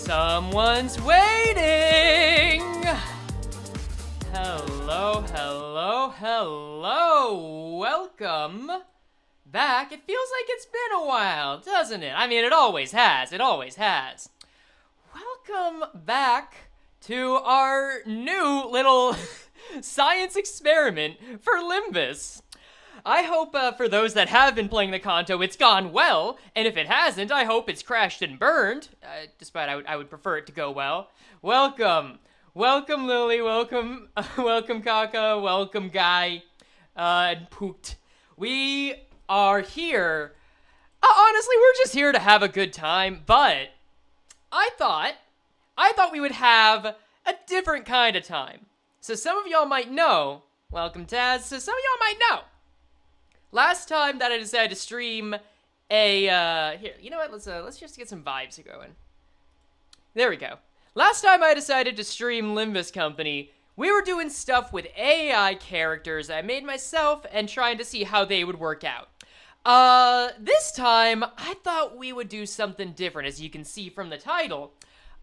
Someone's waiting! Hello, hello, hello! Welcome back. It feels like it's been a while, doesn't it? I mean, it always has. It always has. Welcome back to our new little science experiment for Limbus. I hope for those that have been playing the Canto, it's gone well, and if it hasn't, I hope it's crashed and burned, despite I would prefer it to go well. Welcome. Welcome, Lily. Welcome, welcome, Kaka. Welcome, Guy. And Poot. We are here. Honestly, we're just here to have a good time. But I thought we would have a different kind of time. So some of y'all might know. Welcome, Taz. So some of y'all might know. Last time that I decided to stream a here, you know what? Let's just get some vibes going. There we go. Last time I decided to stream Limbus Company, we were doing stuff with AI characters I made myself and trying to see how they would work out. This time, I thought we would do something different, as you can see from the title,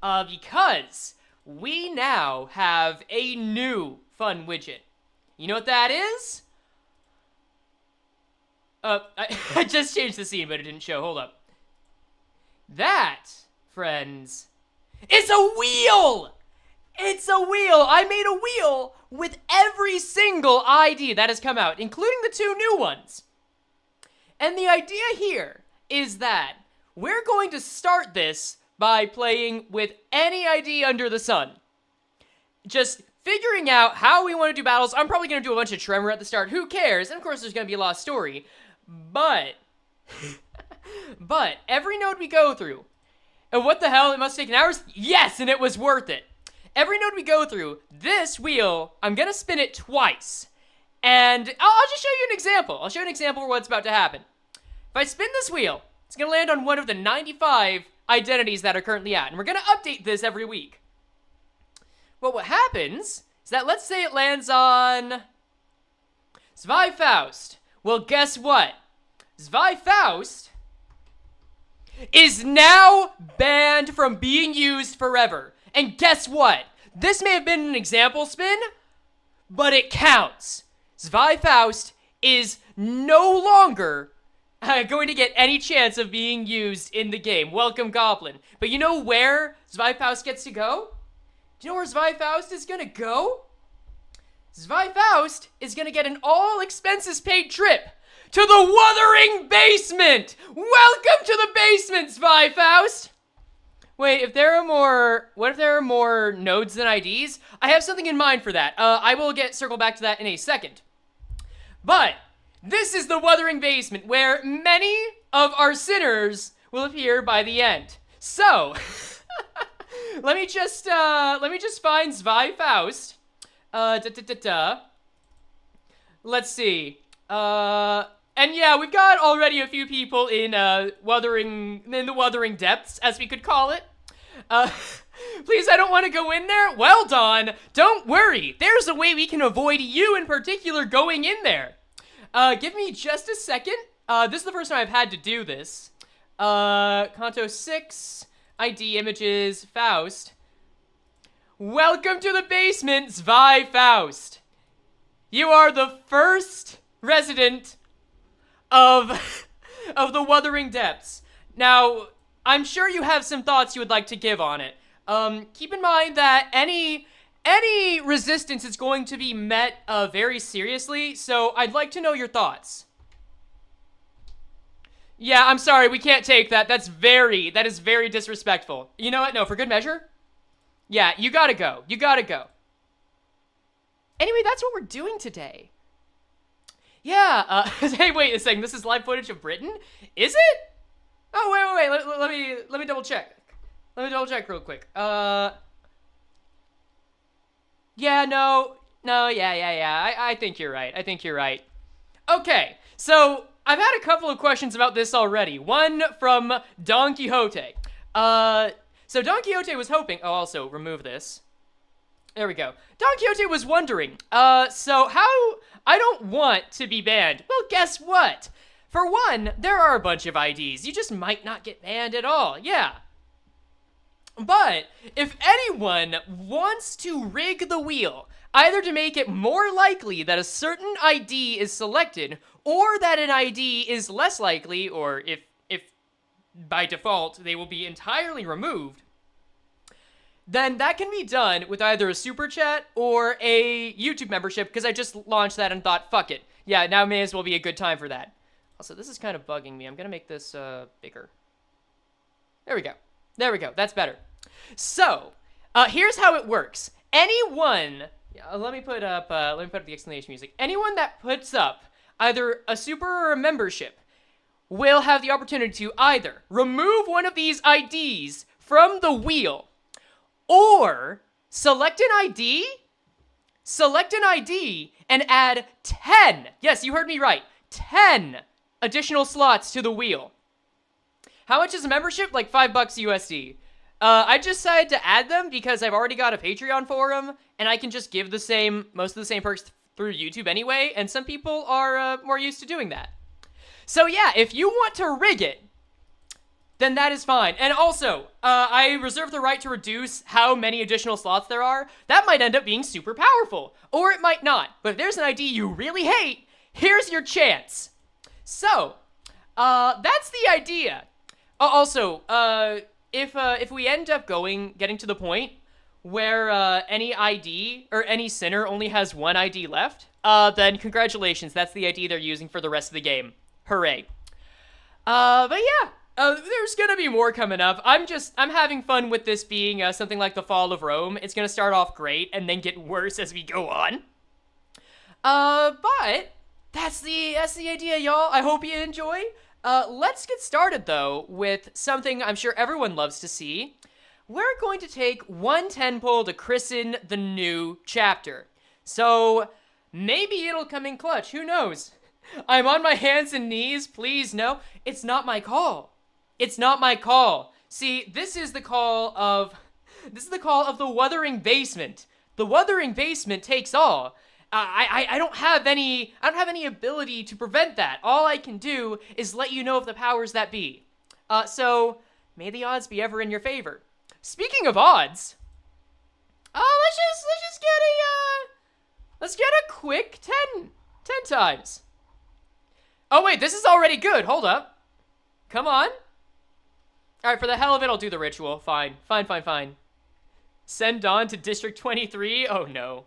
because we now have a new fun widget. You know what that is? I just changed the scene, but it didn't show. Hold up. That, friends, is a wheel! It's a wheel! I made a wheel with every single ID that has come out, including the 2 new ones. And the idea here is that we're going to start this by playing with any ID under the sun. Just figuring out how we want to do battles. I'm probably going to do a bunch of Tremor at the start. Who cares? And of course, there's going to be a lost story. But every node we go through, and what the hell, it must have taken hours? Yes, and it was worth it. Every node we go through, this wheel, I'm going to spin it twice. And I'll just show you an example. I'll show you an example of what's about to happen. If I spin this wheel, it's going to land on one of the 95 identities that are currently out. And we're going to update this every week. Well, what happens is that, let's say it lands on Zweiffaust. Well, guess what? Zweiffaust is now banned from being used forever. And guess what? This may have been an example spin, but it counts. Zweiffaust is no longer going to get any chance of being used in the game. Welcome, Goblin. But you know where Zweiffaust gets to go? Do you know where Zweiffaust is going to go? Zweiffaust is going to get an all-expenses-paid trip to the Wuthering Basement! Welcome to the basement, Zweiffaust! Wait, what if there are more nodes than IDs? I have something in mind for that. I will circle back to that in a second. But this is the Wuthering Basement, where many of our sinners will appear by the end. So, let me just find Zweiffaust. Let's see. And yeah, we've got already a few people in the Wuthering Depths, as we could call it. Please, I don't want to go in there. Well, Dawn, don't worry. There's a way we can avoid you in particular going in there. Give me just a second. This is the first time I've had to do this. Canto VI, ID images, Faust. Welcome to the basement, Zweiffaust. You are the first resident of the Wuthering Depths. Now, I'm sure you have some thoughts you would like to give on it. Keep in mind that any resistance is going to be met very seriously, so I'd like to know your thoughts. Yeah, I'm sorry, we can't take that. That is very disrespectful. You know what? No, for good measure. Yeah, you gotta go. You gotta go. Anyway, that's what we're doing today. Yeah, hey, wait a second. This is live footage of Britain? Is it? Oh, wait. Let me double check. Let me double check real quick. Yeah, no, yeah. I think you're right. Okay, so I've had a couple of questions about this already. One from Don Quixote. So Don Quixote was hoping... Oh, also, remove this. There we go. Don Quixote was wondering, so how... I don't want to be banned. Well, guess what? For one, there are a bunch of IDs. You just might not get banned at all. Yeah. But if anyone wants to rig the wheel, either to make it more likely that a certain ID is selected, or that an ID is less likely, or if by default they will be entirely removed, then that can be done with either a super chat or a YouTube membership, because I just launched that and thought, fuck it. Yeah, now may as well be a good time for that. Also, this is kind of bugging me. I'm going to make this bigger. There we go. That's better. So, here's how it works. Anyone, let me put up the explanation music. Anyone that puts up either a super or a membership will have the opportunity to either remove one of these IDs from the wheel or select an ID and add 10, yes, you heard me right, 10 additional slots to the wheel. How much is a membership? Like $5 USD. I just decided to add them because I've already got a Patreon for them, and I can just give most of the same perks through YouTube anyway, and some people are more used to doing that. So yeah, if you want to rig it, then that is fine. And also, I reserve the right to reduce how many additional slots there are. That might end up being super powerful, or it might not. But if there's an ID you really hate, here's your chance. So, that's the idea. Also, if we end up getting to the point where any ID or any sinner only has one ID left, then congratulations, that's the ID they're using for the rest of the game. Hooray. But yeah, there's gonna be more coming up. I'm having fun with this being something like the Fall of Rome. It's gonna start off great and then get worse as we go on. But that's the idea, y'all. I hope you enjoy. Let's get started, though, with something I'm sure everyone loves to see. We're going to take one 10 pull to christen the new chapter. So, maybe it'll come in clutch. Who knows? I'm on my hands and knees. Please, no. It's not my call. It's not my call. See, this is the call of the Wuthering Basement. The Wuthering Basement takes all. I don't have any ability to prevent that. All I can do is let you know of the powers that be. So may the odds be ever in your favor. Speaking of odds, let's get a quick 10 times. Oh wait, this is already good. Hold up. Come on. All right, for the hell of it, I'll do the ritual. Fine. Send Dawn to District 23. Oh no.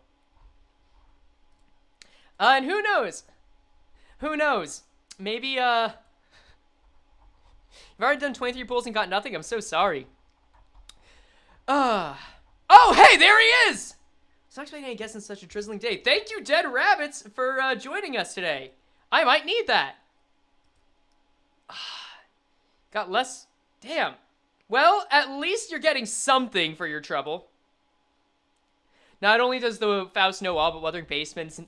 And who knows? Maybe, you've already done 23 pulls and got nothing? I'm so sorry. Oh, hey, there he is! I was not expecting any guests on such a drizzling day. Thank you, Dead Rabbits, for joining us today. I might need that. Got less? Damn. Well, at least you're getting something for your trouble. Not only does the Faust know all but Wuthering Basements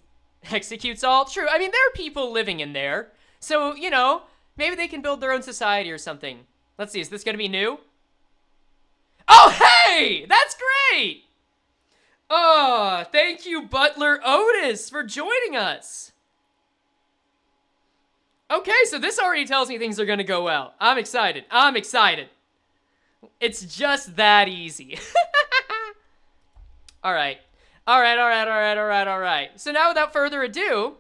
executes all. True, I mean, there are people living in there. So, you know, maybe they can build their own society or something. Let's see, is this gonna be new? Oh, hey! That's great! Oh, thank you, Butler Otis, for joining us. Okay, so this already tells me things are gonna go well. I'm excited. It's just that easy. All right. So now, without further ado,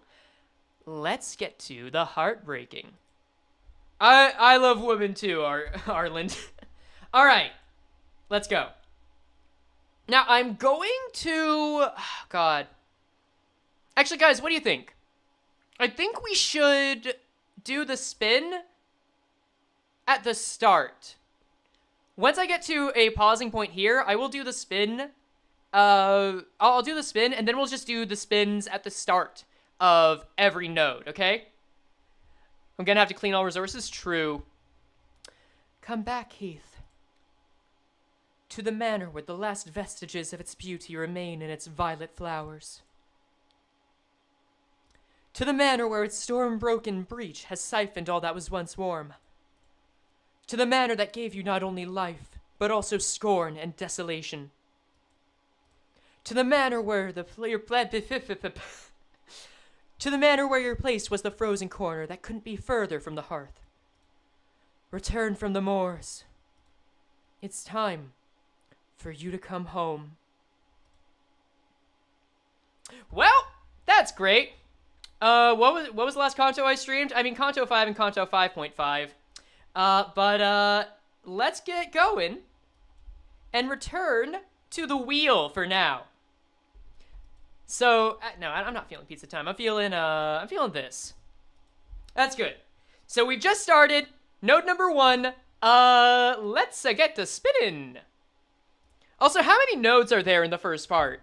let's get to the heartbreaking. I love women too, Arland. All right, let's go. Now, I'm going to... Oh, God. Actually, guys, what do you think? I think we should do the spin at the start. Once I get to a pausing point here, I will do the spin. I'll do the spin, and then we'll just do the spins at the start of every node, okay? I'm gonna have to clean all resources. True. Come back, Heath. To the manor where the last vestiges of its beauty remain in its violet flowers. To the manor where its storm-broken breach has siphoned all that was once warm. To the manor that gave you not only life, but also scorn and desolation. To the manor where to the manor where your place was the frozen corner that couldn't be further from the hearth. Return from the moors. It's time for you to come home. Well, that's great. What was the last Canto I streamed? I mean, Canto 5 and Canto 5.5. But let's get going and return to the wheel for now. So, no, I'm not feeling pizza time. I'm feeling this. That's good. So we've just started node number 1. Let's get to spinning. Also, how many nodes are there in the first part?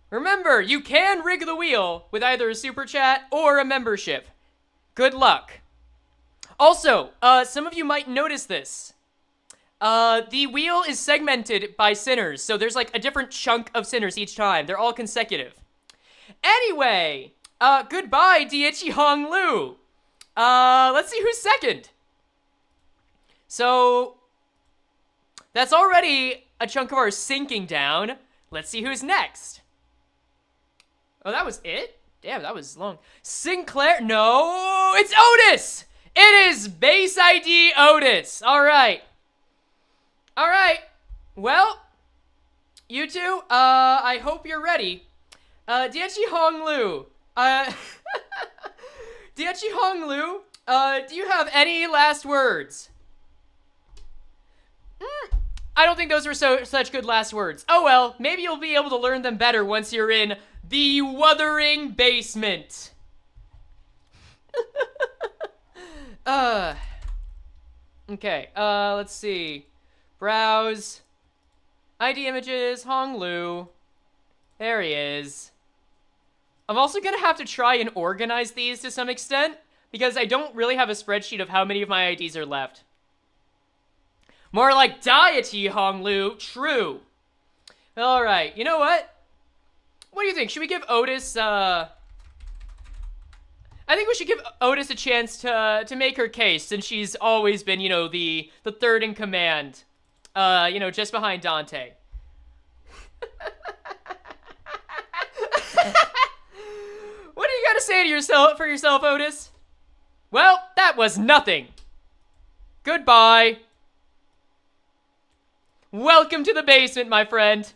Remember, you can rig the wheel with either a super chat or a membership. Good luck. Also, some of you might notice this. The wheel is segmented by sinners, so there's like a different chunk of sinners each time. They're all consecutive. Anyway, goodbye, Diichi Hong Lu. Let's see who's second. So, that's already a chunk of our sinking down. Let's see who's next. Oh, that was it? Damn, that was long. Sinclair, no, it's Otis! It is base ID Otis. All right. All right. Well, you two, I hope you're ready. Diichi Hong Lu, Diichi Hong Lu, do you have any last words? I don't think those were such good last words. Oh well, maybe you'll be able to learn them better once you're in the Wuthering Basement. Okay, let's see. Browse. ID images, Hong Lu. There he is. I'm also gonna have to try and organize these to some extent, because I don't really have a spreadsheet of how many of my IDs are left. More like deity, Hong Lu. True. Alright, you know what? What do you think? Should we give Otis, I think we should give Otis a chance to make her case, since she's always been, you know, the third in command. You know, just behind Dante. What do you gotta say to for yourself, Otis? Well, that was nothing. Goodbye. Welcome to the basement, my friend.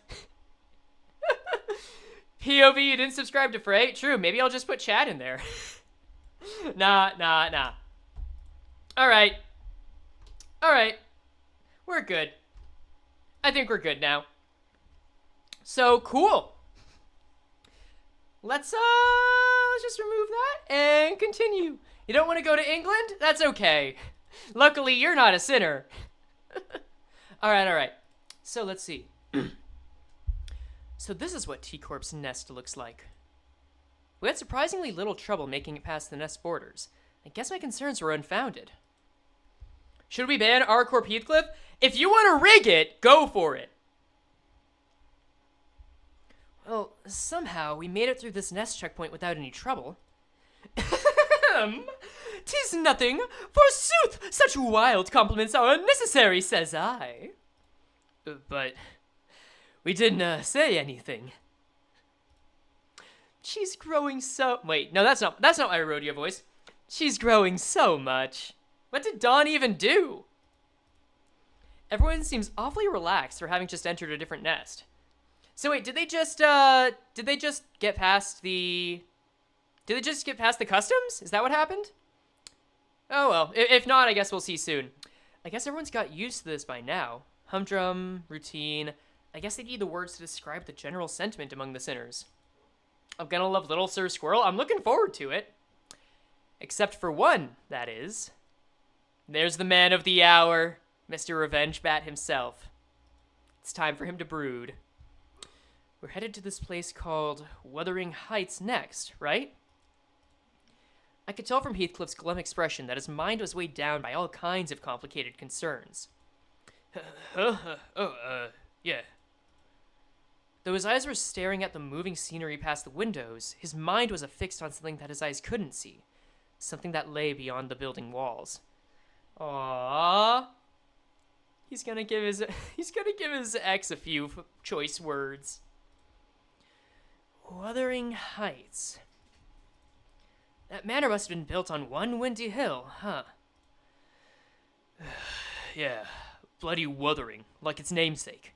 POV, you didn't subscribe to Frey? True, maybe I'll just put chat in there. Nah. Alright. Alright. We're good. I think we're good now. So, cool. Let's just remove that and continue. You don't want to go to England? That's okay. Luckily, you're not a sinner. Alright. So, let's see. So this is what T-Corp's nest looks like. We had surprisingly little trouble making it past the nest borders. I guess my concerns were unfounded. Should we ban R-Corp Heathcliff? If you want to rig it, go for it. Well, somehow we made it through this nest checkpoint without any trouble. 'Tis nothing. Forsooth, such wild compliments are unnecessary, says I. But we didn't say anything. She's growing so... Wait, no, that's not my rodeo voice. She's growing so much. What did Dawn even do? Everyone seems awfully relaxed for having just entered a different nest. So wait, did they just get past the... Did they just get past the customs? Is that what happened? Oh well, if not, I guess we'll see soon. I guess everyone's got used to this by now. Humdrum, routine. I guess they need the words to describe the general sentiment among the sinners. I'm gonna love Little Sir Squirrel. I'm looking forward to it. Except for one, that is. There's the man of the hour, Mr. Revenge Bat himself. It's time for him to brood. We're headed to this place called Wuthering Heights next, right? I could tell from Heathcliff's glum expression that his mind was weighed down by all kinds of complicated concerns. Yeah. Though his eyes were staring at the moving scenery past the windows, his mind was affixed on something that his eyes couldn't see. Something that lay beyond the building walls. Aww. He's gonna give his ex a few choice words. Wuthering Heights. That manor must have been built on one windy hill, huh? Yeah, bloody wuthering, like its namesake.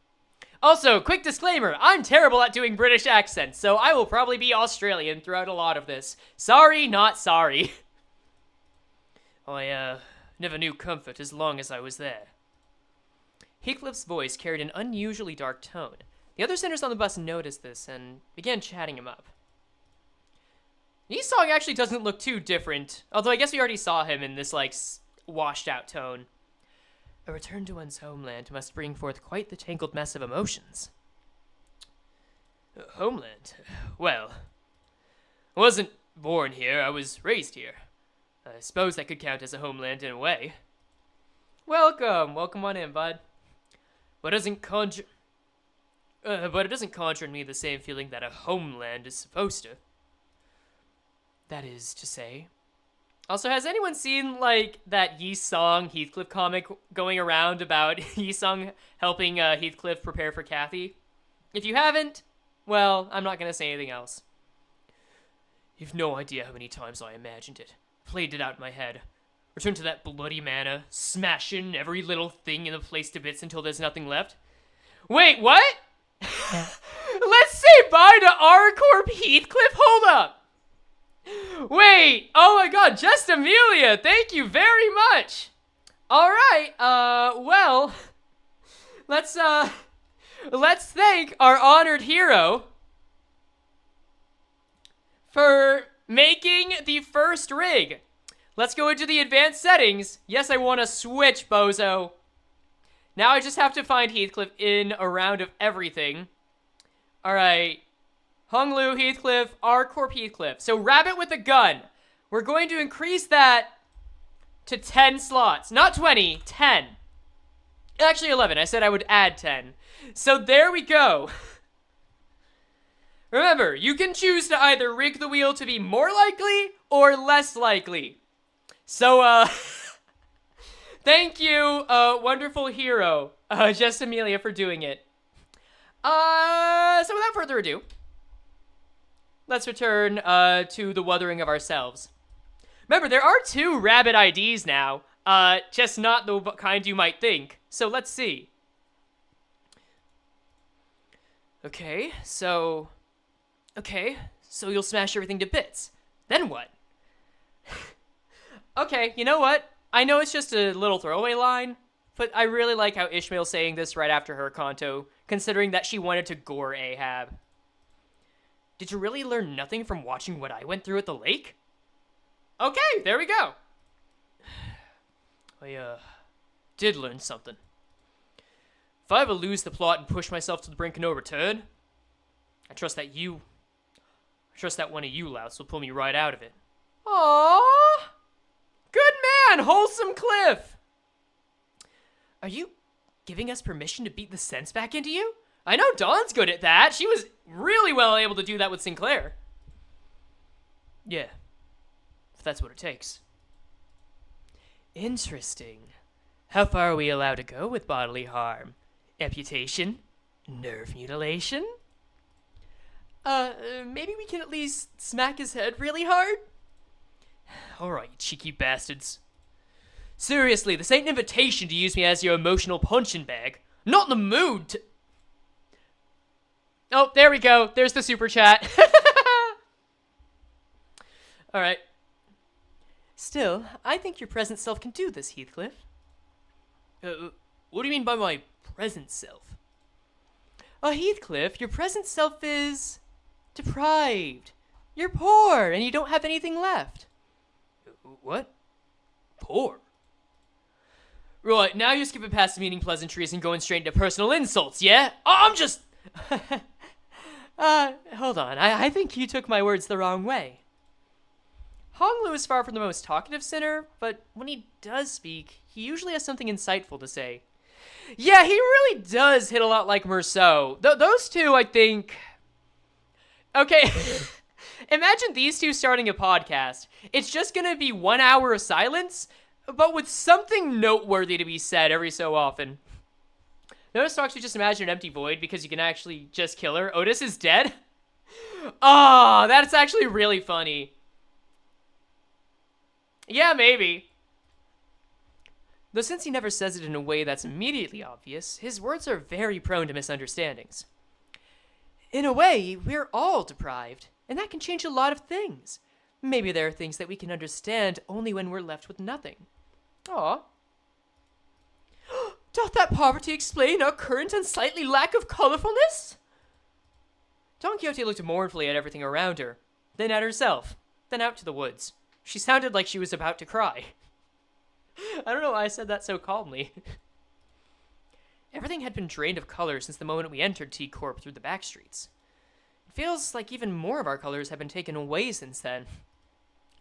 Also, quick disclaimer, I'm terrible at doing British accents, so I will probably be Australian throughout a lot of this. Sorry, not sorry. I, never knew comfort as long as I was there. Heathcliff's voice carried an unusually dark tone. The other sinners on the bus noticed this and began chatting him up. Yi Song actually doesn't look too different, although I guess we already saw him in this, like, washed out tone. A return to one's homeland must bring forth quite the tangled mess of emotions. Homeland? Well, I wasn't born here, I was raised here. I suppose that could count as a homeland in a way. Welcome on in, bud. But it doesn't conjure in me the same feeling that a homeland is supposed to. That is to say. Also, has anyone seen, like, that Yi-Song Heathcliff comic going around about Yi-Song helping Heathcliff prepare for Cathy? If you haven't, well, I'm not gonna say anything else. You've no idea how many times I imagined it. Played it out in my head. Return to that bloody manor, smashing every little thing in the place to bits until there's nothing left. Wait, what? Let's say bye to R-Corp Heathcliff? Hold up! Wait, oh my god, Just Amelia, thank you very much! Alright, well, let's thank our honored hero for making the first rig. Let's go into the advanced settings. Yes, I want to switch, bozo. Now I just have to find Heathcliff in a round of everything. Alright. Hung Lu, Heathcliff, R-Corp Heathcliff. So rabbit with a gun. We're going to increase that to 10 slots. Not 20, 10. Actually 11. I said I would add 10. So there we go. Remember, you can choose to either rig the wheel to be more likely or less likely. So, thank you, wonderful hero, Just Amelia, for doing it. So without further ado, let's return, to the wuthering of ourselves. Remember, there are 2 rabbit IDs now, just not the kind you might think. So let's see. Okay, so you'll smash everything to bits. Then what? Okay, you know what? I know it's just a little throwaway line, but I really like how Ishmael's saying this right after her Canto, considering that she wanted to gore Ahab. Did you really learn nothing from watching what I went through at the lake? Okay, there we go. I, did learn something. If I ever lose the plot and push myself to the brink of no return, I trust that one of you louts will pull me right out of it. Aww! Good man, Wholesome Cliff! Are you giving us permission to beat the sense back into you? I know Dawn's good at that. She was really well able to do that with Sinclair. Yeah, if that's what it takes. Interesting. How far are we allowed to go with bodily harm? Amputation? Nerve mutilation? Maybe we can at least smack his head really hard? Alright, you cheeky bastards. Seriously, this ain't an invitation to use me as your emotional punching bag. I'm not in the mood to... Oh, there we go. There's the super chat. Alright. Still, I think your present self can do this, Heathcliff. What do you mean by my present self? Heathcliff, your present self is... deprived. You're poor, and you don't have anything left. What? Poor? Right, now you're skipping past the meaning pleasantries and going straight into personal insults, yeah? I'm just... hold on. I think you took my words the wrong way. Hong Lu is far from the most talkative sinner, but when he does speak, he usually has something insightful to say. Yeah, he really does hit a lot like Merceau. Those two, I think... Okay, imagine these two starting a podcast. It's just gonna be 1 hour of silence, but with something noteworthy to be said every so often. Notice to actually just imagine an empty void because you can actually just kill her. Otis is dead? Oh, that's actually really funny. Yeah, maybe. Though since he never says it in a way that's immediately obvious, his words are very prone to misunderstandings. In a way, we're all deprived, and that can change a lot of things. Maybe there are things that we can understand only when we're left with nothing. Aw. Doth that poverty explain our current unsightly lack of colorfulness? Don Quixote looked mournfully at everything around her, then at herself, then out to the woods. She sounded like she was about to cry. I don't know why I said that so calmly. Everything had been drained of color since the moment we entered T-Corp through the back streets. It feels like even more of our colors have been taken away since then.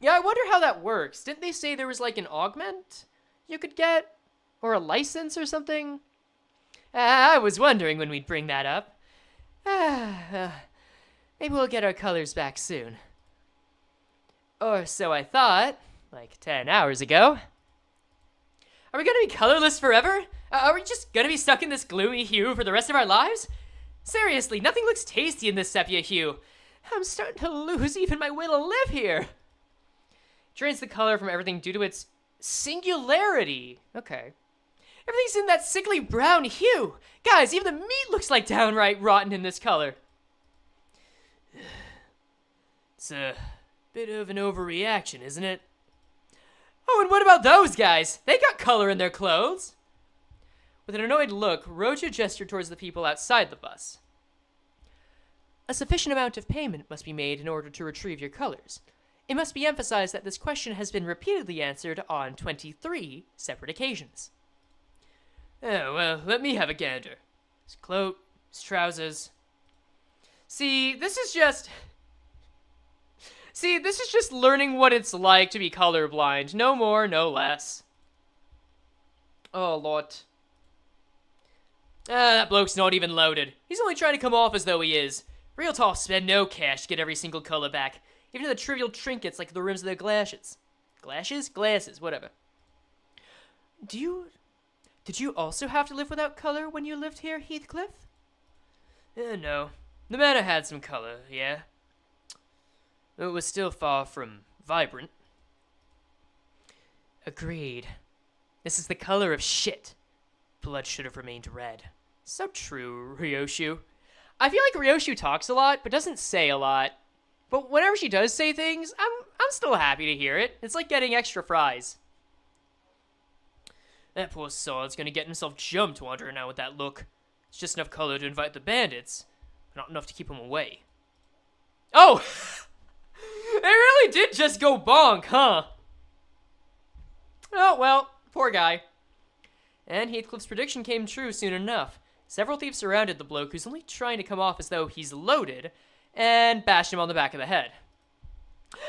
Yeah, I wonder how that works. Didn't they say there was like an augment you could get? Or a license or something? I was wondering when we'd bring that up. Maybe we'll get our colors back soon. Or so I thought, like 10 hours ago. Are we gonna be colorless forever? Are we just gonna be stuck in this gloomy hue for the rest of our lives? Seriously, nothing looks tasty in this sepia hue. I'm starting to lose even my will to live here. It drains the color from everything due to its singularity. Okay. Everything's in that sickly brown hue. Guys, even the meat looks like downright rotten in this color. It's a bit of an overreaction, isn't it? Oh, and what about those guys? They got color in their clothes. With an annoyed look, Roja gestured towards the people outside the bus. A sufficient amount of payment must be made in order to retrieve your colors. It must be emphasized that this question has been repeatedly answered on 23 separate occasions. Oh, well, let me have a gander. His cloak, his trousers. See, this is just learning what it's like to be colorblind. No more, no less. Oh, Lord. That bloke's not even loaded. He's only trying to come off as though he is. Real tough spend no cash to get every single color back. Even the trivial trinkets like the rims of their glasses. Glasses, whatever. Did you also have to live without color when you lived here, Heathcliff? No. The manor had some color, yeah. It was still far from vibrant. Agreed. This is the color of shit. Blood should have remained red. So true, Ryoshu. I feel like Ryoshu talks a lot, but doesn't say a lot. But whenever she does say things, I'm still happy to hear it. It's like getting extra fries. That poor sod's gonna get himself jumped wandering out with that look. It's just enough color to invite the bandits, but not enough to keep them away. Oh! It really did just go bonk, huh? Oh, well, poor guy. And Heathcliff's prediction came true soon enough. Several thieves surrounded the bloke who's only trying to come off as though he's loaded, and bashed him on the back of the head.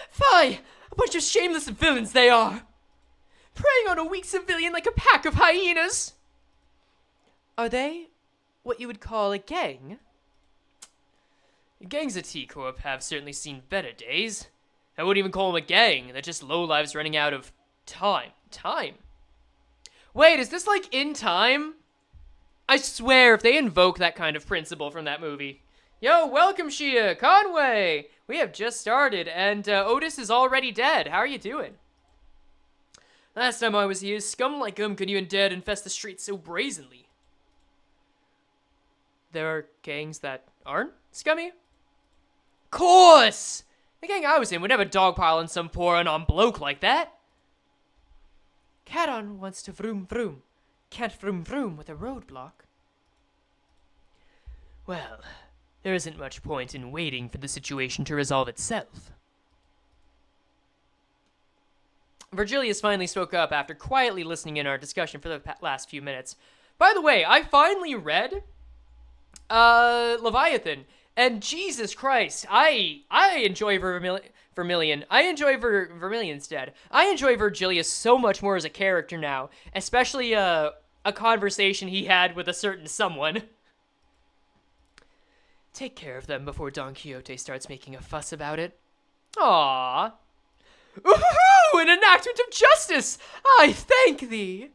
Fie! A bunch of shameless villains they are! Preying on a weak civilian like a pack of hyenas! Are they what you would call a gang? The gangs at T-Corp have certainly seen better days. I wouldn't even call them a gang, they're just lowlives running out of time. Time? Wait, is this like in time? I swear, if they invoke that kind of principle from that movie. Yo, welcome, Shia, Conway! We have just started, and Otis is already dead. How are you doing? Last time I was here, scum like couldn't even dare to infest the streets so brazenly. There are gangs that aren't scummy? Course! The gang I was in would never dogpile on some poor unarmed bloke like that. Caron wants to vroom vroom. Can't vroom vroom with a roadblock. Well, there isn't much point in waiting for the situation to resolve itself. Virgilius finally spoke up after quietly listening in our discussion for the last few minutes. By the way, I finally read Leviathan, and Jesus Christ, I enjoy Vermilion. I enjoy Vermilion's dead. I enjoy Virgilius so much more as a character now, especially a conversation he had with a certain someone. Take care of them before Don Quixote starts making a fuss about it. Aww. Ooh, an enactment of justice! I thank thee!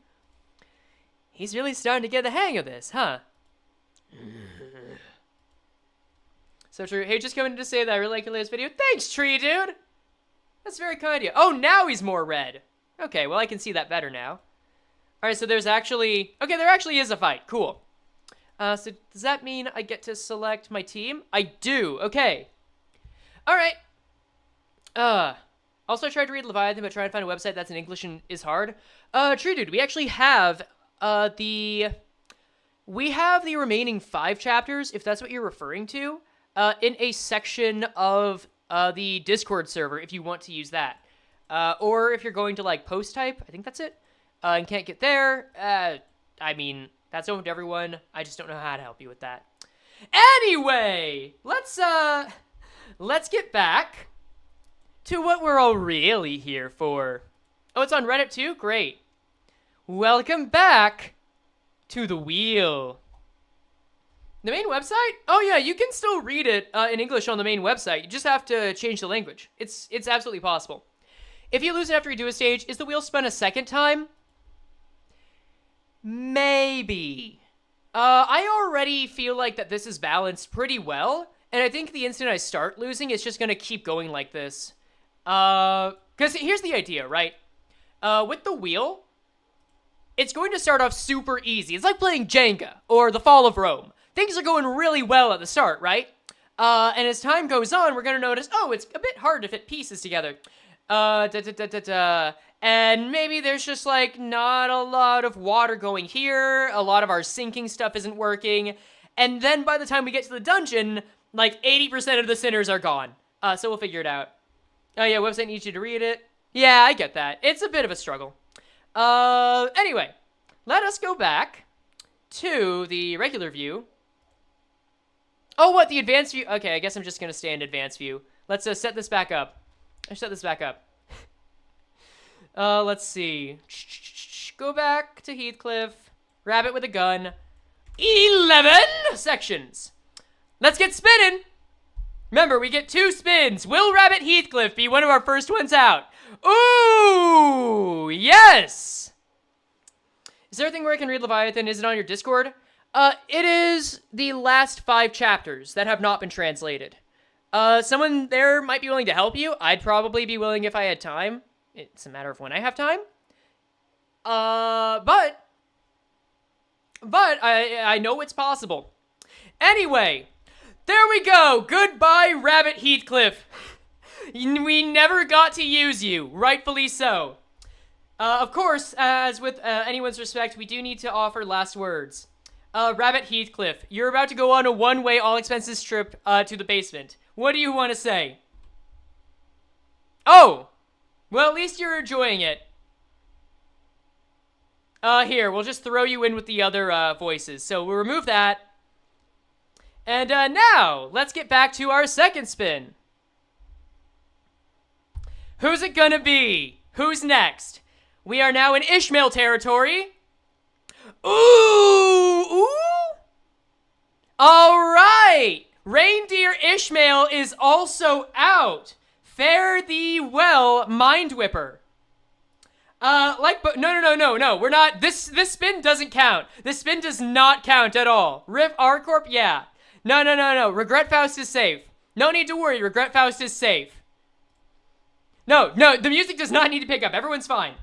He's really starting to get the hang of this, huh? So true. Hey, just coming to say that I really like your latest video. Thanks, Tree Dude! That's very kind of you. Oh, now he's more red. Okay, well, I can see that better now. Alright, so there's actually... Okay, there actually is a fight. Cool. So does that mean I get to select my team? I do. Okay. Alright. Also, I tried to read Leviathan, but trying to find a website that's in English is hard. True Dude, we actually have the remaining 5 chapters, if that's what you're referring to, in a section of the Discord server, if you want to use that. Or if you're going to, like, post type, I think that's it, and can't get there, I mean, That's open to everyone. I just don't know how to help you with that. Anyway, let's get back to what we're all really here for. Oh, it's on Reddit too? Great. Welcome back to the wheel. The main website? Oh yeah, you can still read it in English on the main website. You just have to change the language. It's absolutely possible. If you lose it after you do a stage, is the wheel spun a second time? Maybe. I already feel like that this is balanced pretty well, and I think the instant I start losing, it's just gonna keep going like this. Because here's the idea, right? With the wheel, it's going to start off super easy. It's like playing Jenga or The Fall of Rome. Things are going really well at the start, right? And as time goes on, we're gonna notice, oh, it's a bit hard to fit pieces together. And maybe there's just, like, not a lot of water going here. A lot of our sinking stuff isn't working. And then by the time we get to the dungeon, like, 80% of the sinners are gone. So we'll figure it out. Oh, yeah, website needs you to read it. Yeah, I get that. It's a bit of a struggle. Anyway, let us go back to the regular view. Oh, what? The advanced view? Okay, I guess I'm just going to stay in advanced view. Let's set this back up. Let's set this back up. Let's see. Go back to Heathcliff. Rabbit with a gun. 11 sections. Let's get spinning. Remember, we get 2 spins. Will Rabbit Heathcliff be one of our first ones out? Ooh, yes. Is there a thing where I can read Leviathan? Is it on your Discord? It is the last 5 chapters that have not been translated. Someone there might be willing to help you. I'd probably be willing if I had time. It's a matter of when I have time. But I know it's possible. Anyway, there we go. Goodbye, Rabbit Heathcliff. We never got to use you, rightfully so. Of course, as with anyone's respect, we do need to offer last words. Rabbit Heathcliff, you're about to go on a one-way, all-expenses trip to the basement. What do you want to say? Oh! Well, at least you're enjoying it. Here, we'll just throw you in with the other voices. So we'll remove that. And now, let's get back to our second spin. Who's it gonna be? Who's next? We are now in Ishmael territory. Ooh! All right! Reindeer Ishmael is also out. Fare thee well, Mind Whipper. No, we're not. This spin doesn't count. This spin does not count at all. Riff R-Corp, yeah. No. Regret Faust is safe. No need to worry, Regret Faust is safe. No, the music does not need to pick up. Everyone's fine.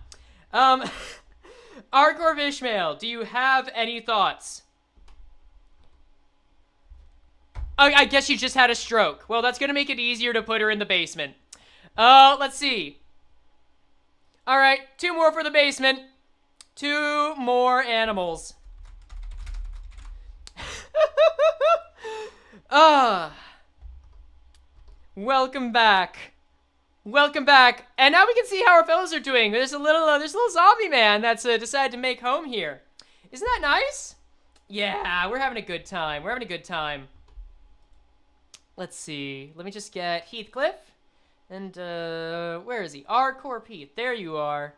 R-Corp Ishmael, do you have any thoughts? I guess you just had a stroke. Well, that's gonna make it easier to put her in the basement. Let's see. All right, 2 more for the basement. 2 more animals. Welcome back. Welcome back. And now we can see how our fellows are doing. There's a little zombie man that's decided to make home here. Isn't that nice? Yeah, we're having a good time. We're having a good time. Let's see. Let me just get Heathcliff. And, where is he? R-Corp Heath. There you are.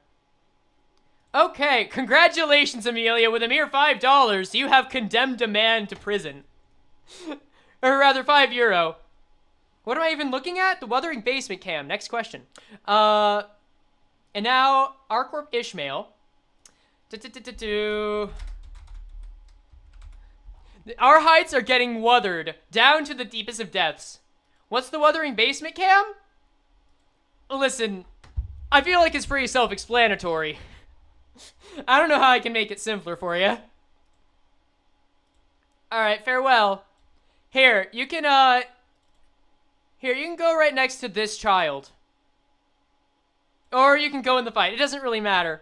Okay, congratulations, Amelia. With a mere $5, you have condemned a man to prison. Or rather, €5. What am I even looking at? The Wuthering Basement Cam. Next question. And now, R-Corp Ishmael. Our heights are getting wuthered down to the deepest of depths. What's the Wuthering Basement Cam? Listen, I feel like it's pretty self-explanatory. I don't know how I can make it simpler for you. Alright, farewell. Here, you can go right next to this child. Or you can go in the fight. It doesn't really matter.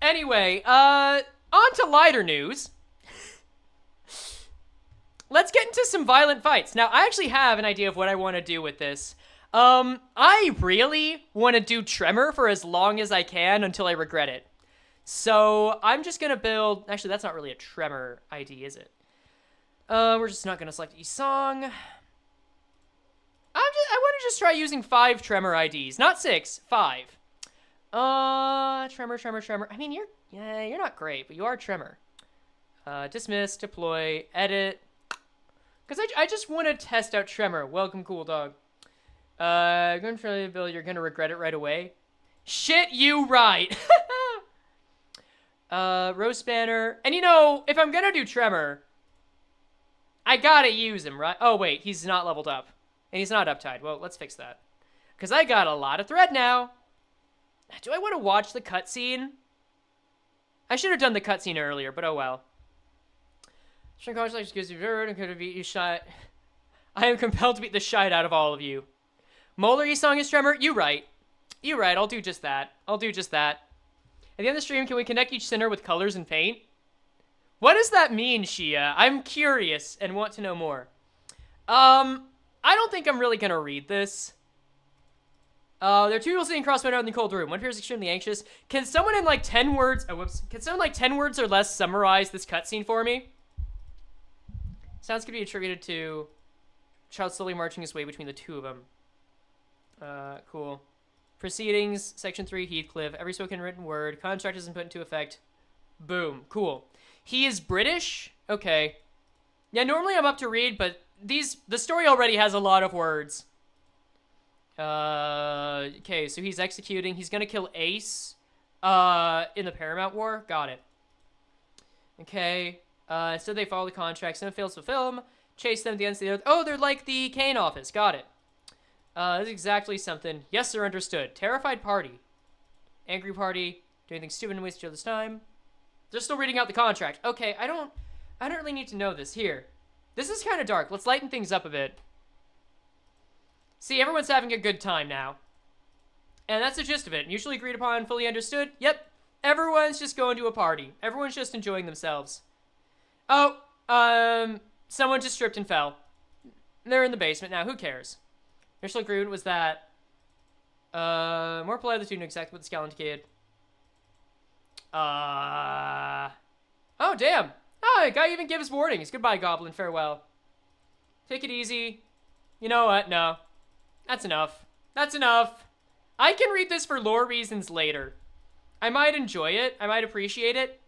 Anyway, on to lighter news. Let's get into some violent fights. Now, I actually have an idea of what I want to do with this. I really want to do Tremor for as long as I can until I regret it. So I'm just gonna build. Actually, that's not really a tremor ID, is it? We're just not gonna select each song. I want to just try using 5 tremor IDs, not 6, 5. Tremor. I mean, you're not great, but you are tremor. Dismiss, deploy, edit. Because I just want to test out tremor. Welcome, cool dog. Going to try to build. You're gonna regret it right away. Shit, you right. Rose Spanner. And you know, if I'm gonna do tremor, I gotta use him, right? Oh wait, he's not leveled up. And he's not uptied. Well, let's fix that. Because I got a lot of thread now. Do I want to watch the cutscene? I should have done the cutscene earlier, but oh well. Gives you and could have beat you shot. I am compelled to beat the shite out of all of you. Molar, you song is tremor? You right. You right, I'll do just that. At the end of the stream, can we connect each sinner with colors and paint? What does that mean, Shia? I'm curious and want to know more. I don't think I'm really gonna read this. There are 2 people sitting crossed out in the cold room. One appears extremely anxious. Can someone in like 10 words... Oh, whoops. Can someone like 10 words or less summarize this cutscene for me? Sounds could be attributed to child slowly marching his way between the 2 of them. Cool. Proceedings, Section 3, Heathcliff. Every spoken written word. Contract isn't put into effect. Boom. Cool. He is British? Okay. Yeah, normally I'm up to read, but the story already has a lot of words. Okay, so he's executing. He's gonna kill Ace, in the Paramount War. Got it. Okay, instead they follow the contract. Someone fails to fulfill them. Chase them to the ends of the earth. Oh, they're like the Kane office. Got it. This is exactly something. Yes, sir, understood. Terrified party. Angry party. Do anything stupid and waste each other's time. They're still reading out the contract. Okay, I don't really need to know this. Here. This is kind of dark. Let's lighten things up a bit. See, everyone's having a good time now. And that's the gist of it. Mutually agreed upon, fully understood. Yep. Everyone's just going to a party. Everyone's just enjoying themselves. Oh, someone just tripped and fell. They're in the basement now. Who cares? Initial agreement was that, more polite of the two knew exactly what the skeleton kid. Oh, damn. Oh, guy even gives warnings. Goodbye, goblin. Farewell. Take it easy. You know what? No. That's enough. That's enough. I can read this for lore reasons later. I might enjoy it. I might appreciate it.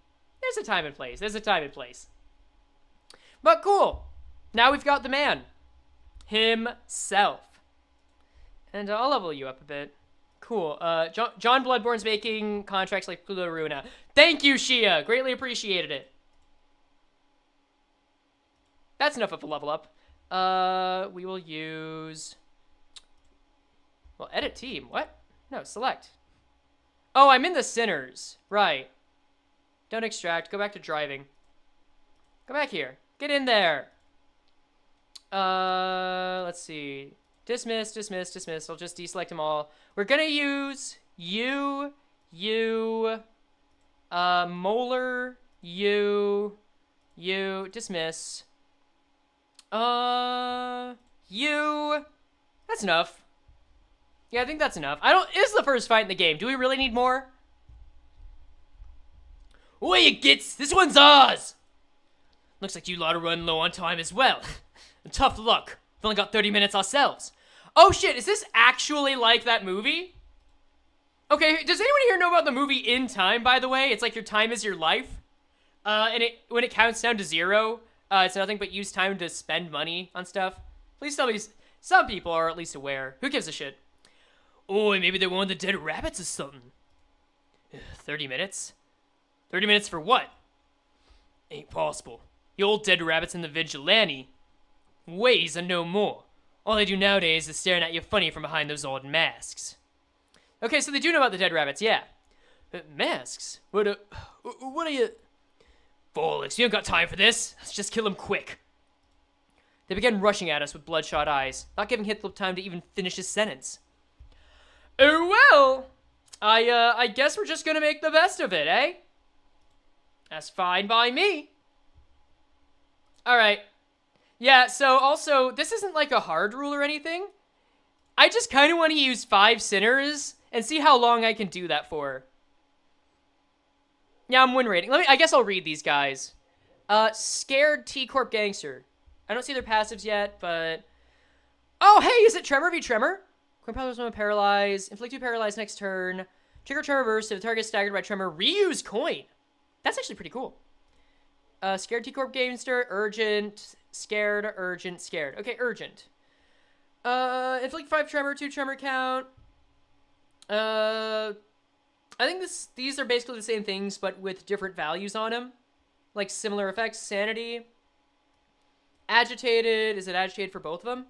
There's a time and place. But cool. Now we've got the man. Himself. And I'll level you up a bit. Cool. John Bloodborne's making contracts like Pluto Runa. Thank you, Shia. Greatly appreciated it. That's enough of a level up. We will use... Well, edit team. What? No, select. Oh, I'm in the sinners. Right. Don't extract. Go back to driving. Go back here. Get in there. Let's see. Dismiss. I'll just deselect them all. We're gonna use you, Molar, you, dismiss. You. That's enough. Yeah, I think that's enough. This is the first fight in the game. Do we really need more? Away it gets! This one's ours! Looks like you lot are running low on time as well. Tough luck. We've only got 30 minutes ourselves. Oh shit, is this actually like that movie? Okay, does anyone here know about the movie In Time, by the way? It's like your time is your life. And when it counts down to 0, it's nothing but use time to spend money on stuff. Please tell me some people are at least aware. Who gives a shit? Oh, maybe they're one of the dead rabbits or something. 30 minutes? 30 minutes for what? Ain't possible. The old dead rabbits and the vigilante ways are no more. All they do nowadays is staring at you funny from behind those odd masks. Okay, so they do know about the dead rabbits, yeah. Masks? What are you... Bollocks, you don't got time for this. Let's just kill him quick. They began rushing at us with bloodshot eyes, not giving Heathcliff time to even finish his sentence. Oh well, I guess we're just gonna make the best of it, eh? That's fine by me. Alright. Yeah, so also, this isn't like a hard rule or anything. I just kind of want to use 5 sinners and see how long I can do that for. Yeah, I'm win rating. I guess I'll read these guys. Scared T-Corp Gangster. I don't see their passives yet, but... Oh, hey, is it Tremor v. Tremor? Coin powers when paralyzed. Inflict 2 paralyzed next turn. Trigger Tremor burst. If the target is staggered by Tremor, reuse coin. That's actually pretty cool. Scared T-Corp Gangster. Urgent. Scared. Urgent. Scared. Okay, urgent. Inflict 5 Tremor, 2 Tremor count. I think these are basically the same things, but with different values on them. Like similar effects. Sanity. Agitated. Is it agitated for both of them?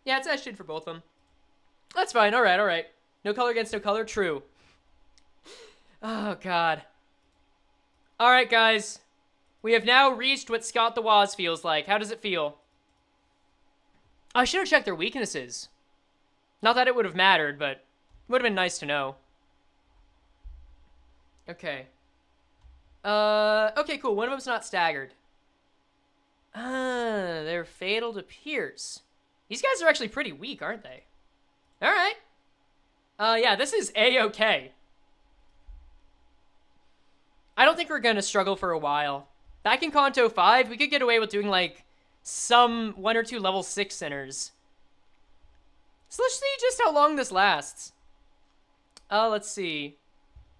Yeah, it's agitated for both of them. That's fine. All right. No color against no color. True. Oh, God. All right, guys. We have now reached what Scott the Woz feels like. How does it feel? I should have checked their weaknesses. Not that it would have mattered, but it would have been nice to know. Okay. Okay, cool. One of them's not staggered. They're fatal to pierce. These guys are actually pretty weak, aren't they? All right. Yeah, this is A-okay. I don't think we're going to struggle for a while. Back in Canto V, we could get away with doing, like, some 1 or 2 level 6 centers. So let's see just how long this lasts. Let's see.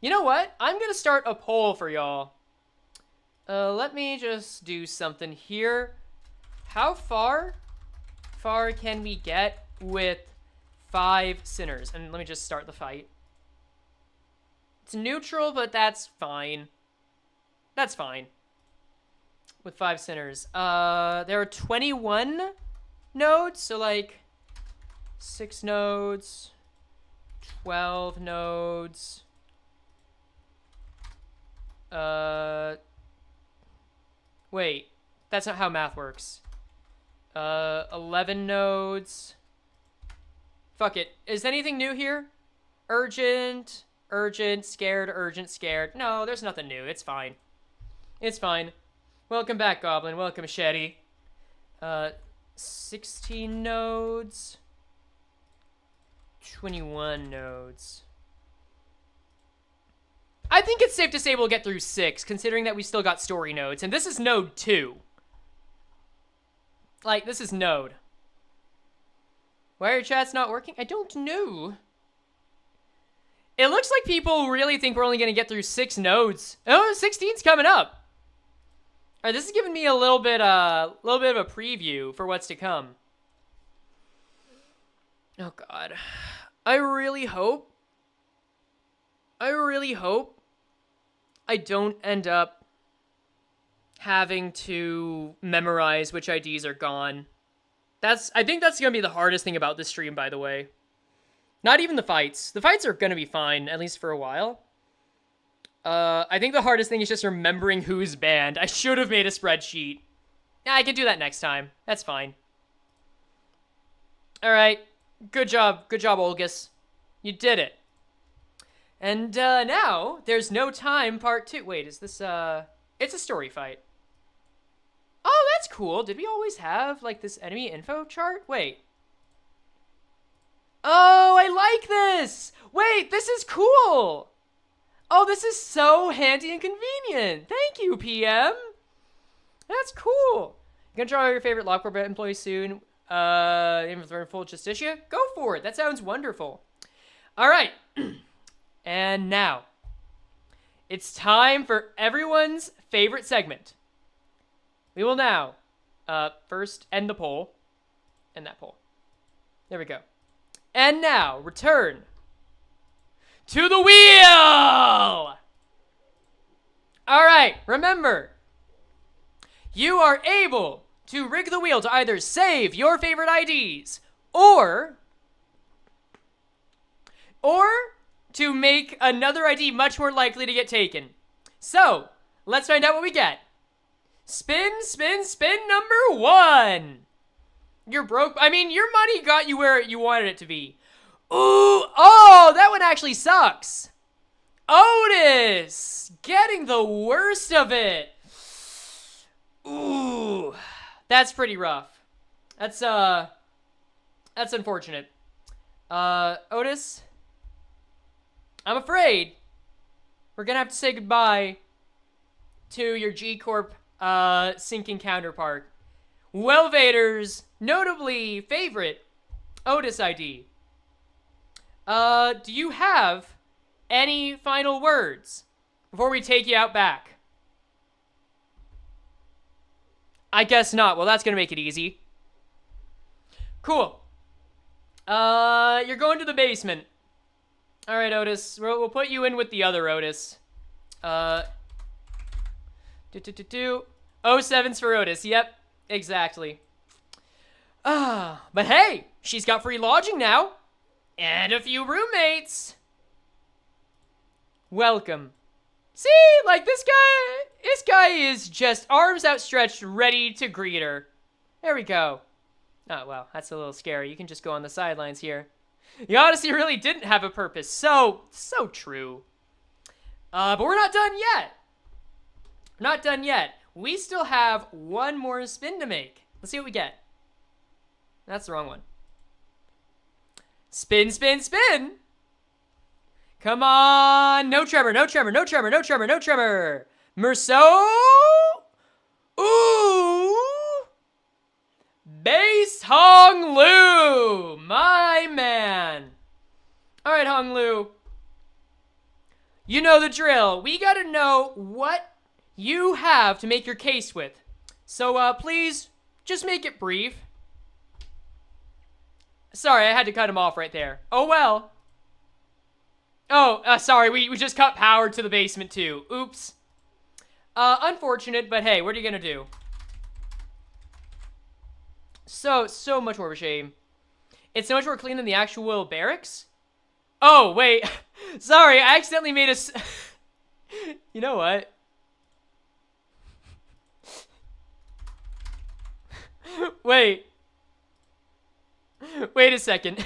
You know what? I'm going to start a poll for y'all. Let me just do something here. How far can we get with 5 sinners? And let me just start the fight. It's neutral, but that's fine. That's fine. With 5 sinners. There are 21 nodes, so like 6 nodes, 12 nodes. Wait, that's not how math works. 11 nodes. Fuck it. Is anything new here? Urgent, scared. No, there's nothing new. It's fine. It's fine. Welcome back, Goblin. Welcome, Shetty. 16 nodes. 21 nodes. I think it's safe to say we'll get through 6, considering that we still got story nodes. And this is node 2. Like, this is node. Why are your chats not working? I don't know. It looks like people really think we're only going to get through 6 nodes. Oh, 16's coming up. All right, this is giving me a little bit of a preview for what's to come. Oh, God. I really hope I don't end up having to memorize which IDs are gone. I think that's going to be the hardest thing about this stream, by the way. Not even the fights. The fights are going to be fine, at least for a while. I think the hardest thing is just remembering who's banned. I should have made a spreadsheet. Yeah, I can do that next time. That's fine. All right. Good job. Good job, Olgus. You did it. And now, there's no time part 2. Wait, is this, it's a story fight. Oh, that's cool. Did we always have, like, this enemy info chart? Wait. Oh, I like this! Wait, this is cool! Oh, this is so handy and convenient. Thank you, PM. That's cool. You gonna try your favorite Lockport employee soon? Aim for full Justicia? Go for it. That sounds wonderful. All right. And now, it's time for everyone's favorite segment. We will now, first end the poll. End that poll. There we go. And now, return to the wheel! All right, remember, you are able to rig the wheel to either save your favorite IDs or to make another ID much more likely to get taken. So, let's find out what we get. Spin number 1. You're broke. I mean, your money got you where you wanted it to be. Ooh, oh, that one actually sucks. Otis getting the worst of it. Ooh, that's pretty rough. That's unfortunate. Otis, I'm afraid we're gonna have to say goodbye to your G-Corp sinking counterpart. Welvader's notably favorite Otis ID. Do you have any final words before we take you out back? I guess not. Well, that's gonna make it easy. Cool. You're going to the basement. All right, Otis. We'll put you in with the other Otis. 07's for Otis. Yep, exactly. But hey, she's got free lodging now. And a few roommates. Welcome. See, like this guy is just arms outstretched, ready to greet her. There we go. Oh, well, that's a little scary. You can just go on the sidelines here. The Odyssey really didn't have a purpose. So true. But we're not done yet. We're not done yet. We still have one more spin to make. Let's see what we get. That's the wrong one. Spin, spin, spin. Come on. No tremor, no tremor, no tremor, no tremor, no tremor. Merceau. Ooh. Base Hong Lu. My man. All right, Hong Lu. You know the drill. We got to know what you have to make your case with. So, please, just make it brief. Sorry, I had to cut him off right there. Oh, well. Oh, sorry, we just cut power to the basement, too. Oops. Unfortunate, but hey, what are you gonna do? So much more of a shame. It's so much more clean than the actual barracks? Oh, wait. Sorry, I accidentally made a... You know what? Wait. Wait a second.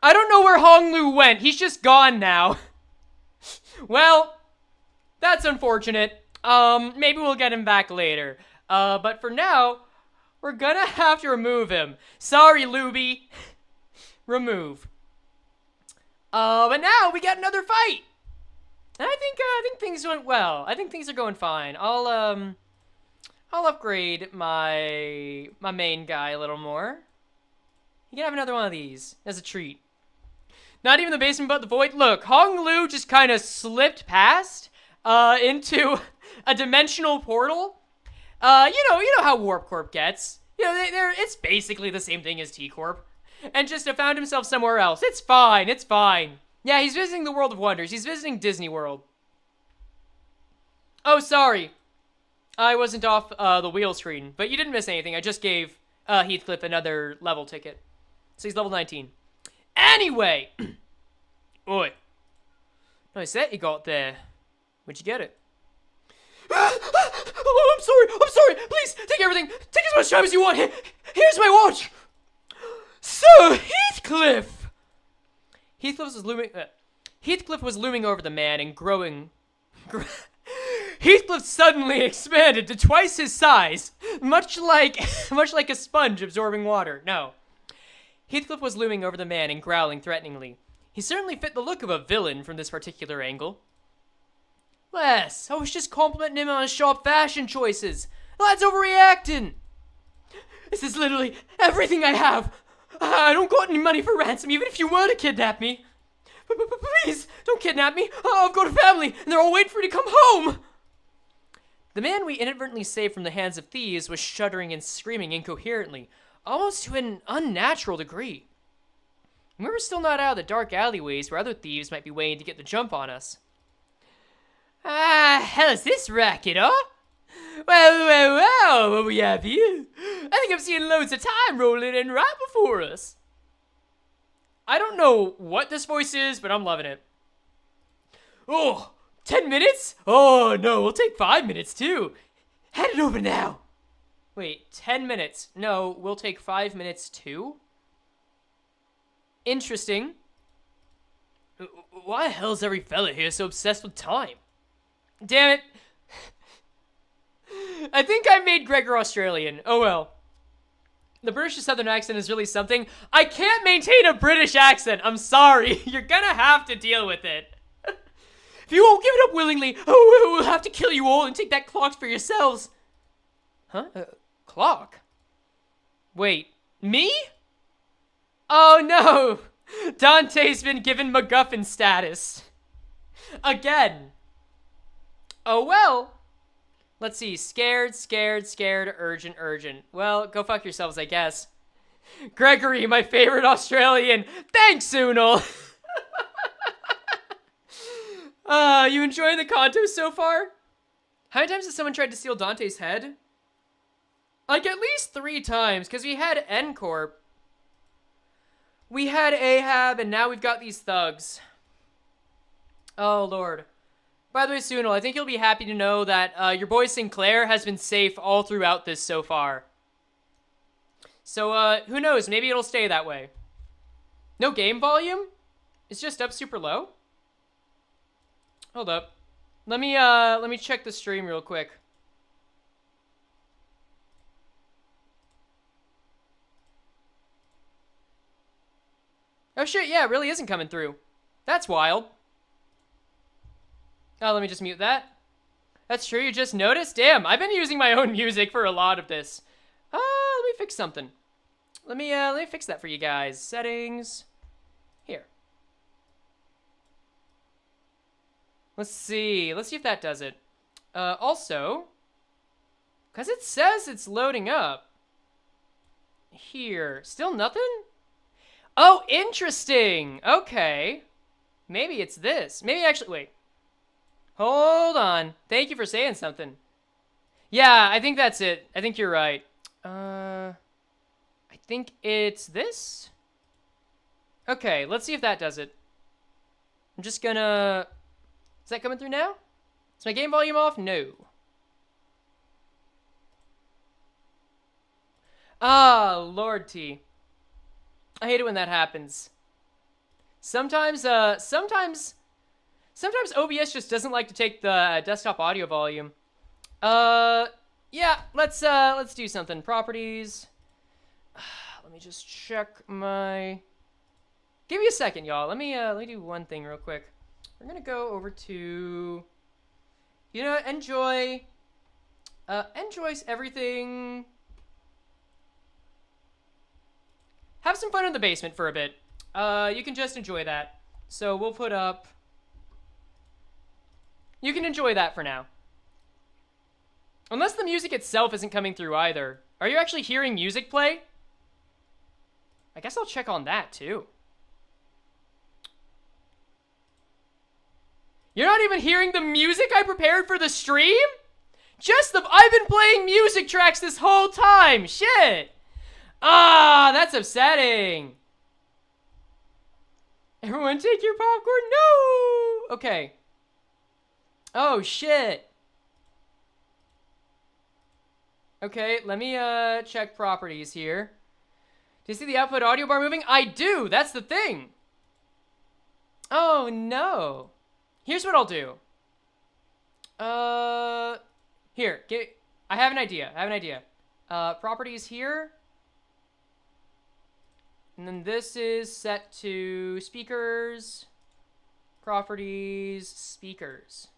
I don't know where Hong Lu went. He's just gone now. Well, that's unfortunate. Maybe we'll get him back later. But for now, we're gonna have to remove him. Sorry, Luby. Remove. But now we got another fight. And I think things went well. I think things are going fine. I'll upgrade my main guy a little more. You can have another one of these as a treat. Not even the basement, but the void. Look, Hong Lu just kind of slipped past into a dimensional portal. You know how Warp Corp gets. You know, it's basically the same thing as T Corp, and just found himself somewhere else. It's fine. It's fine. Yeah, he's visiting the World of Wonders. He's visiting Disney World. Oh, sorry. I wasn't off the wheel screen, but you didn't miss anything. I just gave Heathcliff another level ticket. So he's level 19. Anyway! Oi. Nice set you got there. Where'd you get it? Oh, I'm sorry. Please, take everything. Take as much time as you want. Here's my watch. Sir Heathcliff! Heathcliff was looming over the man and growing... Heathcliff suddenly expanded to twice his size, much like a sponge absorbing water. No. Heathcliff was looming over the man and growling threateningly. He certainly fit the look of a villain from this particular angle. Wes, I was just complimenting him on his sharp fashion choices. Lad's overreacting. This is literally everything I have. I don't got any money for ransom, even if you were to kidnap me. Please, don't kidnap me. I've got a family, and they're all waiting for me to come home. The man we inadvertently saved from the hands of thieves was shuddering and screaming incoherently, almost to an unnatural degree. We were still not out of the dark alleyways where other thieves might be waiting to get the jump on us. Hell is this racket, huh? Well, what we have here? I think I'm seeing loads of time rolling in right before us. I don't know what this voice is, but I'm loving it. Oh, 10 minutes? Oh, no, we'll take 5 minutes, too. Hand it over now. Wait, 10 minutes. No, we'll take 5 minutes, too? Interesting. Why the hell is every fella here so obsessed with time? Damn it. I think I made Gregor Australian. Oh well. The British Southern accent is really something. I can't maintain a British accent. I'm sorry. You're gonna have to deal with it. If you won't give it up willingly, we'll have to kill you all and take that clock for yourselves. Huh? Clock? Wait, me? Oh no! Dante's been given MacGuffin status. Again. Oh well. Let's see. Scared, urgent. Well, go fuck yourselves, I guess. Gregory, my favorite Australian. Thanks, Unal. You enjoying the Canto so far? How many times has someone tried to steal Dante's head? Like, at least 3 times, because we had N-Corp. We had Ahab, and now we've got these thugs. Oh, Lord. By the way, Sunil, I think you'll be happy to know that your boy Sinclair has been safe all throughout this so far. So, who knows? Maybe it'll stay that way. No game volume? It's just up super low? Hold up. Let me check the stream real quick. Oh shit, yeah, it really isn't coming through. That's wild. Oh, let me just mute that. That's true, you just noticed? Damn, I've been using my own music for a lot of this. Let me fix something. Let me fix that for you guys. Settings. Here. Let's see if that does it. Also, because it says it's loading up. Here, still nothing? Oh, interesting. Okay. Maybe it's this. Maybe actually, wait. Hold on. Thank you for saying something. Yeah, I think that's it. I think you're right. I think it's this. Okay, let's see if that does it. I'm just gonna... Is that coming through now? Is my game volume off? No. Ah, Lord T. I hate it when that happens. Sometimes OBS just doesn't like to take the desktop audio volume. Yeah, let's do something. Properties. Let me just check my... Give me a second, y'all. Let me do one thing real quick. We're gonna go over to... You know, enjoy everything... Have some fun in the basement for a bit. You can just enjoy that. So we'll put up... You can enjoy that for now. Unless the music itself isn't coming through either. Are you actually hearing music play? I guess I'll check on that too. You're not even hearing the music I prepared for the stream? I've been playing music tracks this whole time. Shit. Ah, that's upsetting. Everyone take your popcorn. No. Okay. Oh, shit. Okay, let me check properties here. Do you see the output audio bar moving? I do. That's the thing. Oh, no. Here's what I'll do. Here. I have an idea. Properties here. And then this is set to speakers. Properties, speakers.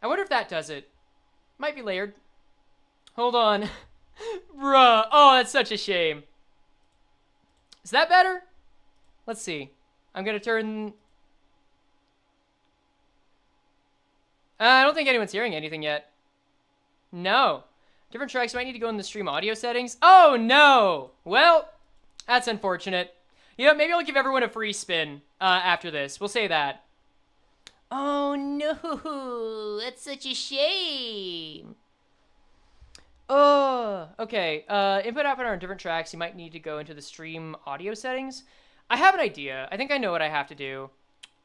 I wonder if that does it. Might be layered. Hold on. Bruh. Oh, that's such a shame. Is that better? Let's see. I'm gonna turn... I don't think anyone's hearing anything yet. No. Different tracks might need to go in the stream audio settings. Oh, no. Well, that's unfortunate. You know, maybe I'll give everyone a free spin after this. We'll say that. Oh, no. That's such a shame. Oh, okay. Input, output on different tracks. You might need to go into the stream audio settings. I have an idea. I think I know what I have to do.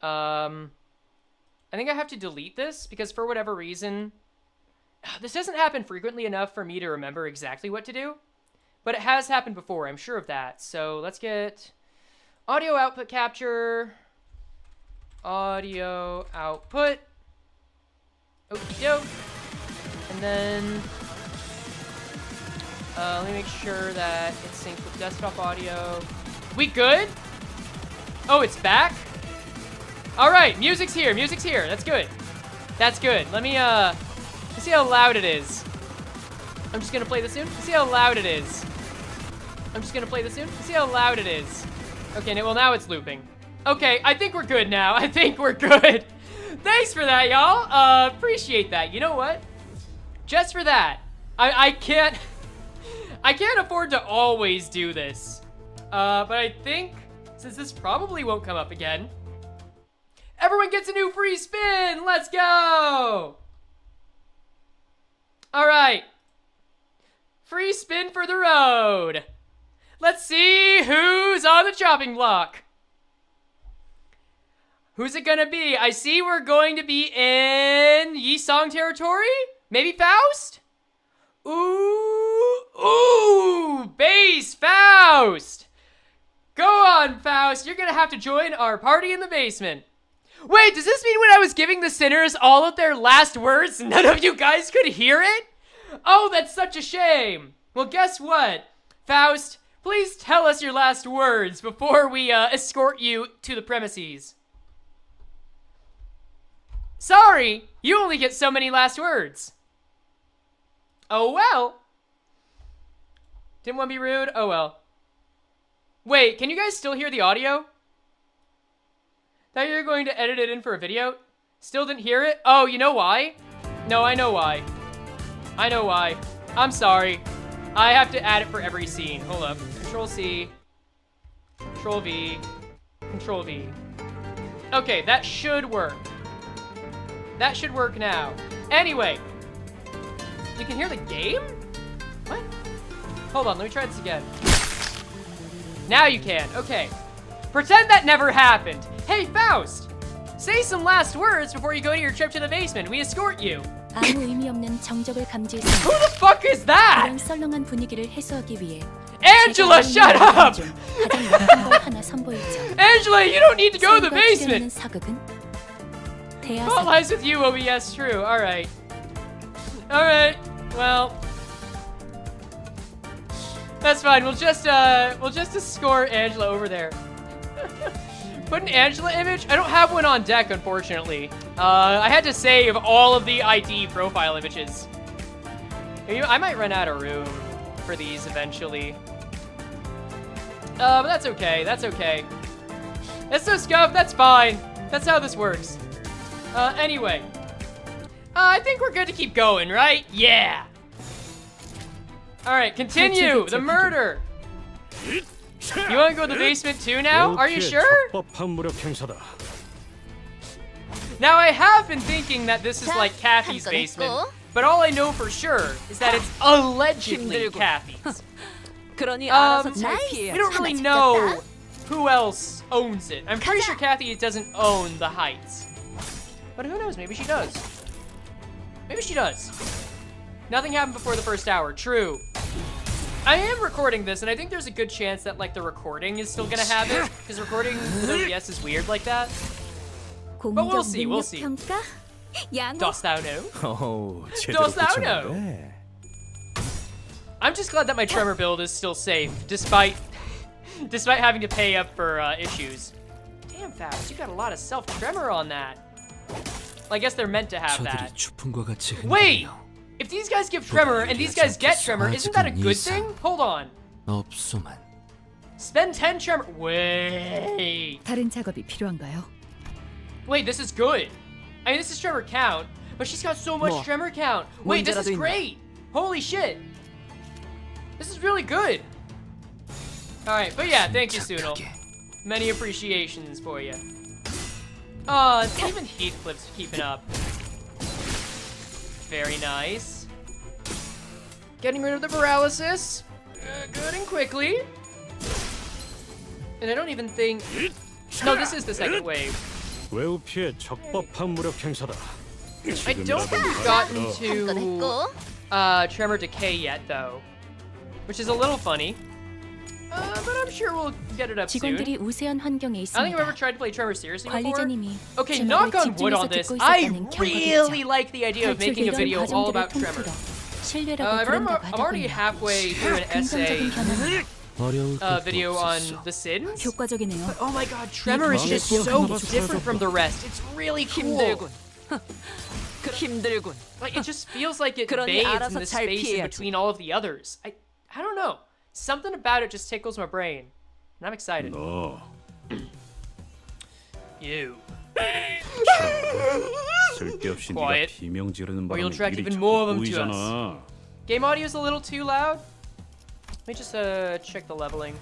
I think I have to delete this because for whatever reason, this doesn't happen frequently enough for me to remember exactly what to do, but it has happened before. I'm sure of that. So let's get audio output capture, audio output, okie doke, and And then let me make sure that it's synced with desktop audio. We good? Oh, it's back? All right, music's here. Music's here. That's good. That's good. Let me let's see how loud it is. I'm just gonna play this soon. Let's see how loud it is. I'm just gonna play this soon. Let's see how loud it is. Okay, well now it's looping. Okay, I think we're good now. I think we're good. Thanks for that, y'all. Appreciate that. You know what? Just for that, I can't afford to always do this. But I think since this probably won't come up again, everyone gets a new free spin. Let's go. All right. Free spin for the road. Let's see who's on the chopping block. Who's it gonna be? I see we're going to be in Yi-Song territory? Maybe Faust? Ooh, base Faust. Go on, Faust. You're gonna have to join our party in the basement. Wait, does this mean when I was giving the sinners all of their last words, none of you guys could hear it? Oh, that's such a shame. Well, guess what? Faust, please tell us your last words before we escort you to the premises. Sorry, you only get so many last words. Oh, well. Didn't want to be rude? Oh, well. Wait, can you guys still hear the audio? Thought you were going to edit it in for a video? Still didn't hear it? Oh, you know why? No, I know why. I know why. I'm sorry. I have to add it for every scene. Hold up. Control-C. Control-V. Control-V. Okay, that should work. That should work now. Anyway. You can hear the game? What? Hold on, let me try this again. Now you can. Okay. Pretend that never happened. Hey, Faust! Say some last words before you go to your trip to the basement. We escort you. 아무 의미 없는 정적을 감지해서 Who the fuck is that? 이런 썰렁한 분위기를 해소하기 위해 Angela, shut up! 가장 약한 걸 하나 선보이죠. Angela, you don't need to go to the 서로가 basement! 치르는 사극은 What 대하사 lies with you, OBS? True. Alright. Alright. Well. That's fine. We'll just escort Angela over there. Put an Angela image? I don't have one on deck, unfortunately. I had to save all of the ID profile images. I might run out of room for these eventually. But that's okay. That's okay. That's no scuff. That's fine. That's how this works. Anyway. I think we're good to keep going, right? Yeah. Alright, continue. The murder. You want to go to the basement too now? Are you sure? Now, I have been thinking that this is like Cathy's basement, but all I know for sure is that it's allegedly Cathy's. We don't really know who else owns it. I'm pretty sure Cathy doesn't own the Heights. But who knows? Maybe she does. Maybe she does. Nothing happened before the first hour. True. I am recording this, and I think there's a good chance that, like, the recording is still gonna have it, because recording with OBS is weird like that. But we'll see, we'll see. Dost thou know? Dost thou know? I'm just glad that my tremor build is still safe, despite having to pay up for issues. Damn, Faust, you got a lot of self-tremor on that. Well, I guess they're meant to have that. Wait! If these guys give tremor and these guys get tremor, isn't that a good thing? Hold on. Spend 10 tremor. Wait. 다른 작업이 필요한가요? Wait, this is good. I mean, this is tremor count, but she's got so much tremor count. Wait, this is great. Holy shit. This is really good. All right, but yeah, thank you, Sunil. Many appreciations for you. Oh, even Heathcliff's keeping up. Very nice. Getting rid of the paralysis. Good and quickly. And I don't even think... No, this is the second wave. I don't think we've gotten to Tremor Decay yet, though. Which is a little funny. But I'm sure we'll get it up soon. 직원들이 우세한 환경에 I think I've ever 있습니다. tried to play Trevor seriously before. 관리자님이 Okay, 제 knock 말을 on wood 집중해서 on this. 듣고 I 있었다는 really 경고겠죠. like the idea of making a 탈출되던 video all 과정들을 about Trevor. 통틀어 신뢰라고 I'm already 부른다고 halfway 하더군요. through an essay 긍정적인 변화, video on the Sins. 효과적이네요. Oh my god, Tremor is just so different from the rest. It's really cool. 힘들군. Like, it just feels like it 그러니 bathes in 알아서 the 잘 space in 피해야지. between all of the others. I don't know. Something about it just tickles my brain. And I'm excited. 너 You. 쓸데없이 Quiet, 네가 비명 지르는 or you'll 바람에 attract 일이 even 자꾸 more of them to 보이잖아. Game audio is a little too loud. Let me just check the leveling.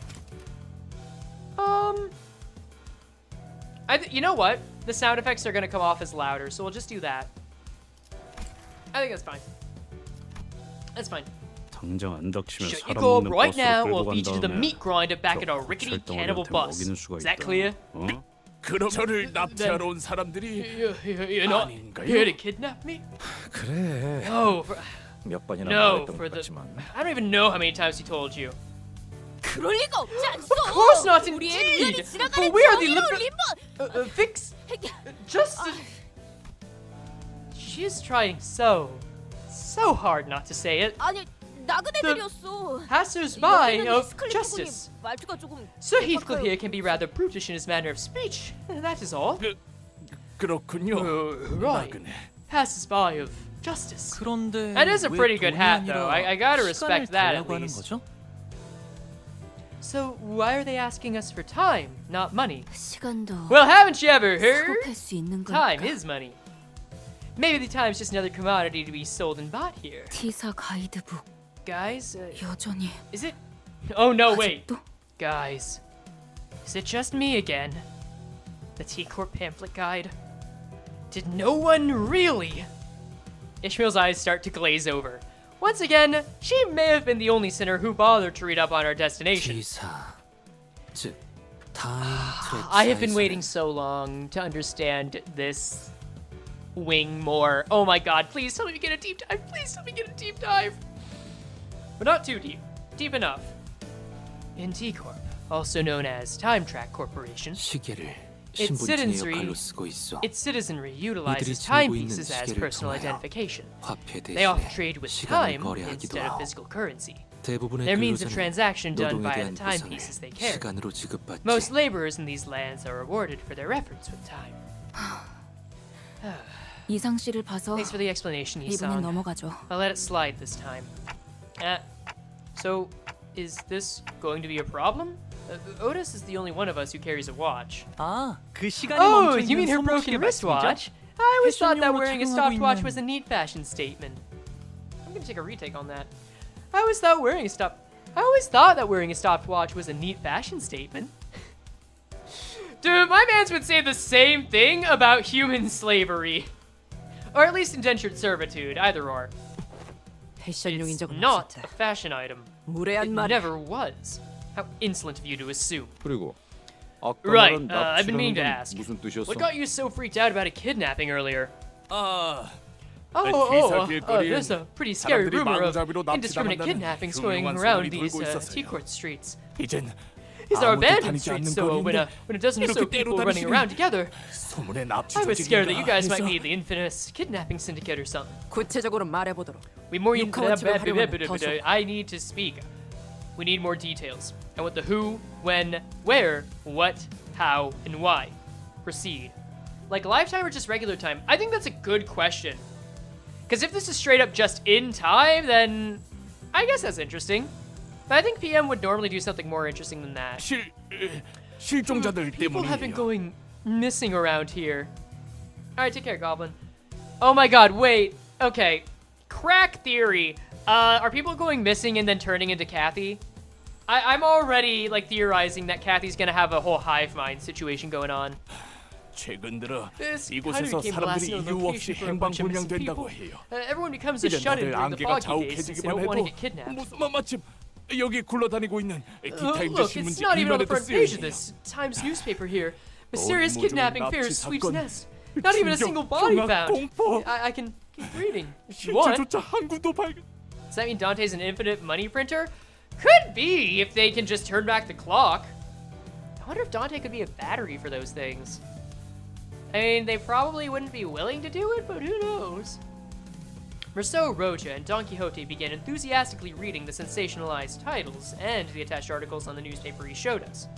You know what? The sound effects are gonna come off as louder, so we'll just do that. I think that's fine. That's fine. 당장 안 닥치면 Shut you 사람 go 먹는 right 버스로 now, 끌고 or 간 feed you to the 다음에 meat grinder back at our 저 rickety cannibal 찰덩어리한테 bus. 먹이는 수가 Is that 있다. clear? 어? 그럼 저를 납치하러 온 사람들이 You're not 아닌가요? here to kidnap me? 그래 No, 몇 번이나 no, 말했던 for 것 the. 같지만 I don't even know how many times he told you. 그럴 리가 없지 않소. Of course not, 우리의 indeed. 눈이 지나가는 But we are the 정의로운 fix. Justice. She is trying so hard not to say it. 아니 나그네들이었어. Passers-by 여기는 of 히스클리프 justice. 군이 말투가 조금 Sir Heathcliff here can be rather brutish in his manner of speech. That is all. 그렇군요. Right. 나그네. Passers-by of justice. 그런데 That is a 왜 pretty good 돈이 hat, 아니라 though. I gotta 시간을 respect that at 달라고 하는 least. 거죠? So why are they asking us for time, not money? 시간도 Well, haven't you ever heard? 수급할 수 있는 Time 거니까. is money. Maybe the time's just another commodity to be sold and bought here. T사 가이드북 Guys, 여전히 is it? Oh no, wait. 아직도 Guys, is it just me again? The T-Corp pamphlet guide? Did no one really? Ishmael's eyes start to glaze over. Once again, she may have been the only sinner who bothered to read up on our destination. 기사 즉 타임 트랙 I have been waiting so long to understand this wing more. Oh my god, please tell me we get a deep dive. Please tell me we get a deep dive. But not too deep. Deep enough. In T-Corp, also known as Time Track Corporation, 시계를 its 신분증의 citizenry, 역할로 쓰고 있어. its citizenry utilizes 이들이 timepieces 지니고 있는 as 시계를 personal 통하여 identification. 화폐 They often 대신에 trade with 시간을 time 거래하기도 instead of 하고 physical currency. 대부분의 Their means of 근로자는 transaction done 노동에 via the 대한 보상을 timepieces they carry. 시간으로 지급받지. Most laborers in these lands are rewarded for their efforts with time. 이상 씨를 봐서 Thanks for the explanation, 이번엔 Isang. 넘어가죠. I'll let it slide this time. So, is this going to be a problem? Otis is the only one of us who carries a watch. 아, 그 시간이 Oh, 멈춰 you mean 있는 her broken 손목시계 wristwatch? 말씀이죠? I always thought that 패션용으로 wearing a 착용하고 stopwatch 있는- was a neat fashion statement. I'm gonna take a retake on that. I always thought that wearing a stopwatch was a neat fashion statement. Dude, my mans would say the same thing about human slavery. Or at least indentured servitude, either or. 패션용인 It's 적은 not 없었다. a fashion item. 무례한 It 말. never was. How insolent of you to assume. 그리고 아까 Right, 말한 I've been meaning to 납치라는 건 ask. 무슨 뜻이었어? What got you so freaked out about a kidnapping earlier? 아, There's a pretty scary 사람들이 rumor of 마구잡이로 indiscriminate 납치당한다는 kidnappings going 흉흉한 around 소문이 these 돌고 있었어요. T-Court streets. 이젠 These are 아무도 abandoned 다니지 않는 streets, so when 거리인데 a dozen or so 이렇게 people 때로 running 다니시니 around together, 소문의 납치 I was scared that you guys might 조직인가 be the infamous kidnapping syndicate or something. 구체적으로 말해보도록. We more 육하원칙을 활용하면 더 좋아. I need to speak. We need more details. I want the who, when, where, what, how, and why. Proceed. Like lifetime or just regular time? I think that's a good question. Because if this is straight up just in time, then I guess that's interesting. But I think PM would normally do something more interesting than that. 실종자들 People have been 때문이에요. going missing around here. Alright, take care, Goblin. Oh my god, wait. Okay. Crack theory. Are people going missing and then turning into Cathy? I'm already, like, theorizing that Cathy's gonna have a whole hive mind situation going on. 최근 들어 This 이곳에서 became 사람들이 blasting 이유 없이 location for a bunch of missing 행방불명된다고 people. 해요. Everyone becomes a 이제 shut-in 다들 during the 안개가 foggy days since they 자욱해지기만 don't want to 해도 get kidnapped. 무슨 마침 여기 굴러다니고 있는 기타임즈 Look, it's 신문지 not even on the 일면에도 front page of 쓰여있네요. this Times newspaper here. Myserious 모종의 kidnapping 납치 fair sweeps 사건, nest. Not even a 충격, single body 경악, found. 공포. I can keep reading. If you want. 실체조차 한 군도 발견. Does that mean Dante's an infinite money printer? Could be if they can just turn back the clock. I wonder if Dante could be a battery for those things. I mean, they probably wouldn't be willing to do it, but who knows? Rousseau, Roja, and Don Quixote began enthusiastically reading the sensationalized titles and the attached articles on the newspaper he showed us.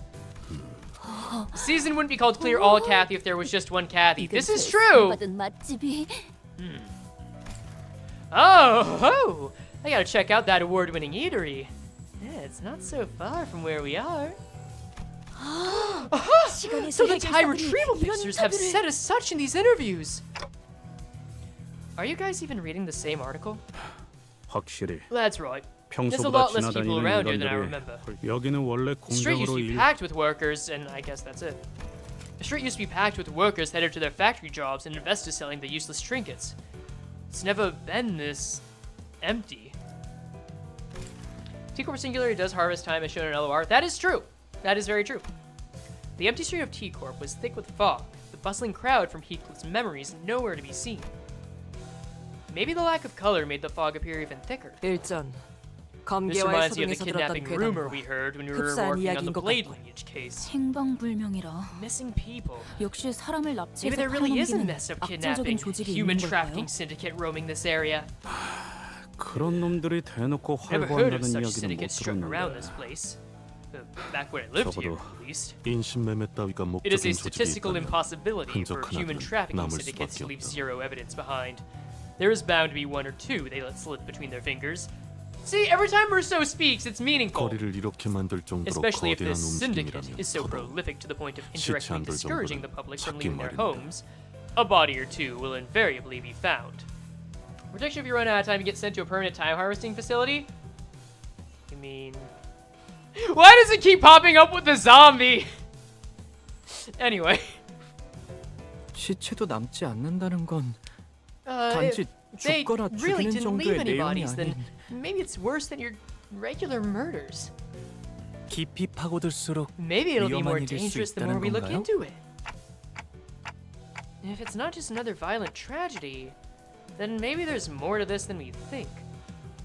The season wouldn't be called Clear All Cathy if there was just one Cathy. This is true! Oh, I gotta check out that award-winning eatery. Yeah, it's not so far from where we are. So the time retrieval fixers have said as such in these interviews. Are you guys even reading the same article? 확실히 That's right. There's a 평소보다 lot less people 지나다니는 around here than I 인간들이 remember. 여기는 원래 The street used to 공장으로 be 일 packed with workers, and I guess that's it. The street used to be packed with workers headed to their factory jobs and investors selling the useless trinkets. It's never been this empty. T Corp Singular does harvest time as shown in LOR. That is true. That is very true. The empty street of T Corp was thick with fog. The bustling crowd from Heathcliff's memories nowhere to be seen. Maybe the lack of color made the fog appear even thicker. 일전 This 검계와의 reminds me of the 소동에서 들었던 kidnapping rumor 괴담과 we heard when we were 흡사한 working on 이야기인 the 것 Blade 같군. lineage case. 행방불명이라. Missing people. 역시 사람을 Maybe 납치해서 there really is a 팔아넘기는 mess of 악질적인 kidnapping, 조직이 human 있는 걸까요? trafficking syndicate roaming this area. 그런 놈들이 대놓고 Never heard of 활보한다는 such 이야기는 못 syndicates strung around 들었는데 this place. Back when I lived here, at least. 인신매매 따위가 It is a 목적인 조직이 statistical 있다면 impossibility for 흔적 human 하나는 trafficking 남을 syndicates to 수밖에 leave 없다. zero evidence behind. There is bound to be one or two they let slip between their fingers. See, every time Rousseau speaks, it's meaningful. 거리를 이렇게 만들 정도로 Especially if 거대한 this syndicate 움직임이라면 is so 더더욱 prolific to the point of 시체 indirectly 안 될 discouraging the 정도는 public from 찾기 leaving their 마련이다. homes. A body or two will invariably be found. Protection if you run out of time, you get sent to a permanent time harvesting facility? You mean... Why does it keep popping up with the zombie? Anyway. 시체도 남지 않는다는 건 If 단지 they 죽거나 really 죽이는 didn't leave 정도의 any 내용이 bodies, then 아닌 maybe it's worse than your regular murders. 깊이 파고들수록 Maybe it'll be more 위험한 일일 수 dangerous the more 있다는 we look 건가요? into it. And if it's not just another violent tragedy, then maybe there's more to this than we think.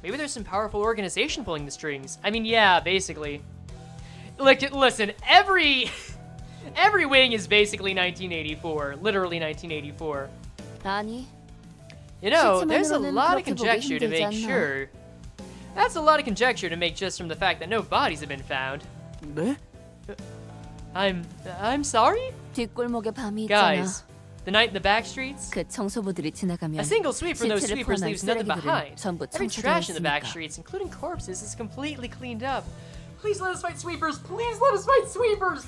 Maybe there's some powerful organization pulling the strings. I mean, yeah, basically. Like, listen, every wing is basically 1984, literally 1984. 아니, You know, there's a 실체만으로는 lot of 그렇게 보기 conjecture to 힘들지 make 않나? sure. That's a lot of conjecture to make just from the fact that no bodies have been found. 네? I'm sorry? 뒷골목에 밤이 있잖아. Guys, the night in the back streets? 그 청소부들이 지나가면 A single sweep from those 시체를 sweepers 포함한 leaves nothing 쓰레기들은 behind. 전부 Every 청소되어 trash in the back 있으니까. streets, including corpses, is completely cleaned up. Please let us fight sweepers! Please let us fight sweepers!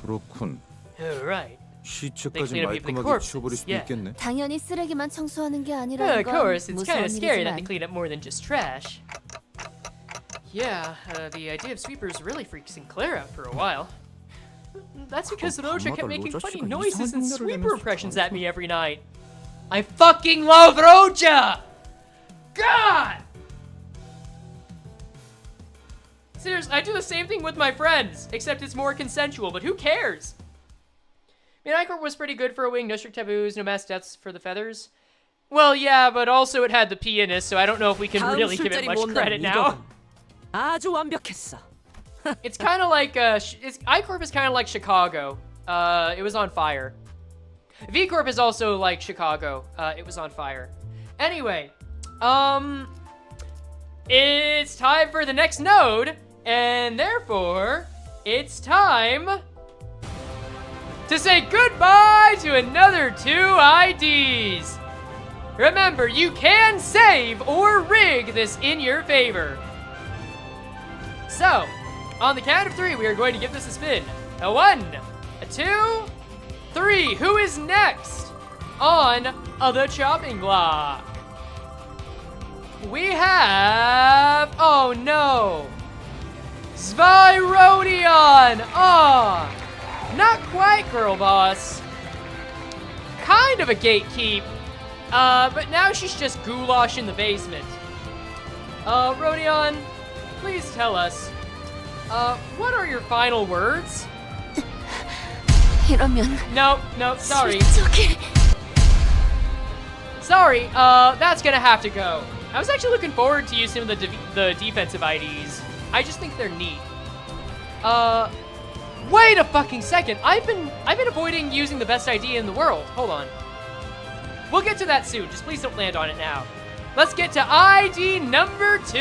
그렇군. Alright. 시체까지 clean up even the 말끔하게 corpses, 치워버릴 수도 yeah. 있겠네. 당연히 쓰레기만 청소하는 게 Of 아니라는 건 course, it's kind 무서운 of scary that they 일이지만 clean up more than just trash. Yeah, the idea of sweepers really freaked Sinclair out for a while. That's because Roja kept making funny noises and sweeper impressions at me every night. I fucking love Roja! God! Seriously, I do the same thing with my friends, except it's more consensual, but who cares? I mean, Icorp was pretty good for a wing, no strict taboos, no mass deaths for the feathers. Well, yeah, but also it had the pianist, so I don't know if we can 다음 really give it 술자리 much 못난 credit now. 이덕은 아주 완벽했어. It's kind of like, I-Corp is kind of like Chicago. It was on fire. V-Corp is also like Chicago. It was on fire. Anyway, it's time for the next node, and therefore, it's time to say goodbye to another 2 IDs. Remember, you can save or rig this in your favor. So, on the count of 3, we are going to give this a spin. A 1, a 2, 3. Who is next on the chopping block? We have... Oh, no. Zvyrodion. Oh, not quite, girl boss. Kind of a gatekeep. But now she's just goulash in the basement. Rodion, please tell us, what are your final words? 이러면 No, sorry. 실적이 Sorry, that's gonna have to go. I was actually looking forward to using the defensive IDs. I just think they're neat. Wait a fucking second. I've been avoiding using the best ID in the world. Hold on. We'll get to that soon. Just please don't land on it now. Let's get to ID number 2.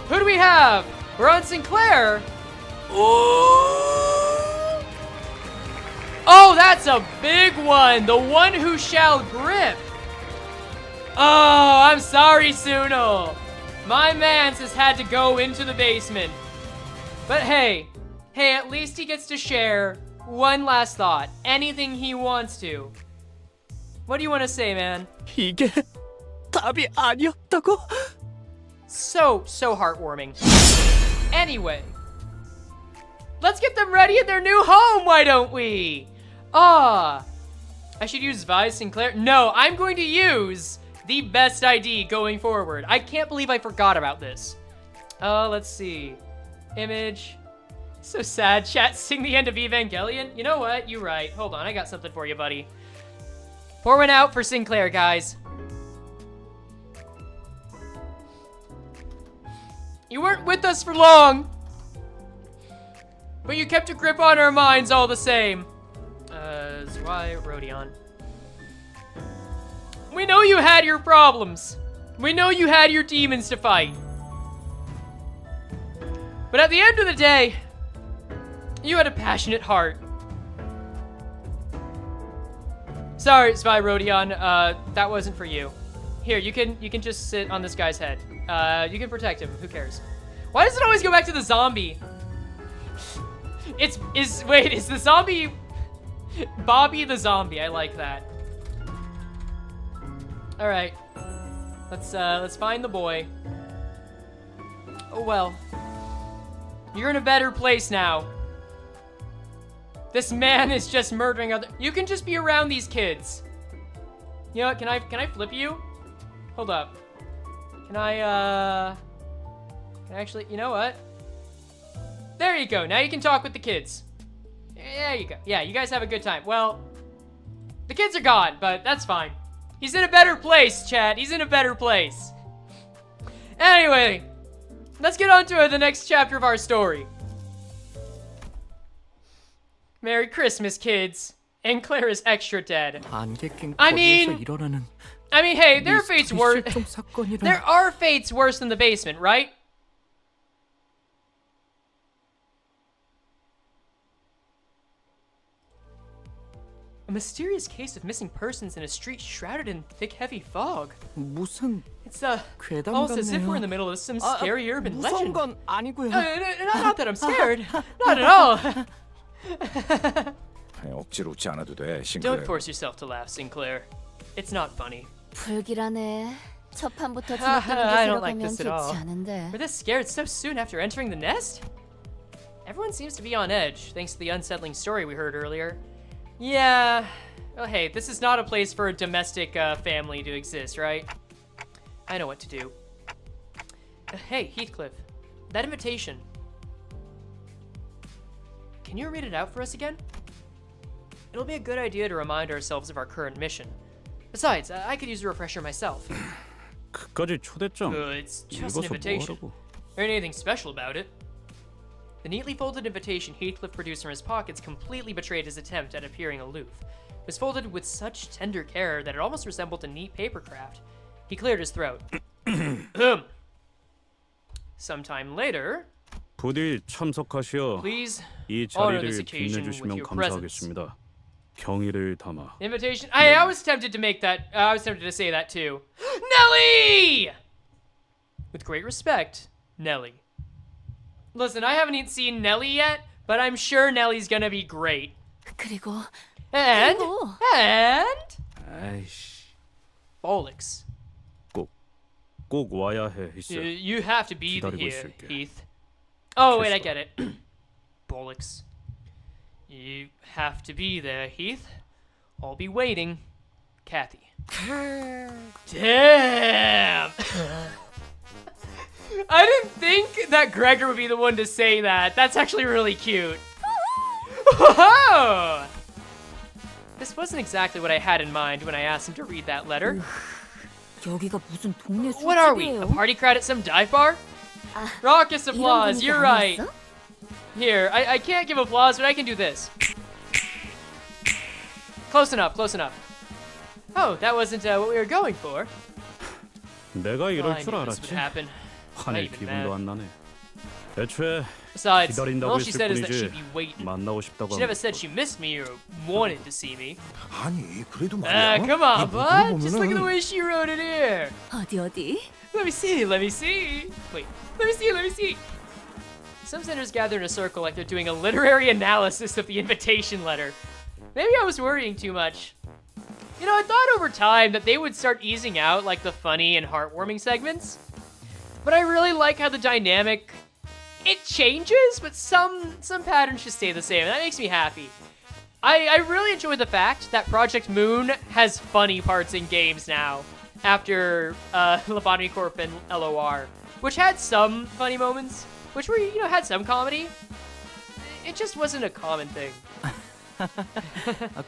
Who do we have? We're on Sinclair. Oh, that's a big one. The one who shall grip. Oh, I'm sorry, Sunil. My mans has had to go into the basement. But hey, at least he gets to share one last thought. Anything he wants to. What do you want to say, man? 이게 답이 아니었다고? So heartwarming. Anyway, let's get them ready in their new home, why don't we? I should use Vi Sinclair. No, I'm going to use the best ID going forward. I can't believe I forgot about this. Let's see. Image. So sad, chat. Sing the end of Evangelion. You know what? You're right. Hold on, I got something for you, buddy. Pour one out for Sinclair, guys. You weren't with us for long, but you kept a grip on our minds all the same. Zwei Rodion. We know you had your problems. We know you had your demons to fight. But at the end of the day, you had a passionate heart. Sorry, Zwei Rodion, that wasn't for you. Here, you can just sit on this guy's head. You can protect him, who cares? Why does it always go back to the zombie? Wait, is the zombie Bobby the zombie? I like that. All right, let's find the boy. Oh well, you're in a better place now. This man is just murdering other. You can just be around these kids. You know what? Can I flip you? Hold up. Can I actually? You know what? There you go. Now you can talk with the kids. There you go. Yeah, you guys have a good time. Well, the kids are gone, but that's fine. He's in a better place, chat. He's in a better place. Anyway, let's get on to the next chapter of our story. Merry Christmas, kids. And Claire is extra dead. 안개 낀 I 거리에서 mean, 일어나는 hey, there are fates worse. 실종 사건이라. There are fates worse than the basement, right? A mysterious case of missing persons in a street shrouded in thick, heavy fog. 무슨 It's 괴담 almost as if we're in the 같네요. middle of some scary urban 무서운 legend. 건 아니고요. Not that I'm scared. Not at all. 억지로 웃지 않아도 돼, Don't 싱클레어. force yourself to laugh, Sinclair. It's not funny. 불길하네. 첫 판부터 I 주눅드는 don't like 들어가면 this at 좋지 all. 않은데. We're this scared so soon after entering the nest? Everyone seems to be on edge, thanks to the unsettling story we heard earlier. Yeah, well, hey, this is not a place for a domestic family to exist, right? I know what to do. Hey, Heathcliff, that invitation. Can you read it out for us again? It'll be a good idea to remind ourselves of our current mission. Besides, I could use a refresher myself. 그까지 초대장 It's just an 읽어서 invitation. 뭐하라고. There ain't anything special about it. The neatly folded invitation Heathcliff produced from his pockets completely betrayed his attempt at appearing aloof. It was folded with such tender care that it almost resembled a neat paper craft. He cleared his throat. Sometime later, 부디 참석하시어 please 이 honor this 자리를 occasion with 빛내주시면 your presence. 감사하겠습니다. 경의를 담아. Invitation. I was tempted to make that. I was tempted to say that too. Nelly! With great respect, Nelly. Listen, I haven't even seen Nelly yet, but I'm sure Nelly's gonna be great. 그리고 And 아이씨, Bollocks. 꼭 와야 해, 있어. You have to be 기다리고 here, 있을게. Heath. Oh wait, I get it. Bollocks. You have to be there, Heath. I'll be waiting. Cathy. Damn! I didn't think that Gregor would be the one to say that. That's actually really cute. Whoa! This wasn't exactly what I had in mind when I asked him to read that letter. 여기가 무슨 동네 What are we? A party crowd at some dive bar? Raucous applause, you're right. Here, I can't give applause, but I can do this. Close enough, close enough. Oh, that wasn't what we were going for. 내가 Well, 이럴 I 줄 knew this would 알았지. happen. 화낼 even 기분도 안 나네. 애초에 Besides, 기다린다고 all she 했을 said is that 뿐이지 she'd be waiting. 만나고 싶다고 She never said she missed me or wanted to see me. 아니 그래도 Ah, 말이야. come on, 이 bud. Just look at the 물어보면은 way she wrote it here. 어디? Let me see, let me see. Wait, let me see, let me see. Some senators gather in a circle like they're doing a literary analysis of the invitation letter. Maybe I was worrying too much. You know, I thought over time that they would start easing out like the funny and heartwarming segments. But I really like how the dynamic, it changes, but some patterns should stay the same, and that makes me happy. I really enjoy the fact that Project Moon has funny parts in games now, after Lobotomy Corp and LOR, which had some funny moments, which were, you know, had some comedy. It just wasn't a common thing.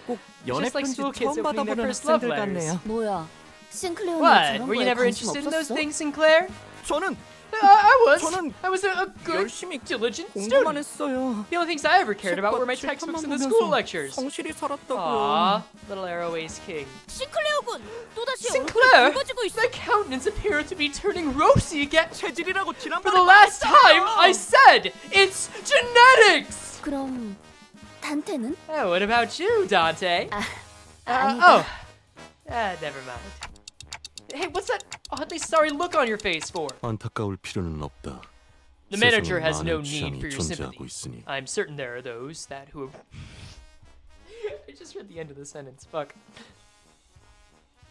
꼭 Just 연애 like 편지 school kids 처음 opening their 받아보는 first love 학생들 letters. 같네요. 뭐야? 싱클레어는 What? 저런 Were you 거에 never 관심 interested in those 없었어? things, Sinclair? 저는 저는 I was a good, 열심히 diligent 공부만 student. 했어요. The only things I ever cared about were my 책과 textbooks and the 책만 school 보면서 lectures. 성실히 살았다고요. Aww, little arrow ace king. 싱클레어군 또다시 Sinclair, 얼굴이 붉어지고 있어. my countenance appeared to be turning rosy again. 체질이라고 For 지난번에 the last time, I said it's genetics. 그럼 단테는? Oh, what about you, Dante? 아니다. Never mind. Hey, what's that oddly sorry look on your face for? 안타까울 필요는 없다. The manager 세상에 has no 많은 need for 취향이 your sympathy. 존재하고 있으니 I'm certain there are those that who have... I just read the end of the sentence. Fuck.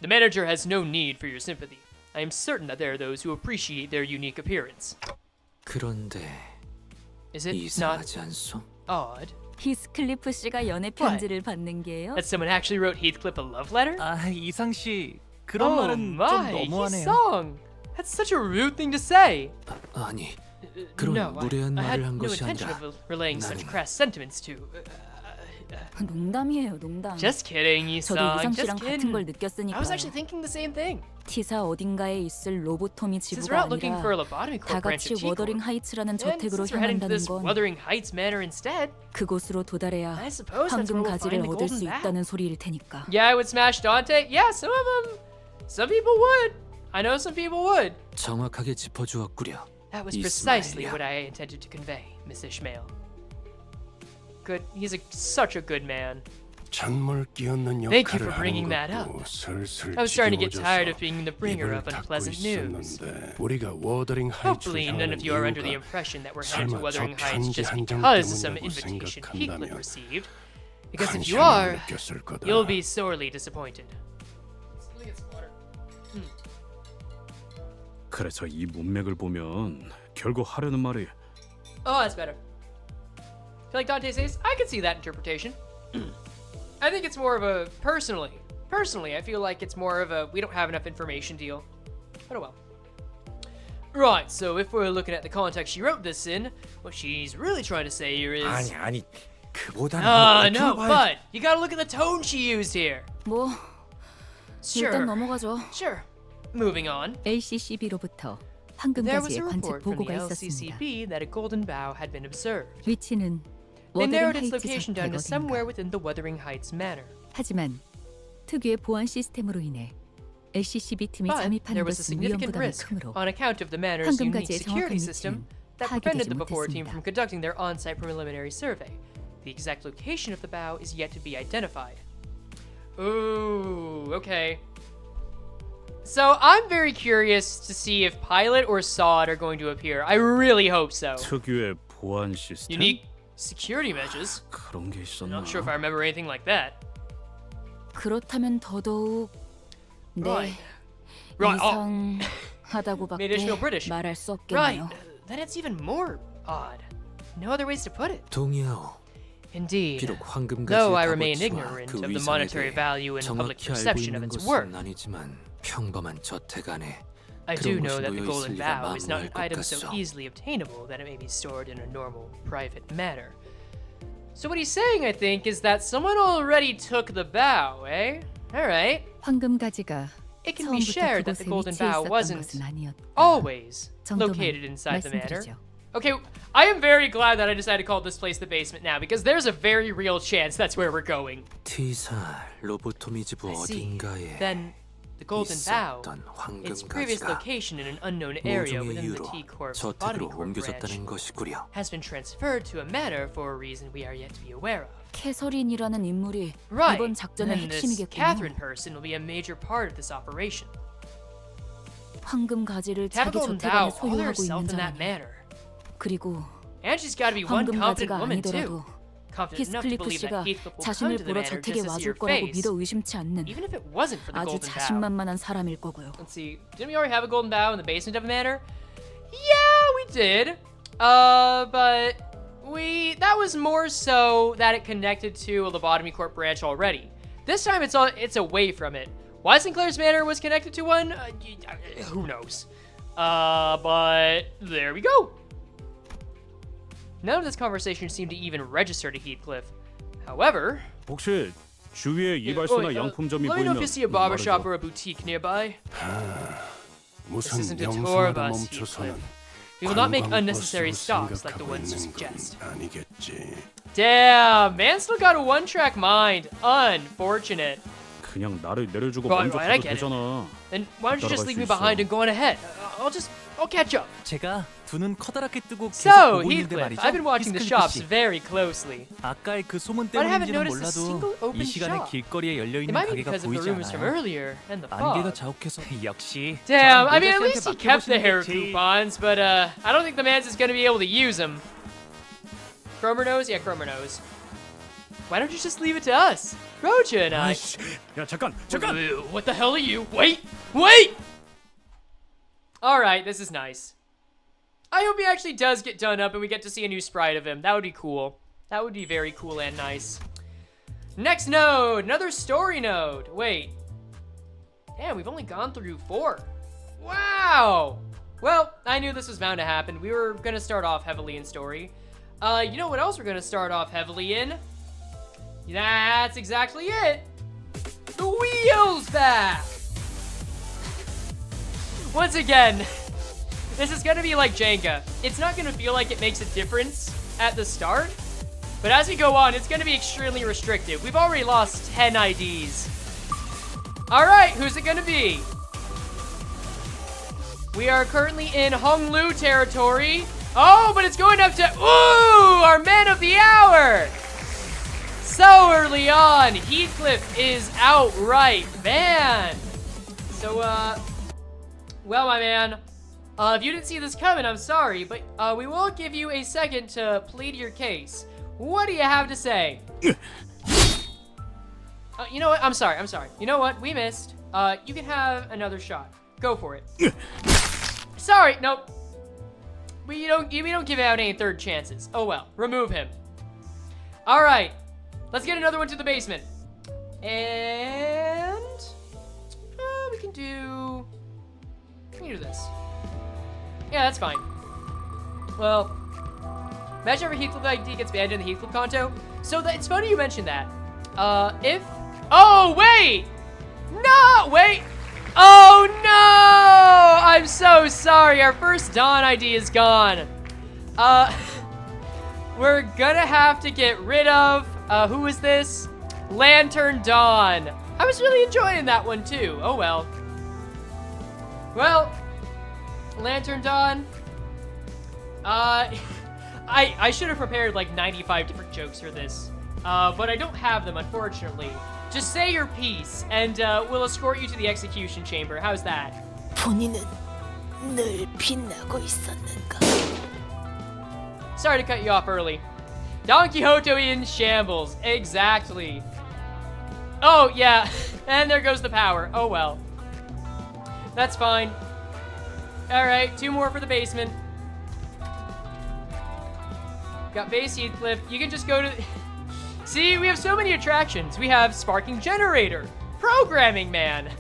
The manager has no need for your sympathy. I am certain that there are those who appreciate their unique appearance. 그런데 Is it not 이상하지 않소? odd 히스클리프 씨가 연애 편지를 받는 게요? that someone actually wrote Heathcliff a love letter? 아 이상 씨 그런 Oh 말은 좀 my, 너무하네요. Song. That's such a rude thing to say. 아니, 그런 No, 무례한 I had 말을 한 no 것이 intention 아니라 of relaying such 나는- crass sentiments to. 농담이에요, 농담. Just kidding, 저도 Isang. 이상 Just 씨랑 같은 걸 kidding. I was 느꼈으니까요. actually thinking the same thing. 티사 어딘가에 있을 로보토미 Since we're 지부가 out looking for a 아니라 lobotomy 다 corp branch 같이 of T-Corp, 워더링 하이츠라는 and 저택으로 since we're heading to 향한다는 this 건 Wuthering Heights manor instead, 그곳으로 도달해야 I suppose that's where 황금 we'll 가지를 find the 얻을 golden 수 bough. 있다는 소리일 테니까. Yeah, I would smash Dante. Yeah, some of them. Some people would. I know some people would. 정확하게 짚어주었구려. That was precisely 이스마엘이야. what I intended to convey, Miss Ishmael. Good. He's such a good man. 잔물 끼얹는 Thank you for 역할을 bringing 하는 that up. 것도 슬슬 I was starting to get 지겨워져서 tired of being the bringer 입을 of 닫고 unpleasant news. 있었는데 우리가 워더링 하이츠를 Hopefully, none of you are under the 향하는 impression that we're headed to 설마 Wuthering 저 Heights 편지 just 한 장 because of some 때문이라고 invitation Heathcliff 생각한다면 received. Because if you 간절함을 are, 느꼈을 거다. you'll be sorely disappointed. 그래서 이 문맥을 보면 결국 하려는 말이 Oh, that's better. I feel like Dante says, I can see that interpretation. I think it's more of a personally, I feel like it's more of a we don't have enough information deal. But oh well. Right, so if we're looking at the context she wrote this in, what she's really trying to say here is... 아니 그보다는 no, but you gotta look at the tone she used here. 뭐 Sure, 일단 넘어가죠. sure. Moving on. LCCB로부터 황금 There was 가지의 a 관측 report from the 보고가 있었습니다. LCCB that a golden bough had been observed. 위치는 They 워더링 narrowed its 하이츠 location down to 저택 somewhere 어딘가. within the Wuthering Heights manor. 하지만 특유의 보안 시스템으로 인해 LCCB 팀이 But 잠입하는 there was a 것은 위험 significant 부담이 risk 크므로 on account of the manor's 황금 unique 가지의 security 정확한 system 위치는 that 파악이 prevented 되지 the before team 못했습니다. from conducting their on-site preliminary survey. The exact location of the bow is yet to be identified. Ooh, okay. So I'm very curious to see if Pilot or Sod are going to appear. I really hope so. 특유의 보안 시스템? Unique security measures. 그런 게 I'm 있었나? not sure if I remember anything like that. 그렇다면 더더욱 네 Right. Oh, 이상하다고밖에 Made additional British. 말할 수 right. 없겠네요. Then it's even more odd. No other ways to put it. 동의하오. Indeed. 비록 황금 Though I 가지의 remain 값어치와 ignorant 그 of the 위상에 monetary 대해 value and public 정확히 알고 perception of 있는 its worth, 것은 아니지만 평범한 저택 안에 I do 그런 know 것이 that the 놓여 golden 있을 리가 bough is not an 만무할 것 item so 같소. easily obtainable that it may be stored in a normal, private manner. So what he's saying, I think, is that someone already took the bow, eh? Alright. 황금 가지가 It can be 처음부터 shared that the 그곳에 golden 위치해 bow 있었던 wasn't 것은 아니었다. always 정도만 located inside the manor. 말씀드리죠. Okay, I am very glad that I decided to call this place the basement now, because there's a very real chance that's where we're going. T살 로보토미즈부 I see. 어딘가에 Then the golden bow, 있었던 its 황금 previous 가지가 location in an unknown area 모종의 within the 이유로 T-Corp's 저택으로 botany corp branch, 옮겨졌다는 것이구려. has been transferred to a manor for a reason we are yet to be aware of. 캐서린이라는 인물이 Right, 이번 작전의 then this 핵심이겠군요. Catherine person will be a major part of this operation. 황금 가지를 To have a 자기 golden 저택 bow 안에 all 소유하고 herself 있는 in that 사람이 manor. 그리고 And she's got to be one 황금 confident 가지가 woman too. 아니더라도 Confident enough to 히스클리프 believe that 씨가 Heathcliff will come 자신을 to the 보러 manor 저택에 just to see her 와줄 거라고 face, 믿어 의심치 않는 even if it wasn't for the 아주 golden bow. 자신만만한 사람일 거고요. Let's see. Didn't we already have a golden bow in the basement of a manor? Yeah, we did. But that was more so that it connected to a lobotomy corp branch already. This time it's away from it. Why Sinclair's manor was connected to one? Who knows? But there we go. None of this conversation seemed to even register to Heathcliff. However, 혹시 주위에 이발소나 양품점이 let me know 보이면 if you see a barber shop 말해줘. or a boutique nearby. 무슨 This isn't a tour of 명소마다 us, 멈춰서는 We will not make 관광버스로 unnecessary stops like the 생각하고 ones you 있는 건 suggest. 아니겠지. Damn, man still got a one-track mind. Unfortunate. 그냥 나를 내려주고 Right, 먼저 right, I 가도 get it. 되잖아. Then why don't you just 따라갈 leave 수 me 있어. behind and go on ahead? I'll catch up. 제가 두 눈 커다랗게 뜨고 계속 So, 보고 있는데 Heathcliff, 말이죠. I've been watching the 히스클리프 shops 씨. very closely. 아까의 그 소문 But I haven't 때문인지는 noticed a single 몰라도 open 이 시간에 shop. 길거리에 열려 It 있는 might be 가게가 because of the 보이지 rumors from 않아요. earlier and the 안개가 fog. 자욱해서 역시 Damn, 저런 I mean, at 여자씨한테 least he kept the 맡겨보시는 hair 게 제일- coupons, but I don't think the man's is gonna be able to use them. Cromer knows? Yeah, Cromer knows. Why don't you just leave it to us? Roja and I. 야 잠깐. What the hell are you? Wait! Wait! Alright, this is nice. I hope he actually does get done up and we get to see a new sprite of him. That would be cool. That would be very cool and nice. Next node! Another story node! Wait. Damn, we've only gone through 4. Wow! Well, I knew this was bound to happen. We were gonna start off heavily in story. You know what else we're gonna start off heavily in? That's exactly it! The wheel's back! Once again, this is gonna be like Jenga. It's not gonna feel like it makes a difference at the start, but as we go on, it's gonna be extremely restrictive. We've already lost 10 IDs. Alright, who's it gonna be? We are currently in Honglu territory. Oh, but it's going up to, ooh, our man of the hour! So early on, Heathcliff is outright, man. So, well, my man, if you didn't see this coming, I'm sorry, but we will give you a second to plead your case. What do you have to say? You know what? I'm sorry. You know what? We missed. You can have another shot. Go for it. Sorry, nope. We don't give out any third chances. Oh well, remove him. All right. Let's get another one to the basement. And we can do this. Yeah, that's fine. Well, imagine if Heathcliff ID gets banned in the Heathcliff Canto. So it's funny you mentioned that. Oh wait! No, wait! Oh no! I'm so sorry. Our first Dawn ID is gone. We're gonna have to get rid of. Who is this? Lantern Dawn. I was really enjoying that one too. Oh well. Well, Lantern Dawn. I should have prepared like 95 different jokes for this, but I don't have them, unfortunately. Just say your piece, and we'll escort you to the execution chamber. How's that? 본인은 늘 빛나고 있었는가? Sorry to cut you off early. Don Quixote in shambles. Exactly. Oh, yeah. And there goes the power. Oh, well. That's fine. Alright, 2 more for the basement. Got base Heathcliff. You can just go to... See, we have so many attractions. We have Sparking Generator. Programming Man.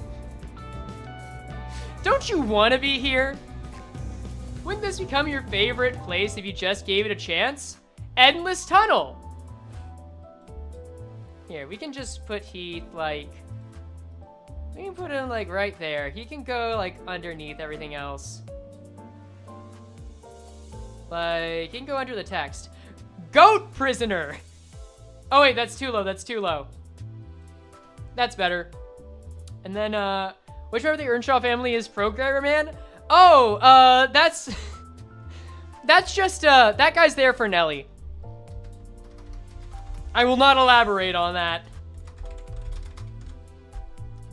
Don't you want to be here? Wouldn't this become your favorite place if you just gave it a chance? Endless Tunnel. Here, we can just put Heath, like... We can put him, like, right there. He can go, like, underneath everything else. Like, he can go under the text. Goat prisoner! Oh, wait, that's too low. That's too low. That's better. And then, which member of the Earnshaw family is Programmer Man? Oh, that's... That's just, that guy's there for Nelly. I will not elaborate on that.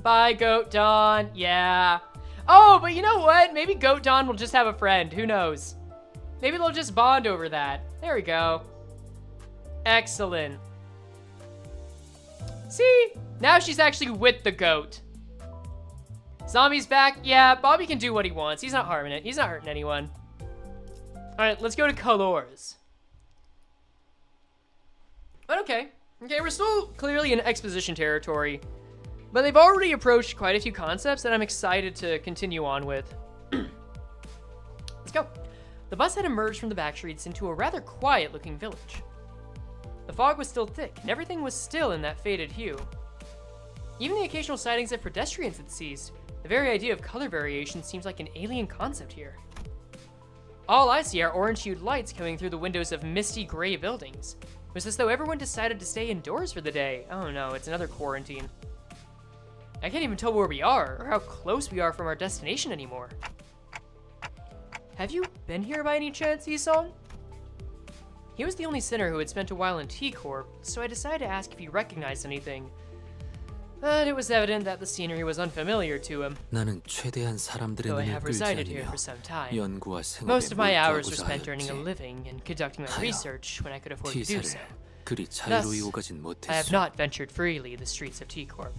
Bye, Goat Dawn. Yeah. Oh, but you know what? Maybe Goat Dawn will just have a friend. Who knows? Maybe they'll just bond over that. There we go. Excellent. See? Now she's actually with the goat. Zombie's back. Yeah, Bobby can do what he wants. He's not harming it. He's not hurting anyone. Alright, let's go to colors. But okay. Okay, we're still clearly in exposition territory. But they've already approached quite a few concepts that I'm excited to continue on with. Let's go. The bus had emerged from the back streets into a rather quiet-looking village. The fog was still thick, and everything was still in that faded hue. Even the occasional sightings of pedestrians had ceased. The very idea of color variation seems like an alien concept here. All I see are orange-hued lights coming through the windows of misty gray buildings. It was as though everyone decided to stay indoors for the day. Oh no, it's another quarantine. I can't even tell where we are, or how close we are from our destination anymore. Have you been here by any chance, Yisong? He was the only sinner who had spent a while in T-Corp, so I decided to ask if he recognized anything. But it was evident that the scenery was unfamiliar to him. 나는 최대한 사람들의 Though I 눈을 have 끌지 resided here 않으며 for some time, 연구와 생업에 most of my hours were 몰두하고자 spent earning a 하였지. living and conducting my 하여 research when I could afford to do so. T사를 그리 Thus, 자유로이 오가진 I have 못했소. not ventured freely the streets of T-Corp.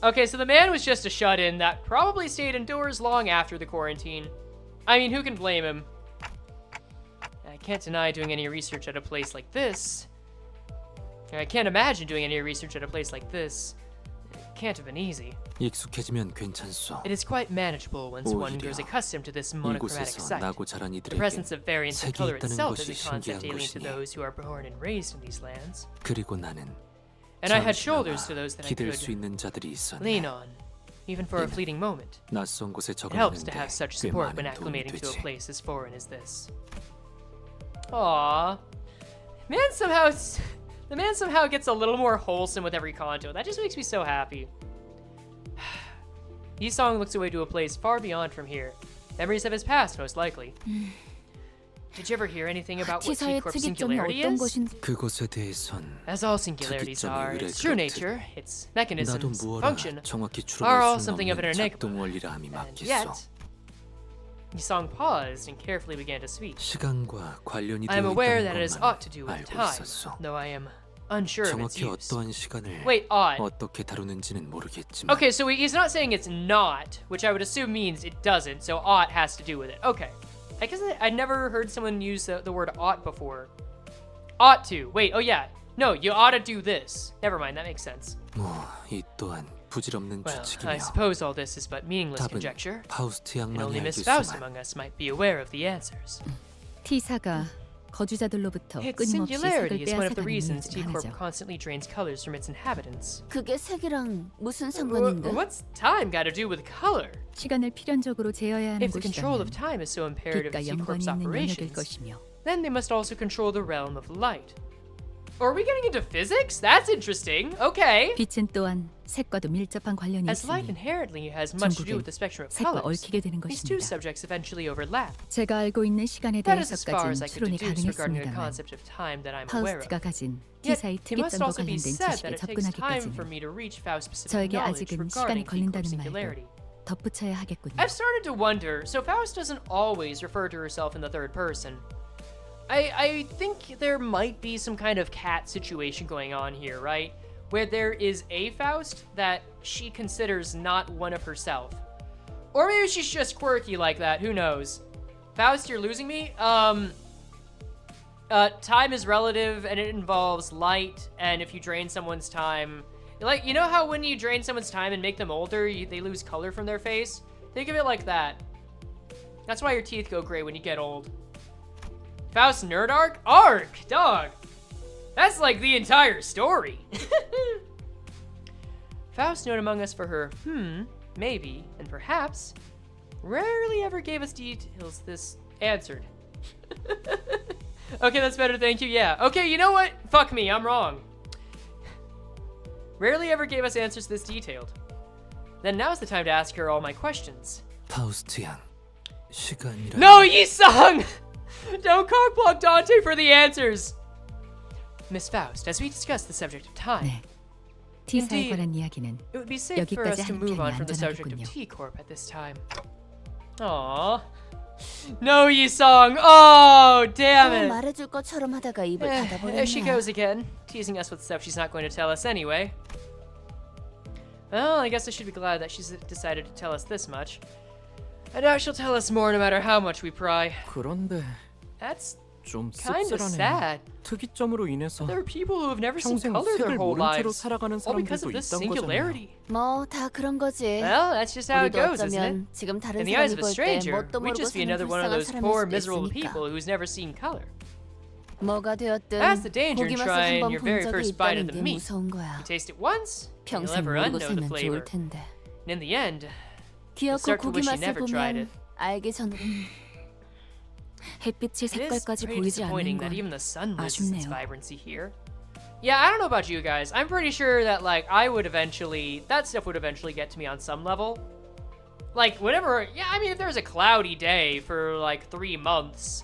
Okay, so the man was just a shut-in that probably stayed indoors long after the quarantine. I mean, who can blame him? I can't deny doing any research at a place like this. I can't imagine doing any research at a place like this. It can't have been easy. 익숙해지면 괜찮소. It is quite manageable once one grows accustomed to this monochromatic 이곳에서 sight. 나고 자란 The 이들에게 presence of variance in 색이 color 있다는 itself is 것이 a concept 신기한 alien to 것이니. those who are born and raised in these lands. 그리고 나는 And I had 잠시나마 shoulders to those that I 기댈 수 could 있는 자들이 있었네. lean on, even for a 이는 fleeting moment. 낯선 곳에 It helps to 적응하는데 have such 꽤 support when 많은 도움이 acclimating to a 되지. place as foreign as this. Aww. Man somehow... The man somehow gets a little more wholesome with every conto. That just makes me so happy. Yisong looks away to a place far beyond from here. Memories of his past, most likely. Did you ever hear anything about what T사의 T-Corp 특이점이 singularity 어떤 is? 것인지 그것에 대해선 As all singularities 특이점이 are, 의뢰 its true 그렇듯 nature, its 나도 mechanisms, 무엇라 function, 정확히 are all 추론할 수는 something of an 없는 enigma. 작동 원리라 함이 And 맞겠소. yet, Yisong paused and carefully began to speak. 시간과 관련이 I am 되어 aware 있다는 that it is 것만 ought to do with 알고 time, 있었소. though I am unsure of its 정확히 use. 어떠한 시간을 Wait, ought. 어떻게 다루는지는 모르겠지만 Okay, so he's not saying it's not, which I would assume means it doesn't, so ought has to do with it. Okay. I guess I'd never heard someone use the word ought before. Ought to. Wait, oh yeah. No, you ought to do this. Never mind, that makes sense. 이 또한 부질없는 Well, I 추측이며 suppose all this is but meaningless 답은 conjecture, 파우스트 and 양만이 only 알고 Miss Faust 있으만 among us might be aware of the answers. T사가 거주자들로부터 Its 끊임없이 색을 singularity is one of the 빼앗아가는 reasons 이유 중 T-Corp 하나죠. constantly drains colors from its inhabitants. 그게 색이랑 무슨 상관인데? What's time got to do with color? 시간을 필연적으로 제어해야 하는 If the control of 곳이라면 time is so imperative 빛과 to 연관이 T-Corp's 있는 영역일 operations, 것이며 then they must also control the realm of light. Or are we getting into physics? That's interesting. Okay. 빛은 또한 색과도 밀접한 관련이 As light 있으니 inherently has much to do with the spectrum of 색과 colors, 얽히게 되는 these two 것입니다. subjects eventually overlap. 제가 알고 있는 시간에 That is as far as 대해서까지는 I could 추론이 deduce regarding the 가능했습니다만 concept of time that I'm aware of. 파우스트가 가진 Yet, T사의 it must 특이점과 also be 관련된 said 지식에 that it takes time for 접근하기까지는 me to reach Faust-specific 저에게 knowledge 아직은 regarding 시간이 T-Corp 걸린다는 singularity. 말도 덧붙여야 하겠군요. I've started to wonder, so Faust doesn't always refer to herself in the third person. I think there might be some kind of cat situation going on here, right? Where there is a Faust that she considers not one of herself. Or maybe she's just quirky like that, who knows? Faust, you're losing me? Time is relative and it involves light, and if you drain someone's time... Like, you know how when you drain someone's time and make them older, they lose color from their face? Think of it like that. That's why your teeth go gray when you get old. Faust nerd arc? Arc, dog! That's like the entire story. Faust known among us for her maybe, and perhaps, rarely ever gave us details this answered. Okay, that's better, thank you, yeah. Okay, you know what? Fuck me, I'm wrong. Rarely ever gave us answers this detailed. Then now's the time to ask her all my questions. 파우스트 양, 시간이란 No, Yi-sung! Don't cockblock Dante for the answers! Miss Faust, as we discussed the subject of time, 네. T사에 Indeed. 관한 이야기는 it would be safe for us 여기까지 to 하는 move 편이 on from the subject of 안전하겠군요. T-Corp at this time. Aww. No, Yi-sung! Oh, damn 또 it! 말해줄 것처럼 하다가 입을 There she 닫아버렸네. goes again, teasing us with stuff she's not going to tell us anyway. Well, I guess I should be glad that she's decided to tell us this much. I doubt she'll tell us more no matter how much we pry. 그런데 That's 좀 kinda 씁쓸하네. sad. 특이점으로 인해서 There are people who have never seen 평생 color their 색을 whole 모른 채로 lives, 살아가는 all because 사람들도 of this 있단 거잖아요. singularity. 뭐 다 그런 거지. Well, that's just how it 우리도 goes, isn't it? 어쩌면 지금 다른 In the eyes 사람이 of a 볼 때 stranger, 뭣도 we'd 모르고 just be 사는 another one of 불쌍한 those 사람일 poor, 수도 miserable 있으니까. people who's never seen color. 뭐가 되었든 That's the danger in 고기 맛을 trying 한번 your 본 very 적이 first bite of 있다는 the 게 meat. 무서운 거야. You taste it once, and you'll 평생 never 모르고 unknow the 살면 flavor. 좋을 텐데. And in the end, 기어코 start to 고기 wish you 맛을 never tried 보면 알기 전으로 햇빛의 it is 색깔까지 pretty 보이지 disappointing 않는 that 건 even the sun loses its 아쉽네요. vibrancy here. Yeah, I don't know about you guys. I'm pretty sure that, like, that stuff would eventually get to me on some level. Like, whenever, yeah, I mean, if there's a cloudy day for, like, 3 months,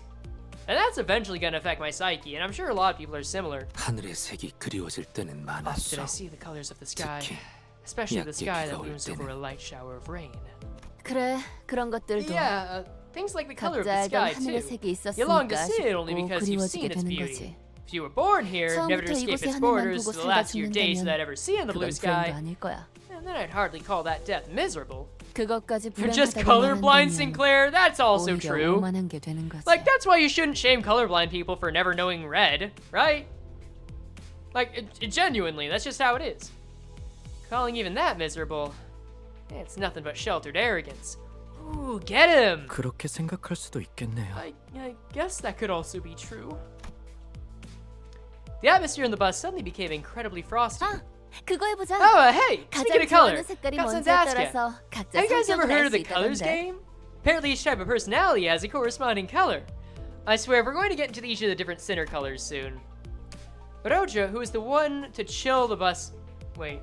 and that's eventually gonna affect my psyche, and I'm sure a lot of people are similar. 하늘의 색이 그리워질 때는 Did 많았어. I see the colors of the sky? 특히 Especially the 얕게 sky that 비가 올 blooms over 때는. a light shower of rain. 그래 그런 것들도 Yeah, things like the color of 각자 the 알던 sky, 하늘의 too. 색이 You long to 있었으니까 see it only 쉽고 because you've seen 그리워지게 its 되는 beauty. 거지. If you were born here, never to 처음부터 escape 이곳의 its 하늘만 borders 보고 for the 살다 last few days 죽는다면 without ever seeing the blue 그건 불행도 sky, 아닐 거야. and then I'd hardly call that death miserable. 그것까지 You're just 불행하다고 colorblind, 말한다면 Sinclair? That's also 오히려 true. 오만한 게 되는 거지. Like, that's why you shouldn't shame colorblind people for never knowing red, right? Like, genuinely, that's just how it is. Calling even that miserable, it's nothing but sheltered arrogance. Ooh, get him! 그렇게 생각할 수도 있겠네요. I guess that could also be true. The atmosphere in the bus suddenly became incredibly frosty. 아, 그거 해보자. Oh, hey! Speaking 가장 of color, 좋아하는 색깔이 got 뭔지에 something to ask you. 따라서 각자 Have you guys ever 성격을 heard 알 of 수 the colors 있다던데. game? Apparently each type of personality has a corresponding color. I swear, we're going to get into each of the different sinner colors soon. Roja, who is the one to chill the bus... Wait.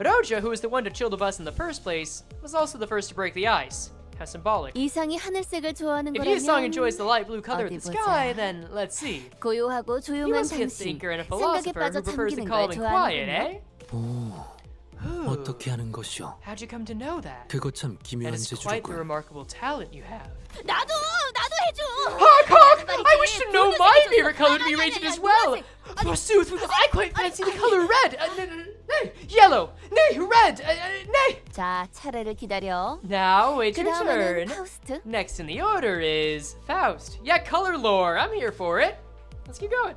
Roja, who was the one to chill the bus in the first place, was also the first to break the ice. How symbolic. 이상이 하늘색을 좋아하는 If Yi-sung 거라면 enjoys the light blue color of the 어디 sky, 보자. then let's see. 고요하고 He 조용한 must be a 당신, thinker and a 생각에 philosopher 빠져 who prefers the 잠기는 calm 걸 and quiet, 좋아하는군요. eh? 오, Ooh. 어떻게 하는 것이오? How'd you come to know that? 그거 참 That 기묘한 is quite the 재주로군. remarkable talent you have. 나도 해줘. Honk! I wish to know my favorite color to be rated as well! Forsooth, I quite fancy the color red! Nay, yellow! Nay, red! Nay! 자, 차례를 기다려. Now, wait 그 your 다음에는 turn. 파우스트. Next in the order is Faust. Yeah, color lore. I'm here for it. Let's keep going.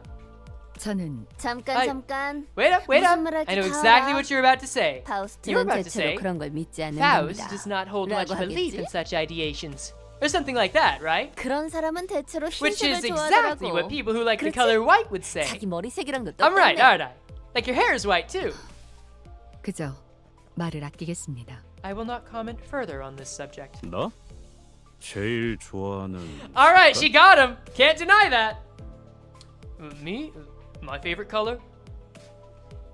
저는 잠깐. Wait up. 무슨 말 할지 I know 다 exactly 알아. what you're about to say. You're 파우스트는 about to 대체로 say 그런 걸 믿지 않는 Faust 겁니다. does not hold much 라고 belief 하겠지? in such ideations. Or something like that, right? 그런 사람은 대체로 Which is 흰색을 exactly what 좋아하더라고. people who like the 그렇지? color white would say. 자기 머리색이랑도 I'm right, 똑같네. aren't I? Like your hair is white too. 그저 말을 아끼겠습니다. I will not comment further on this subject. 나? 제일 좋아하는 All right, she got him. Can't deny that. Me? My favorite color?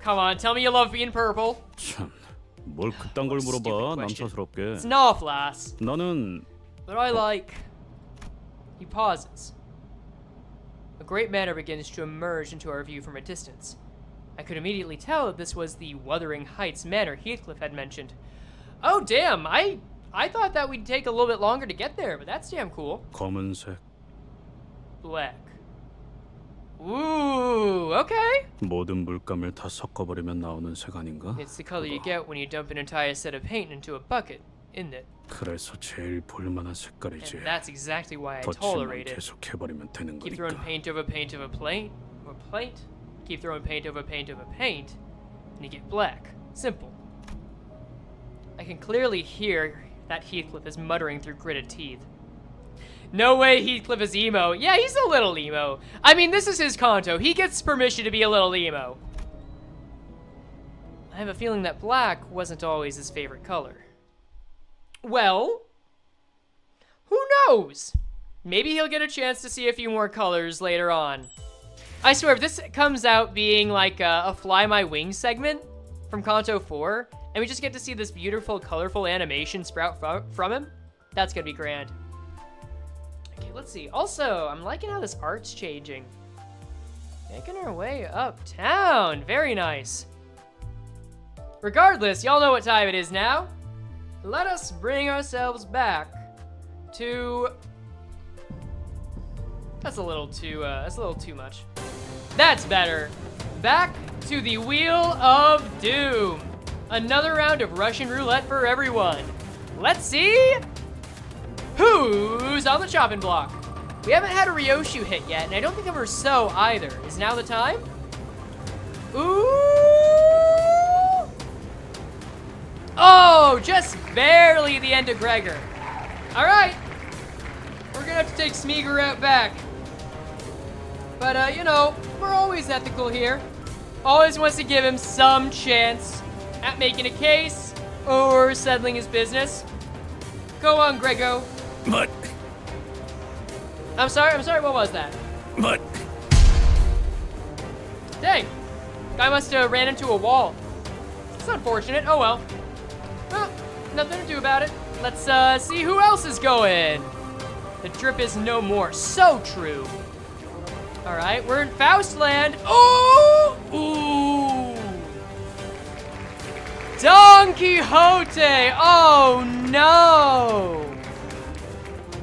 Come on, tell me you love being purple. 참, 뭘 그딴 걸 Stupid 물어봐 question. 남사스럽게. It's an awful ass. 나는 But I like... He pauses. A great manor begins to emerge into our view from a distance. I could immediately tell that this was the Wuthering Heights manor Heathcliff had mentioned. Oh damn, I thought that we'd take a little bit longer to get there, but that's damn cool. 검은색. Black. Ooh, okay. 모든 물감을 다 섞어버리면 나오는 색 아닌가? It's the color you get when you dump an entire set of paint into a bucket, isn't it? 그래서 제일 볼만한 색깔이지. And that's exactly why I 덧칠만 tolerate it. 계속 해버리면 되는 Keep throwing 거니까. paint over paint over plate. Keep throwing paint over paint over paint, and you get black. Simple. I can clearly hear that Heathcliff is muttering through gritted teeth. No way Heathcliff is emo. Yeah, he's a little emo. I mean, this is his Canto. He gets permission to be a little emo. I have a feeling that black wasn't always his favorite color. Well, who knows? Maybe he'll get a chance to see a few more colors later on. I swear, if this comes out being like a Fly My Wings segment from Canto 4, and we just get to see this beautiful, colorful animation sprout from him, that's gonna be grand. Okay, let's see. Also, I'm liking how this art's changing. Making our way uptown. Very nice. Regardless, y'all know what time it is now. Let us bring ourselves back to... That's a little too much. That's better. Back to the Wheel of Doom. Another round of Russian roulette for everyone. Let's see who's on the chopping block. We haven't had a Ryoshu hit yet, and I don't think a Verso either. Is now the time? Ooh! Oh, just barely the end of Gregor. All right. We're gonna have to take Smeagol out back. But, you know, we're always ethical here. Always wants to give him some chance at making a case or settling his business. Go on, Grego. But I'm sorry, what was that? but Dang. Guy must have ran into a wall. It's unfortunate. Oh well. Well, nothing to do about it. Let's see who else is going. The drip is no more. So true. All right, we're in Faustland. Oh! Ooh! Don Quixote! Oh no!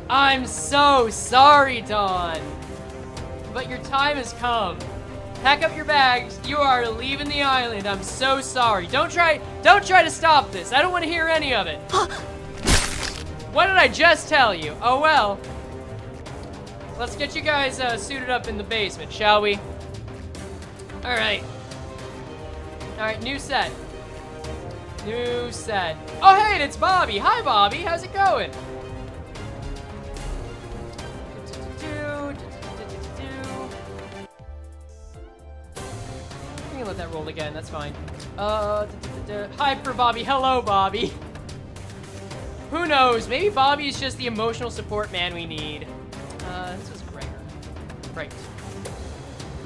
I'm so sorry, Don. But your time has come. Pack up your bags. You are leaving the island. I'm so sorry. Don't try to stop this. I don't want to hear any of it. What did I just tell you? Oh well. Let's get you guys suited up in the basement, shall we? All right. All right, new set. New set. Oh, hey, it's Bobby. Hi, Bobby. How's it going? I'm gonna let that roll again. That's fine. Hi for Bobby. Hello, Bobby. Who knows? Maybe Bobby's just the emotional support man we need. This was Gregor. Right.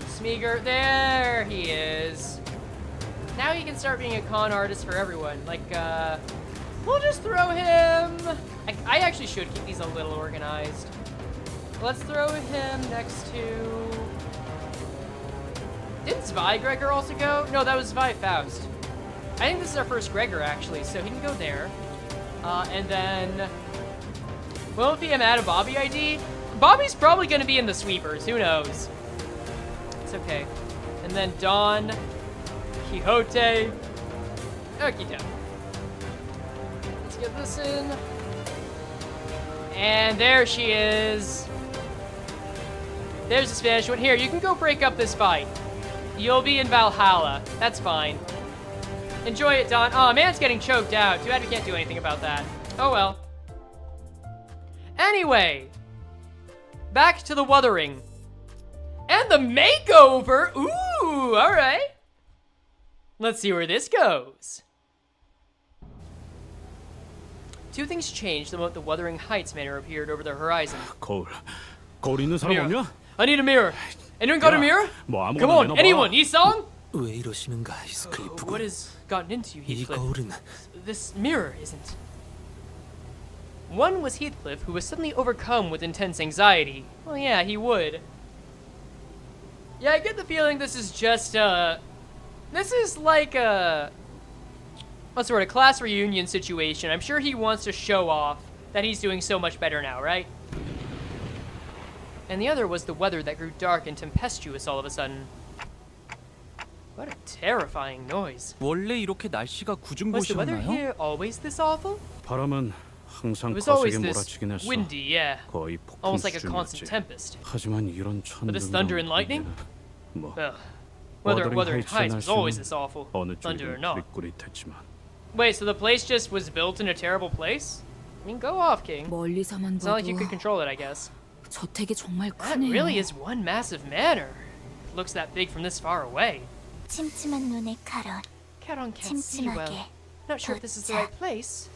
Smeagol. There he is. Now he can start being a con artist for everyone. Like, we'll just throw him... I actually should keep these a little organized. Let's throw him next to... Didn't Zwei Gregor also go? No, that was Zwei Faust. I think this is our first Gregor, actually, so he can go there. And then... Will it be him add a Bobby ID? Bobby's probably going to be in the sweepers. Who knows? It's okay. And then Don... Quixote. Okie doke. Let's get this in. And there she is. There's the Spanish one. Here, you can go break up this fight. You'll be in Valhalla. That's fine. Enjoy it, Don. Oh, man's getting choked out. Too bad we can't do anything about that. Oh well. Anyway. Back to the Wuthering. And the makeover! Ooh, alright. Let's see where this goes. Two things changed the moment the Wuthering Heights manor appeared over the horizon. 거울 있는 사람 Mirror. 없냐? I need a mirror. Anyone got a mirror? 뭐 아무거나 Come on, 내놔봐. anyone, Isong? 왜 이러시는가, 히스클리프군. What has gotten into you, 이 Heathcliff? 거울은 This mirror isn't. One was Heathcliff, who was suddenly overcome with intense anxiety. Well, yeah, he would. Yeah, I get the feeling this is just, this is like a... What's the word? A class reunion situation. I'm sure he wants to show off that he's doing so much better now, right? And the other was the weather that grew dark and tempestuous all of a sudden. What a terrifying noise. 원래 이렇게 날씨가 굳은 Was the weather 곳이었나요? here always this awful? 바람은 항상 It was always 거세게 this 몰아치긴 했어. windy, yeah. 거의 폭풍 Almost like a constant 수준이었지. tempest. 하지만 이런 But this thunder and lightning? 뭐 Ugh. Wuthering Wuthering Heights Heights was always 날씨는 this awful. 어느 Thunder or 쪽이든 not. 그릿그릿했지만 Wait, so the place just was built in a terrible place? I mean, go off, King. 멀리서만 It's not like you could 봐도 control it, I guess. 저택이 정말 That 크네요. really is one massive manor. It looks that big from this far away. 침침한 눈의 가론. Charon can't see well. 침침하게 Not sure if this is the right place,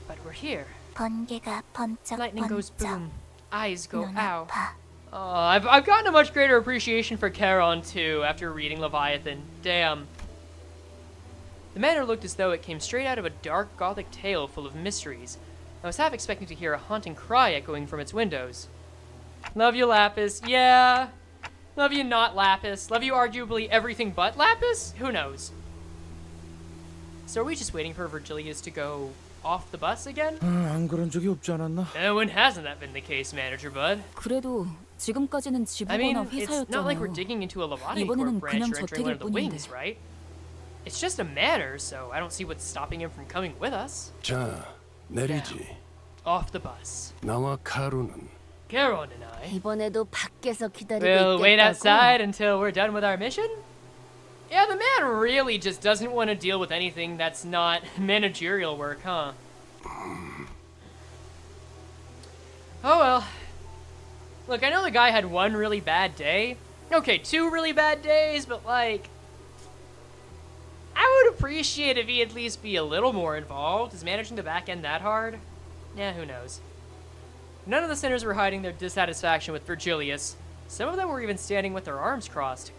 but we're here. 번개가 Lightning goes 번쩍번쩍 boom, eyes go 눈 ow. 아파. I've gotten a much greater appreciation for Charon too after reading Leviathan. Damn. The manor looked as though it came straight out of a dark gothic tale full of mysteries. I was half expecting to hear a haunting cry echoing from its windows. Love you, Lapis. Yeah. Love you, not Lapis. Love you, arguably everything but Lapis? Who knows? So are we just waiting for Virgilius to go off the bus again? 안 그런 적이 없지 않았나? When hasn't that been the case, Manager Bud? 그래도 지금까지는 I mean, 지부거나 it's not like we're 회사였잖아요. digging into a Lobotomy 이번에는 Corp branch 그냥 or entering one of the 저택일 wings, 뿐인데. right? It's just a manor, so I don't see what's stopping him from coming with us. 자, 내리지. Off the bus. 나와 카루는 Charon and I 이번에도 밖에서 기다리고 will wait 있겠다고. outside until we're done with our mission? Yeah, the man really just doesn't want to deal with anything that's not managerial work, huh? Oh well. Look, I know the guy had one really bad day. Okay, 2 really bad days, but like, I would appreciate if he'd at least be a little more involved. Is managing the back end that hard? Yeah, who knows. None of the sinners were hiding their dissatisfaction with Virgilius. Some of them were even standing with their arms crossed.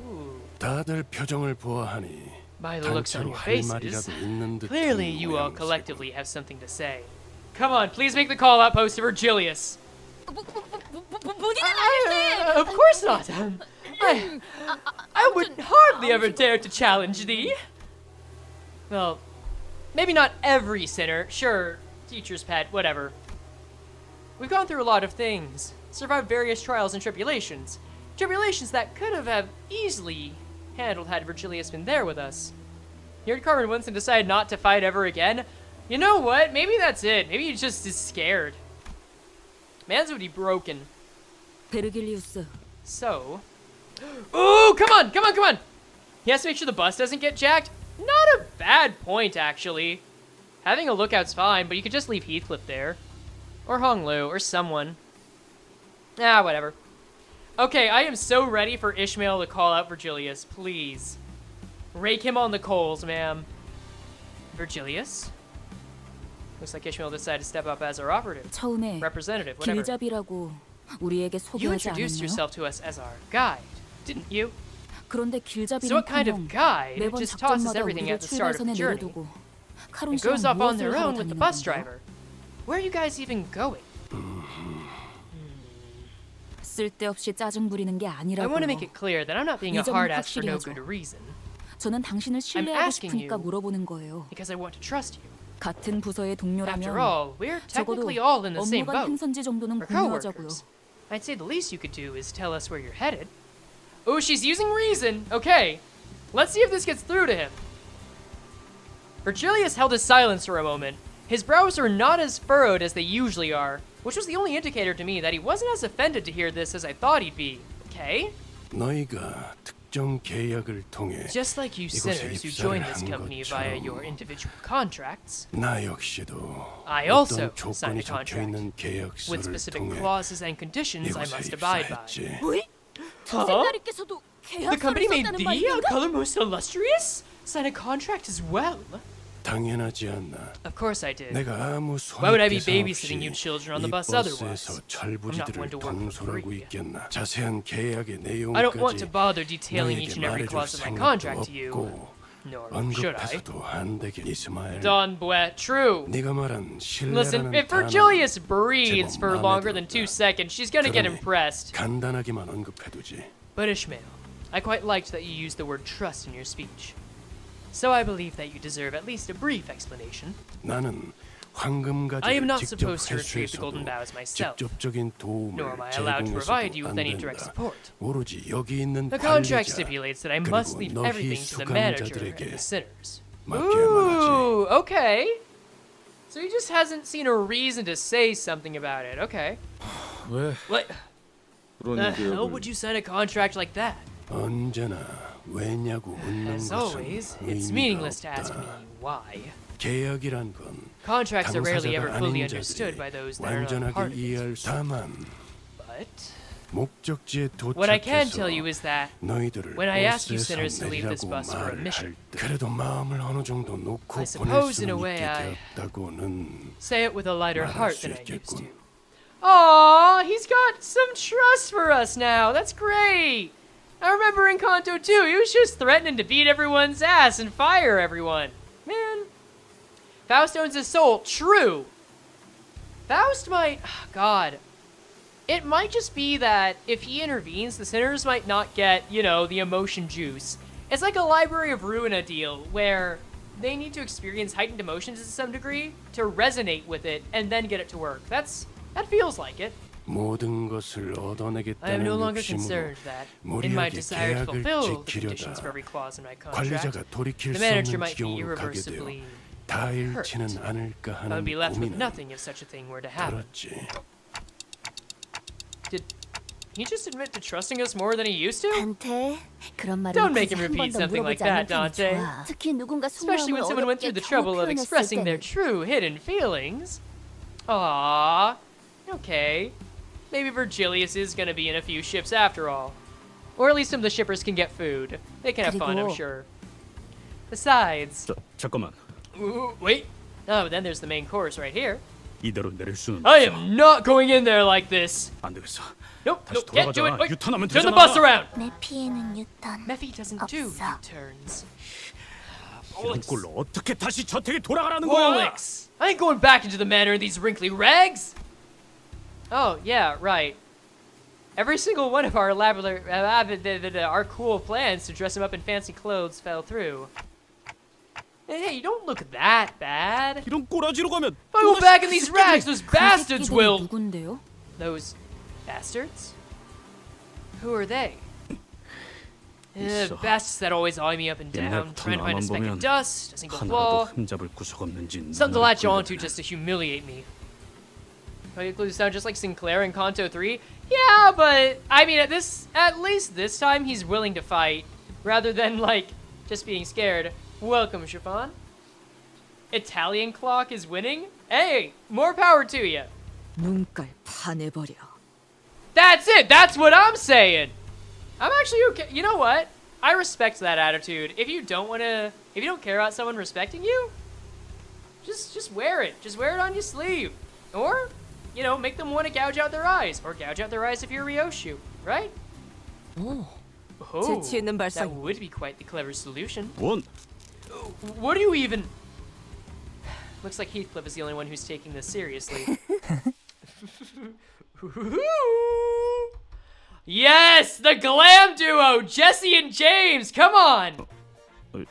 Ooh. 다들 표정을 보아하니 By the looks on 단체로 your 할 faces, 말이라도 있는 듯한 clearly you all 모양새고. collectively have something to say. Come on, please make the call out post to Virgilius. Of course not. I would hardly ever dare to challenge thee. Well, maybe not every sinner. Sure, teacher's pet, whatever. We've gone through a lot of things, survived various trials and tribulations. Tribulations that could have easily handled had Virgilius been there with us. You heard Carmen once and decided not to fight ever again? You know what? Maybe that's it. Maybe he just is scared. Man's would be broken. 베르길리우스, So... Ooh, come on, come on, come on! He has to make sure the bus doesn't get jacked? Not a bad point, actually. Having a lookout's fine, but you could just leave Heathcliff there. Or Honglu, or someone. Ah, whatever. Okay, I am so ready for Ishmael to call out Virgilius, please. Rake him on the coals, ma'am. Virgilius? Looks like Ishmael decided to step up as our operative. 처음에 Representative, whatever. 길잡이라고 우리에게 You 소개하지 introduced 않았나요? yourself to us as our guide, didn't you? 그런데 So what kind of 길잡이는 guide 매번 just tosses 작전마다 everything 우리를 at the start of the 출발선에 journey 내려두고 and 카론 goes 씨랑 off on 무엇을 their 하러 own with the 다니는 bus 건가요? driver? Where are you guys even going? 쓸데없이 짜증 부리는 게 I want to make 아니라고요. it clear that I'm not being a 이 점은 hard ass for 확실히 no 하죠. good reason, 저는 당신을 신뢰하고 asking 싶으니까 you 물어보는 거예요. because I want to trust you. 같은 부서의 After 동료라면 all, we're 적어도 technically all in the same 업무간 boat. 행선지 정도는 We're 공유하자고요. co-workers. I'd say the least you could do is tell us where you're headed. Oh, she's using reason. Okay, let's see if this gets through to him. Virgilius held his silence for a moment. His brows were not as furrowed as they usually are, which was the only indicator to me that he wasn't as offended to hear this as I thought he'd be. Okay? 너희가 특정 계약을 통해 Just like you 이곳에 sinners who 입사를 joined this 한 company via 것처럼 your individual contracts, 나 역시도 I also 어떤 signed a 조건이 적혀 있는 with 계약서를 specific 통해 clauses and conditions I 이곳에 must abide by. 입사했지. 선생님께서도 The company made 계약서를 thee, 썼다는 a 말인가? color most illustrious, sign a contract as well. 당연하지 않나. Of course I did. 내가 아무 Why would I be 손해배상 babysitting you 없이 children on the 이 bus 버스에서 otherwise? I'm not 철부지들을 one to work for 동솔하고 free. 있겠나. 자세한 계약의 I don't want to 내용까지 bother detailing each and 너에게 every 말해줄 clause of my 생각도 contract to you, 없고 nor should I. 언급해서도 안 되게 이스마엘. Don Bouet, true. 네가 말한 Listen, 신뢰라는 if 단어는 Virgilius breathes 제법 for 마음에 longer than 2 들었다. seconds, she's gonna get 그러니 impressed. 간단하게만 언급해두지. But Ishmael, I quite liked that you used the word trust in your speech. So I believe that you deserve at least a brief explanation. 나는 I am 황금가지를 not 직접 supposed to retrieve the 회수해서도 golden vows myself, 직접적인 nor am 도움을 I allowed to provide you 제공해서도 with 안 any direct 된다. support. 오로지 여기 있는 The contract 관리자 stipulates that I must 그리고 leave 너희 everything to the manager and 수감자들에게 the sinners. 맡겨야만 하지. Ooh, okay. So he just hasn't seen a reason to say something about it. Okay. 왜 What 그런 the hell 계약을 would you sign a contract like that? 언제나 왜냐고 묻는 As 것은 always, it's 의미가 meaningless to ask me 없다. why. 계약이란 건 Contracts are rarely ever 당사자가 fully 아닌 understood by 자들이 those that are not 완전하게 part of it. 이해할 다만 But 목적지에 What I can 도착해서 tell you is that 너희들을 when I asked you 버스에서 sinners to leave this 내리라고 bus for a 말을 mission, 할 때, 그래도 마음을 어느 정도 놓고 I 보낼 suppose in a 수는 way 있게 I 되었다고는 say it with a lighter 말할 heart 수 than I used to. 있겠군. Aww, he's got some trust for us now. That's great. I remember in Canto 2, he was just threatening to beat everyone's ass and fire everyone. Man. Faust owns his soul. True. Faust might... Oh, God. It might just be that if he intervenes, the sinners might not get, you know, the emotion juice. It's like a Library of Ruina deal, where they need to experience heightened emotions to some degree to resonate with it and then get it to work. That feels like it. 모든 것을 I am 얻어내겠다는 no longer 욕심으로 concerned that, in my 무리하게 desire to 계약을 fulfill the conditions 지키려다 for every clause in my 관리자가 contract, 돌이킬 the 수 manager 없는 might be 지경으로 가게 되어 irreversibly 다 잃지는 않을까 I would 하는 be left with 고민은 nothing if such a thing were to happen. 들었지. Did he just admit to trusting us more than he used to? 한테 그런 말을 Don't make him 굳이 한 repeat 번도 something like 물어보지 않는 that, 편이 Dante. 좋아. 특히 누군가 Especially 속마음을 when someone went through 어렵게 the trouble of 표현했을 expressing their 때는. true hidden feelings. Aww. Okay. Maybe Virgilius is gonna be in a few ships after all. Or at least some of the shippers can get food. They can have fun, I'm 그리고- sure. Besides... 잠깐만. Ooh, wait. Oh, then there's the main course right here. 이대로 내릴 수는 I 없어. am not going in there like this. 안 되겠어. Nope, 다시 nope, can't do it. 돌아가자. Wait, 유턴하면 turn the 되잖아. bus around. 내 피해는 유턴. Mephi doesn't do 없어. U-turns. 이런 꼴로 어떻게 다시 저택에 돌아가라는 거야? Bollocks! I ain't going back into the manor in these wrinkly rags! Oh, yeah, right. Every single one of our our cool plans to dress him up in fancy clothes fell through. Hey, you don't look that bad. If 이런 꼬라지로 가면 I go back in these rags, those bastards 새끼들이 will... 누군데요? Those bastards? Who are they? 있어. Bastards that always eye me up and down, 옛날부터 trying to find a 나만 speck 보면 of dust, a single 하나라도 flaw, 흠잡을 구석 없는지 something to 눈을 latch onto 굴려보네. just to humiliate me. You sound just like Sinclair in Canto 3? Yeah, but I mean, at least this time he's willing to fight, rather than like just being scared. Welcome, Chiffon. Italian clock is winning? Hey, more power to you. 눈깔 파내버려. That's it. That's what I'm saying. I'm actually okay. You know what? I respect that attitude. If you don't care about someone respecting you, just wear it. Just wear it on your sleeve, or, you know, make them want to gouge out their eyes, or gouge out their eyes if you're Ryoshu, right? 오, Oh, 재치 있는 that 발상. would be quite the clever solution. 원. What do you even? Looks like Heathcliff is the only one who's taking this seriously. Yes, the glam duo, Jesse and James. Come on. What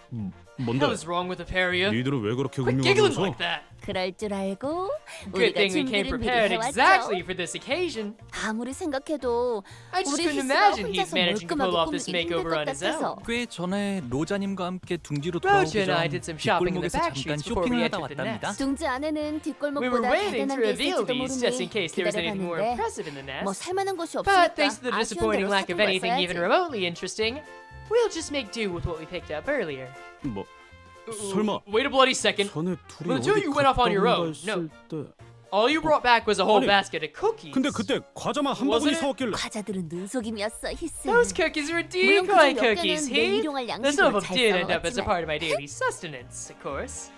뭔데? is wrong with the pair of you? 니들은 왜 그렇게 Quit giggling 음흉하면서? like that. 그럴 줄 알고 Good 우리가 thing we came 준비를 미리 prepared 해왔죠. exactly for this occasion. 아무리 생각해도 I just 우리 couldn't 히스가 imagine he's 혼자서 managing to pull 멀끔하게 off this 꾸미기 힘들 makeover 것 on his own. 같아서. 꽤 전에 로자님과 함께 둥지로 Roger 돌아오기 and I 전 did some shopping in the 뒷골목에서 back 잠깐 streets before we 쇼핑을 하다 entered the 왔답니다. nest. 둥지 안에는 We were 뒷골목보다 waiting to 대단한 게 reveal 있을지도 these just in 모르니 case there was anything more 기다려봤는데 impressive in the 뭐 nest. 살만한 곳이 But 없으니까 thanks to the 아쉬운 disappointing 대로 lack of 사둔 걸 anything even 써야지. remotely interesting, we'll just make do with what we picked up earlier. 뭐 설마 Wait a bloody second. 전에 둘이 Well, the two of 어디 you went off on your 갔다 own. 온다 No. 했을 때 All you brought back was a whole 아니, basket of cookies. 근데 그때 과자만 한 Wasn't 바구니 it? 사왔길래 과자들은 눈속임이었어 히스. Those cookies were 물론 decoy 그중 몇 cookies, 개는 내 he? 일용할 The some of 양식으로 them 잘 did end up as a 써먹었지만 part of my daily sustenance, of course.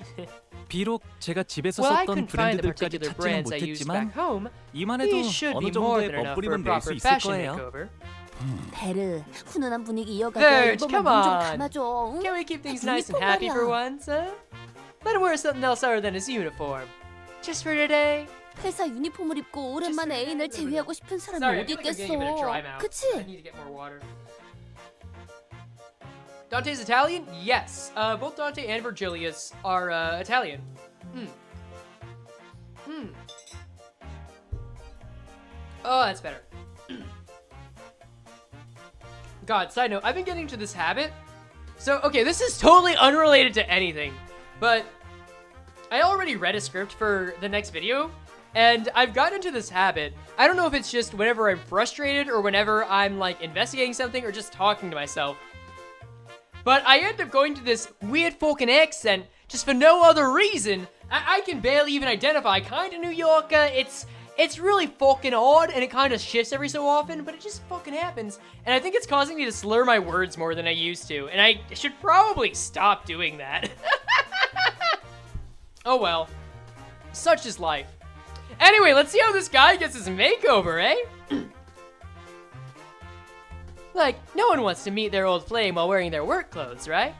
비록 제가 집에서 Well, I 썼던 couldn't find the 브랜드들까지 particular 찾지는 brands I used back 못했지만 home. 이만해도 These should 어느 be more 정도의 than enough for a 멋부림은 낼 수 proper 있을 fashion 거예요. makeover. 베르 훈훈한 분위기 이어가게 Verge, 이번만 come 눈좀 on. 감아줘. 응? Can't we keep things 아, nice and 유니폼 happy for 말이야. once, huh? Let him wear something else other than his uniform. Just for today. 회사 유니폼을 입고 오랜만에 애인을 제외하고 싶은 사람이 Sorry, I 어디 feel like we're getting a bit of dry 있겠어. mouth. I 그치? need to get more water. Dante's Italian? Yes. Both Dante and Virgilius are Italian. Oh, that's better. God, side note, I've been getting to this habit. So, okay, this is totally unrelated to anything, but I already read a script for the next video, and I've gotten into this habit. I don't know if it's just whenever I'm frustrated or whenever I'm like investigating something or just talking to myself. But I end up going to this weird fucking accent just for no other reason. I can barely even identify. Kinda New Yorker. It's It's really fucking odd, and it kind of shifts every so often, but it just fucking happens. And I think it's causing me to slur my words more than I used to, and I should probably stop doing that. Oh well. Such is life. Anyway, let's see how this guy gets his makeover, eh? Like, no one wants to meet their old flame while wearing their work clothes, right?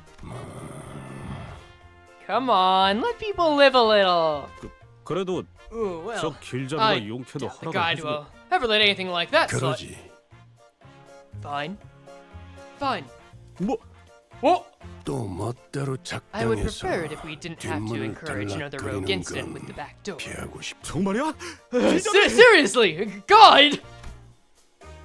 Come on, let people live a little. 그래도 Ooh, well, 저 길잡이가 I 용케도 doubt the 허락을 guide 해주고 will ever let anything like that slide. 그러지. Fine. Fine. 뭐 Whoa! 또 멋대로 I would 작당해서 prefer it if we didn't have to 뒷문을 encourage another rogue incident 달락거리는 with the 건 back door. 피하고 싶어. 정말이야? Seriously, God!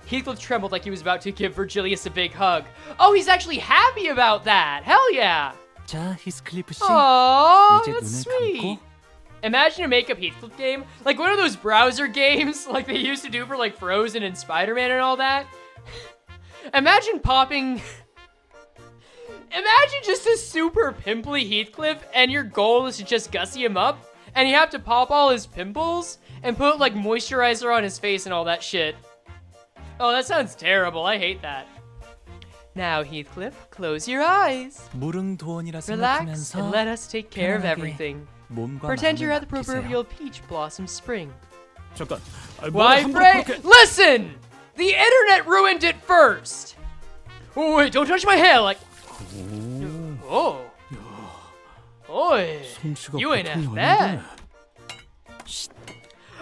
Heathcliff trembled like he was about to give Virgilius a big hug. Oh, he's actually happy about that. Hell yeah. 자, 히스클리프 씨. Aww, 이제 that's 눈을 sweet. 감고. Imagine a makeup Heathcliff game, like one of those browser games like they used to do for like Frozen and Spider-Man and all that. Imagine popping... Imagine just a super pimply Heathcliff and your goal is to just gussy him up and you have to pop all his pimples and put like moisturizer on his face and all that shit. Oh, that sounds terrible. I hate that. Now, Heathcliff, close your eyes. 무릉도원이라 Relax and 생각하면서 let us take care of 편안하게 everything. 몸과 Pretend 마음을 you're at the 맡기세요. proverbial peach blossom spring. 잠깐. 아니, Why, 뭐를 함부로 Frey? 그렇게- Listen! The internet ruined it first! Oh, wait, don't touch my hair like... Oh. Oi. 솜씨가 You ain't 보통이 half 아닌데. bad.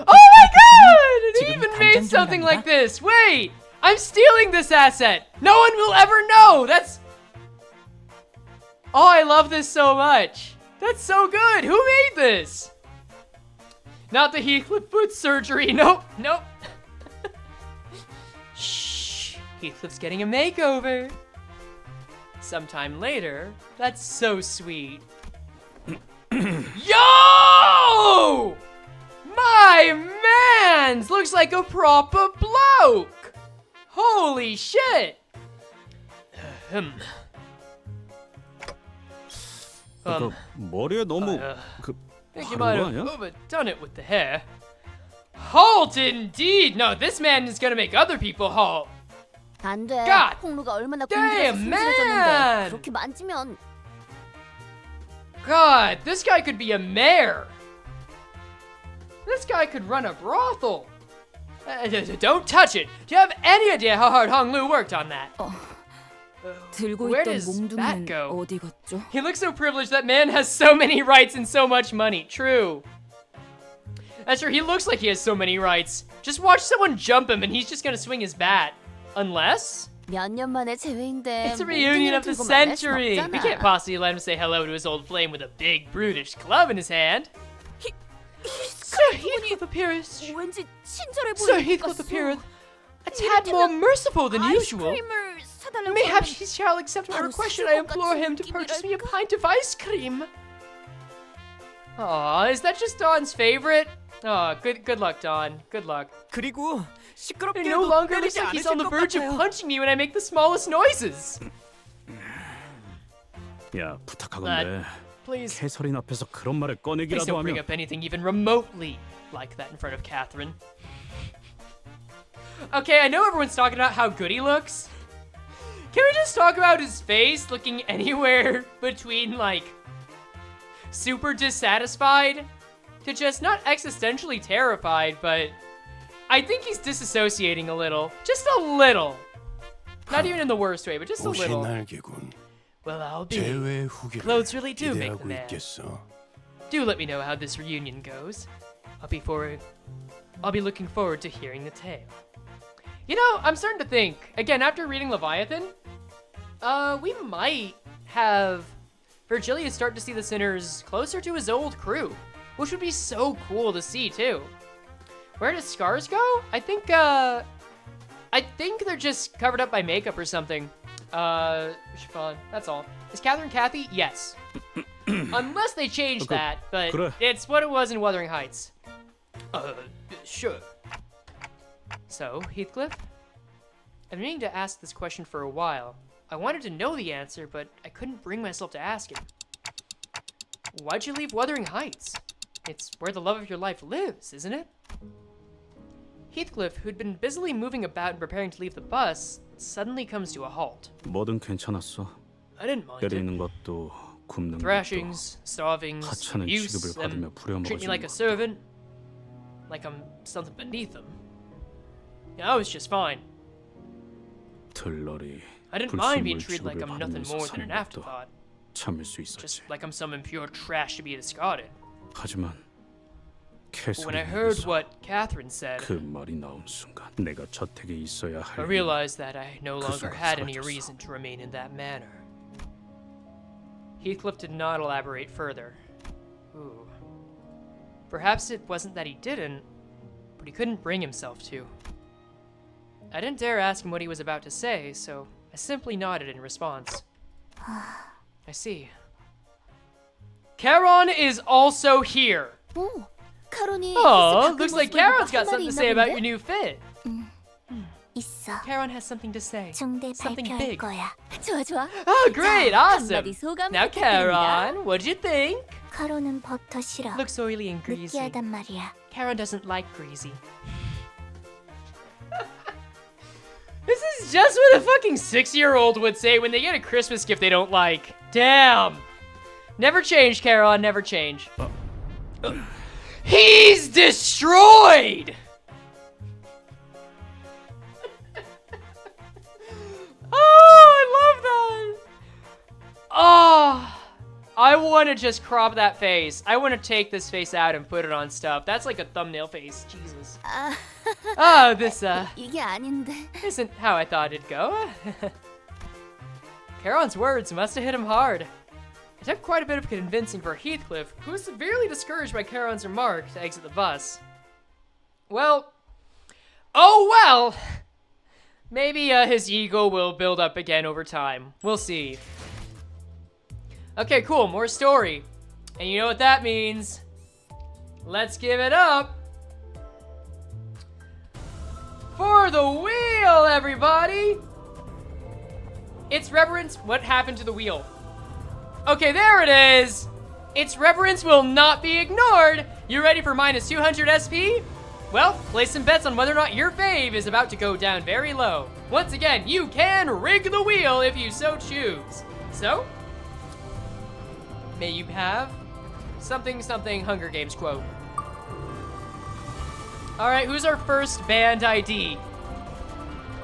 Oh my god! It 지금 even 당장 made something 중요합니다. like this! Wait! I'm stealing this asset! No one will ever know! That's... Oh, I love this so much! That's so good! Who made this? Not the Heathcliff foot surgery. Nope, nope. Shh. Heathcliff's getting a makeover. Sometime later. That's so sweet. Yo! My mans! Looks like a proper bloke! Holy shit! 그 머리에 너무 그 Think you 바른 might 거 have 아니야? overdone it with the hair. Halt indeed! No, this man is gonna make other people halt. 안 돼. God 폭로가 얼마나 damn, 공들여서 man! 숨스러졌는데 그렇게 만지면 God, this guy could be a mayor. This guy could run a brothel. Don't touch it. Do you have any idea how hard Hong Lu worked on that? 들고 Where 있던 does that 몽둥이는 go? 어디 갔죠? He looks so privileged. That man has so many rights and so much money. True. That's true. He looks like he has so many rights. Just watch someone jump him and he's just gonna swing his bat. Unless... 몇 년 만에 재회인데 It's a reunion of the 몽둥이를 들고 만날 순 century. We can't 없잖아. possibly let him say hello to his old flame with a big brutish club in his hand. Sir Heathcliff appears. 왠지 친절해 Sir 보이는 것 Heathcliff 같소. appeareth a tad more merciful than usual. 아이스크림을 사달라고 Mayhaps 하면 he shall accept my 바로 request should 사줄 I 것 implore 같은 him to purchase me a 느낌이랄까? pint of ice cream. Aw, is that just Dawn's favorite? Aw, good luck, Dawn. Good luck. 그리고 It 시끄럽게 no 해도 longer 때리지 looks like he's 않으실 on the 것 verge of 같아요. punching me when I make the smallest noises. 야 부탁하건데 Please, 캐서린 앞에서 그런 말을 please 꺼내기라도 don't bring 하면 up anything even remotely like that in front of Catherine. Okay, I know everyone's talking about how good he looks. Can we just talk about his face looking anywhere between, like, super dissatisfied to just not existentially terrified, but I think he's disassociating a little. Just a little. Not even in the worst way, but just a 옷이 little. 날개군. Well, I'll be. 재회 후기를 Clothes really do make the 기대하고 man. 있겠어. Do let me know how this reunion goes. I'll be looking forward to hearing the tale. You know, I'm starting to think, again, after reading Leviathan, we might have Virgilius start to see the sinners closer to his old crew, which would be so cool to see, too. Where does Scars go? I think they're just covered up by makeup or something. Chiffon, that's all. Is Catherine Cathy? Yes. Unless they changed that, but 그래. it's what it was in Wuthering Heights. Sure. So, Heathcliff? I've been meaning to ask this question for a while. I wanted to know the answer, but I couldn't bring myself to ask it. Why'd you leave Wuthering Heights? It's where the love of your life lives, isn't it? Heathcliff, who'd been busily moving about and preparing to leave the bus, suddenly comes to a halt. 뭐든 괜찮았어. I didn't mind it. 때리는 것도 굽는 것도 Thrashings, starvings, 하찮은 abuse, 취급을 them 받으며 treat me like a 부려먹어주는 것도 servant, like I'm something beneath them. Yeah, I was just fine. 들러리 I didn't mind being 불순물 treated like 취급을 I'm nothing 받으면서 more than 사는 an 것도 afterthought. 참을 수 Just 있었지. like I'm some impure trash to be discarded. 하지만 But when I 캐서린에게서 heard what Catherine said, 그 말이 나온 순간 내가 저택에 있어야 I 할 realized that I no longer 순간 had any 사라졌어. reason to remain in that manor. Heathcliff did not elaborate further. Ooh. Perhaps it wasn't that he didn't, but he couldn't bring himself to. I didn't dare ask him what he was about to say, so I simply nodded in response. I see. Charon is also here. 오, 카론이 Oh, 가끔 looks like 모습을 Charon's 보고 got 할 something 말이 to say about 있나 your 본데? new fit. 있어. Charon has something to say. 중대 Something 발표할 big. 거야. 좋아, 좋아. Oh, great, awesome. 한마디 소감 Now, 부탁드립니다. Charon, what'd you think? 카론은 버터 싫어. Looks oily and greasy. 느끼하단 말이야. Charon doesn't like greasy. This is just what a fucking 6-year-old would say when they get a Christmas gift they don't like. Damn. Never change, Charon, never change. He's destroyed! Oh, I love that! Oh, I want to just crop that face. I want to take this face out and put it on stuff. That's like a thumbnail face. Jesus. 아, Oh, this, 이게 아닌데. isn't how I thought it'd go. Charon's words must have hit him hard. It took quite a bit of convincing for Heathcliff, who was severely discouraged by Charon's remark, to exit the bus. Well, oh well! Maybe his ego will build up again over time. We'll see. Okay, cool, more story. And you know what that means. Let's give it up for the wheel, everybody! Its reverence, what happened to the wheel? Okay, there it is! Its reverence will not be ignored! You ready for minus 200 SP? Well, place some bets on whether or not your fave is about to go down very low. Once again, you can rig the wheel if you so choose. So, may you have something something Hunger Games quote. Alright, who's our first band ID?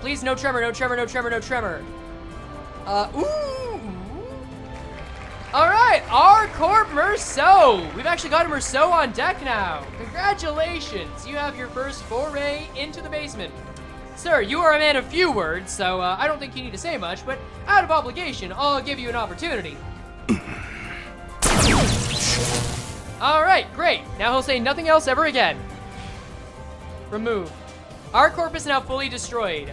Please, no tremor, no tremor, no tremor, no tremor. Ooh! Alright, our Corp Merceau! We've actually got a Merceau on deck now. Congratulations, you have your first foray into the basement. Sir, you are a man of few words, so I don't think you need to say much, but out of obligation, I'll give you an opportunity. Alright, great. Now he'll say nothing else ever again. Remove. Our corp is now fully destroyed.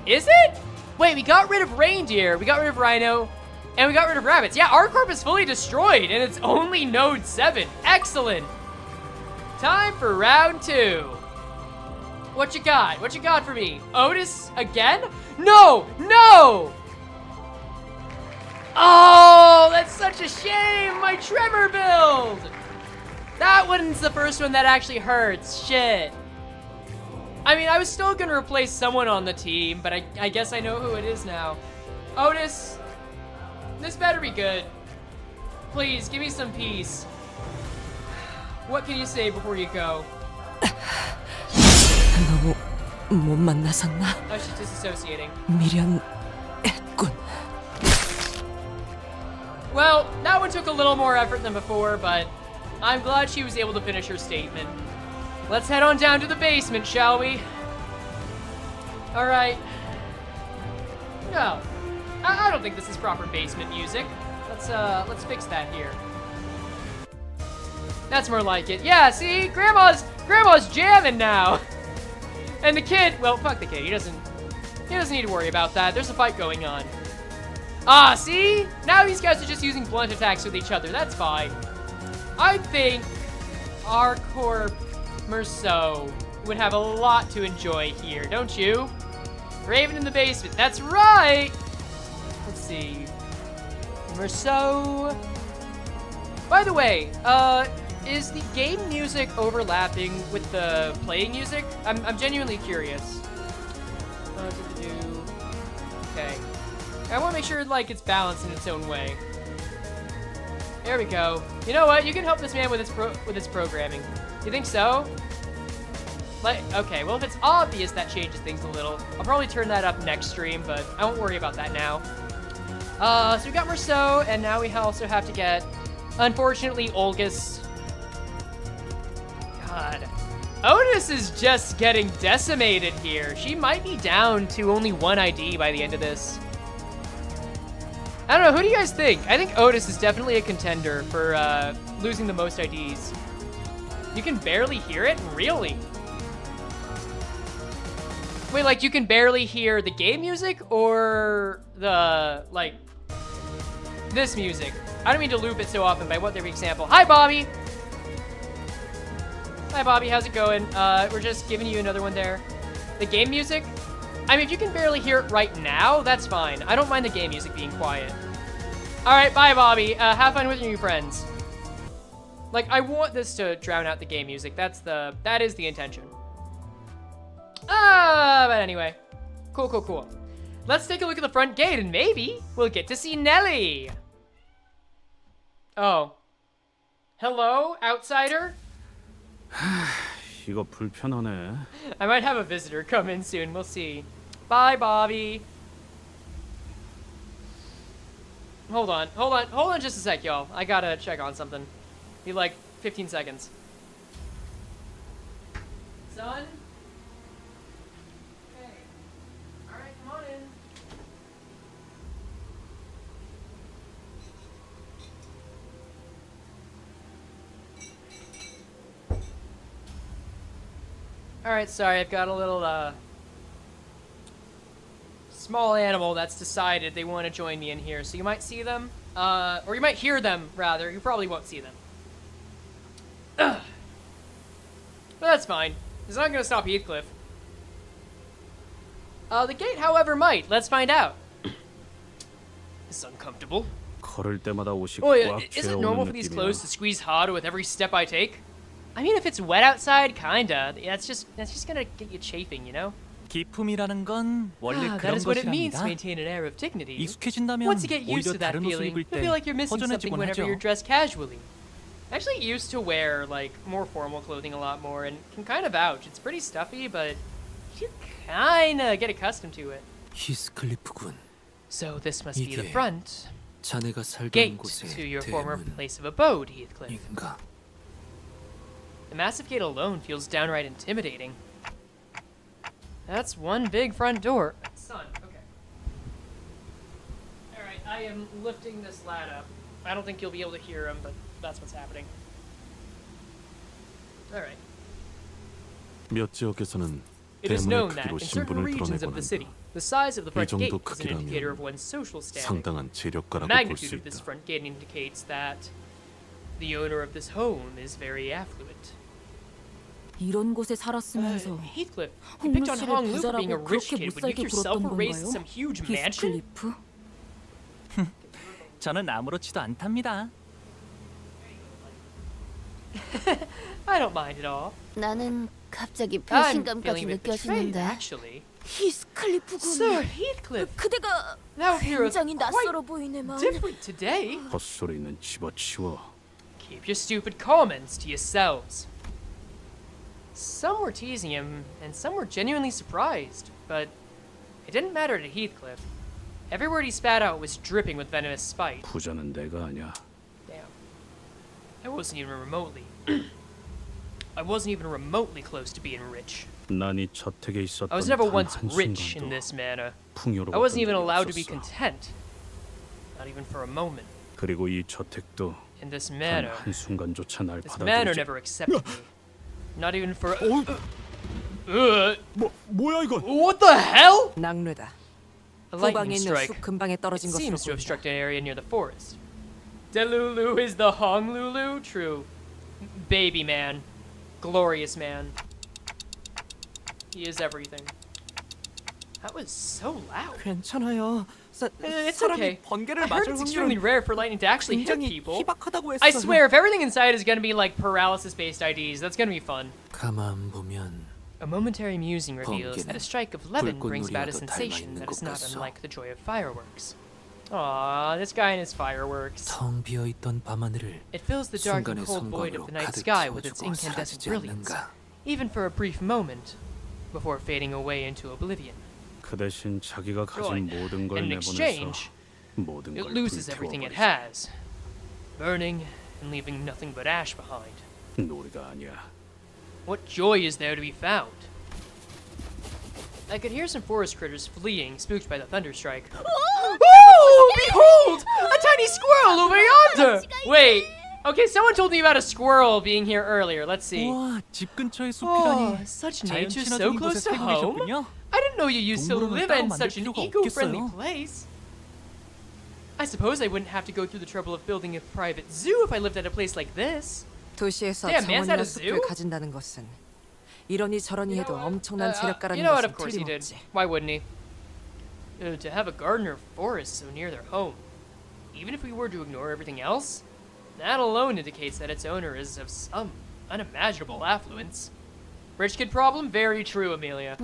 Is it? Wait, we got rid of reindeer, we got rid of rhino, and we got rid of rabbits. Yeah, our corp is fully destroyed, and it's only node 7. Excellent. Time for round 2. What you got? What you got for me? Otis again? No! No! Oh, that's such a shame! My tremor build! That one's the first one that actually hurts. Shit. I mean, I was still gonna replace someone on the team, but I guess I know who it is now. Otis, this better be good. Please, give me some peace. What can you say before you go? 너무 못 만나셨나? Oh, she's disassociating. 미련했군. Well, that one took a little more effort than before, but I'm glad she was able to finish her statement. Let's head on down to the basement, shall we? Alright. No. I don't think this is proper basement music. Let's fix that here. That's more like it. Yeah, see? Grandma's jamming now. And the kid, well, fuck the kid. He doesn't need to worry about that. There's a fight going on. Ah, see? Now these guys are just using blunt attacks with each other. That's fine. I think our Corp Merceau would have a lot to enjoy here, don't you? Raven in the basement. That's right! Let's see. Merceau. By the way, Is the game music overlapping with the playing music? I'm genuinely curious. Okay. I want to make sure like it's balanced in its own way. There we go. You know what? You can help this man with his programming. You think so? Like, okay, well if it's obvious, that changes things a little. I'll probably turn that up next stream, but I won't worry about that now. So we got Marceau, and now we also have to get, unfortunately, Olgus. God. Otis is just getting decimated here. She might be down to only 1 ID by the end of this. I don't know, who do you guys think? I think Otis is definitely a contender for losing the most IDs. You can barely hear it? Really? Wait, like you can barely hear the game music or the, like, this music? I don't mean to loop it so often, but I want every example. Hi, Bobby! Hi, Bobby, how's it going? We're just giving you another one there. The game music? I mean, if you can barely hear it right now, that's fine. I don't mind the game music being quiet. All right, bye, Bobby. Have fun with your new friends. Like, I want this to drown out the game music. That is the intention. But anyway. Cool. Let's take a look at the front gate, and maybe we'll get to see Nelly. Oh. Hello, outsider? 이거 불편하네. I might have a visitor come in soon. We'll see. Bye, Bobby. Hold on just a sec, y'all. I gotta check on something. Be like 15 seconds. Son? Hey. Alright, come on in. Alright, sorry, I've got a little, small animal that's decided they want to join me in here, so you might see them, or you might hear them, rather. You probably won't see them. Ugh. But that's fine. It's not gonna stop Heathcliff. The gate, however, might. Let's find out. It's uncomfortable. 걸을 때마다 옷이 Oh, 꽉 is it normal 채워오는 for these 느낌이야. clothes to squeeze harder with every step I take? I mean, if it's wet outside, kinda. That's just gonna get you chafing, you know? 기품이라는 건 원래 That 그런 is what it means to 것이랍니다. maintain an air of dignity. 익숙해진다면 Once you get used 오히려 to that 다른 옷을 feeling, 입을 you'll 때 feel like you're missing something 허전해지곤 whenever 하죠. you're dressed casually. I actually used to wear, like, more formal clothing a lot more, and can kind of vouch. It's pretty stuffy, but you kinda get accustomed to it. 히스클리프군. So this must be the 이게 front 자네가 살던 gate 곳의 to your former 대문인가? place of abode, Heathcliff. The massive gate alone feels downright intimidating. That's one big front door. Son, okay. Alright, I am lifting this lad up. I don't think you'll be able to hear him, but that's what's happening. Alright. 몇 지역에서는 It is 대문의 known that 크기로 in certain 신분을 regions of 드러내곤 the city, 한다. the size of the front 이 gate 정도 is an indicator of 크기라면 one's social standing. 상당한 The 재력가라고 볼 magnitude 수 of this 있다. front gate indicates that the owner of this home is very affluent. 이런 곳에 살았으면서 Heathcliff, you picked on 홍루씨를 Hong Lu for being a 부자라고 rich 그렇게 kid when you 못살게 yourself 굴었던 were raised in 건가요? some huge mansion? 히스클리프? 저는 아무렇지도 않답니다. I don't mind at all. 나는 갑자기 I'm 배신감까지 feeling a bit betrayed, 느껴지는데. actually. 히스클리프군. Sir Heathcliff, 그대가 that appears 굉장히 quite 낯설어 보이네만. different today. 헛소리는 집어치워. Keep your stupid comments to yourselves. Some were teasing him, and some were genuinely surprised, but it didn't matter to Heathcliff. Every word he spat out was dripping with venomous spite. 부자는 내가 아냐. Damn. I wasn't even remotely close to being rich. 난 이 저택에 있었던 I was never 단 once 한 rich in 순간도 this manor. 풍요로웠던 I wasn't even 적이 allowed to be 없었어. content. Not even for a moment. 그리고 이 저택도 In this 단 manor, 한 순간조차 날 this manor 받아들이지. never accepted me. Not even for 뭐야 이건? what the hell? 낙뢰다. A 후방에 lightning 있는 strike. 숲 근방에 It 떨어진 것으로 seems to have 보인다. struck an area near the forest. Delulu is the Honglulu? True. Baby man. Glorious man. He is everything. That was so loud. 괜찮아요. It's 사람이 okay. 번개를 I heard 맞을 it's extremely 확률은 rare for lightning to actually hit 굉장히 people. 희박하다고 했어요. I swear, if everything inside is gonna be like paralysis-based IDs, that's gonna be fun. 가만 보면 A momentary musing reveals that a strike of 11 brings about a 불꽃놀이와도 sensation 닮아 that is not 있는 것 같소. unlike the joy of fireworks. Aww, this guy and his fireworks. 텅 비어있던 밤하늘을 It fills the dark and 순간의 cold void 섬광으로 of the night 가득 sky with its 채워주고 incandescent 사라지지 brilliance, 않는가. even for a brief moment, before fading away into oblivion. 그 대신 자기가 가진 Good. 모든 걸 In 내보내서 exchange, 모든 it 걸 loses everything it 불태워버리지. has, burning and leaving nothing but ash behind. 놀이가 아니야. What joy is there to be found? I could hear some forest critters fleeing, spooked by the thunderstrike. Oh, behold! A tiny squirrel over yonder! Wait, okay, someone told me about a squirrel being here earlier. Let's see. 우와, 집 근처에 Oh, 숲이라니. such 자연 nature so 친화적인 close 곳에 to 살고 home? 계셨군요. I didn't know you used to 동물원을 live 따로 in 만들 such an 필요가 eco-friendly 없겠어요. place. I suppose I wouldn't have to go through the trouble of building a private zoo if I lived at a place like this. 도시에서 Damn, man's had 정원이나 a 숲을 zoo? 가진다는 것은 이러니 저러니 해도 엄청난 you 재력가라는 know what? 것은 Of course he did. 틀림없지. Why wouldn't he? To have a garden or forest so near their home, even if we were to ignore everything else, that alone indicates that its owner is of some unimaginable affluence. Rich kid problem? Very true, Amelia.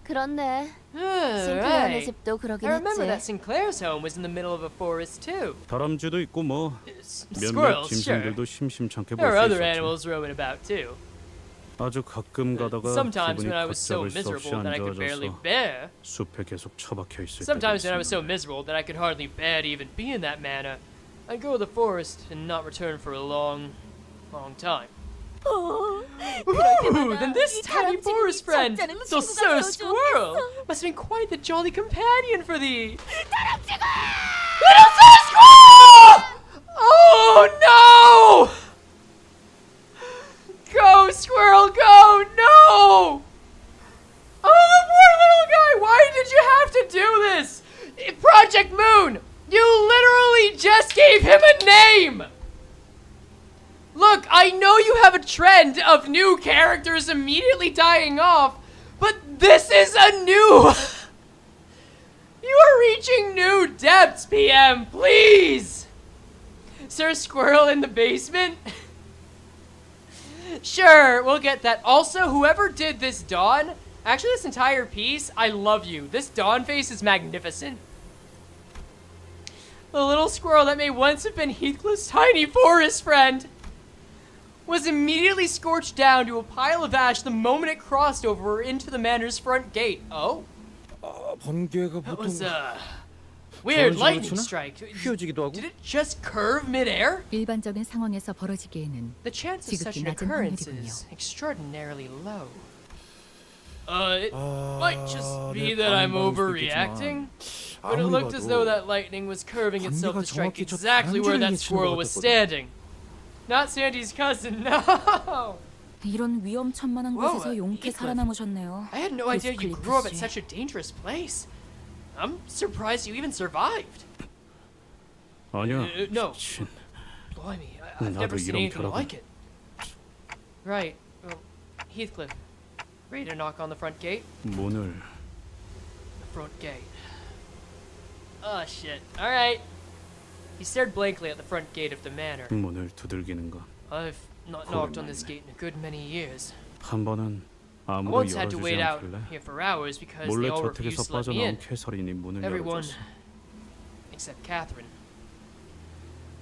그렇네. 싱클레어네 Right. 집도 그러긴 I remember that 했지. Sinclair's home was in the middle of a forest too. 다람쥐도 있고 뭐 몇몇 Squirrels, sure. 짐승들도 심심찮게 There 볼 are 수 other 있었지. animals roaming about too. 아주 가끔 가다가 Sometimes 기분이 when I was so 걷잡을 수 없이 miserable that I could barely 앉아져서 bear. 숲에 계속 처박혀 있을 때도 Sometimes when I was so 있습니다. miserable that I could hardly bear to even be in that manor, I'd go to the forest and not return for a long, long time. Ooh, then this tiny forest friend, so Sir Squirrel, must have been quite the jolly companion for thee. Little Sir Squirrel! Oh no! Go, Squirrel, go! No! Oh, the poor little guy! Why did you have to do this? Project Moon! You literally just gave him a name! Look, I know you have a trend of new characters immediately dying off, but this is a new... You are reaching new depths, PM, please! Sir Squirrel in the basement? Sure, we'll get that. Also, whoever did this Dawn, actually this entire piece, I love you. This Dawn face is magnificent. The little squirrel that may once have been Heathcliff's tiny forest friend was immediately scorched down to a pile of ash the moment it crossed over into the manor's front gate. Oh? 번개가 That 보통 was a weird 저런 식으로 lightning 치나? strike. 휘어지기도 하고. Did it just curve midair? 일반적인 상황에서 벌어지기에는 The chance of such 지극히 an 낮은 occurrence 확률이군요. is extraordinarily low. It might just be 내 that I'm 반응일 수도 overreacting, 있겠지만 but it 아무리 looked as though 봐도 that lightning was curving itself to 번개가 strike 정확히 저 exactly where 다람쥐를 that 해치는 squirrel 것 was 같았거든. standing. Not Sandy's cousin, no! 이런 위험천만한 Whoa, 곳에서 용케 Heathcliff. 살아남으셨네요. I had no idea you grew up at 씨. such a dangerous place. I'm surprised you even survived. 아니야. No. 미친. Blimey, I've 나도 never seen 이런 anything 벼락은- like it. Right. Well, Heathcliff, ready to knock on the front gate? 문을 The front gate. Oh shit. Alright. He stared blankly at the front gate of the manor. 문을 두들기는 건 I've not knocked on this gate in a good many years. 한 번은 I 아무도 once had to 열어주지 wait out 않길래 here for hours because they 몰래 all 저택에서 refused to let me in. 빠져나온 캐서린이 문을 Everyone 열어줬어. except Catherine.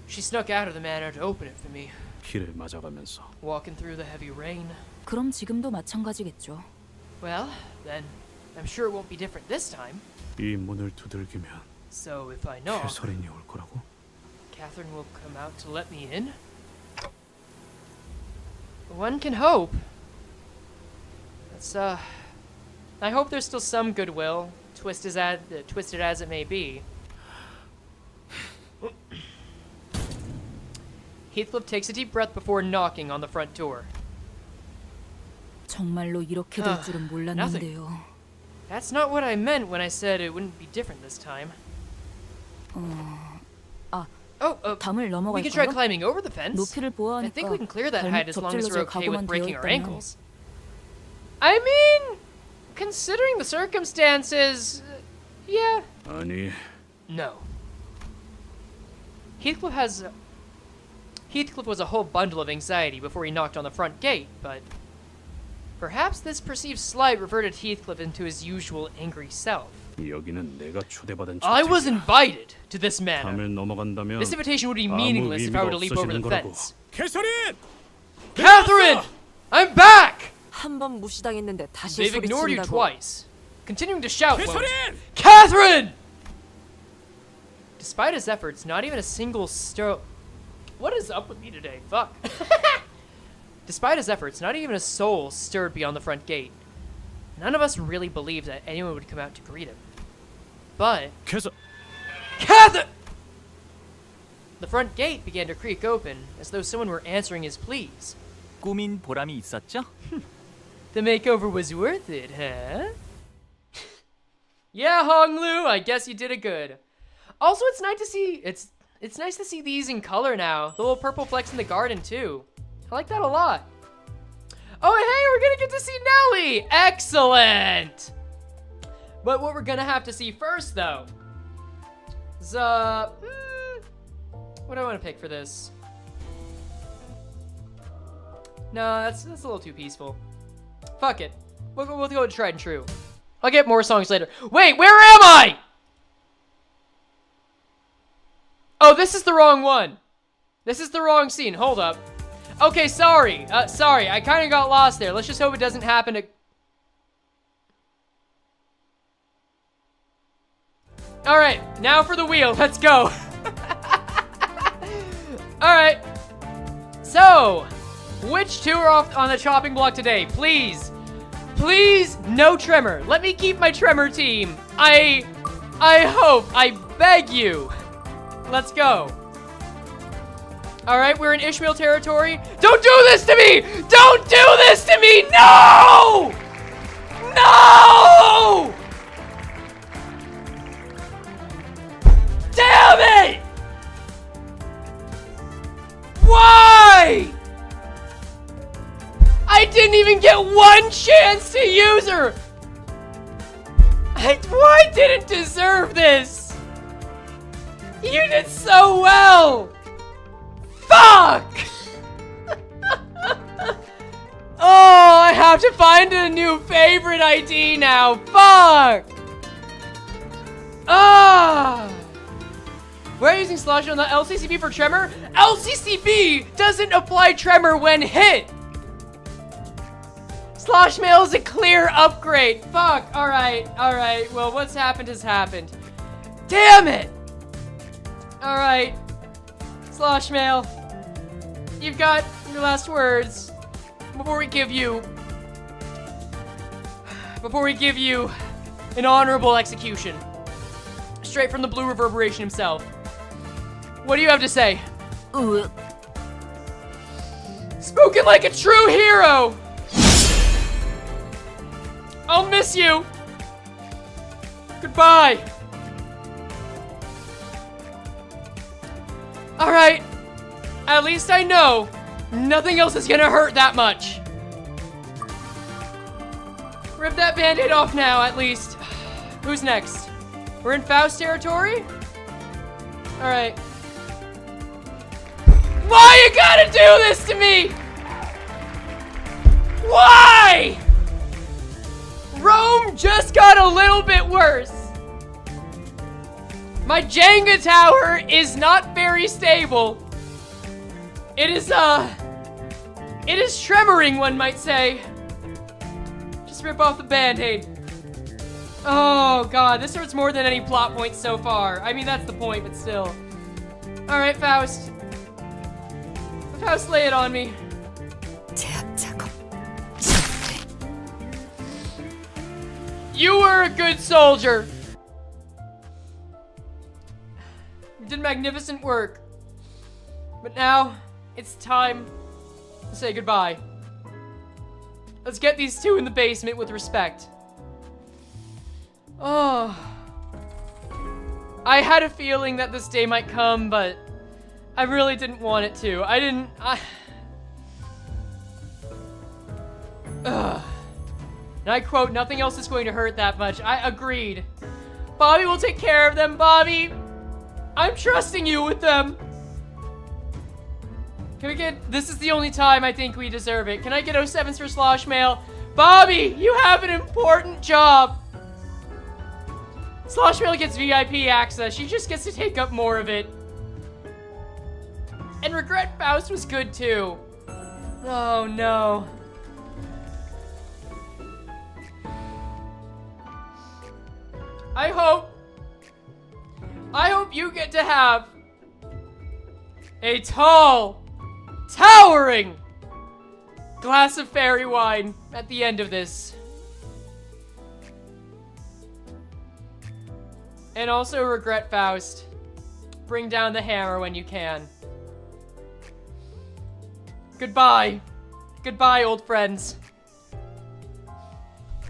She snuck out of the manor to open it for me, 비를 맞아가면서 walking through the heavy rain. 그럼 지금도 마찬가지겠죠. Well, then, I'm sure it won't be different this time. 이 문을 두들기면 So if I knock, 캐서린이 올 거라고? Catherine will come out to let me in? One can hope. That's, I hope there's still some goodwill, twisted as it may be. Heathcliff takes a deep breath before knocking on the front door. 정말로 이렇게 될 줄은 몰랐는데요. That's not what I meant when I said it wouldn't be different this time. 담을 We could try 넘어갈까요? climbing over the fence. 높이를 I think we 보아하니까 can clear that height as long as we're 접질러질 okay with 각오만 breaking 되어 our 있다면 ankles. I mean, considering the circumstances, yeah. 아니 No. Heathcliff was a whole bundle of anxiety before he knocked on the front gate, but perhaps this perceived slight reverted Heathcliff into his usual angry self. 여기는 내가 초대받은 I was 주택이야. invited to this manor. 밤을 넘어간다면 This invitation would be 아무 meaningless if I were to 의미가 leap over the 없어지는 거라고. fence. 캐서린! Catherine! I'm back! 한 번 무시당했는데 다시 They've ignored you 소리친다고. twice. Continuing to shout. won't- 캐서린! Catherine! Despite his efforts, not even a single What is up with me today? Fuck. Despite his efforts, not even a soul stirred beyond the front gate. None of us really believed that anyone would come out to greet him. But 캐서 Catherine! The front gate began to creak open, as though someone were answering his pleas. 꾸민 보람이 있었죠? The makeover was worth it, huh? Yeah, Honglu, I guess you did it good. Also, it's nice to see it's nice to see these in color now. The little purple flecks in the garden too. I like that a lot. Oh, hey, we're gonna get to see Nellie. Excellent. But what we're gonna have to see first, though, is what do I want to pick for this? No, that's a little too peaceful. Fuck it. We'll go with tried and true. I'll get more songs later. Wait, where am I? Oh, this is the wrong one. This is the wrong scene. Hold up. Okay, sorry. Sorry, I kind of got lost there. Let's just hope it doesn't happen to... Alright, now for the wheel. Let's go. Alright. So, which two are off on the chopping block today? Please. Please, no Tremor. Let me keep my Tremor team. I hope, I beg you. Let's go. Alright, we're in Ishmael territory. Don't do this to me! Don't do this to me! No! No! Damn it! Why? I didn't even get one chance to use her! I didn't deserve this! You did so well! Fuck! Oh, I have to find a new favorite ID now. Fuck! Ah! We're using Slosh on the LCCB for Tremor. LCCB doesn't apply Tremor when hit. Slosh Mail is a clear upgrade. Fuck. Alright. Well, what's happened has happened. Damn it! Alright. Slosh Mail. You've got your last words before we give you an honorable execution. Straight from the Blue Reverberation himself. What do you have to say? Spoken like a true hero! I'll miss you! Goodbye! Alright. At least I know nothing else is gonna hurt that much. Rip that band-aid off now, at least. Who's next? We're in Faust territory? Alright. Why you gotta do this to me? Why? Rome just got a little bit worse. My Jenga tower is not very stable. It is tremoring, one might say. Just rip off the band-aid. Oh god, this hurts more than any plot points so far. I mean, that's the point, but still. Alright, Faust. Faust, lay it on me. You were a good soldier. You did magnificent work. But now, it's time to say goodbye. Let's get these two in the basement with respect. Oh. I had a feeling that this day might come, but I really didn't want it to. Ugh. And I quote, nothing else is going to hurt that much. I agreed. Bobby will take care of them, Bobby. I'm trusting you with them. Can we get... This is the only time I think we deserve it. Can I get 07s for Slosh Mail? Bobby, you have an important job. Slosh Mail gets VIP access. She just gets to take up more of it. And Regret Faust was good too. Oh no. I hope you get to have a tall, towering glass of fairy wine at the end of this. And also Regret Faust. Bring down the hammer when you can. Goodbye. Goodbye, old friends.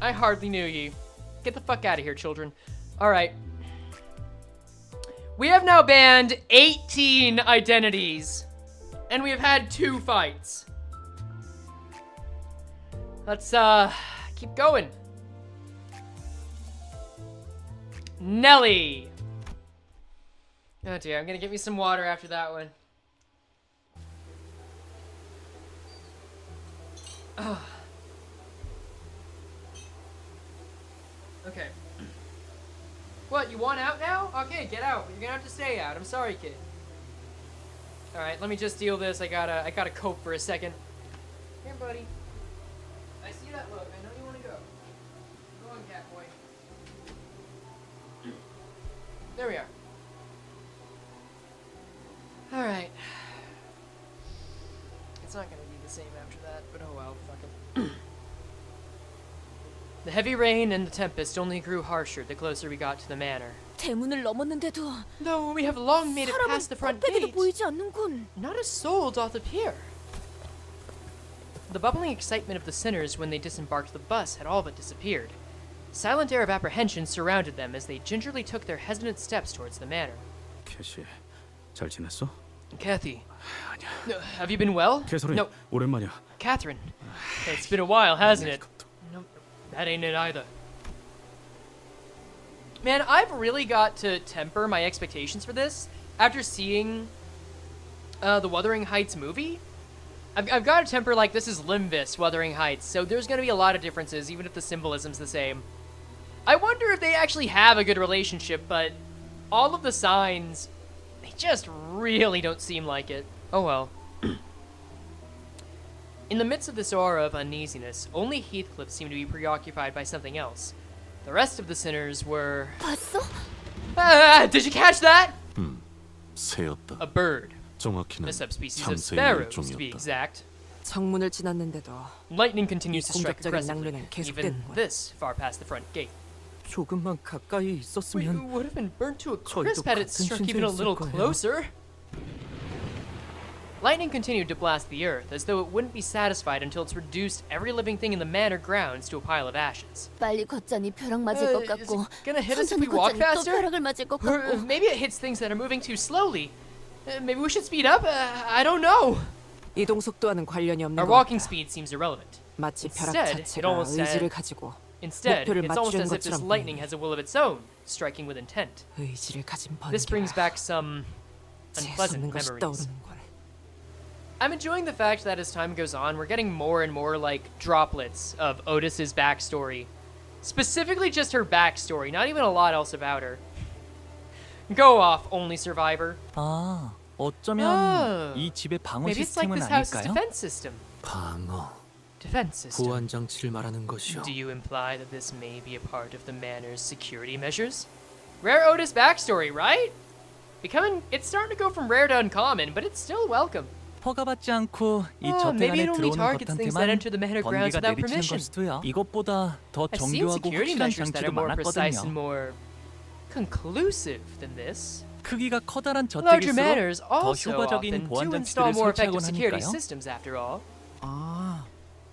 I hardly knew ye. Get the fuck out of here, children. Alright. We have now banned 18 identities. And we have had 2 fights. Let's, keep going. Nelly. Oh dear, I'm gonna get me some water after that one. Oh. Okay. What, you want out now? Okay, get out. You're gonna have to stay out. I'm sorry, kid. Alright, let me just deal this. I gotta cope for a second. Here, buddy. I see that look. I know you wanna go. Go on, cat boy. There we are. Alright. It's not gonna be the same after that, but oh well, fuck it. The heavy rain and the tempest only grew harsher the closer we got to the manor. 대문을 넘었는데도 Though we have long made it past the front 껍데기도 gate, 보이지 않는군. not a soul doth appear. The bubbling excitement of the sinners when they disembarked the bus had all but disappeared. Silent air of apprehension surrounded them as they gingerly took their hesitant steps towards the manor. 캐시, 잘 지냈어? Cathy, have you been well? 캐서린, No, 오랜만이야. Catherine. It's been a while, hasn't it? No, that ain't it either. Man, I've really got to temper my expectations for this after seeing the Wuthering Heights movie. I've got to temper, like, this is Limbus, Wuthering Heights, so there's going to be a lot of differences, even if the symbolism's the same. I wonder if they actually have a good relationship, but all of the signs, they just really don't seem like it. Oh well. In the midst of this aura of uneasiness, only Heathcliff seemed to be preoccupied by something else. The rest of the sinners were... 봤어? Did you catch that? 새였다. A bird. 정확히는 A subspecies of 참새의 sparrows, to be 일종이었다. exact. 정문을 지났는데도 Lightning continues to strike 공격적인 aggressively, 낭비는 even 계속되는군. this far past the front gate. 조금만 가까이 We 있었으면 would have been burnt to a 저희도 crisp had it 같은 struck even a 신세였을 little 거예요. closer. Lightning continued to blast the earth, as though it wouldn't be satisfied until it's reduced every living thing in the manor grounds to a pile of ashes. 빨리 걷자니 벼락 맞을 것 Is 같고 it gonna hit us if we 천천히 walk 걷자니 또 faster? 벼락을 맞을 것 Or 같고. maybe it hits things that are moving too slowly. Maybe we should speed up? I don't know. 이동 속도와는 관련이 없는 Our 것 walking 같다. speed seems irrelevant. 마치 벼락 Instead, it 자체가 almost 의지를 had- 가지고 Instead, 목표를 it's almost 맞추는 as if this 것처럼 lightning 보이네. has a will of its own, striking with intent. 의지를 가진 This brings 번개가 back some unpleasant 재수없는 것이 memories. 떠오르는군. I'm enjoying the fact that as time goes on, we're getting more and more like droplets of Otis's backstory. Specifically just her backstory, not even a lot else about her. Go off, only survivor. 아, 어쩌면 Oh. 이 집의 방어 Maybe it's like 시스템은 this house's 아닐까요? defense system. 방어 Defense system. 보안 장치를 말하는 것이오. Do you imply that this may be a part of the manor's security measures? Rare Otis backstory, right? It's starting to go from rare to uncommon, but it's still welcome. 허가받지 않고 이 Oh, 저택 maybe 안에 it only 들어오는 targets things that 것한테만 enter the manor grounds 번개가 without 내리치는 permission. 것이도요. 이것보다 더 I've seen 정교하고 security 확실한 measures that are 장치도 more precise and 많았거든요. more conclusive than this. 크기가 커다란 Larger 저택일수록 manors 더 also 효과적인 often 보안 do install 장치들을 more effective 설치하곤 security 하니까요. systems after all. 아,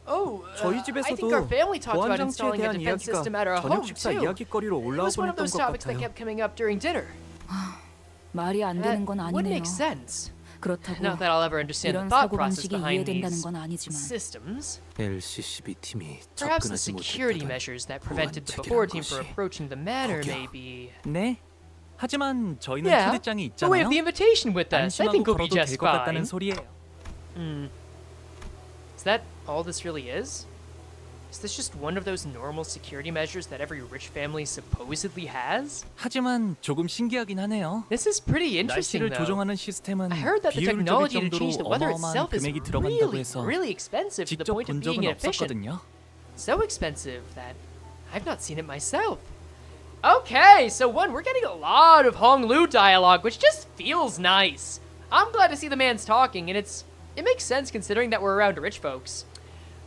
Oh, 저희 I think 집에서도 our family talked 보안 about 장치에 installing a 대한 defense 이야기가 system at our 저녁 home 식사 too. 이야기거리로 It 올라오곤 was one of 했던 those 것 topics that 같아요. kept coming up during dinner. 말이 안 That 되는 건 wouldn't 아니네요. make sense. 그렇다고 Not that I'll ever understand the 이런 thought process 사고방식이 behind 이해된다는 these 건 아니지만 systems. LCCB 팀이 Perhaps the 접근하지 security 못했다던 measures that 보안 prevented the 체계란 before team from 것이 approaching the manor 거기야. may be 네, 하지만 저희는 Yeah, 초대장이 but we 있잖아요. have the invitation with us. I 안심하고 think we'll be 걸어도 just 될 것 같다는 fine. 소리예요. Is that all this really is? Is this just one of those normal security measures that every rich family supposedly has? 하지만 조금 신기하긴 하네요. This is pretty interesting, 날씨를 though. 조종하는 시스템은 I heard that the 비효율적일 technology to 정도로 change the weather 어마어마한 itself is 금액이 들어간다고 really, 해서 really expensive to the 직접 point of 본 being 적은 inefficient. 없었거든요. So expensive that I've not seen it myself. Okay, so we're getting a lot of Honglu dialogue, which just feels nice. I'm glad to see the man's talking, and it makes sense considering that we're around rich folks.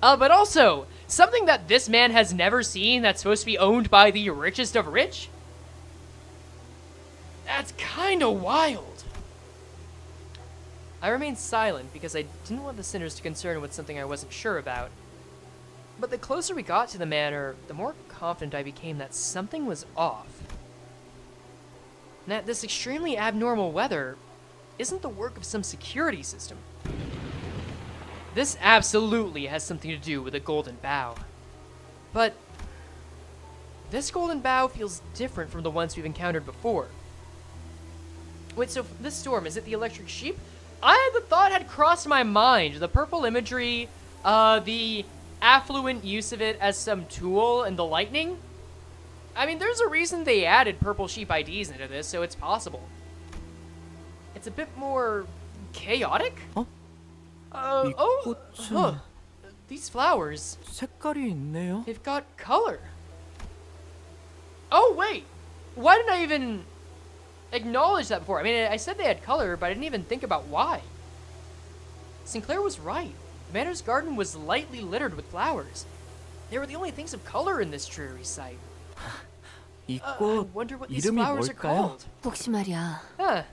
But also, something that this man has never seen that's supposed to be owned by the richest of rich? That's kinda wild. I remained silent because I didn't want the sinners to concern with something I wasn't sure about. But the closer we got to the manor, the more confident I became that something was off. And that this extremely abnormal weather isn't the work of some security system. This absolutely has something to do with the Golden Bough. But this Golden Bough feels different from the ones we've encountered before. Wait, so this storm, is it the electric sheep? The thought had crossed my mind. The purple imagery, the affluent use of it as some tool, and the lightning? I mean, there's a reason they added purple sheep IDs into this, so it's possible. It's a bit more chaotic? 이 꽃은 These flowers, 색깔이 있네요. they've got color. Oh, wait. Why didn't I even acknowledge that before? I mean, I said they had color, but I didn't even think about why. Sinclair was right. The manor's garden was lightly littered with flowers. They were the only things of color in this dreary sight. 이 I 꽃 wonder what these 이름이 flowers are 뭘까요? called. 혹시 말이야. Huh.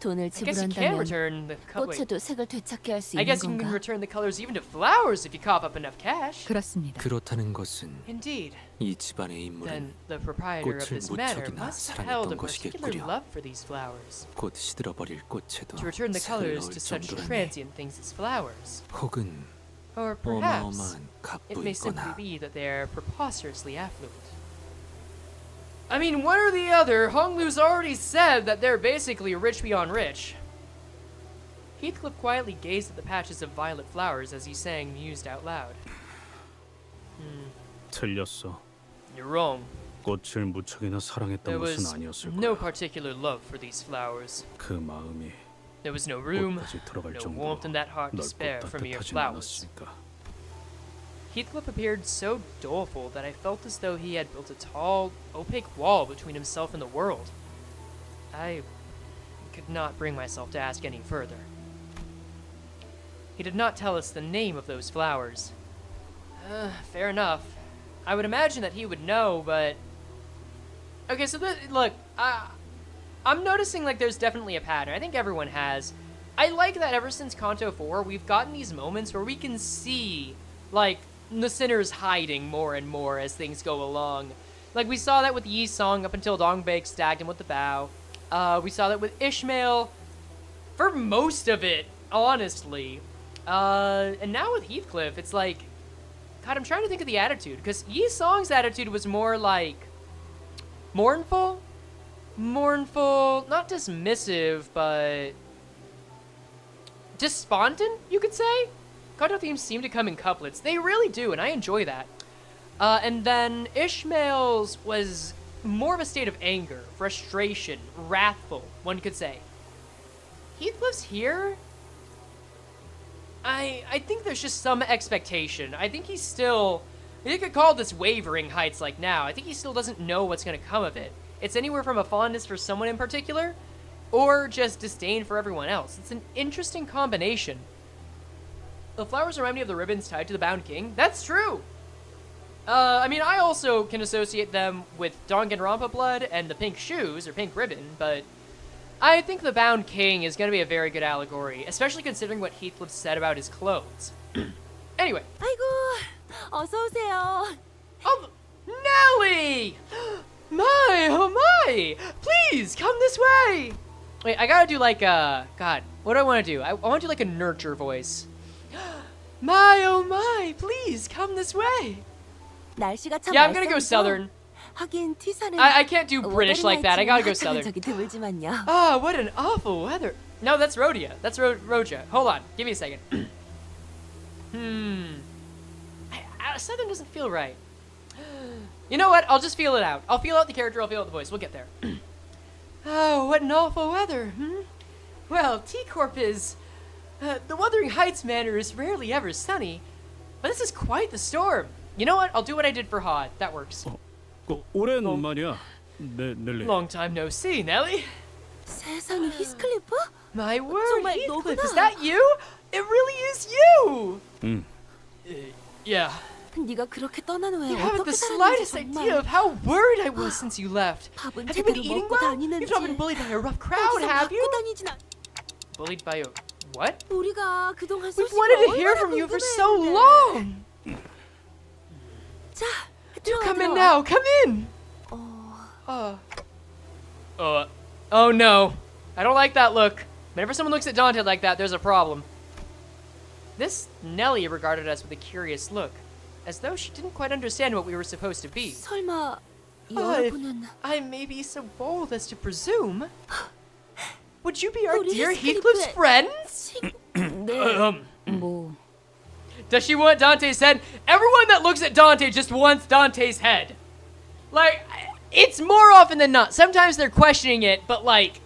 돈을 I guess you can 지불한다면 return the color. 꽃에도 색을 되찾게 할 수 I 있는 guess you can 건가? return the colors even to flowers if you cough up enough cash. 그렇습니다. 그렇다는 것은 Indeed. 이 집안의 인물은 Then the proprietor of 꽃을 this manor 무척이나 must have held a 사랑했던 particular 것이겠구려. love for these flowers. 곧 시들어버릴 꽃에도 To return the 색을 colors 넣을 to such 정도라니. transient things as flowers. 혹은 Or perhaps 어마어마한 it may simply 갑부이거나 be that they're preposterously affluent. I mean, one or the other, Honglu's already said that they're basically rich beyond rich. Heathcliff quietly gazed at the patches of violet flowers as he sang, mused out loud. 틀렸어. You're wrong. 꽃을 무척이나 사랑했던 There 것은 was 아니었을 no 거야. particular love for these flowers. 그 마음이 There was no room, 꽃까지 들어갈 no 정도로 warmth in that heart to 넓고 spare for mere 따뜻하진 flowers. 않았으니까. Heathcliff appeared so doleful that I felt as though he had built a tall, opaque wall between himself and the world. I could not bring myself to ask any further. He did not tell us the name of those flowers. Fair enough. I would imagine that he would know, but... Okay, so look, I'm noticing like there's definitely a pattern. I think everyone has. I like that ever since Canto 4, we've gotten these moments where we can see, like, the sinners hiding more and more as things go along. Like, we saw that with Yi Song up until Dongbek stabbed him with the bow. We saw that with Ishmael for most of it, honestly. And now with Heathcliff, it's like, God, I'm trying to think of the attitude, because Yi Song's attitude was more like mournful, not dismissive, but despondent, you could say? Kanto themes seem to come in couplets. They really do, and I enjoy that. And then Ishmael's was more of a state of anger, frustration, wrathful, one could say. Heathcliff's here? I think there's just some expectation. I think he's still... You could call this wavering heights like now. I think he still doesn't know what's going to come of it. It's anywhere from a fondness for someone in particular, or just disdain for everyone else. It's an interesting combination. The flowers remind me of the ribbons tied to the Bound King. That's true! I mean, I also can associate them with Danganronpa blood and the pink shoes, or pink ribbon, but I think the Bound King is going to be a very good allegory, especially considering what Heathcliff said about his clothes. Anyway. 아이고, 어서 오세요. Oh, Nelly! My, oh my! Please, come this way! Wait, I gotta do like God, what do I want to do? I want to do like a nurture voice. My, oh my! Please, come this way! 날씨가 참 Yeah, I'm gonna go 말썽이죠? southern. 하긴 티사는 I can't do British like that. I gotta go southern. 적이 드물지만요. Ah, what an awful weather. No, that's Rhodia. That's Roja. Hold on. Give me a second. Southern doesn't feel right. You know what? I'll just feel it out. I'll feel out the character. I'll feel out the voice. We'll get there. Oh, what an awful weather. Well, T-Corp is... the Wuthering Heights manor is rarely ever sunny, but this is quite the storm. You know what? I'll do what I did for Hod. That works. 오랜만이야. 넬리. Long time no see, Nelly. 세상에 히스클리프? My word, 정말 Heathcliff, 너구나. is that you? It really is you! 응. Yeah. 네가 그렇게 떠난 후에 You haven't 어떻게 the 살았는지 slightest idea 정말. of how worried I was since you left. 밥은 Have you been 제대로 eating 먹고 well? 다니는지. You've not been bullied by a rough crowd, 어디서 have 맞고 you? 다니진 않. Bullied by a... what? 우리가 그동안 We've 소식을 wanted to hear 얼마나 from you for so 궁금해했는데. long! 자, Do 들어와, come in 들어와. now, come in! Oh no. I don't like that look. Whenever someone looks at Dante like that, there's a problem. This Nelly regarded us with a curious look, as though she didn't quite understand what we were supposed to be. 설마 If 여러분은 I may be so bold as to presume, would you be our 우리 dear Heathcliff's Heathcliff's friends? 네. 뭐 Does she want Dante's head? Everyone that looks at Dante just wants Dante's head. Like, it's more often than not. Sometimes they're questioning it, but like,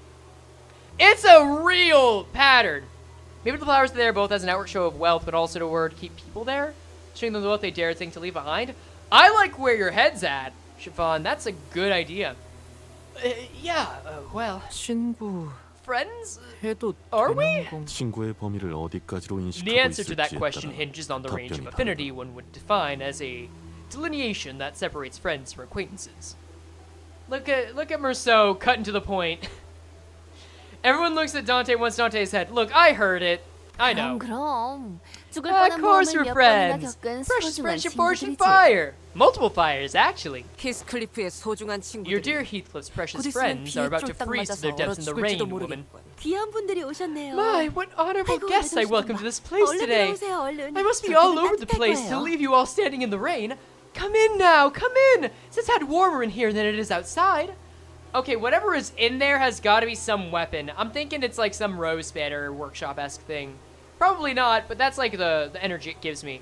it's a real pattern. Maybe the flowers are there both as an outward show of wealth, but also to word keep people there, showing them the wealth they dare think to leave behind. I like where your head's at, Chiffon. That's a good idea. Well, 친구 friends? 해도 Are 되는 we? 건... 친구의 범위를 어디까지로 인식하고 The answer to that 있을지에 question 따라 hinges on the range of 답변이 affinity 다르다. one would define as a delineation that separates friends from acquaintances. Look at Merceau, cutting to the point. Everyone looks at Dante, wants Dante's head. Look, I heard it. I know. 그럼 죽을 Of 뻔한 course 모험을 we're 몇 번이나 friends. 겪은 Precious 소중한 friendship, fortune, 친구들이지. fire. Multiple fires, actually. 히스클리프의 소중한 Your 친구들. dear Heathcliff's precious 곧 있으면 friends are 비에 about to 쫄딱 freeze to their 맞아서 얼어 depths in the rain, 죽을지도 woman. 모르겠군. 귀한 분들이 오셨네요. My, what honorable 아이고, guests I 어서 welcome to 오시구만. this place 얼른 today. 들어오세요, 얼른. I must be 저쪽은 all over the 따뜻할 place to 거예요. leave you all standing in the rain. Come in now, come in. It's had warmer in here than it is outside. Okay, whatever is in there has got to be some weapon. I'm thinking it's like some rose banner workshop-esque thing. Probably not, but that's like the energy it gives me.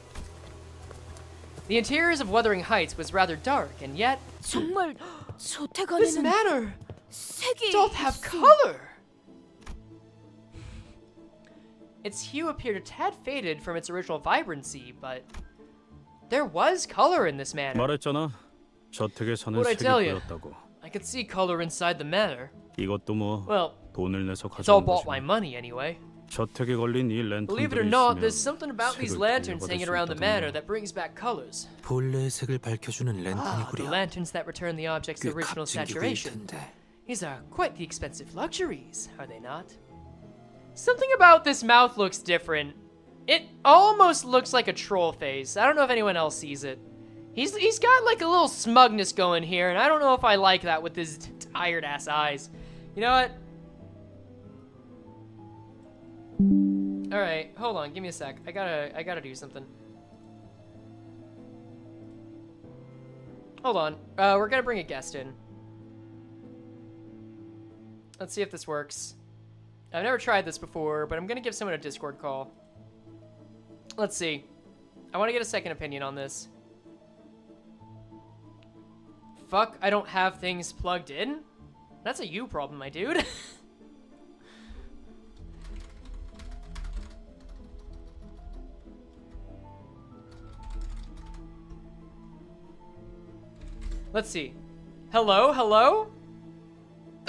The interiors of Wuthering Heights was rather dark, and yet 정말 저택 this 안에는 manor 색이 doth have 있어. color. Its hue appeared a tad faded from its original vibrancy, but there was color in this manor. 말했잖아. 저택에 사는 What'd I 색이 tell you? 보였다고. I could see color inside the manor. 이것도 뭐 Well, 돈을 내서 it's all 가져온 bought by 것이고. money anyway. 저택에 걸린 이 Believe it or 랜턴들이 not, 있으면 there's something about these 색을 lanterns 돌려받을 hanging 수 around the manor 있다던데. that brings back colors. 본래의 색을 밝혀주는 The 랜턴이구려. lanterns that return the object's 꽤 original 값진 기구일 saturation. 텐데. These are quite the expensive luxuries, are they not? Something about this mouth looks different. It almost looks like a troll face. I don't know if anyone else sees it. He's got like a little smugness going here, and I don't know if I like that with his tired ass eyes. You know what? All right, hold on, give me a sec. I gotta do something. Hold on, we're gonna bring a guest in. Let's see if this works. I've never tried this before, but I'm gonna give someone a Discord call. Let's see. I want to get a second opinion on this. Fuck, I don't have things plugged in? That's a you problem, my dude. Let's see. Hello, hello?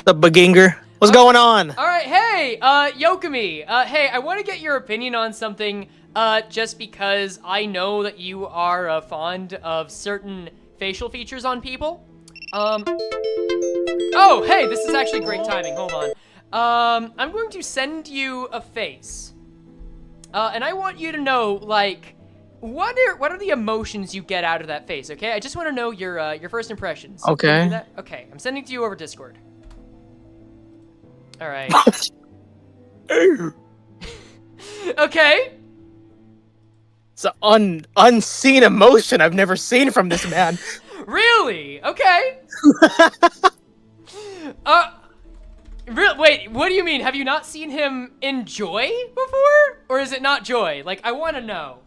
The Beginger. What's going on? All right, hey, Yokami. Hey, I want to get your opinion on something, just because I know that you are fond of certain facial features on people. Oh, hey, this is actually great timing. Hold on. I'm going to send you a face. And I want you to know, like, what are the emotions you get out of that face, okay? I just want to know your first impressions. Can you Okay. do that? Okay, I'm sending it to you over Discord. All right. Okay. It's an unseen emotion I've never seen from this man. Really? Okay. Wait, what do you mean? Have you not seen him enjoy before? Or is it not joy? Like, I want to know.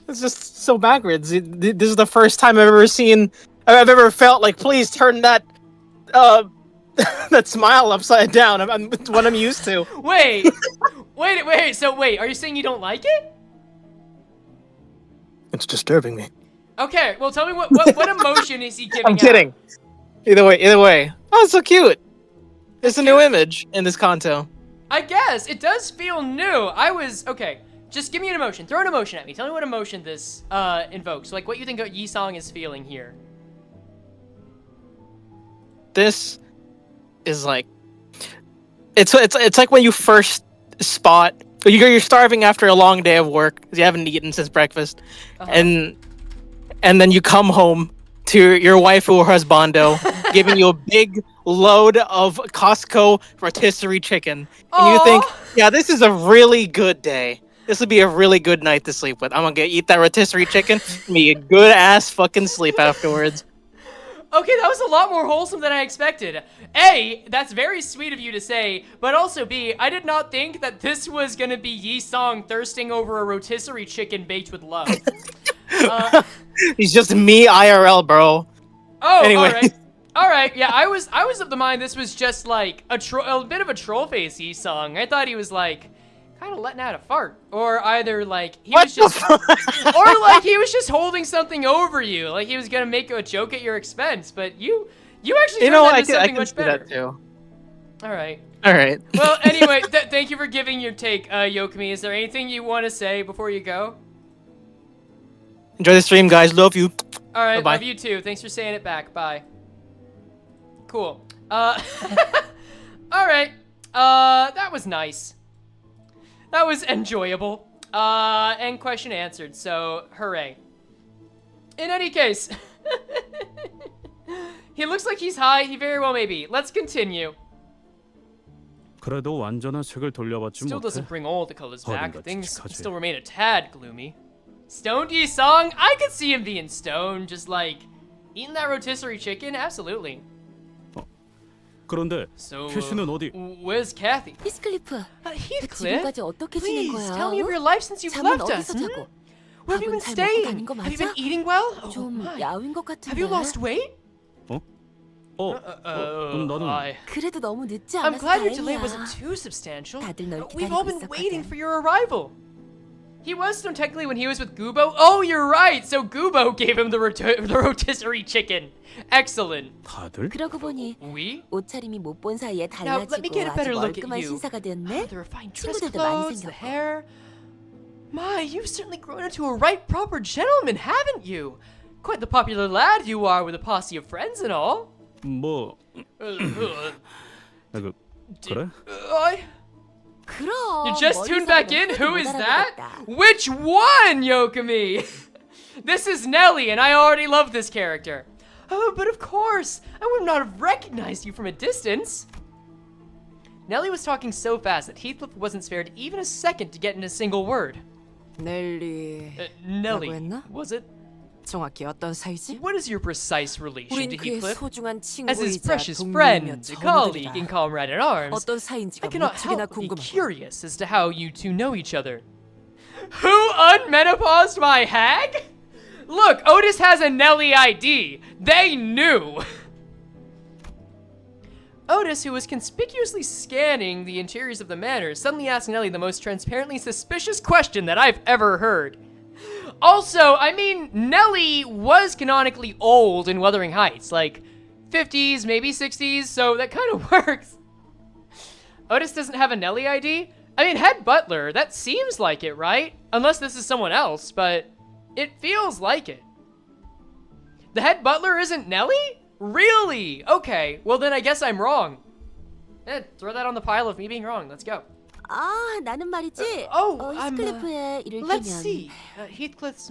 It's just so backwards. This is the first time I've ever felt like, please turn that that smile upside down. It's what I'm used to. Wait, wait. So wait, are you saying you don't like it? It's disturbing me. Okay, well tell me what emotion is he giving I'm kidding. Either way. Oh, it's so cute. It's a new image in this Canto. I guess it does feel new. Okay. Just give me an emotion. Throw an emotion at me. Tell me what emotion this invokes. Like what you think Yi Song is feeling here. This is like it's like when you first spot you're starving after a long day of work because you haven't eaten since breakfast, and then you come home to your waifu or husbando giving you a big load of Costco rotisserie chicken, and you think, yeah, this is a really good day. This would be a really good night to sleep with. I'm gonna eat that rotisserie chicken, be a good ass fucking sleep afterwards. Okay, that was a lot more wholesome than I expected. A, that's very sweet of you to say, but also B, I did not think that this was gonna be Yi Song thirsting over a rotisserie chicken baked with love. He's just me IRL, bro. Oh, anyway. All right. Yeah, I was of the mind this was just like a bit of a troll face Yi Song. I thought he was like kind of letting out a fart, or either like he was just, or like he was just holding something over you, like he was gonna make a joke at your expense. But you actually turned that into something much better. That too. All right. Well, anyway, thank you for giving your take, Yokami. Is there anything you want to say before you go? Enjoy the stream, guys. Love you. All right, Bye-bye. love you too. Thanks for saying it back. Bye. Cool. All right. That was nice. That was enjoyable. And question answered, so hooray. In any case, he looks like he's high. He very well may be. Let's continue. 그래도 완전한 색을 돌려받지 Still 못해. doesn't bring all the colors back. 어딘가 Things 칙칙하지. still remain a tad gloomy. Stoned Yi Song? I could see him being stoned, just like eating that rotisserie chicken. Absolutely. 그런데 So, 캐시는 어디? where's Cathy? 히스클리프, Heathcliff? 지금까지 어떻게 지낸 Please 거야? tell me of your life since you've 잠은 left us. 어디서 자고? Where have you been 밥은 잘 먹고 staying? 다닌 거 Have you been 맞아? eating well? Oh 좀 my. 야윈 것 같은데. Have you lost weight? 나는 그래도 너무 늦지 I'm 않아서 glad your delay 다행이야. wasn't too substantial. 다들 널 We've all 기다리고 been waiting 있었거든. for your arrival. He was stoned technically when he was with Gubo. Oh, you're right. So Gubo gave him the rotisserie chicken. Excellent. 다들? 그러고 보니 We? 옷차림이 못 본 사이에 Now let me 달라지고 get a 아주 better look at 멀끔한 you. 신사가 됐네. The refined dress 친구들도 많이 clothes, the 생겼고. hair. My, you've certainly grown into a right proper gentleman, haven't you? Quite the popular lad you are with a posse of friends and all. 뭐 그래? 그럼. You just tuned back in? 머리서부터 Who is 못 that? 알아보겠다. Which one, Yokami? This is Nelly, and I already love this character. Oh, but of course, I would not have recognized you from a distance. Nelly was talking so fast that Heathcliff wasn't spared even a second to get in a single word. 넬리. Nelly, 라고 했나? was it? 정확히 어떤 사이지? What is your precise relation 우린 to 그의 Heathcliff? 소중한 As his 친구이자 precious friend, 동료이며 colleague, and 전우들이다. comrade at arms, 어떤 I 사이인지가 cannot 무척이나 help but be 궁금하고. curious as to how you two know each other. Who unmenopaused my hag? Look, Otis has a Nelly ID. They knew. Otis, who was conspicuously scanning the interiors of the manor, suddenly asked Nelly the most transparently suspicious question that I've ever heard. Also, I mean, Nelly was canonically old in Wuthering Heights, like 50s, maybe 60s, so that kind of works. Otis doesn't have a Nelly ID? I mean, head butler, that seems like it, right? Unless this is someone else, but it feels like it. The head butler isn't Nelly? Really? Okay, well then I guess I'm wrong. Throw that on the pile of me being wrong. Let's go. 아, 나는 말이지. I'm, 히스클리프의 이를 Let's 끼면 see. Heathcliff's...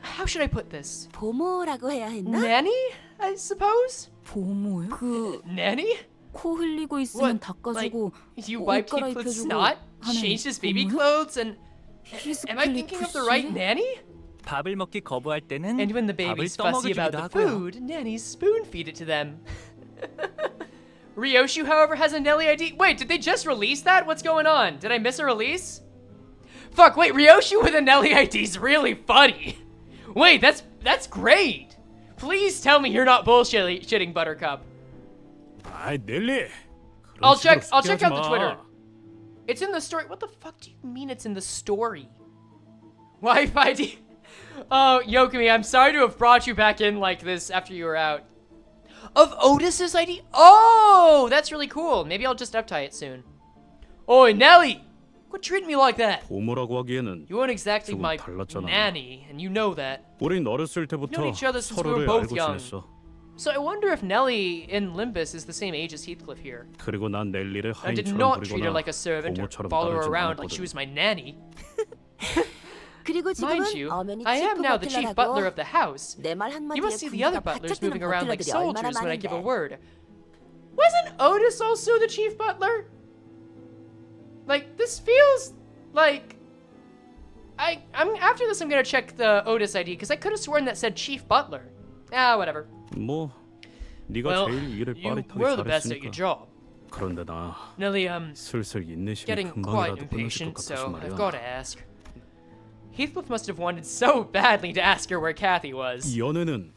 how should I put this? 보모라고 해야 했나? Nanny, I suppose? 보모요? 그 Nanny? 코 흘리고 있으면 What, like, 닦아주고 you 옷 wiped Heathcliff's 갈아입혀주고 snot, 하는 changed his baby 보모요? clothes, and... Am I thinking of the right 씨? nanny? 밥을 먹기 거부할 때는 And when the 밥을 baby's fussy about 떠먹여주기도 the 하고요. food, nannies spoon feed it to them. Ryoshu, however, has a Nelly ID. Wait, did they just release that? What's going on? Did I miss a release? Fuck, wait, Ryoshu with a Nelly ID is really funny. Wait, that's great. Please tell me you're not bullshitting, Buttercup. 아이 넬리. I'll check out the Twitter. It's in the story. What the fuck do you mean it's in the story? Wi-Fi D. Oh, Yokami, I'm sorry to have brought you back in like this after you were out. Of Otis's ID? Oh, that's really cool. Maybe I'll just uptie it soon. Oi, Nelly! Quit treating me like that. 부모라고 하기에는 You weren't exactly 조금 my 달랐잖아. nanny, and you know that. 우린 어렸을 Known 때부터 each other since we were 서로를 both 알고 young. 지냈어. So I wonder if Nelly in Limbus is the same age as Heathcliff here. 그리고 난 넬리를 I did 하인처럼 not treat her 부리거나 like a servant or 고모처럼 follow her 따르진 around like she 않았거든. was my nanny. 그리고 Mind 지금은 you, 어머니 I am 치프 now the chief butler 버틀러라고 of the house. 내 말 You 한마디에 must see the other 분위기가 butlers 바짝 뜨는 moving around like 버틀러들이 얼마나 soldiers when I give a 많은데. word. Wasn't Otis also the chief butler? Like, this feels like... I'm after this, I'm gonna check the Otis ID, because I could have sworn that said chief butler. Ah, whatever. 뭐 네가 Well, 제일 일을 you 빠릿하게 were the best at your 잘했으니까. job. 그런데 나 Nelly, 슬슬 인내심이 getting quite 금방이라도 끊어질 것 impatient, 같아서 so 말이야. I've got to ask. Heathcliff must have wanted so badly to ask her where Cathy was. 연애는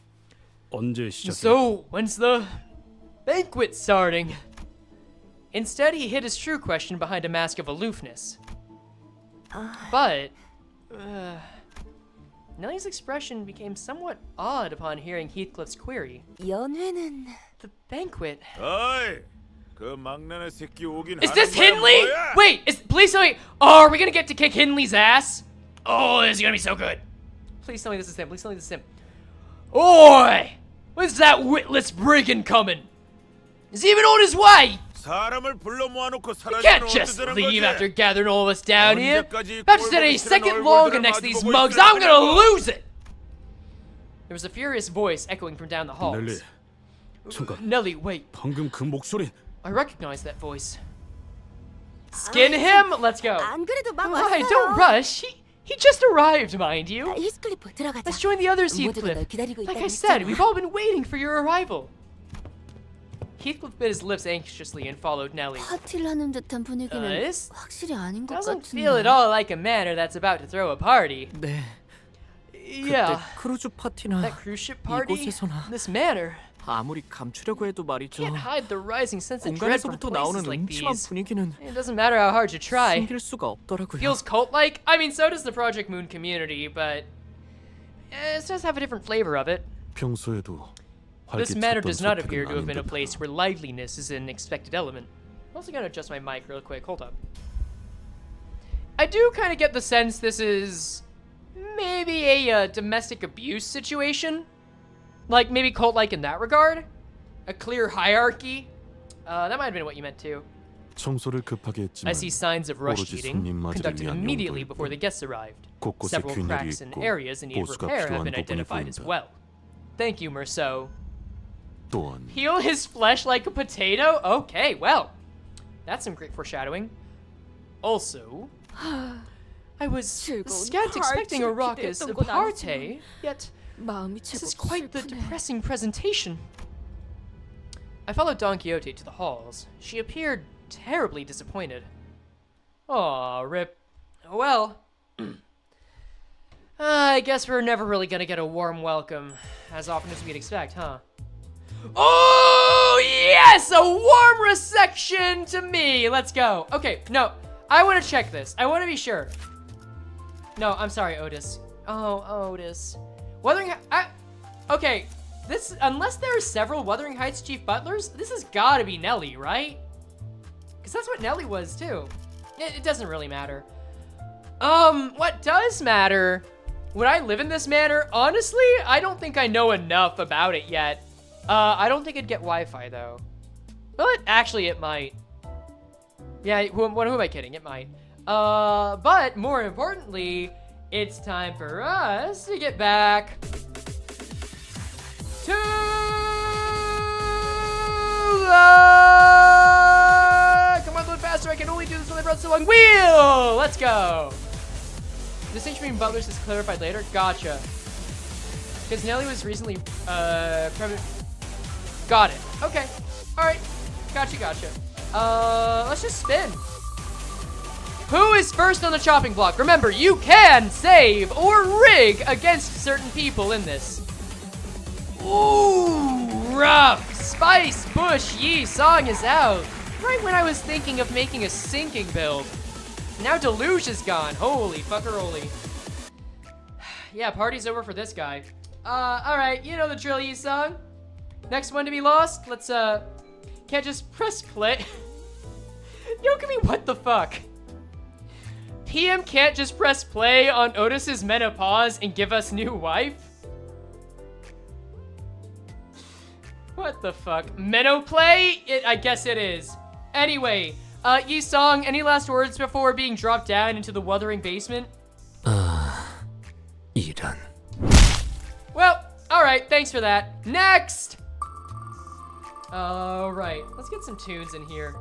언제 시작해? So, when's the banquet starting? Instead, he hid his true question behind a mask of aloofness. But, Nelly's expression became somewhat odd upon hearing Heathcliff's query. 연회는 The banquet. 어이, 그 막내네 새끼 오긴 Is 하는 this 거야, Hindley? 뭐야? Wait, please tell me. Oh, are we gonna get to kick Hindley's ass? Oh, this is gonna be so good. Please tell me this is him. Please tell me this is him. Oi! Where's that witless brigand coming? Is he even on his way? 사람을 불러 모아놓고 You 사라지면 can't just 어쩌자는 leave 거지? after gathering all of us down here. 언제까지 About to stand any 꼴보기 싫은 second longer 얼굴들을 next to these 마주보고 mugs, 있으라 I'm gonna 하냐고. lose it! There was a furious voice echoing from down the halls. 넬리, 잠깐. Nelly, wait. 방금 그 목소리. I recognize that voice. Skin him? Let's go. 안 그래도 막 Why, 왔어요. don't rush. He just arrived, mind you. 히스클리프 들어가자. Let's join the others, 모두가 널 Heathcliff. 기다리고 Like 있다고 I said, 했잖아. we've all been waiting for your arrival. Heathcliff bit his lips anxiously and followed Nelly. 파티를 하는 듯한 분위기는 this 확실히 아닌 것 Doesn't 같은데. feel at all like a manor that's about to throw a party. 네. Yeah, 크루즈 파티나 that cruise ship party, 이곳에서나 this manor. 아무리 감추려고 해도 말이죠. Can't hide the rising sense of dread from 공간에서부터 places 나오는 like 음침한 these. 분위기는 It doesn't matter how hard you try. 숨길 수가 없더라고요. Feels cult-like. I mean, so does the Project Moon community, but it does have a different flavor of it. 평소에도 This manor 활기찼던 does not appear to 서택은 have been a 아닌 place 듯하다. where liveliness is an expected element. I'm also gonna adjust my mic real quick. Hold up. I do kind of get the sense this is maybe a domestic abuse situation. Like, maybe cult-like in that regard. A clear hierarchy. That might have been what you meant too. 청소를 급하게 했지만 I see signs of rush 오로지 eating, 손님 맞이를 conducted 위한 immediately 용도일 before the 뿐. guests arrived. 곳곳에 Several 균열이 cracks and 있고 areas in need of 보수가 repair have 필요한 been 부분이 identified as 보인다. well. Thank you, Merceau. 또한 Peel his flesh like a potato? Okay, well, that's some great foreshadowing. Also, I was 즐거운 scant expecting a 파티를 raucous 기대했던 건 party, yet 마음이 this is 제법 quite the 슬프네. depressing presentation. I followed Don Quixote to the halls. She appeared terribly disappointed. Aw, rip. Well, I guess we're never really gonna get a warm welcome as often as we'd expect, huh? Oh, yes! A warm reception to me! Let's go. Okay, no. I want to check this. I want to be sure. No, I'm sorry, Otis. Oh, Otis. Wuthering okay, this... Unless there are several Wuthering Heights Chief Butlers, this has got to be Nelly, right? Because that's what Nelly was, too. It doesn't really matter. What does matter... Would I live in this manor? Honestly, I don't think I know enough about it yet. I don't think it'd get Wi-Fi, though. But actually, it might. Yeah, who am I kidding? It might. But more importantly, it's time for us to get back to the... Come on, load faster. I can only do this when I run so long. Wheel! Let's go. distinction between butlers is clarified later. Gotcha. Because Nelly was recently, got it. Okay. All right. Gotcha. Let's just spin. Who is first on the chopping block? Remember, you can save or rig against certain people in this. Ooh, rough. Spice, Bush, Yi, Song is out. Right when I was thinking of making a sinking build. Now Deluge is gone. Holy fuckeroli. Yeah, party's over for this guy. Alright, you know the drill, Yi Song. Next one to be lost. Let's, can't just press play. Yokami, what the fuck? PM can't just press play on Otis's menopause and give us new wife? What the fuck? Menoplay? I guess it is. Anyway, Yi Song, any last words before being dropped down into the wuthering basement? 이런. Well, alright, thanks for that. Next! Alright, let's get some tunes in here.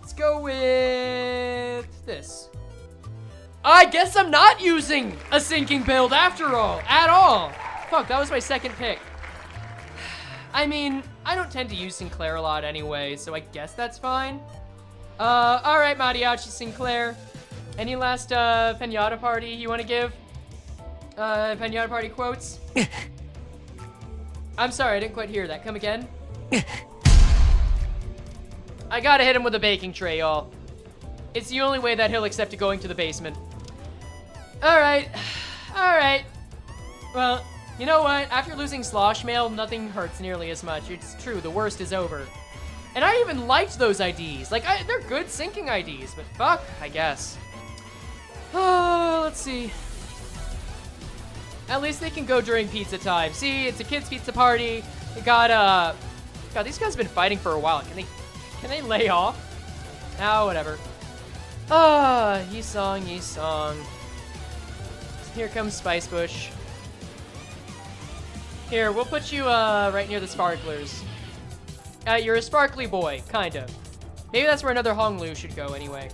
Let's go with this. I guess I'm not using a sinking build after all, at all. Fuck, that was my second pick. I mean, I don't tend to use Sinclair a lot anyway, so I guess that's fine. Alright, Mariachi Sinclair. Any last, Pinata Party you want to give? Pinata Party quotes? I'm sorry, I didn't quite hear that. Come again? I gotta hit him with a baking tray, y'all. It's the only way that he'll accept going to the basement. Alright. Alright. Well, you know what? After losing Slosh Mail, nothing hurts nearly as much. It's true, the worst is over. And I even liked those IDs. Like, they're good syncing IDs, but fuck, I guess. Oh, let's see. At least they can go during pizza time. See, it's a kid's pizza party. We got, God, these guys have been fighting for a while. Can they lay off? Ah, whatever. Yi Song, Yi Song. Here comes Spice Bush. Here, we'll put you, right near the sparklers. You're a sparkly boy, kinda. Maybe that's where another Honglu should go anyway.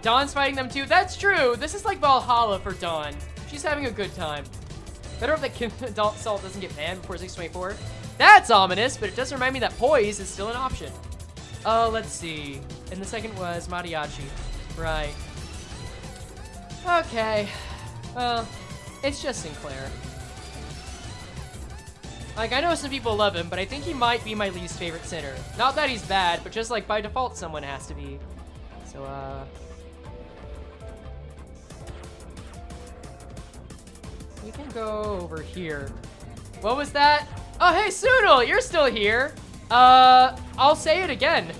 Dawn's fighting them too. That's true. This is like Valhalla for Dawn. She's having a good time. Better hope that adult salt doesn't get banned before 624. That's ominous, but it does remind me that poise is still an option. Let's see. And the second was Mariachi. Right. Okay. Well, it's just Sinclair. Like, I know some people love him, but I think he might be my least favorite sinner. Not that he's bad, but just like by default, someone has to be. So, you can go over here. What was that? Oh, hey, Soodle, you're still here. I'll say it again.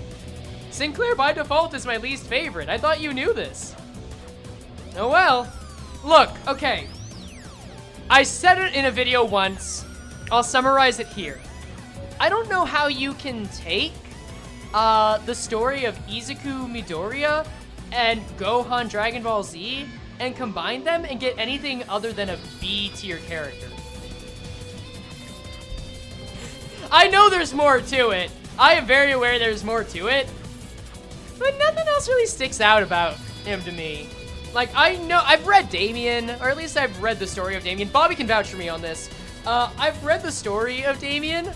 Sinclair by default is my least favorite. I thought you knew this. Oh well. Look, okay. I said it in a video once. I'll summarize it here. I don't know how you can take the story of Izuku Midoriya and Gohan Dragon Ball Z and combine them and get anything other than a B tier character. I know there's more to it. I am very aware there's more to it. But nothing else really sticks out about him to me. Like, I know, I've read Damien, or at least I've read the story of Damien. Bobby can vouch for me on this. I've read the story of Damien.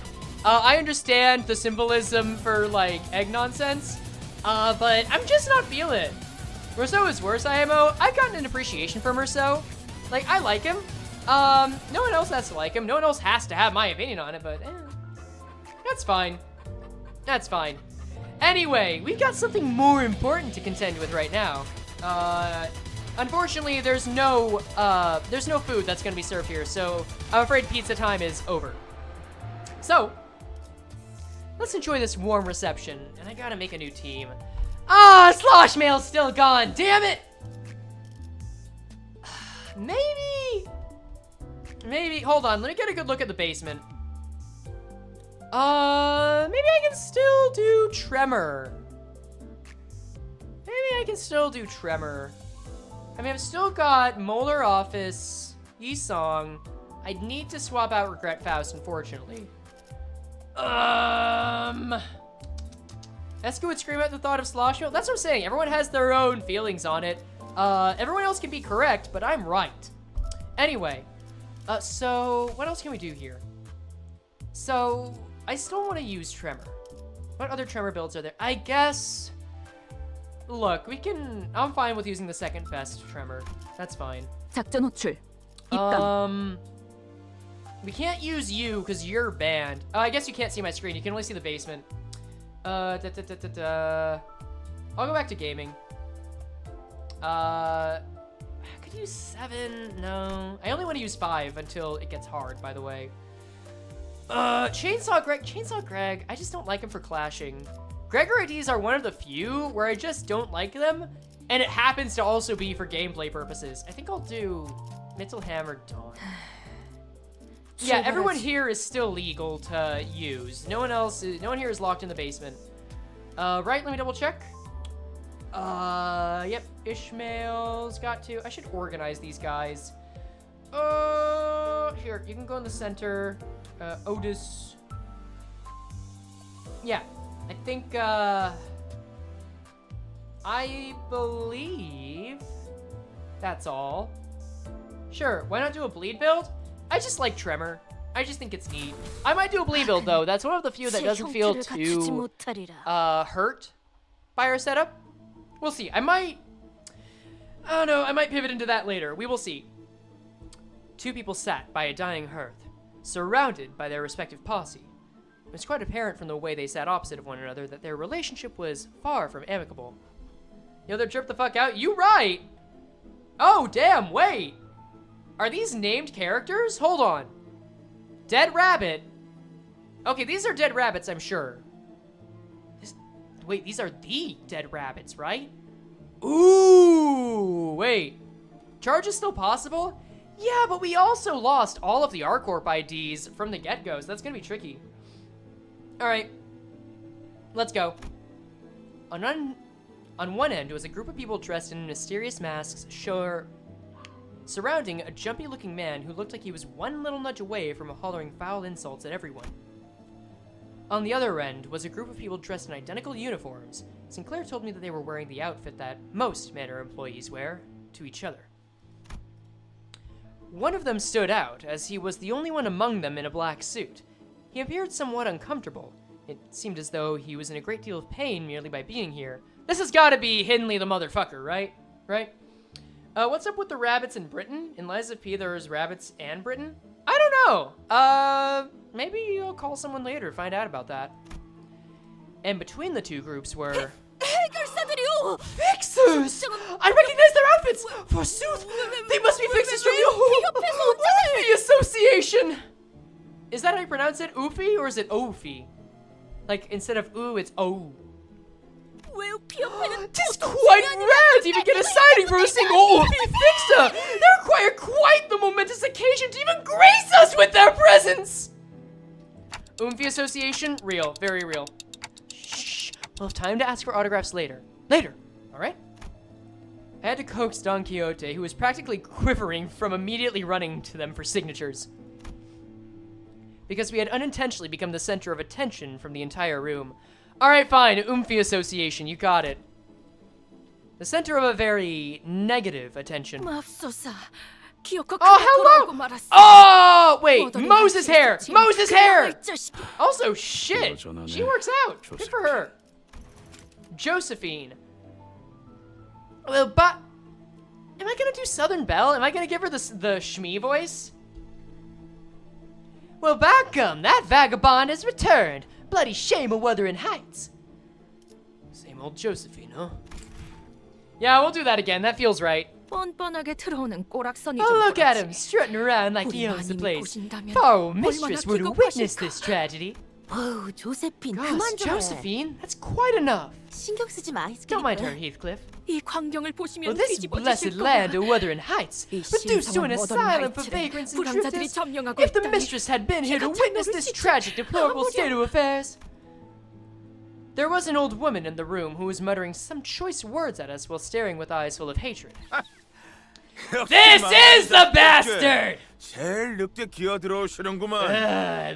I understand the symbolism for, like, egg nonsense. But I'm just not feeling it. Merceau is worse, IMO. I've gotten an appreciation for Merceau. Like, I like him. No one else has to like him. No one else has to have my opinion on it, but that's fine. That's fine. Anyway, we've got something more important to contend with right now. Unfortunately, there's no food that's gonna be served here, so I'm afraid pizza time is over. So, let's enjoy this warm reception, and I gotta make a new team. Ah, Slosh Mail's still gone, damn it! Maybe, hold on, let me get a good look at the basement. Maybe I can still do Tremor. I mean, I've still got Molar Office, Yi-Song. I'd need to swap out Regret Faust, unfortunately. Eska would scream at the thought of Slosh Mail. That's what I'm saying. Everyone has their own feelings on it. Everyone else can be correct, but I'm right. Anyway, so what else can we do here? So I still want to use Tremor. What other Tremor builds are there? I guess, look, I'm fine with using the second best Tremor. That's fine. 작전 호출. 입감. We can't use you because you're banned. I guess you can't see my screen. You can only see the basement. I'll go back to gaming. I could use 7. No, I only want to use 5 until it gets hard. By the way. Chainsaw Greg. I just don't like him for clashing. Gregor IDs are one of the few where I just don't like them, and it happens to also be for gameplay purposes. I think I'll do Mittelhammer Dawn. Yeah, everyone here is still legal to use. No one here is locked in the basement. Right, let me double check. Yep, Ishmael's got to. I should organize these guys. Here, you can go in the center. Otis. Yeah, I think, I believe that's all. Sure, why not do a bleed build? I just like Tremor. I just think it's neat. I might do a bleed build though. That's one of the few that doesn't feel too hurt by our setup. We'll see. I don't know, I might pivot into that later. We will see. Two people sat by a dying hearth, surrounded by their respective posse. It was quite apparent from the way they sat opposite of one another that their relationship was far from amicable. Yo, they're tripped the fuck out. You right! Oh, damn, wait! Are these named characters? Hold on. Dead Rabbit. Okay, these are dead rabbits, I'm sure. Wait, these are the dead rabbits, right? Ooh, wait. Charge is still possible? Yeah, but we also lost all of the ArcCorp IDs from the get-go, so that's gonna be tricky. Alright. Let's go. On one end was a group of people dressed in mysterious masks, surrounding a jumpy-looking man who looked like he was one little nudge away from hollering foul insults at everyone. On the other end was a group of people dressed in identical uniforms. Sinclair told me that they were wearing the outfit that most Manor employees wear to each other. One of them stood out, as he was the only one among them in a black suit. He appeared somewhat uncomfortable. It seemed as though he was in a great deal of pain merely by being here. This has got to be Hindley the motherfucker, right? Right? What's up with the rabbits in Britain? In Liza P, there's rabbits and Britain? I don't know. Maybe I'll call someone later to find out about that. And between the two groups were... Fixers! I recognize their outfits! Forsooth, they must be fixers from the Association! Is that how you pronounce it? Oofy, or is it Oofy? Like, instead of ooh, it's oh. Tis quite rare to even get a sighting from a single Oofy fixer! They require quite the momentous occasion to even grace us with their presence! Oofy Association? Real. Very real. Shh. We'll have time to ask for autographs later. Later, alright? I had to coax Don Quixote, who was practically quivering from immediately running to them for signatures. Because we had unintentionally become the center of attention from the entire room. Alright, fine, Oomphy Association, you got it. The center of a very negative attention. Oh, hello! Oh, wait, Moses hair! Moses hair! Also, shit, she works out. Good for her. Josephine. Well, but am I gonna do Southern Belle? Am I gonna give her the Shmee voice? Well, by gum, that vagabond has returned. Bloody shame of Wuthering Heights. Same old Josephine, huh? Yeah, we'll do that again. That feels right. Oh, look at him, strutting around like he owns the place. Foul mistress would have witnessed this tragedy. Whoa, Josephine, Gosh, Josephine, that's quite enough. Don't mind her, Heathcliff. Well, this blessed land of Wuthering Heights, reduced to an asylum for vagrants and drifters. If the mistress had been here to witness this tragic, deplorable state of affairs. There was an old woman in the room who was muttering some choice words at us while staring with eyes full of hatred. This is the bastard!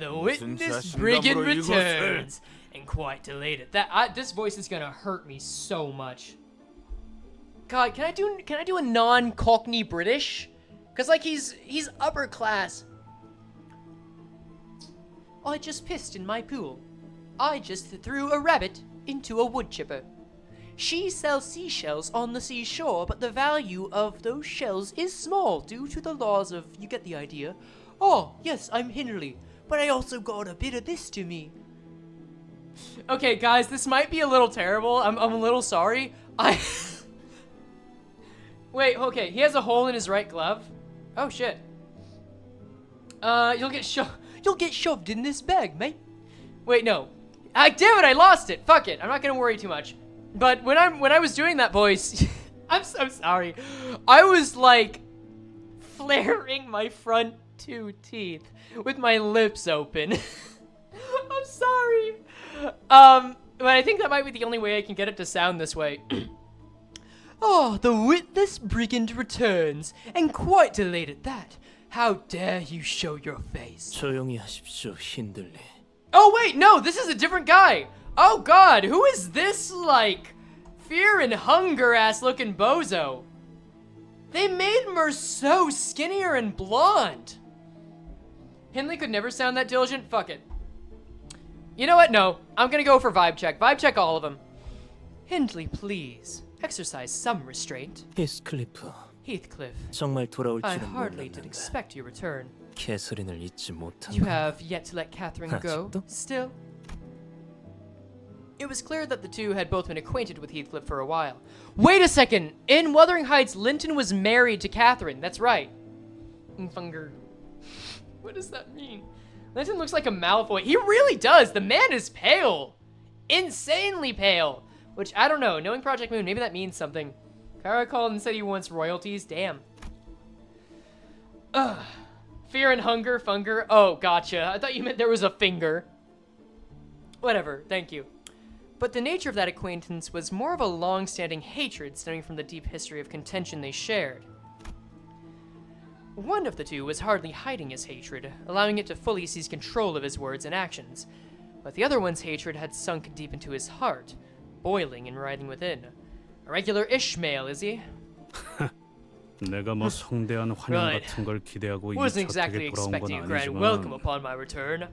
The witness brigand returns. And quite elated. This voice is gonna hurt me so much. God, can I do a non-Cockney British? Cause like he's upper class. I just pissed in my pool. I just threw a rabbit into a wood chipper. She sells seashells on the seashore, but the value of those shells is small due to the laws of, you get the idea. Oh, yes, I'm Hindley, but I also got a bit of this to me. Okay, guys, this might be a little terrible. I'm a little sorry. Wait, okay, he has a hole in his right glove. Oh, shit. You'll get shoved in this bag, mate. Wait, no. Damn it, I lost it. Fuck it. I'm not gonna worry too much. But when I was doing that voice, I'm so sorry. I was like flaring my front 2 teeth with my lips open. I'm sorry. But I think that might be the only way I can get it to sound this way. Oh, the witless brigand returns, and quite delayed at that. How dare you show your face? 조용히 하십시오, 힌들리. Oh wait, no, this is a different guy. Oh god, who is this, like, fear and hunger ass looking bozo? They made Merceau skinnier and blonde. Hindley could never sound that diligent, fuck it. You know what, no, I'm gonna go for vibe check. Vibe check all of them. Hindley, please, exercise some restraint. 히스클리프. Heathcliff, 정말 돌아올 I 줄은 hardly did 몰랐는데. expect your return. 캐서린을 잊지 못한 You 건 have yet to let Catherine go, 아직도? still? It was clear that the two had both been acquainted with Heathcliff for a while. Wait a second! In Wuthering Heights, Linton was married to Catherine. That's right. Funger. What does that mean? Linton looks like a Malfoy. He really does! The man is pale! Insanely pale! Which, I don't know. Knowing Project Moon, maybe that means something. Kara called and said he wants royalties. Damn. Ugh. Fear and hunger, funger. Oh, gotcha. I thought you meant there was a finger. Whatever, thank you. But the nature of that acquaintance was more of a long-standing hatred stemming from the deep history of contention they shared. One of the two was hardly hiding his hatred, allowing it to fully seize control of his words and actions. But the other one's hatred had sunk deep into his heart, boiling and writhing within. A regular Ishmael, is he? 내가 뭐 성대한 환영 같은 걸 기대하고 이 Wasn't exactly 저택에 돌아온 건 expecting a grand welcome 아니지만 upon my return.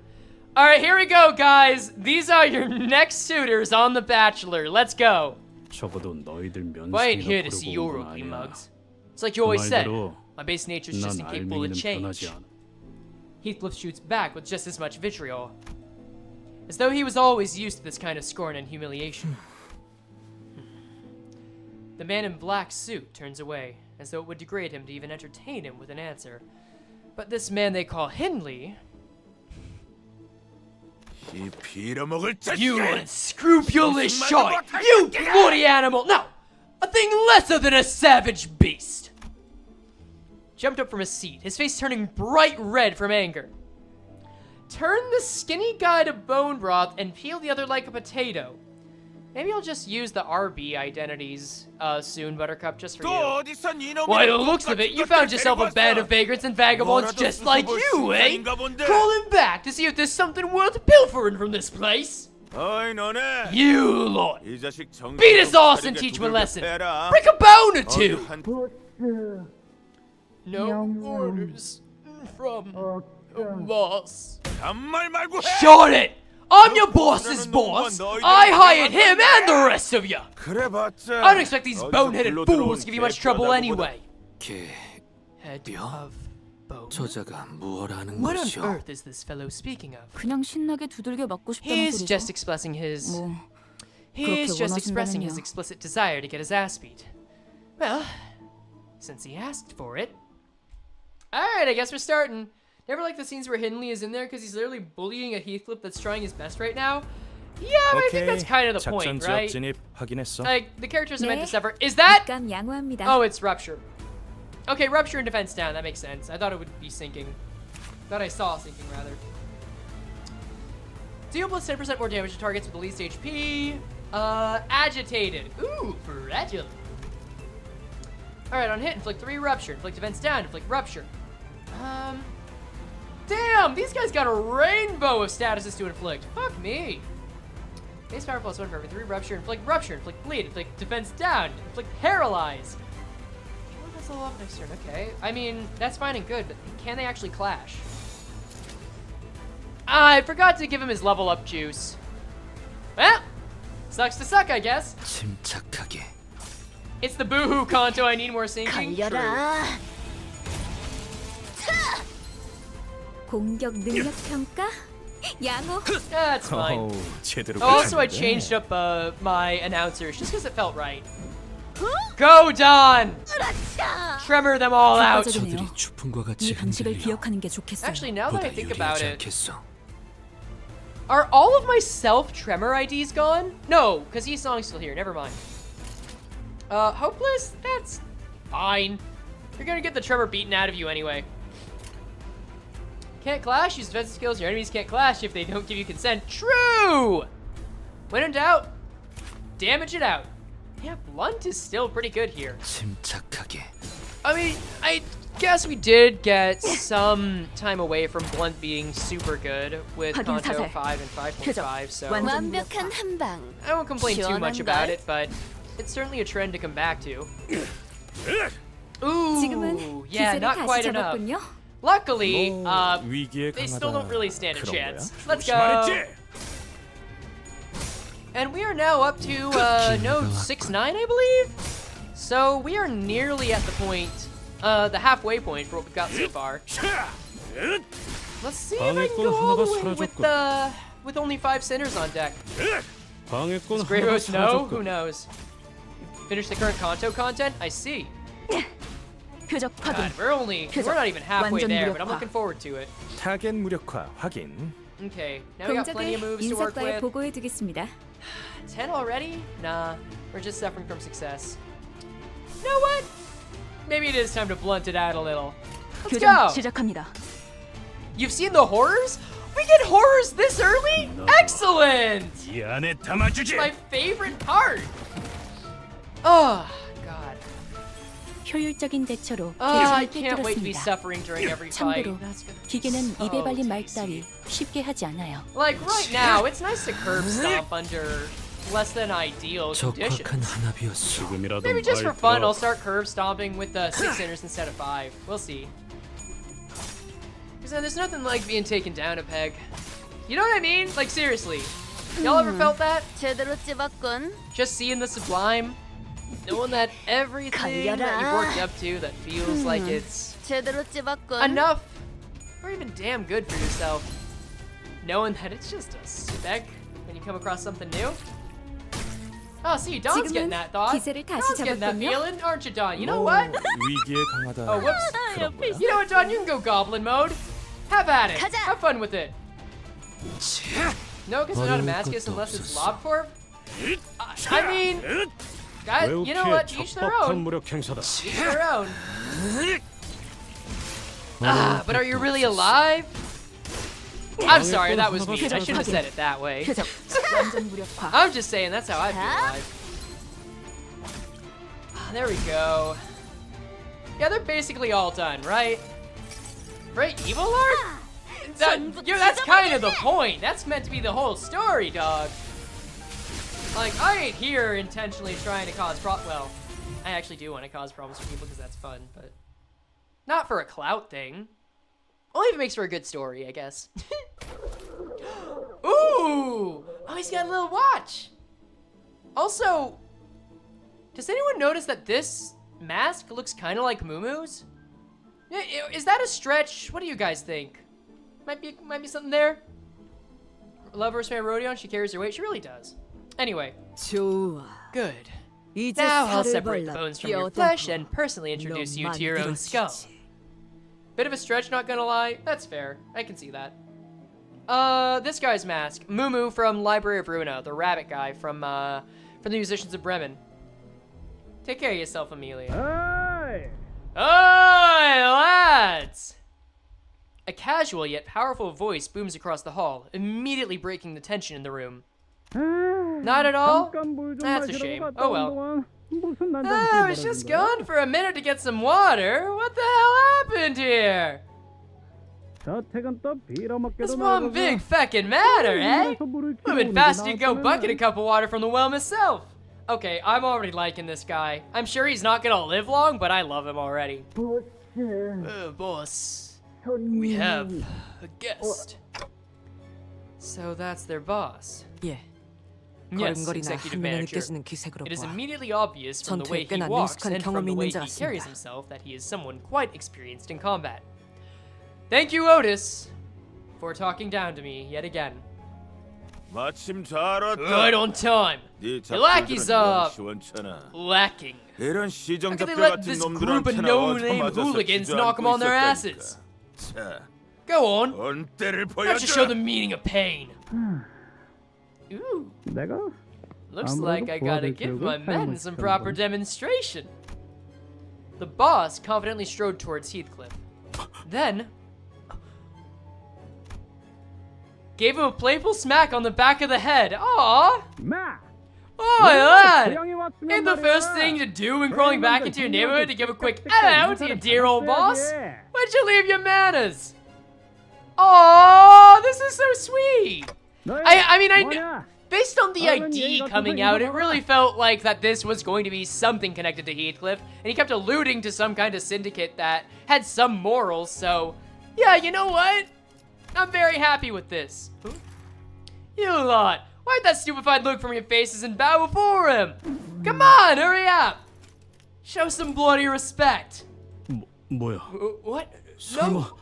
Alright, here we go, guys. These are your next suitors on The Bachelor. Let's go. 적어도 너희들 I ain't here 면상이나 to see 보러 your 온 건 ugly 아니야. mugs. It's like you always said. 말대로 My base nature is just 난 incapable of 알맹이는 change. 변하지 않아. Heathcliff shoots back with just as much vitriol, as though he was always used to this kind of scorn and humiliation. The man in black suit turns away, as though it would degrade him to even entertain him with an answer. But this man they call Hindley... 이 빌어먹을 자식! You unscrupulous shite! You bloody animal! No! A thing lesser than a savage beast! Jumped up from his seat, his face turning bright red from anger. Turn the skinny guy to bone broth and peel the other like a potato. Maybe I'll just use the RB identities soon, Buttercup, just for you. 또 어디서 이놈의 By the looks of it, you found yourself a band of vagrants and vagabonds just like you, eh? Call him back to see if there's something worth pilfering from this place. 어이 너네! You lot! 이 자식 정신 Beat his ass and 차리게 teach him a 두들겨 lesson. 패라. Break a bone or two! 어디 한 No orders from boss. 잔말 말고 해! Shut it! I'm your boss's boss! I hired him and the rest of you! 그래봤자 I don't expect these 어디서 boneheaded 불러 fools 들어온 to give you much trouble 개뼈다구보다 anyway. 걔 Head of bone. 저자가 무얼 하는 What on 것이오? earth is this fellow speaking of? 그냥 신나게 두들겨 맞고 싶다는 He's 소리죠. just expressing his... 뭐 He's 그렇게 just expressing his 원하신다면요. explicit desire to get his ass beat. Well, since he asked for it. Alright, I guess we're starting. Never like the scenes where Hindley is in there because he's literally bullying a Heathcliff that's trying his best right now. Yeah, but I think that's kind of the point, 작전 right? 지역 진입 확인했어. Like, the characters are meant to 네. suffer. Is that? 약간 양호합니다. Oh, it's Rupture. Okay, Rupture and Defense down. That makes sense. I thought it would be sinking. Thought I saw sinking, rather. Deal plus 10% more damage to targets with the least HP. Agitated. Ooh, fragile. Alright, on hit, inflict 3 Rupture. Inflict Defense down, inflict Rupture. Damn, these guys got a rainbow of statuses to inflict. Fuck me. Base power plus 1 for every 3 rupture, inflict bleed, inflict defense down, inflict paralyze. Oh, that's a lot next turn. Okay. I mean, that's fine and good, but can they actually clash? I forgot to give him his level up juice. Well, sucks to suck, I guess. 침착하게. It's the boohoo Kanto. I need more sinking. True. 갈려라. 공격 능력 평가? 양호. That's fine. 제대로 Also, I changed up my announcers just because it felt right. Go, Don! Tremor them all out. 효과적이네요. 추풍과 같이 이 방식을 흔들려. 기억하는 게 좋겠어요. Actually, now that I 보다 think about 유리하지 it, 않겠어. are all of my self-tremor IDs gone? No, because Song's still here. Never mind. Hopeless? That's fine. You're gonna get the tremor beaten out of you anyway. Can't clash, use defensive skills. Your enemies can't clash if they don't give you consent. True! When in doubt, damage it out. Yeah, Blunt is still pretty good here. 침착하게. I mean, I guess we did get some time away from Blunt being super good with 확인 Kanto 사살. 5 and 5.5, so 완벽한 한 방. I won't complain too much about 시원한걸? it, but it's certainly a trend to come back to. Ooh, 지금은 yeah, 기세를 not 다시 quite enough. 잡았군요. Luckily, 위기에 they still don't 강하다. really stand a 그런 chance. 거야? Let's go. 말했지? And we are now up to node 6-9, I believe. So we are nearly at the point, the halfway point for what we've got so far. Let's see if I can go all the way with only 5 sinners on deck. 방해꾼 Does Grey 하나가 Rose know? Who 사라졌군. knows? Finish the current Kanto content? I see. 표적 확인. God, we're not even halfway 완전 there, but I'm 무력화. looking forward to it. 타겟 무력화 확인. Okay, now we got plenty of 공작을 moves to work 인사과에 with. 보고해 두겠습니다. 10 already? Nah, we're just suffering from success. You know what? Maybe it is time to blunt it out a little. Let's 교전 go! 시작합니다. You've seen the horrors? We get horrors this early? Excellent! 이 안에 담아주지. My favorite part! Oh, God. 효율적인 대처로 I 계획을 can't wait to be 꿰뚫었습니다. suffering during every fight. 참고로 That's gonna be 기계는 so 입에 발린 tasty. 말다리 쉽게 하지 않아요. Like right now, it's nice to curb stomp under less than ideal 적확한 conditions. 한압이었어. 지금이라도 Maybe just for 말 fun, 들어. I'll start curve stomping with 6 sinners instead of 5. We'll see. Because there's nothing like being taken down a peg. You know what I mean? Like seriously. Y'all ever felt that? 제대로 찝었군. Just seeing the sublime? Knowing that everything that you've worked up to that feels like it's 제대로 찝었군. enough or even damn good for yourself. Knowing that it's just a speck when you come across something new. Oh, see, Don's getting 지금은 that thought. 기세를 다시 Don's getting that 잡았군요. feeling, aren't you, Don? You know what? 위기에 강하다. Oh, whoops. 그런 거야? You know what, Don? You can go goblin mode. Have at it. 가자. Have fun with it. No, because they're not a 어려울 Damascus 것도 unless it's 없었어. Lobcorp. I mean, guys, you know 외우키의 what? Each their 적법한 own. 무력 행사다. Each their own. But are you really alive? I'm sorry, that was mean. I shouldn't have said it that way. 표적 완전 무력화. I'm just saying that's how I feel alive. There we go. Yeah, they're basically all done, right? Right, Evil Lord? That's kind of the point. That's meant to be the whole story, dog. Like, I ain't here intentionally trying to cause well, I actually do want to cause problems for people because that's fun, but not for a clout thing. Only if it makes for a good story, I guess. Ooh! Oh, he's got a little watch. Also, does anyone notice that this mask looks kind of like Moomoo's? Is that a stretch? What do you guys think? Might be something there. Love her Spam Rodeon, she carries her weight. She really does. Anyway, 좋아. good. 이제 Now I'll 살을 separate the 발라 bones from your 뼈다구 flesh and personally introduce you to your own skull. 만들어주지. Bit of a stretch, not gonna lie. That's fair. I can see that. This guy's mask. Moo from Library of Ruina, the rabbit guy from the Musicians of Bremen. Take care of yourself, Amelia. Hey! Oi, lads! A casual yet powerful voice booms across the hall, immediately breaking the tension in the room. Not at all? That's a shame. Oh well. I was just gone for a minute to get some water. What the hell happened here? This one big feckin' matter, eh? Would've been faster to go bucket a cup of water from the well myself. Okay, I'm already liking this guy. I'm sure he's not gonna live long, but I love him already. Boss, we have a guest. So that's their boss. 예. Yes, 걸음걸이나 executive 한눈에 manager. 느껴지는 기색으로 It is 보아 immediately obvious from the way 전투에 he 꽤나 walks 능숙한 and from 경험이 the way 있는 줄 he carries 알았습니다. himself that he is someone quite experienced in combat. Thank you, Otis, for talking down to me yet again. 마침 잘 왔다. Right on time. 네 Your lackey's 시원찮아. lacking. 이런 How 시정잡들 could they let 같은 this group of 놈들한테는 no-name 얻어맞아서 hooligans knock them 주저앉고 on their 있었다니까. asses? 자, Go on. 본때를 Why don't you show 보여줘. the meaning of pain? Ooh. Looks like I gotta give my men some proper demonstration. The boss confidently strode towards Heathcliff. Then gave him a playful smack on the back of the head. Aww! Oh, lad! Ain't the first thing to do when crawling back into your neighborhood to give a quick hello to your dear old boss? Why'd you leave your manners? Aww, this is so sweet! I mean, based on the ID coming out, it really felt like that this was going to be something connected to Heathcliff, and he kept alluding to some kind of syndicate that had some morals, so yeah, you know what? I'm very happy with this. You lot, wipe that stupefied look from your faces and bow before him. Come on, hurry up. Show some bloody respect. 뭐야? What? 설마. No,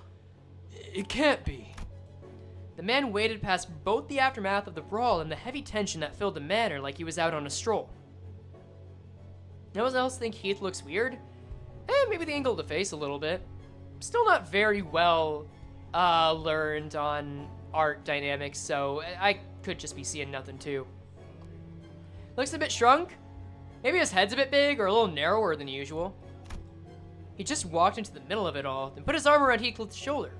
it can't be. The man waded past both the aftermath of the brawl and the heavy tension that filled the manor like he was out on a stroll. Anyone else think Heath looks weird? Maybe the angle of the face a little bit. Still not very well learned on art dynamics, so I could just be seeing nothing too. Looks a bit shrunk. Maybe his head's a bit big or a little narrower than usual. He just walked into the middle of it all, then put his arm around Heathcliff's shoulder.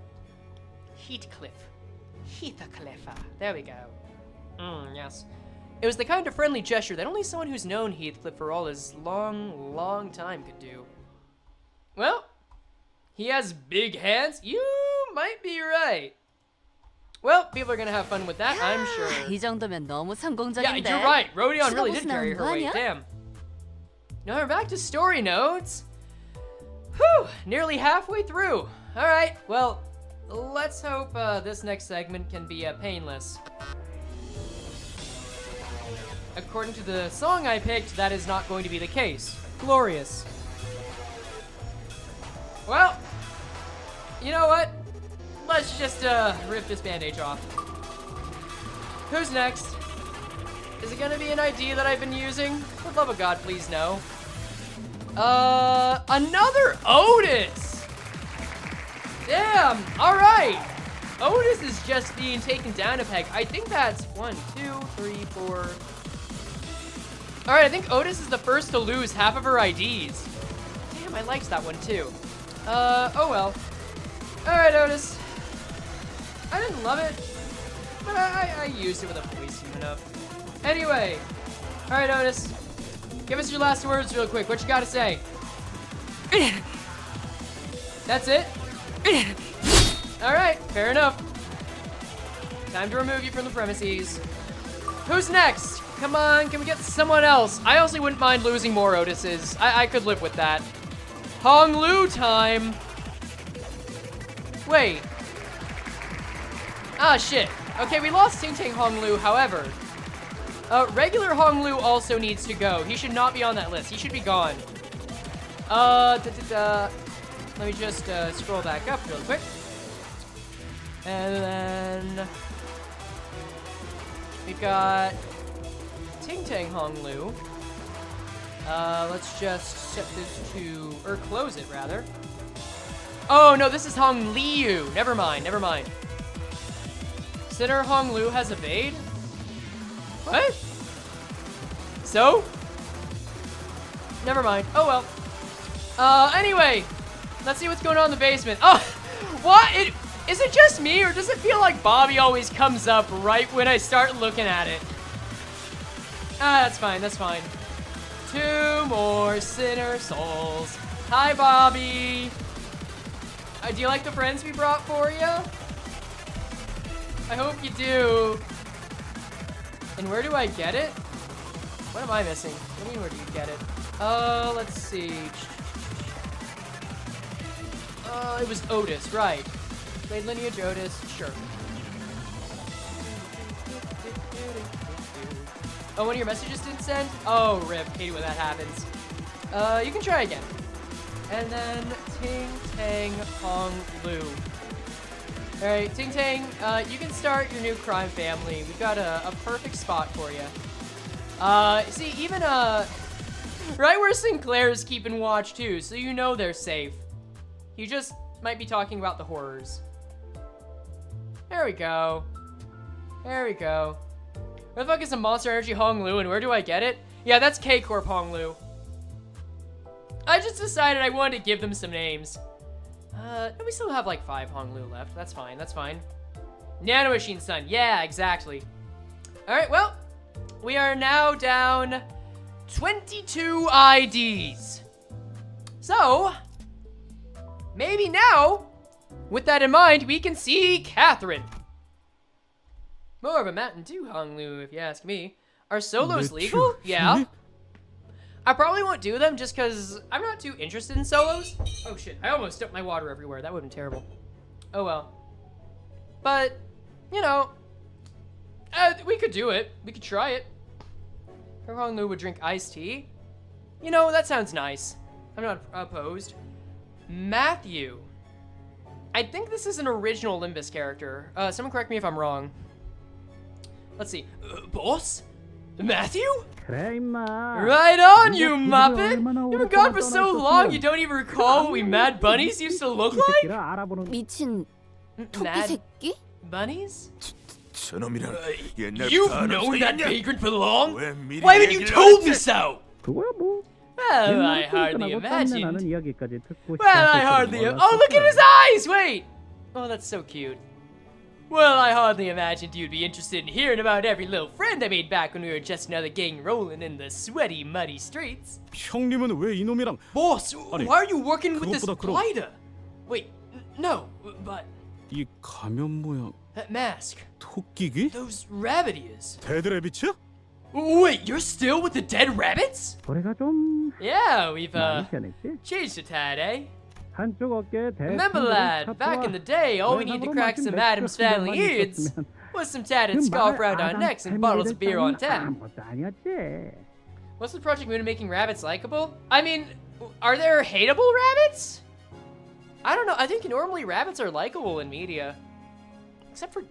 Heathcliff. Heathcliff. There we go. Yes. It was the kind of friendly gesture that only someone who's known Heathcliff for all his long time could do. Well, he has big hands. You might be right. Well, people are gonna have fun with that, I'm sure. 이 정도면 너무 성공적인데. Yeah, you're right. Rodion really did 수고보스 carry 나온 her 거 weight. 아니야? Damn. Now we're back to story notes. Whew, nearly halfway through. All right, well, let's hope this next segment can be painless. According to the song I picked, that is not going to be the case. Glorious. Well, you know what? Let's just rip this bandage off. Who's next? Is it gonna be an ID that I've been using? For the love of God, please no. Another Otis! Damn, alright! Otis is just being taken down a peg. I think that's 1, 2, 3, 4. Alright, I think Otis is the first to lose half of her IDs. Damn, I liked that one too. Oh well. Alright, Otis. I didn't love it, but I used it with a voice soon enough. Anyway, alright, Otis. Give us your last words real quick. What you gotta say? That's it? Alright, fair enough. Time to remove you from the premises. Who's next? Come on, can we get someone else? I honestly wouldn't mind losing more Otises. I could live with that. Hong Lu time. Wait. Ah, shit. Okay, we lost Ting Ting Hong Lu, however. Regular Hong Lu also needs to go. He should not be on that list. He should be gone. Let me just scroll back up real quick. And then we've got Ting Tang Hong Lu. Let's just set this to, or close it rather. Oh no, this is Hong Liu. Never mind, never mind. Sinner Hong Lu has evade? What? So? Never mind. Oh well. Anyway, let's see what's going on in the basement. Oh, what? Is it just me, or does it feel like Bobby always comes up right when I start looking at it? Ah, that's fine, that's fine. 2 more sinner souls. Hi, Bobby. Do you like the friends we brought for you? I hope you do. And where do I get it? What am I missing? What do you mean, where do you get it? Let's see. It was Otis, right. Blade Lineage Otis, sure. Oh, one of your messages didn't send? Oh, rip. Hate it when that happens. You can try again. And then Ting Tang Hong Lu. Alright, Ting Tang, you can start your new crime family. We've got a perfect spot for you. See, even, right where Sinclair's keeping watch too, so you know they're safe. You just might be talking about the horrors. There we go. There we go. Where the fuck is the Monster Energy Hong Lu, and where do I get it? Yeah, that's K-Corp Hong Lu. I just decided I wanted to give them some names. We still have like 5 Hong Lu left. That's fine, that's fine. Nano Machine Sun, yeah, exactly. Alright, well, we are now down 22 IDs. So, maybe now, with that in mind, we can see Catherine. More of a Mountain Dew Hong Lu, if you ask me. Are solos legal? Yeah. I probably won't do them just because I'm not too interested in solos. Oh shit, I almost dumped my water everywhere. That would have been terrible. Oh well. But, you know, we could do it. We could try it. Her Hong Lu would drink iced tea. You know, that sounds nice. I'm not opposed. Matthew. I think this is an original Limbus character. Someone correct me if I'm wrong. Let's see. Boss? Matthew? Right on, you muppet! You've been gone for so long you don't even recall what we mad bunnies used to look like? 미친 토끼 Mad 새끼? bunnies? 저놈이랑 You've known that vagrant for long? Why haven't you told me so? Well, I hardly imagined. Oh, look at his eyes! Wait! Oh, that's so cute. Well, I hardly imagined you'd be interested in hearing about every little friend I made back when we were just another gang rolling in the sweaty, muddy streets. 형님은 왜 이놈이랑 Boss, 아니, why are you working with this 그것보다 그럼- blighter? Wait, no, but 이 가면 모양 that mask, 토끼기? those rabbit ears. 데드래비츠? Wait, you're still with the dead rabbits? Yeah, we've changed a tad, eh? Remember, lad, back in the day, all we needed to crack some Addams Family ears was some tattered scarf around our necks and bottles of beer on tap. What's the Project Moon of making rabbits likable? I mean, are there hateable rabbits? I don't know. I think normally rabbits are likable in media, except for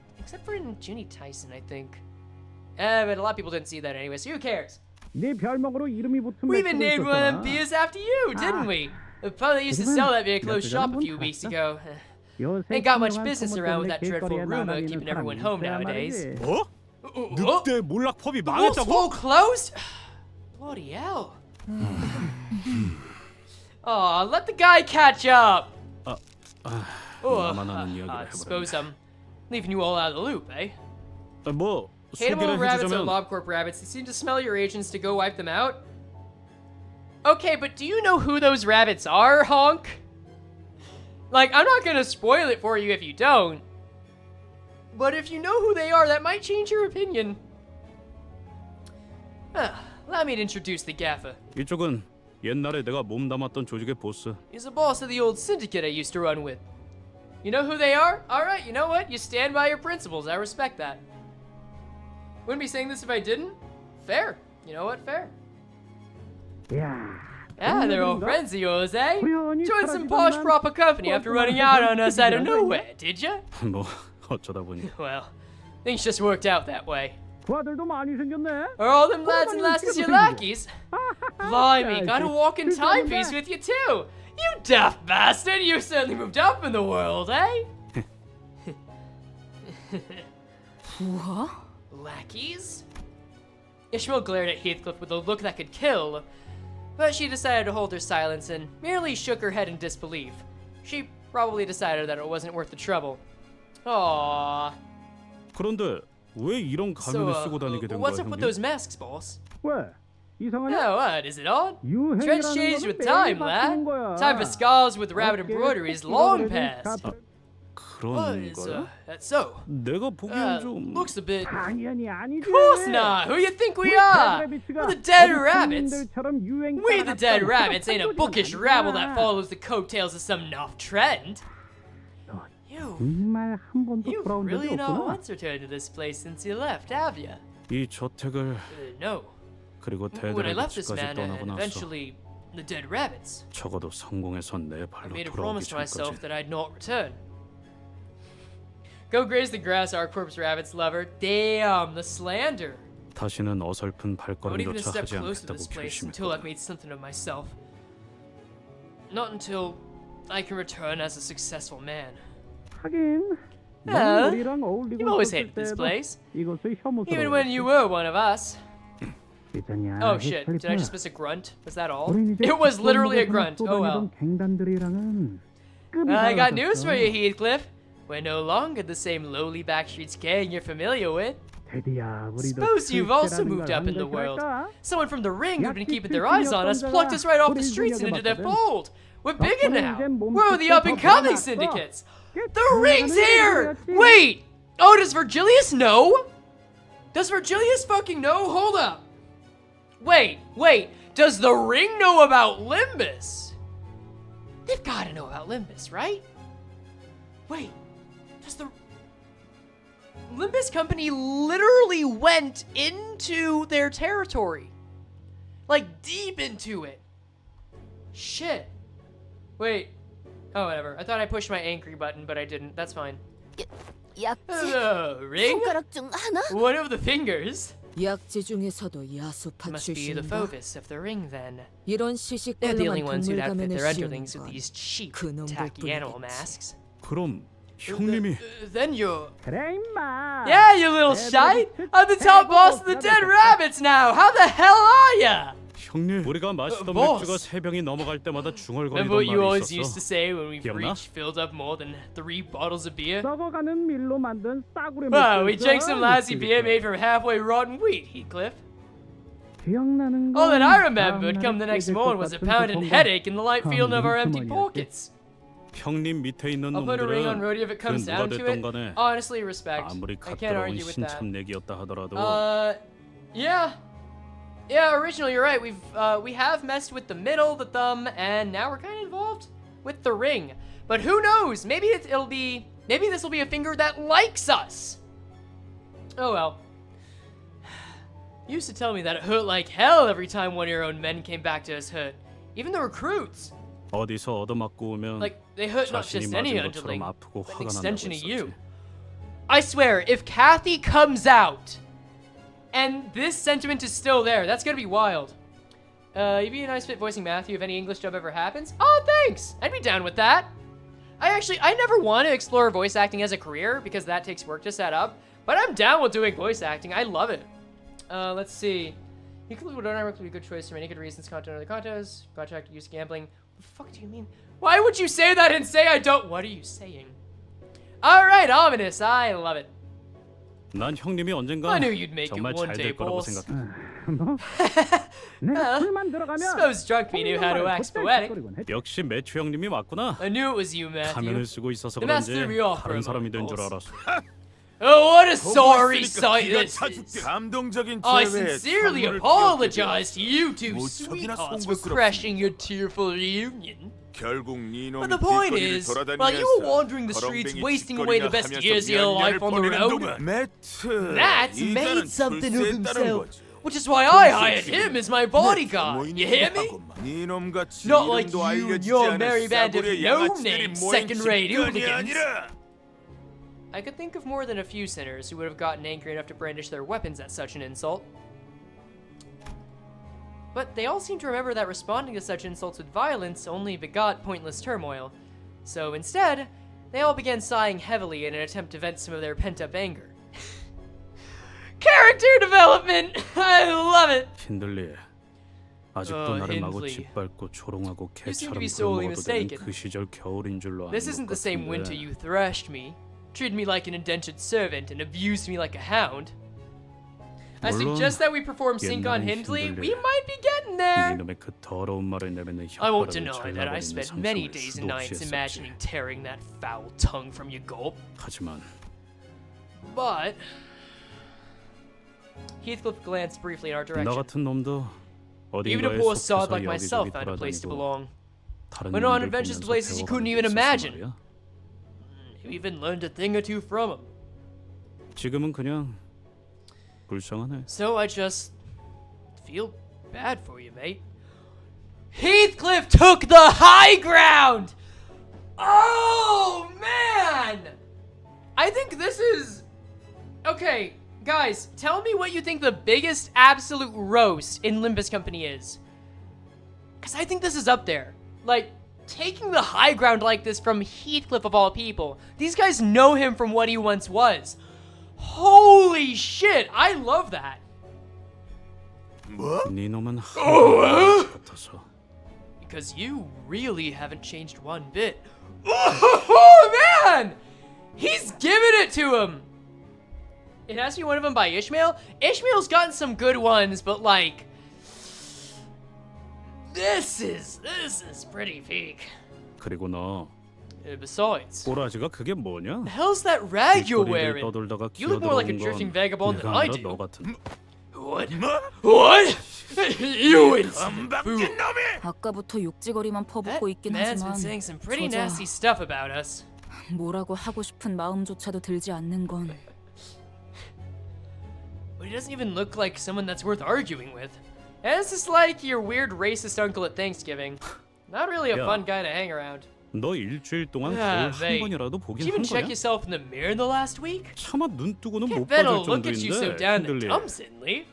in Junie Tyson, I think. But a lot of people didn't see that anyway, so who cares? We even named one of them beers after you, didn't we? The pub that used to sell that beer closed shop a few weeks ago. Ain't got much business around with that dreadful rumor keeping everyone home nowadays. 뭐? 늑대 몰락펍이 The Wolf's 망했다고? Hole closed? Bloody hell. Aw, let the guy catch up. 나만 아는 이야기를 I 해보라네. suppose I'm leaving you all out of the loop, eh? 뭐 Hateable 소개를 rabbits are 해주자면 LobCorp rabbits. They seem to smell your agents to go wipe them out. Okay, but do you know who those rabbits are, Honk? Like, I'm not gonna spoil it for you if you don't. But if you know who they are, that might change your opinion. Allow me to introduce the gaffer. 이쪽은 옛날에 내가 몸담았던 조직의 보스. He's the boss of the old syndicate I used to run with. You know who they are? Alright, you know what? You stand by your principles. I respect that. Wouldn't be saying this if I didn't. Fair. You know what? Fair. Yeah, they're old friends of yours, eh? Joined some posh proper company after running out on us out of nowhere, did ya? 뭐 어쩌다 보니. Well, things just worked out that way. Are all them lads and lasses your lackeys? Blimey, got a walking timepiece with you too! You daft bastard! You certainly moved up in the world, eh? 뭐? Lackeys? Ishmael glared at Heathcliff with a look that could kill, but she decided to hold her silence and merely shook her head in disbelief. She probably decided that it wasn't worth the trouble. Aww. 그런데 왜 이런 가면을 쓰고 다니게 된 거야, what's up with 형님? those masks, boss? Oh, what? Is it odd? Trends changed with time, lad. Time for scarves with rabbit embroidery is long past. What is, 그런가요? that so? 내가 보기엔 좀 Looks a bit... Of course not! Who you think we are? We're the dead rabbits! We the dead rabbits ain't a bookish rabble that follows the coattails of some nuff trend. You really not once returned to this place since you left, have you? 이 저택을 No. 그리고 When I 대들의 left this 집까지 manor 떠나고 and 나서 eventually the dead rabbits, 적어도 성공해서 내 I 발로 made a 돌아오기 promise to myself 전까지 that I'd not return. Go graze the grass, our corpse rabbits lover. Damn, the slander. 다시는 어설픈 I won't even 발걸음조차 step 하지 close to this 않겠다고 place until I've 결심했거든. made something of myself. Not until I can return as a successful man. Well, you've always hated this place, even when you were one of us. Oh shit, did I just miss a grunt? Was that all? It was literally a grunt, oh well. I got news for you, Heathcliff. We're no longer the same lowly backstreets gang you're familiar with. Suppose you've also moved up in the world. Someone from the ring who'd been keeping their eyes on us plucked us right off the streets and into their fold. We're bigger now. We're the up-and-coming syndicates. The ring's here! Wait! Oh, does Virgilius know? Does Virgilius fucking know? Hold up. Wait. Does the ring know about Limbus? They've gotta know about Limbus, right? Wait. Does the... Limbus Company literally went into their territory. Like, deep into it. Shit. Wait. Oh, whatever. I thought I pushed my angry button, but I didn't. That's fine. 약지 Ring? 손가락 중 하나? One of the fingers? 약지 중에서도 야수파 Must be the 출신인가? Phobos of the ring, then. 이런 They're the only 시식걸로만 ones who'd 동물 outfit 가면을 their 씌우는 underlings with 건 these cheap, 그놈들 tacky animal 뿐이겠지. masks. 그럼 형님이 Then you're... Yeah, you little shite! I'm the top boss of the dead rabbits now! How the hell are ya? 형님 우리가 마시던 boss. 맥주가 3병이 넘어갈 때마다 Remember 중얼거리던 what you 말이 always used to 있었어. say when we've 기억나? reached filled up more than 3 bottles of beer? 썩어가는 밀로 만든 싸구려 Wow, we drank some lousy beer made from halfway rotten wheat, Heathcliff. 기억나는 All that 건 I remembered 다음날에 come the next 깨질 것 morning was a 같은 pounding 고통과 headache and the light feeling of our empty 주머니였지. pockets. 형님 밑에 있는 I'll put a ring on 놈들은 Rhodey if it 그 comes 누가 down to 됐던 it. 간에 Honestly, respect. 아무리 I can't 갓들어온 argue with that. 신참내기였다 하더라도 Yeah, originally you're right. We have messed with the middle, the thumb, and now we're kind of involved with the ring. But who knows? Maybe maybe this will be a finger that likes us. Oh well. You used to tell me that it hurt like hell every time one of your own men came back to us hurt. Even the recruits. 어디서 얻어맞고 오면 Like, they hurt not 자신이 just any 맞은 underling, 것처럼 아프고 but 화가 an 난다고 extension of you. 했었지. I swear, if Cathy comes out, and this sentiment is still there, that's gonna be wild. You'd be a nice fit voicing Matthew if any English dub ever happens. Oh, thanks! I'd be down with that. I never want to explore voice acting as a career, because that takes work to set up, but I'm down with doing voice acting. I love it. Let's see. You could would be a good choice for many good reasons. Content of the contos, contract use gambling. What the fuck do you mean? Why would you say that and say I don't? What are you saying? Alright, ominous. I love it. 난 형님이 언젠가 I knew you'd make it 정말 one 잘 day, 될 거라고 boss. 생각해. 내가 술만 들어가면 Suppose drunk me knew how to wax poetic. 역시 매추 형님이 맞구나. I knew it was you, Matthew. 가면을 쓰고 있어서 The mask 그런지 threw me off for a 다른 사람이 된 moment, 줄 boss. 알았어. Oh, what a sorry sight this is. 감동적인 I 재회에 sincerely 선물을 apologize to you two 무척이나 sweethearts for 송구스럽습니다. crashing your tearful reunion. 결국 But the point is, while you were wandering the streets wasting away the best years of your life on the road, Matt's made something of himself. Which is why I hired him as my bodyguard. You hear me? Not like you and your merry band of no-name second-rate hooligans. I could think of more than a few sinners who would have gotten angry enough to brandish their weapons at such an insult. But they all seem to remember that responding to such insults with violence only begot pointless turmoil. So instead, they all began sighing heavily in an attempt to vent some of their pent-up anger. Character development! I love it! 힌들리. 아직도 나를 마구 Hindley. 짓밟고 조롱하고 You seem to 개처럼 be sorely 굶어도 되는 mistaken. 그 시절 겨울인 줄로 아는 This 것 isn't the same 같은데. winter you thrashed me, treated me like an indentured servant, and abused me like a hound. I suggest that we perform sync on Hindley. We might be getting there. 이놈의 그 더러운 말을 내뱉는 I won't 혓바닥을 deny that I 잘라버리는 spent many 상상을 days 수도 and 없이 nights 했었지. imagining tearing that foul tongue from your gulp. 하지만 But Heathcliff glanced briefly in our 나 direction. 같은 놈도 Even a 어딘가에 poor sod 속해서 like myself 여기저기 found a place to 돌아다니고 belong. 다른 Went on 놈들 adventures to 보면서 places you couldn't 배워가는 even 게 있었어 imagine. 말이야. You even learned a thing or two from him. 지금은 그냥 불쌍하네. So I just feel bad for you, mate. Heathcliff took the high ground! Oh, man! I think this is... Okay, guys, tell me what you think the biggest absolute roast in Limbus Company is. Because I think this is up there. Like, taking the high ground like this from Heathcliff of all people. These guys know him from what he once was. Holy shit, I love that. 네 놈은 하나도 같아서. Because you really haven't changed one bit. Oh, man! He's giving it to him! It has to be one of them by Ishmael. Ishmael's gotten some good ones, but like... This is pretty peak. 그리고 너 Besides, 꼬라지가 그게 뭐냐? the hell's that rag you're 길거리를 wearing? 떠돌다가 You look more like a 기어들어온 drifting 건 vagabond than 내가 I 아니라 do. 너 같은. What? What? You insolent fool. 아까부터 욕지거리만 That 퍼붓고 있긴 man's been 하지만 saying some pretty 저자. nasty stuff about us. 뭐라고 하고 싶은 마음조차도 들지 않는 건 But he doesn't even look like someone that's worth arguing with. And it's just like your weird racist uncle at Thanksgiving. Not really a Yeah. fun guy to hang around. 너 일주일 동안 Ah, 거울 한 mate. 번이라도 Did 보긴 you even 한 check 거냐? yourself in the mirror in the last week? 차마 눈 뜨고는 Can't 못 bet 봐줄 I'll look at you so 정도인데 down in the 흔들리. dumps, Hindley.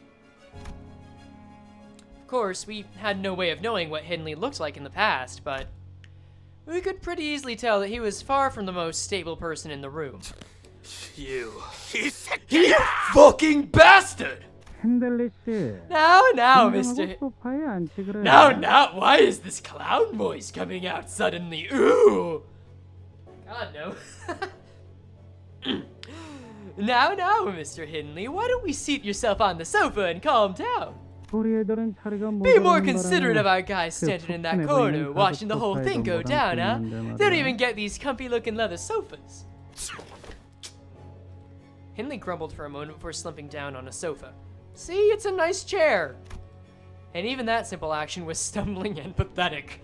Of course, we had no way of knowing what Hindley looked like in the past, but we could pretty easily tell that he was far from the most stable person in the room. You fucking bastard! 핸들리 씨. Now, 진정하고 Mr. 소파에 앉지 그래. Now, why is this clown voice coming out suddenly? Ooh! God, no. Now, Mr. Hindley, why don't we seat yourself on the sofa and calm down? 우리 애들은 자리가 Be more 모자라는 considerate of 바람에 our guys 그 standing in that 푹신해 corner, 보이는 watching the 가죽 whole thing go 소파에도 down, huh? 못 앉는데 They don't 말이야. even get these comfy-looking leather sofas. Hindley grumbled for a moment before slumping down on a sofa. See, it's a nice chair. And even that simple action was stumbling and pathetic.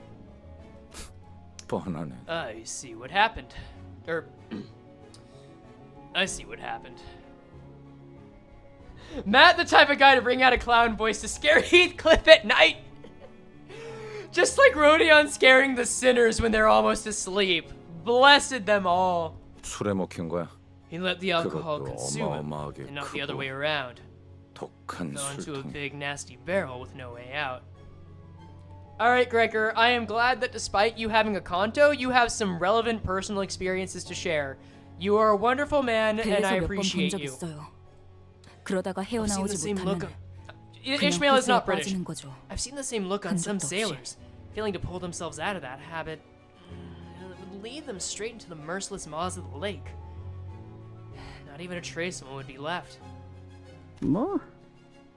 뻔하네. I see what happened. I see what happened. Matt, the type of guy to bring out a clown voice to scare Heathcliff at night. Just like Rodion scaring the sinners when they're almost asleep. Blessed them all. 술에 먹힌 거야. He let the alcohol 그것도 consume him, 어마어마하게 and not the other 크고 way around. 독한 Fell into a 술통. big nasty barrel with no way out. Alright, Gregor, I am glad that despite you having a Canto, you have some relevant personal experiences to share. You are a wonderful man, and I 배에서 몇 번 본 appreciate 적 you. 있어요. 그러다가 I've seen the 헤어나오지 same look. 못하면 그냥 Ishmael is 호수에 not British. 빠지는 거죠. I've seen the same look on some 흔적도 없이. sailors, failing to pull themselves out of that habit. It would lead them straight into the merciless maws of the lake. Not even a trace of one would be left. 뭐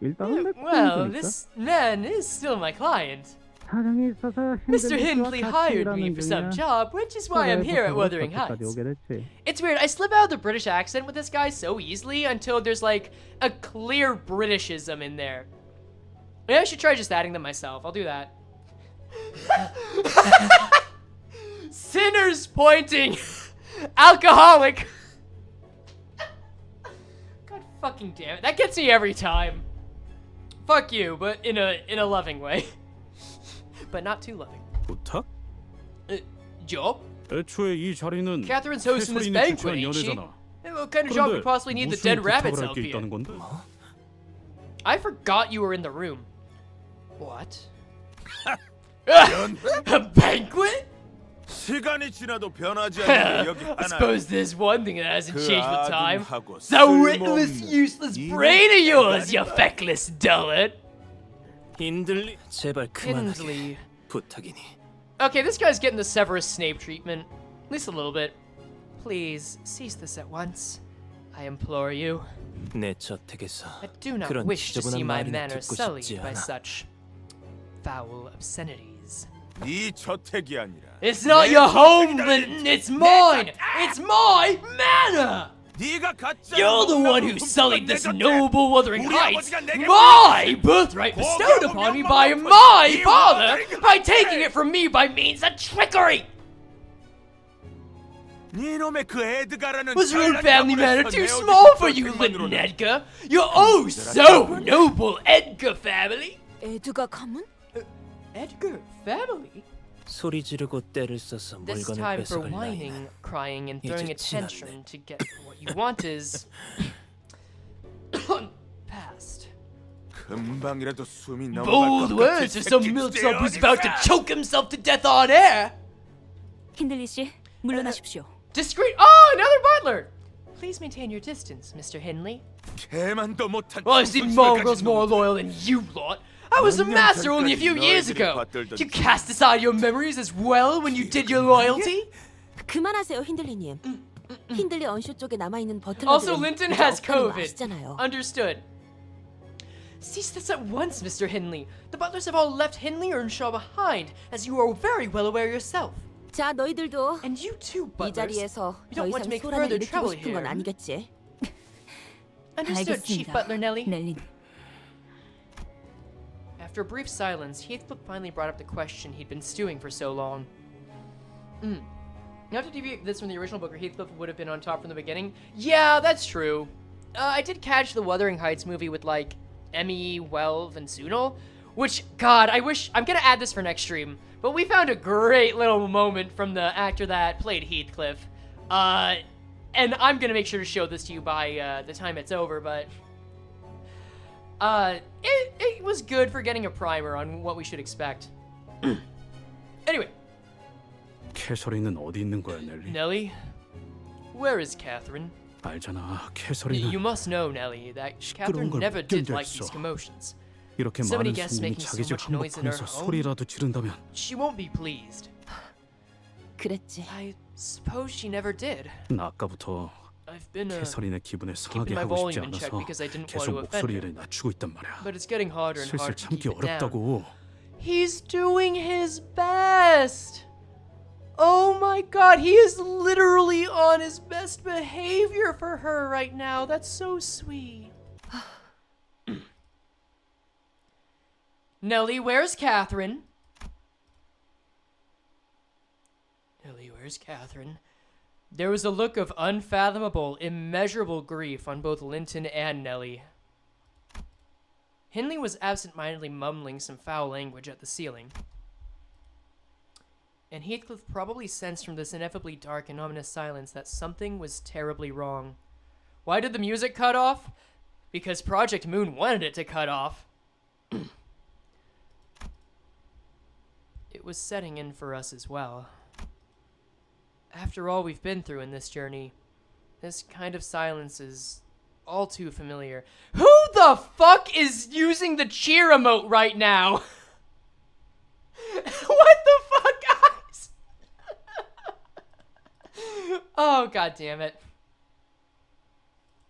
일단은 내 Well, client이니까. this man is still my client. 사정이 있어서 Mr. 핸들리 Hindley 씨와 같이 hired me 일하는 for some 중이야. job, which is why I'm here at Wuthering 저까지 Heights. 오게 됐지. It's weird, I slip out of the British accent with this guy so easily until there's like a clear Britishism in there. Maybe I should try just adding them myself. I'll do that. Sinners pointing. Alcoholic. God fucking damn it. That gets me every time. Fuck you, but in a loving way. But not too loving. 부탁? Job? 애초에 이 자리는 Catherine's hosting this 해설인이 banquet, 주최한 ain't she? 연애잖아. What kind of job 그런데 would possibly need the 무슨 dead rabbit's 부탁을 help 할게 here? 있다는 건데? I forgot you were in the room. What? A banquet? 시간이 지나도 변하지 않는 게 여기 I 하나. suppose there's one thing that hasn't 그 changed with time. 아둔하고 The witless, 쓸모없는 useless 이 brain of yours, you feckless dullard. 힌들리 제발 그만하게. Hindley. 부탁이니. Okay, this guy's getting the Severus Snape treatment. At least a little bit. Please, cease this at once. I implore you. 내 저택에서 I do not 그런 wish to see 지저분한 my 말이나 manor 듣고 sullied 싶지 by 않아. such foul obscenities. 네 저택이 아니라 It's not your home, Linton. It's mine. It's my manor. 네가 가짜. You're the one who sullied this noble Wuthering Heights, my birthright bestowed upon me by my father, by taking it from me by means of trickery. 네놈의 그 에드가라는 Was your 잘난 family 가문에서 manor too 내어준 small for you, 저택만으로는 Linton Edgar? Your oh so noble Edgar family? 에드가 가문? Edgar family? 소리 지르고 때를 써서 This 물건을 time for 뺏어갈 whining, 나이는 crying, and throwing a 이제 tantrum to get what you want is past. 금방이라도 숨이 넘어갈 Bold 것 words 같은 of some 새끼 milksop who's 떼어내자. about to choke himself to death on air. 힌들리 씨, 물러나십시오. Discreet. Oh, another butler. Please maintain your distance, Mr. Henley. 개만도 못한 Well, I see 청순심을 mongrels 가진 more 놈들. loyal than you lot. I was a master only a few years ago. You cast aside your memories as well when you did your loyalty? 그만하세요, 힌들리님. 힌들리 언쇼 쪽에 남아있는 Also, 버틀러들은 Linton 이제 has 없다는 거 COVID. 아시잖아요. Understood. Cease this at once, Mr. Henley. The butlers have all left Henley Earnshaw behind, as you are very well aware yourself. 자, 너희들도 And you too, 이 butlers. 자리에서 You 더 don't want to 이상 make 소란을 further 일으키고 trouble 싶은 건 here. 아니겠지? Understood, Chief 알겠습니다. Butler Nelly. 넬린. After a brief silence, Heathcliff finally brought up the question he'd been stewing for so long. Not to deviate this from the original book where Heathcliff would have been on top from the beginning. Yeah, that's true. I did catch the Wuthering Heights movie with, like, Emmy, Welv, and Sunil. Which, God, I wish... I'm gonna add this for next stream. But we found a great little moment from the actor that played Heathcliff. And I'm gonna make sure to show this to you by the time it's over, but... It was good for getting a primer on what we should expect. Anyway, 캐서린은 어디 있는 거야, 넬리? Nelly, where is Catherine? 알잖아, 캐서린은 You must know, Nelly, that 시끄러운 Catherine 걸 never 못 did like 견뎠어. these commotions. 이렇게 So many 많은 guests 손님이 making 자기 so 집 much noise in her 한복판에서 home. 소리라도 지른다면 She won't be pleased. 그랬지. I suppose she never did. 나 아까부터 I've been 캐서린의 기분을 keeping 상하게 my 하고 싶지 volume in check 않아서 because I didn't want 계속 to offend 목소리를 her. 낮추고 있단 말이야. But it's getting harder and 슬슬 harder to 참기 keep it down. 어렵다고. He's doing his best. Oh my god, he is literally on his best behavior for her right now. That's so sweet. Nelly, where's Catherine? Nelly, where's Catherine? There was a look of unfathomable, immeasurable grief on both Linton and Nelly. Henley was absent-mindedly mumbling some foul language at the ceiling. And Heathcliff probably sensed from this ineffably dark and ominous silence that something was terribly wrong. Why did the music cut off? Because Project Moon wanted it to cut off. It was setting in for us as well. After all we've been through in this journey, this kind of silence is all too familiar. Who the fuck is using the cheer emote right now? What the fuck, guys? Oh, god damn it.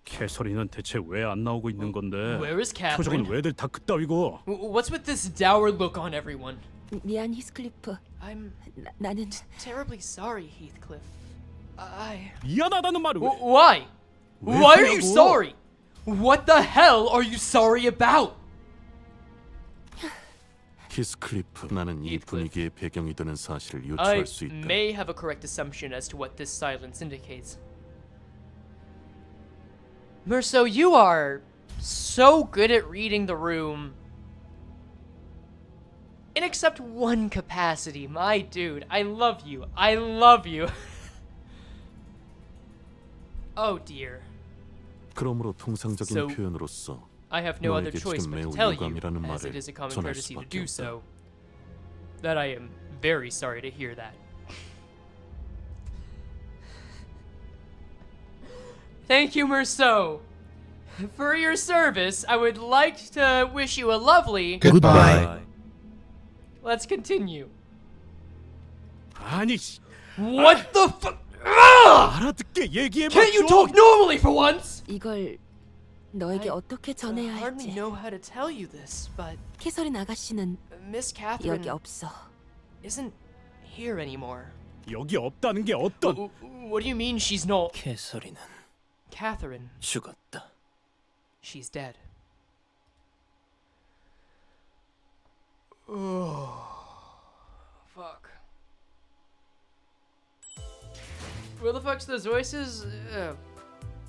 캐서린은 대체 왜 안 나오고 있는 건데? Where is 표정은 Catherine? 왜들 다 그따위고? What's with this dour look on everyone? 미안, 히스클리프. I'm 나는 terribly sorry, Heathcliff. 미안하다는 말을 왜? Why? 왜 Why are you 하냐고? sorry? What the hell are you sorry about? 히스클리프, 나는 이 분위기의 배경이 되는 사실을 I 유추할 수 있다. may have a correct assumption as to what this silence indicates. Merso, you are so good at reading the room. In except one capacity, my dude. I love you. I love you. Oh dear. 그러므로 통상적인 So, 표현으로서 I have no other 너에게 choice 지금 but to 매우 tell you, 유감이라는 as it 말을 is a common 전할 courtesy to 수밖에 do 없다. so, that I am very sorry to hear that. Thank you, Merceau. For your service, I would like to wish you a lovely... Goodbye. Let's continue. 아니, What the fuck? 알아듣게 얘기해봐. Can't you talk normally for once? 이걸 너에게 어떻게 I 전해야 hardly 할지. know how to tell you this, but 캐서린 아가씨는 Miss Catherine 여기 없어. isn't here anymore. 여기 없다는 게 어떤? What do you mean she's not? 캐서린은 Catherine, 죽었다. she's dead. Oh, fuck. Where the fuck's those voices?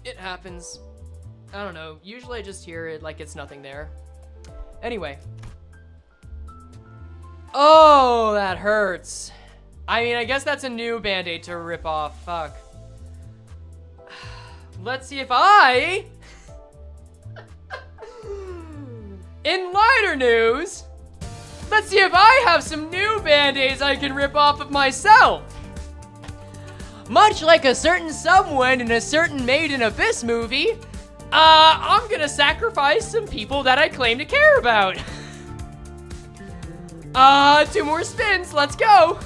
It happens. I don't know. Usually I just hear it like it's nothing there. Anyway. Oh, that hurts. I mean, I guess that's a new band-aid to rip off. Fuck. Let's see if I... In lighter news, let's see if I have some new band-aids I can rip off of myself. Much like a certain someone in a certain Made in Abyss movie, I'm gonna sacrifice some people that I claim to care about. 2 more spins, let's go.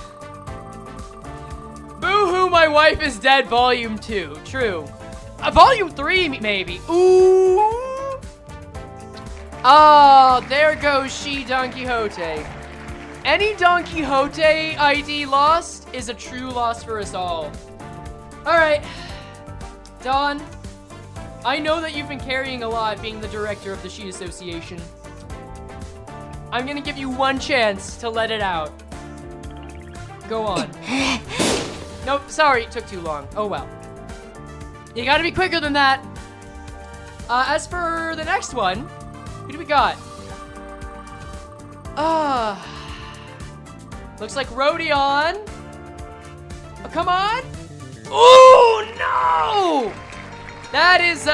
Boo-hoo, my wife is dead, volume 2, true. Volume 3, maybe. Ooh. Oh, there goes she Don Quixote. Any Don Quixote ID lost is a true loss for us all. Alright. Don, I know that you've been carrying a lot being the director of the She Association. I'm gonna give you one chance to let it out. Go on. Nope, sorry, it took too long. Oh well. You gotta be quicker than that. As for the next one, who do we got? Looks like Rodion. Oh, come on. Oh no! That is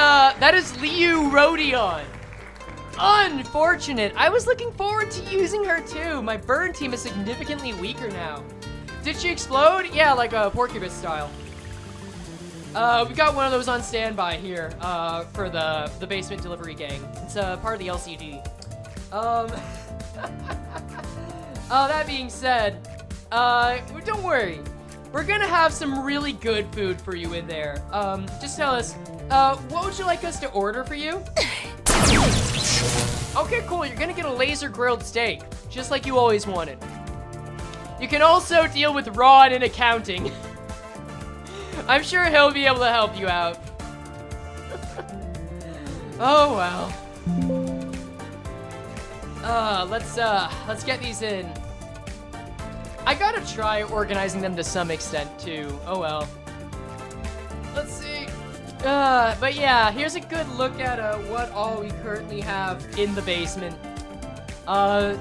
Liu Rodion. Unfortunate. I was looking forward to using her too. My burn team is significantly weaker now. Did she explode? Yeah, like a Porcupine style. We got one of those on standby here for the basement delivery gang. It's part of the LCD. That being said, don't worry. We're gonna have some really good food for you in there. Just tell us, what would you like us to order for you? Okay, cool. You're gonna get a laser grilled steak, just like you always wanted. You can also deal with Ron in accounting. I'm sure he'll be able to help you out. Oh well. Let's get these in. I gotta try organizing them to some extent too. Oh well. Let's see. But yeah, here's a good look at what all we currently have in the basement.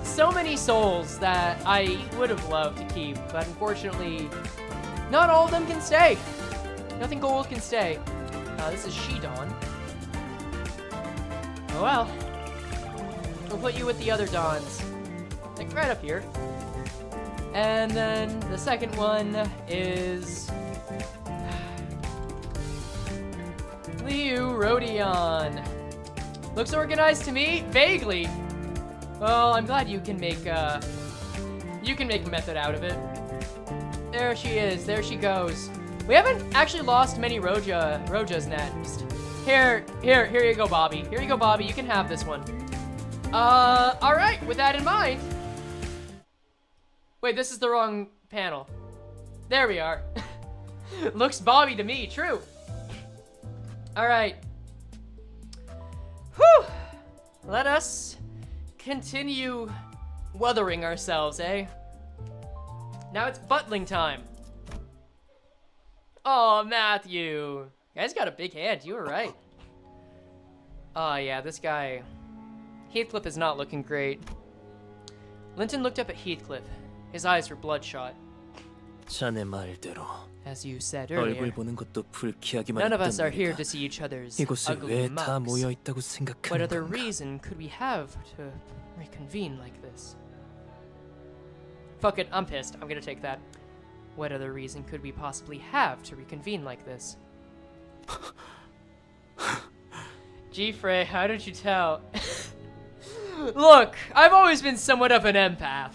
So many souls that I would have loved to keep, but unfortunately, not all of them can stay. Nothing gold can stay. This is She-Dawn. Oh well. We'll put you with the other Dawns. Like right up here. And then the second one is... Liu Rodion. Looks organized to me, vaguely. Well, I'm glad you can make method out of it. There she is, there she goes. We haven't actually lost many Roja's next. Here you go, Bobby. Here you go, Bobby, you can have this one. Alright, with that in mind. Wait, this is the wrong panel. There we are. Looks Bobby to me, true. Alright. Whew! Let us continue weathering ourselves, eh? Now it's buttling time. Oh, Matthew. You guys got a big hand, you were right. Oh yeah, this guy... Heathcliff is not looking great. Linton looked up at Heathcliff. His eyes were bloodshot. 자네 말대로 As you said 얼굴 earlier, 보는 것도 불쾌하기만 none of us 했던 are here 우리가 to see each other's 이곳에 ugly 왜 다 mugs. 모여 있다고 What 생각하는 other 건가? reason could we have to reconvene like this? Fuck it, I'm pissed. I'm gonna take that. What other reason could we possibly have to reconvene like this? Gee, Frey, how did you tell? Look, I've always been somewhat of an empath.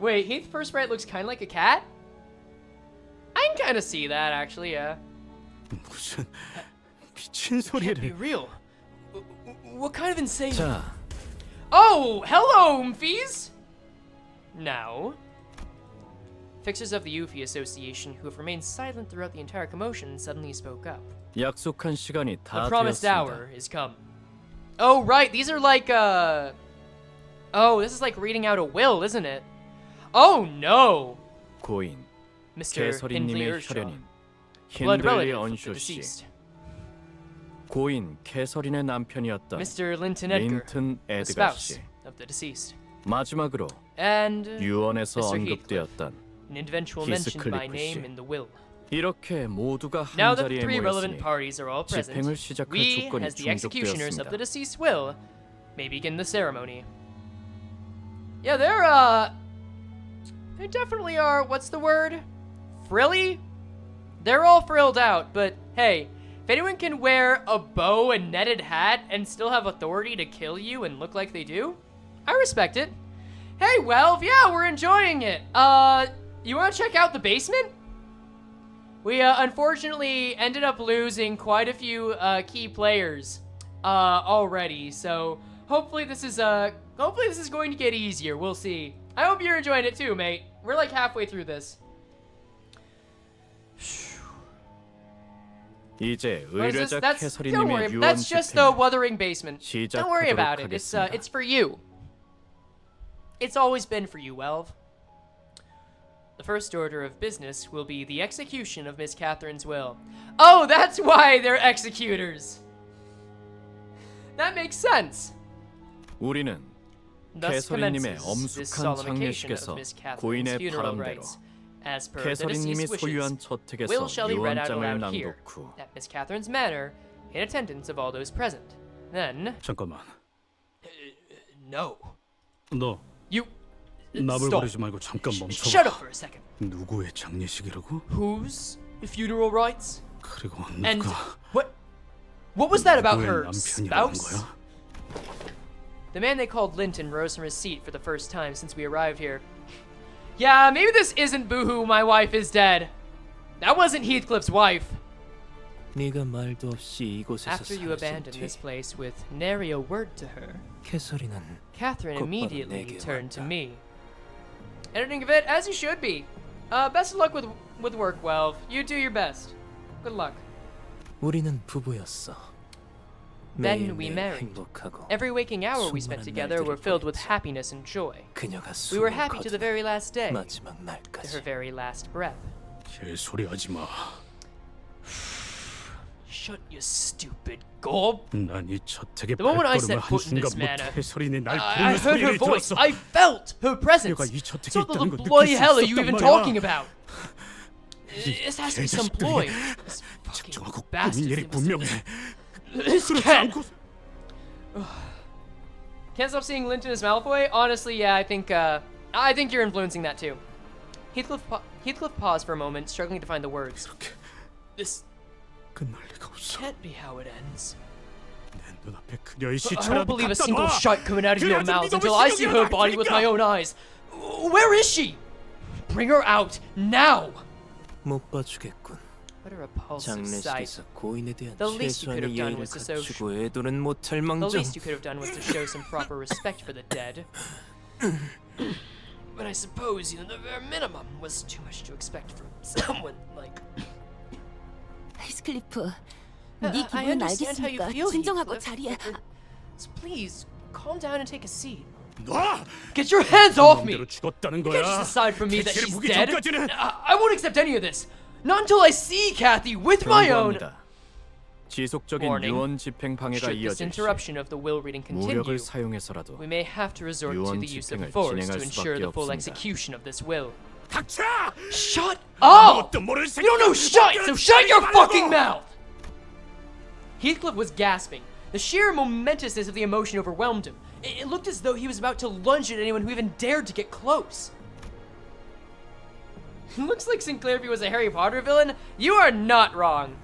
Wait, Heath First Right looks kind of like a cat? I'm can kind of see that, actually, yeah. 무슨 미친 Can't be 소리를. real. What kind of insane... 자, Oh, hello, Umphys! Now... Fixers of the Yuffie Association, who have remained silent throughout the entire commotion, suddenly spoke up. 약속한 시간이 The 다 promised 되었습니다. hour is come. Oh, right, these are like, Oh, this is like reading out a will, isn't it? Oh, no! 고인, Mr. Hindley 캐서린님의 Earnshaw, 혈연인 blood 힌들리 relative of the 언쇼 씨, deceased. 고인 캐서린의 남편이었던 Mr. Linton Edgar, 린튼 the 에드가 spouse 씨, of the deceased. 마지막으로 And 유언에서 Mr. 언급되었던 an eventual mention by 히스클리프 name 씨. in the will. 이렇게 모두가 Now 한 that the 자리에 three relevant 모였으니 parties are all present, 집행을 시작할 we, 조건이 as the executioners of the 충족되었습니다. deceased will, may begin the ceremony. Yeah, they definitely are, what's the word? Frilly? They're all frilled out, but hey, if anyone can wear a bow and netted hat and still have authority to kill you and look like they do, I respect it. Hey, Welv, yeah, we're enjoying it. You want to check out the basement? We unfortunately ended up losing quite a few key players already, so hopefully this is going to get easier. We'll see. I hope you're enjoying it too, mate. We're like halfway through this. 이제 What is this? 의뢰자 Don't worry, 캐서린님의 유언 that's just the 집행을 Wuthering Basement. Don't worry about it. 하겠습니다. It's for you. It's always been for you, Welv. The first order of business will be the execution of Miss Catherine's will. Oh, that's why they're executors. That makes sense. 우리는 Thus 캐서린님의 commences this 엄숙한 solemnification of 장례식에서 Miss Catherine's 고인의 funeral 바람대로 rites. As per the 캐서린님이 deceased's 소유한 wishes, 저택에서 will shall be read out 유언장을 aloud here, 낭독 후 at Miss Catherine's manor, in attendance of all those present. Then, 잠깐만. no. 너 You 나불거리지 말고 잠깐 shut up 멈춰봐. for a second. 누구의 장례식이라고? Whose funeral rites? 그리고 And 누가 what was that about 누구의 her 남편이라는 spouse? 거야? The man they called Linton rose from his seat for the first time since we arrived here. Yeah, maybe this isn't Boohoo, my wife is dead. That wasn't Heathcliff's wife. 네가 말도 없이 이곳에서 After you 사라진 abandoned 뒤 this place with nary a word to her, 캐서린은 Catherine 곧바로 immediately 내게 turned to 왔다. me. Editing of it, as you should be. Best of luck with work, Welv. You do your best. Good luck. 우리는 부부였어. Then we 매일매일 married. 행복하고 Every waking hour we spent 수많은 together were 날들을 filled with 보냈지. happiness and joy. 그녀가 We were 숨을 happy to the 거두는 very last day, 마지막 to 날까지. her very last breath. 개소리 하지 마. Shut your stupid gob. 난 이 저택에 The moment I 발걸음을 set 한 foot in this 순간부터 manor, 해설인이 날 I 부르는 heard her 소리를 voice. 들었어. I felt her presence. 그녀가 이 저택에 So what 있다는 the 걸 bloody 느낄 수 hell are you 있었단 even 말이야. talking about? This has to be some ploy. This fucking 집중하고 꾸민 bastard. 일이 분명해. This 그렇지 cat. 않고 Can't stop seeing Linton as Malfoy. Honestly, yeah, I think you're influencing that too. Heathcliff paused for a moment, struggling to find the words. This 끝날 리가 없어. can't be how it ends. 내 눈앞에 그녀의 I 시체라도 don't believe a 갖다 single 놔. shot coming out of your 그래야지 mouths 네가 until 왜 I see her 신경이 body with 날 my own eyes. Where is she? Bring her out now. 못 봐주겠군. What a repulsive sight. 장례식에서 고인에 대한 The least you could have 최소한의 done 예의를 was to show. 갖추고 애도는 못할 The 망정. least you could have done was to show some proper respect for the dead. But I suppose even the bare minimum was too much to expect from someone like. 히스클리프, 네 I 기분 understand how you 알겠으니까 feel, 진정하고 Heathcliff. 자리에. So please calm down and take a seat. 놔! Get your hands off me! 마음대로 죽었다는 You can't just 거야. decide for me that 대체를 she's 묵기 dead. 전까지는 I won't accept any of this. Not until I see Cathy with my own. 경고합니다. 지속적인 Warning. 유언 집행 방해가 Should this 이어질 시 interruption of the will reading continue, 무력을 사용해서라도 we may have to resort to 유언 the use of 집행을 force 진행할 to ensure 수밖에 the full 없습니다. execution of this will. 닥쳐! Shut up! 아무것도 모를 You don't know shit, so shut your fucking mouth! Heathcliff was gasping. The sheer momentousness of the emotion overwhelmed him. It looked as though he was about to lunge at anyone who even dared to get close. Looks like Sinclair, if he was a Harry Potter villain, you are not wrong.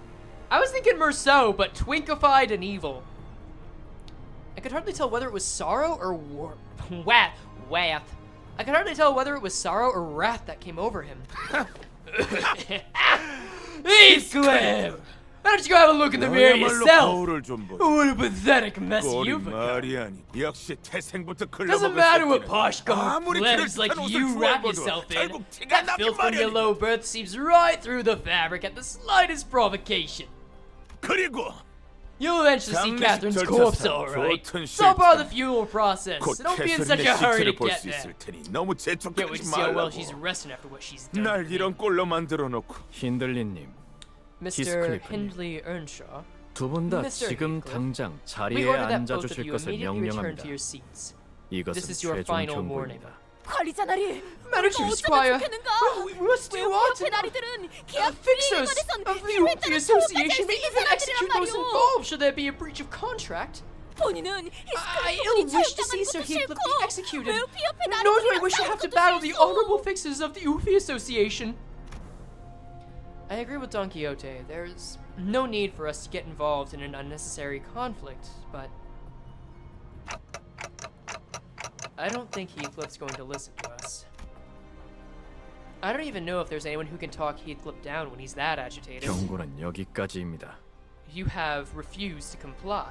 I was thinking Merceau, but twinkified and evil. I could hardly tell whether it was sorrow or wrath. I could hardly tell whether it was sorrow or wrath that came over him. Heathcliff! Why don't you go have a look in the mirror yourself? 거울을 좀 보자. What a pathetic mess 꼴이 you've become. 말이 아니. 역시 태생부터 Doesn't 클럽 matter what posh plebs like you wrap yourself in. 결국 티가 That 나긴 filth from your 마련이야. low birth seeps right through the fabric at the slightest provocation. 그리고 You'll eventually see 장례식 Catherine's 절차상 corpse, alright. 좋던 It's all part of the 실천. funeral process. 곧 So don't be in such 캐서린의 a hurry to 시체를 볼 get 수 there. 있을 테니 너무 Can't wait to 재촉하지 see how well she's 말라고. resting after what she's done. 날 이런 꼴로 만들어 놓고 힌들리님, Mr. Heathcliff님. Hindley Earnshaw, 두 분 다 Mr. 지금 Heathcliff, 당장 we 자리에 order that 앉아 both of 주실 you 것을 immediately return 명령합니다. to your seats. 이것은 This is your 최종 final warning. 경고입니다. 관리자나리. Madam Squire, we must do what? 나리들은 계약 Fixers 불이익원에선 of the Association may even execute those involved should there be a breach of contract. 본인은 I ill wish to see Sir Heathcliff be executed, nor do I wish to have to battle the honorable fixers of the Ufi Association. I agree with Don Quixote. There's no need for us to get involved in an unnecessary conflict, but I don't think Heathcliff's going to listen to us. I don't even know if there's anyone who can talk Heathcliff down when he's that agitated. 경고는 여기까지입니다. You have refused to comply.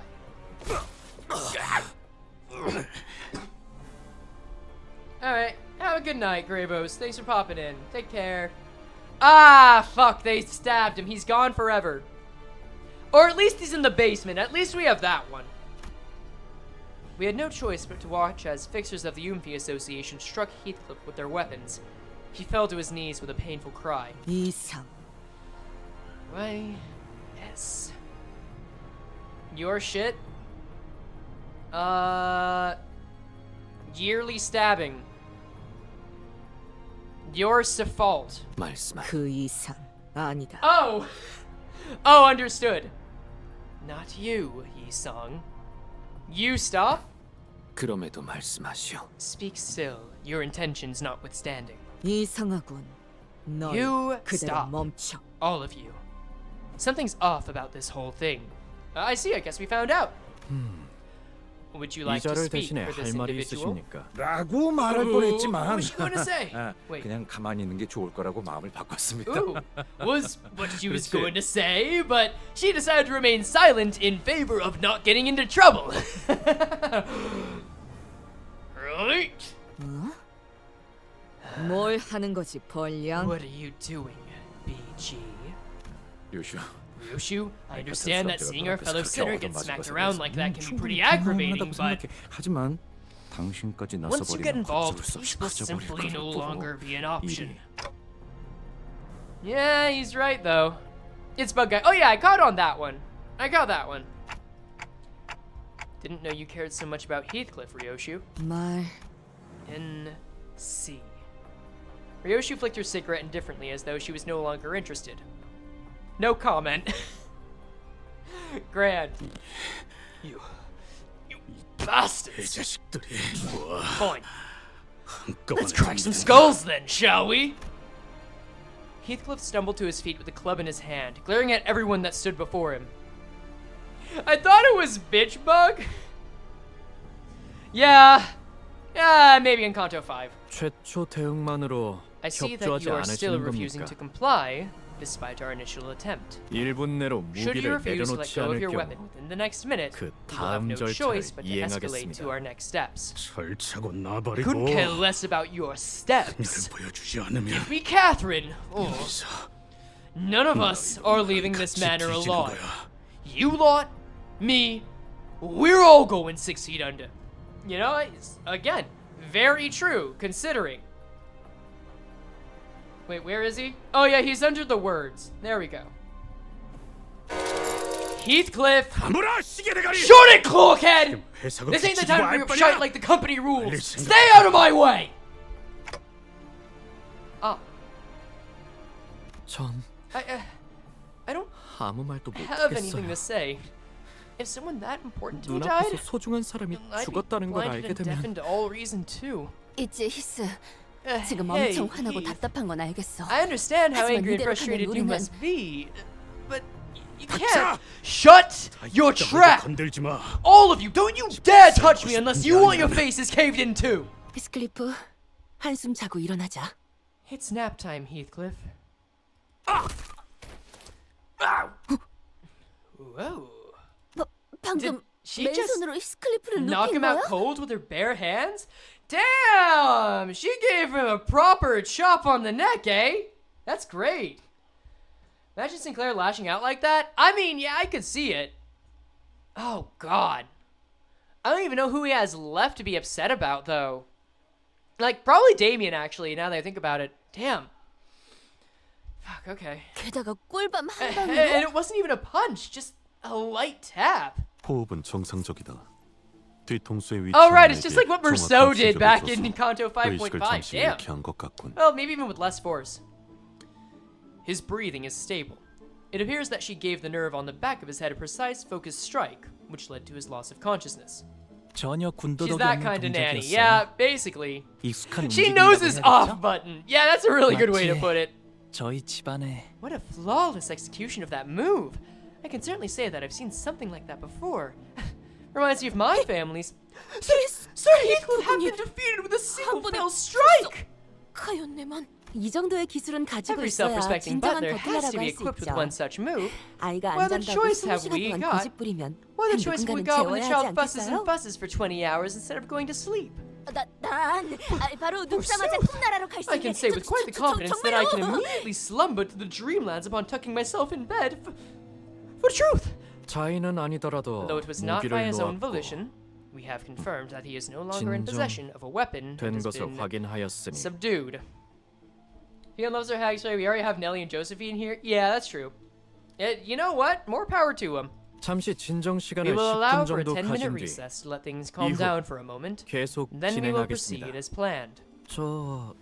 Alright, have a good night, Gravos. Thanks for popping in. Take care. Ah, fuck, they stabbed him. He's gone forever. Or at least he's in the basement. At least we have that one. We had no choice but to watch as fixers of the Umfi Association struck Heathcliff with their weapons. He fell to his knees with a painful cry. 이상. Why, yes. Your shit? Yearly stabbing. Your fault. 말씀하. 그 이상 아니다. Oh! Oh, understood. Not you, Yi-sung. You stop? 그럼에도 말씀하시오. Speak still, your intentions notwithstanding. 이상하군. 너 You 그대로 stop. 멈춰. All of you. Something's off about this whole thing. I see, I guess we found out. Would you like to 이자를 speak 대신에 for 할 this 말이 individual? 있으십니까? 라고 말할 What 뻔했지만 was she going to say? Wait. 그냥 가만히 있는 게 좋을 거라고 마음을 바꿨습니다. Ooh, was what she was 그렇지. going to say, but she decided to remain silent in favor of not getting into trouble. Right? 뭘 하는 거지, 벌량? What are you doing, BG? 요슈, Ryoshu, I understand that seeing our fellow sinner get smacked around like that can be pretty 충분히 aggravating, 불만하다고 but 생각해. 하지만 당신까지 once you get 나서버리면 involved, 걷잡을 수 peace 없이 will 가져버릴 simply no 거라고. longer be an option. 일이. Yeah, he's right though. It's bug guy. Oh yeah, I caught on that one. I got that one. Didn't know you cared so much about Heathcliff, Ryoshu. 말. N.C. Ryoshu flicked her cigarette indifferently as though she was no longer interested. No comment. Grand. You bastards. 자식들이. Fine. 한꺼번에 Let's crack some skulls then, shall we? Heathcliff stumbled to his feet with the club in his hand, glaring at everyone that stood before him. I thought it was Bitch Bug. Yeah, maybe in Canto V. 최초 대응만으로 I see that 협조하지 you are still 않으시는 refusing 겁니까? to comply, despite our initial attempt. 1분 내로 Should you 무기를 refuse to let 내려놓지 go of 않을 your 경우 weapon within the next minute, 그 you will have 다음 no 절차를 choice but to escalate 이행하겠습니다. to our next steps. 설차고 Couldn't 나버리고 care less about your steps. 그녀를 보여주지 않으면 We, Catherine, 여기서 none of us are leaving this 같이 manor 뒤지는 alive. 거야. You lot, me, we're all going 6 feet under. You know, it's, again, very true, considering. Wait, where is he? Oh yeah, he's under the words. There we go. Heathcliff! 아무라 시계 대가리. Short it, cloakhead! 회사가 This ain't the 비치지 time to 말 rip 거냐? shite like the company rules. 빨리 생각- Stay out of my way! 전 I don't 아무 말도 have anything to 못하겠어요. say. If someone that important to me 눈앞에서 died, 소중한 사람이 I'd be 죽었다는 걸 blinded 알게 and 되면 deafened to all reason too. 있지, 히스. 지금 Hey, 엄청 화나고 Heath. 답답한 건 알겠어. I understand how 하지만 angry and 이대로 frustrated 가면 you 우리는- must be, but you can't. Shut your trap! 건들지 마. All of you, don't you dare touch me unless you want your faces caved in too! 히스클리프, 한숨 자고 일어나자. It's nap time, Heathcliff. 손으로 히스클리프를 Knock 눕힌 him out 거야? cold with her bare hands? Damn! She gave him a proper chop on the neck, eh? That's great. Imagine Sinclair lashing out like that. I mean, yeah, I could see it. Oh, God. I don't even know who he has left to be upset about, though. Like, probably Damien, actually, now that I think about it. Damn. Fuck, okay. 게다가 꿀밤 한 And 방으로? it wasn't even a punch, just a light tap. 호흡은 정상적이다. 뒤통수에 위치한 Oh, right, it's just 내게 like what Merceau 정확한 did 지적을 back 줘서 in Canto 의식을 5.5. 잠시 Damn. 잃게 한 것 같군. Well, maybe even with less force. His breathing is stable. It appears that she gave the nerve on the back of his head a precise, focused strike, which led to his loss of consciousness. 전혀 She's 군더더기 that 없는 kind of nanny. 동작이었어요. Yeah, basically. 익숙한 She knows his 움직임이라고 off 해야겠죠? button. Yeah, that's a really good way to 마치 put it. 저희 집안에 What a flawless execution of that move. I can certainly say that I've seen something like that before. Reminds me of my family's. Sir Heathcliff had been defeated with a single fell strike! 카연네만. 이 정도의 기술은 가지고 Every 있어야 self-respecting 진정한 butler has 버틀러라고 to be 할 수 equipped with 있죠. one such move. 아이가 What 안 other 잔다고 choice have 20시간 we 동안 got? 고집 부리면 What other choice would we 누군가는 got when the 재워야 child 하지 fusses and 않겠어요? fusses for 20 hours instead of going to sleep? 난 바로 눕자마자 Forsooth. 꿈나라로 갈 수 I can 있는 say with quite the confidence that I can 정말로. immediately slumber to the dreamlands upon tucking myself in bed. For truth! 자인은 아니더라도 Though it was not by 무기를 his own 놓았고 volition, we have confirmed that he is no longer in 진정 possession of a weapon that 된 has 것을 been 확인하였으니 subdued. Fiona loves her hags. We already have Nellie and Josephine here. Yeah, that's true. You know what? More power to him. 잠시 진정 We 시간을 will allow 10분 for a 정도 10-minute 가진 뒤 recess to let things calm 이후 down for a moment. 계속 Then we will proceed 진행하겠습니다. as planned. 저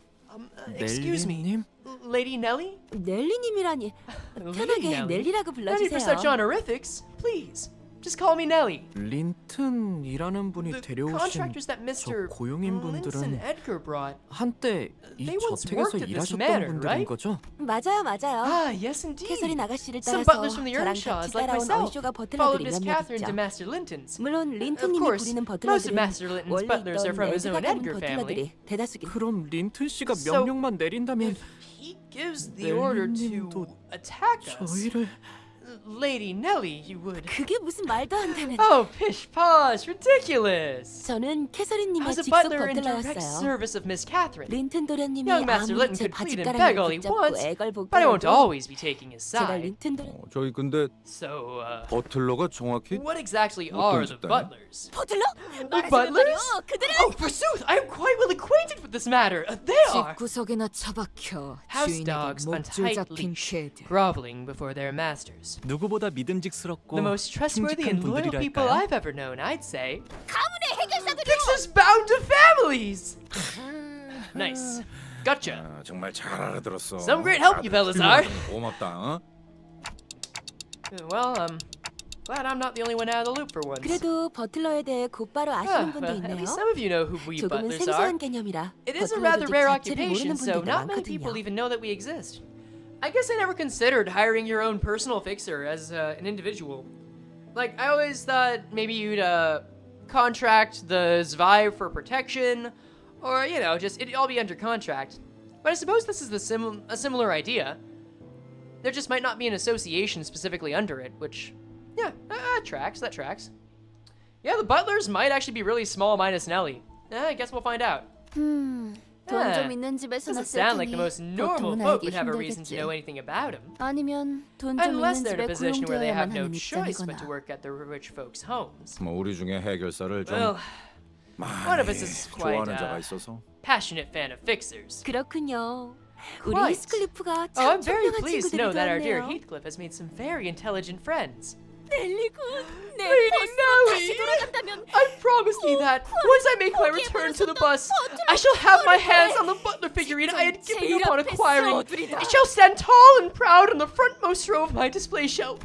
Excuse me, 넬리님? Lady Nellie? 넬리님이라니 Lady 편하게 Nellie? 넬리라고 No need for such 불러주세요. honorifics. Please, just call me Nellie. 린튼이라는 분이 The 데려오신 contractors that 저 Mr. 고용인 Linson 분들은 Edgar brought. 한때 이 They once 저택에서 worked at this 일하셨던 manor, 분들인 right? 거죠? 맞아요. Ah, yes indeed. 캐서린 아가씨를 Some 따라서 butlers from the 저랑 Earnshaws, 같이 like 따라온 myself, 얼쇼가 followed 버틀러들이 Miss 몇몇 Catherine to 있죠. Master Linton's. 물론 Of 린튼님이 course, 부리는 most of 버틀러들은 Master Linton's 원래 butlers are 있던 from his own 레드가 Edgar 담은 family. 버틀러들이 대다수긴. 그럼 린튼 씨가 So, 명령만 내린다면 If he gives the order to 넬리님도 attack us, 저희를 Lady Nellie, you would. 그게 무슨 말도 안 되는. Oh, pish posh, ridiculous. 저는 캐서린님의 As a 직속 butler in direct 버틀러였어요. service of Miss Catherine, 린튼 도련님이 young Master 아무리 Linton 제 could plead and beg all 바짓가랑이를 he 붙잡고 wants, 애걸복걸해도 but I won't always be taking his 제가 side. 린튼 도련 저희 근데 So, 버틀러가 정확히 what exactly 어떤 are the 집단이야? butlers? 버틀러? butlers? 말이요. 그들은 Oh, forsooth, I am quite well acquainted with this matter. They are 집구석에나 처박혀 house 주인에게 dogs on 목줄 tight 잡힌 leash, 개들. groveling before their masters. 누구보다 믿음직스럽고 The most trustworthy 듬직한 and loyal people 분들이랄까요? I've ever known, I'd say. 가문의 해결사들이요. Fixers bound to families! Nice. Gotcha. 아, 정말 잘 알아들었어. Some great help you fellas are. 고맙다. 어? Well, glad I'm not the only one out of the loop for once. 그래도 버틀러에 대해 곧바로 아시는 분도 Well, at 있네요. least some of you know who we 조금은 butlers are. 생소한 개념이라 It is a 버틀러 rather 조직 rare 자체를 occupation, 모르는 so 분들도 not many people 많거든요. even know that we exist. I guess I never considered hiring your own personal fixer as an individual. Like, I always thought maybe you'd contract the Zwei for protection, or, you know, just it'd all be under contract. But I suppose this is a similar idea. There just might not be an association specifically under it, which, yeah, that tracks. Yeah, the butlers might actually be really small minus Nellie. I guess we'll find out. 돈 좀 있는 집에서 Doesn't 났을 sound like 테니 the most normal 보통은 folk 알기 would have a reason to 힘들겠지. know anything about him. 아니면 돈 좀 Unless 있는 they're in a 집에 position where they have 고용되어야만 no 하는 choice but 입장이거나. to work at the rich folks' homes. 뭐 우리 중에 해결사를 좀 Well, one of 많이 us is quite 좋아하는 자가 a 있어서. passionate fan of fixers. 그렇군요. 우리 Quite. 히스클리프가 Oh, I'm 참 very 청량한 pleased to know 친구들이 that our dear 되었네요. Heathcliff has made some very intelligent friends. 넬리군, 내 Lady 버스로 다시 Nellie, 돌아간다면 I promise thee that once I make my return to the bus, I shall have my hands on the butler figurine I had given you upon acquiring. It shall stand tall and proud on the frontmost row of my display shelf.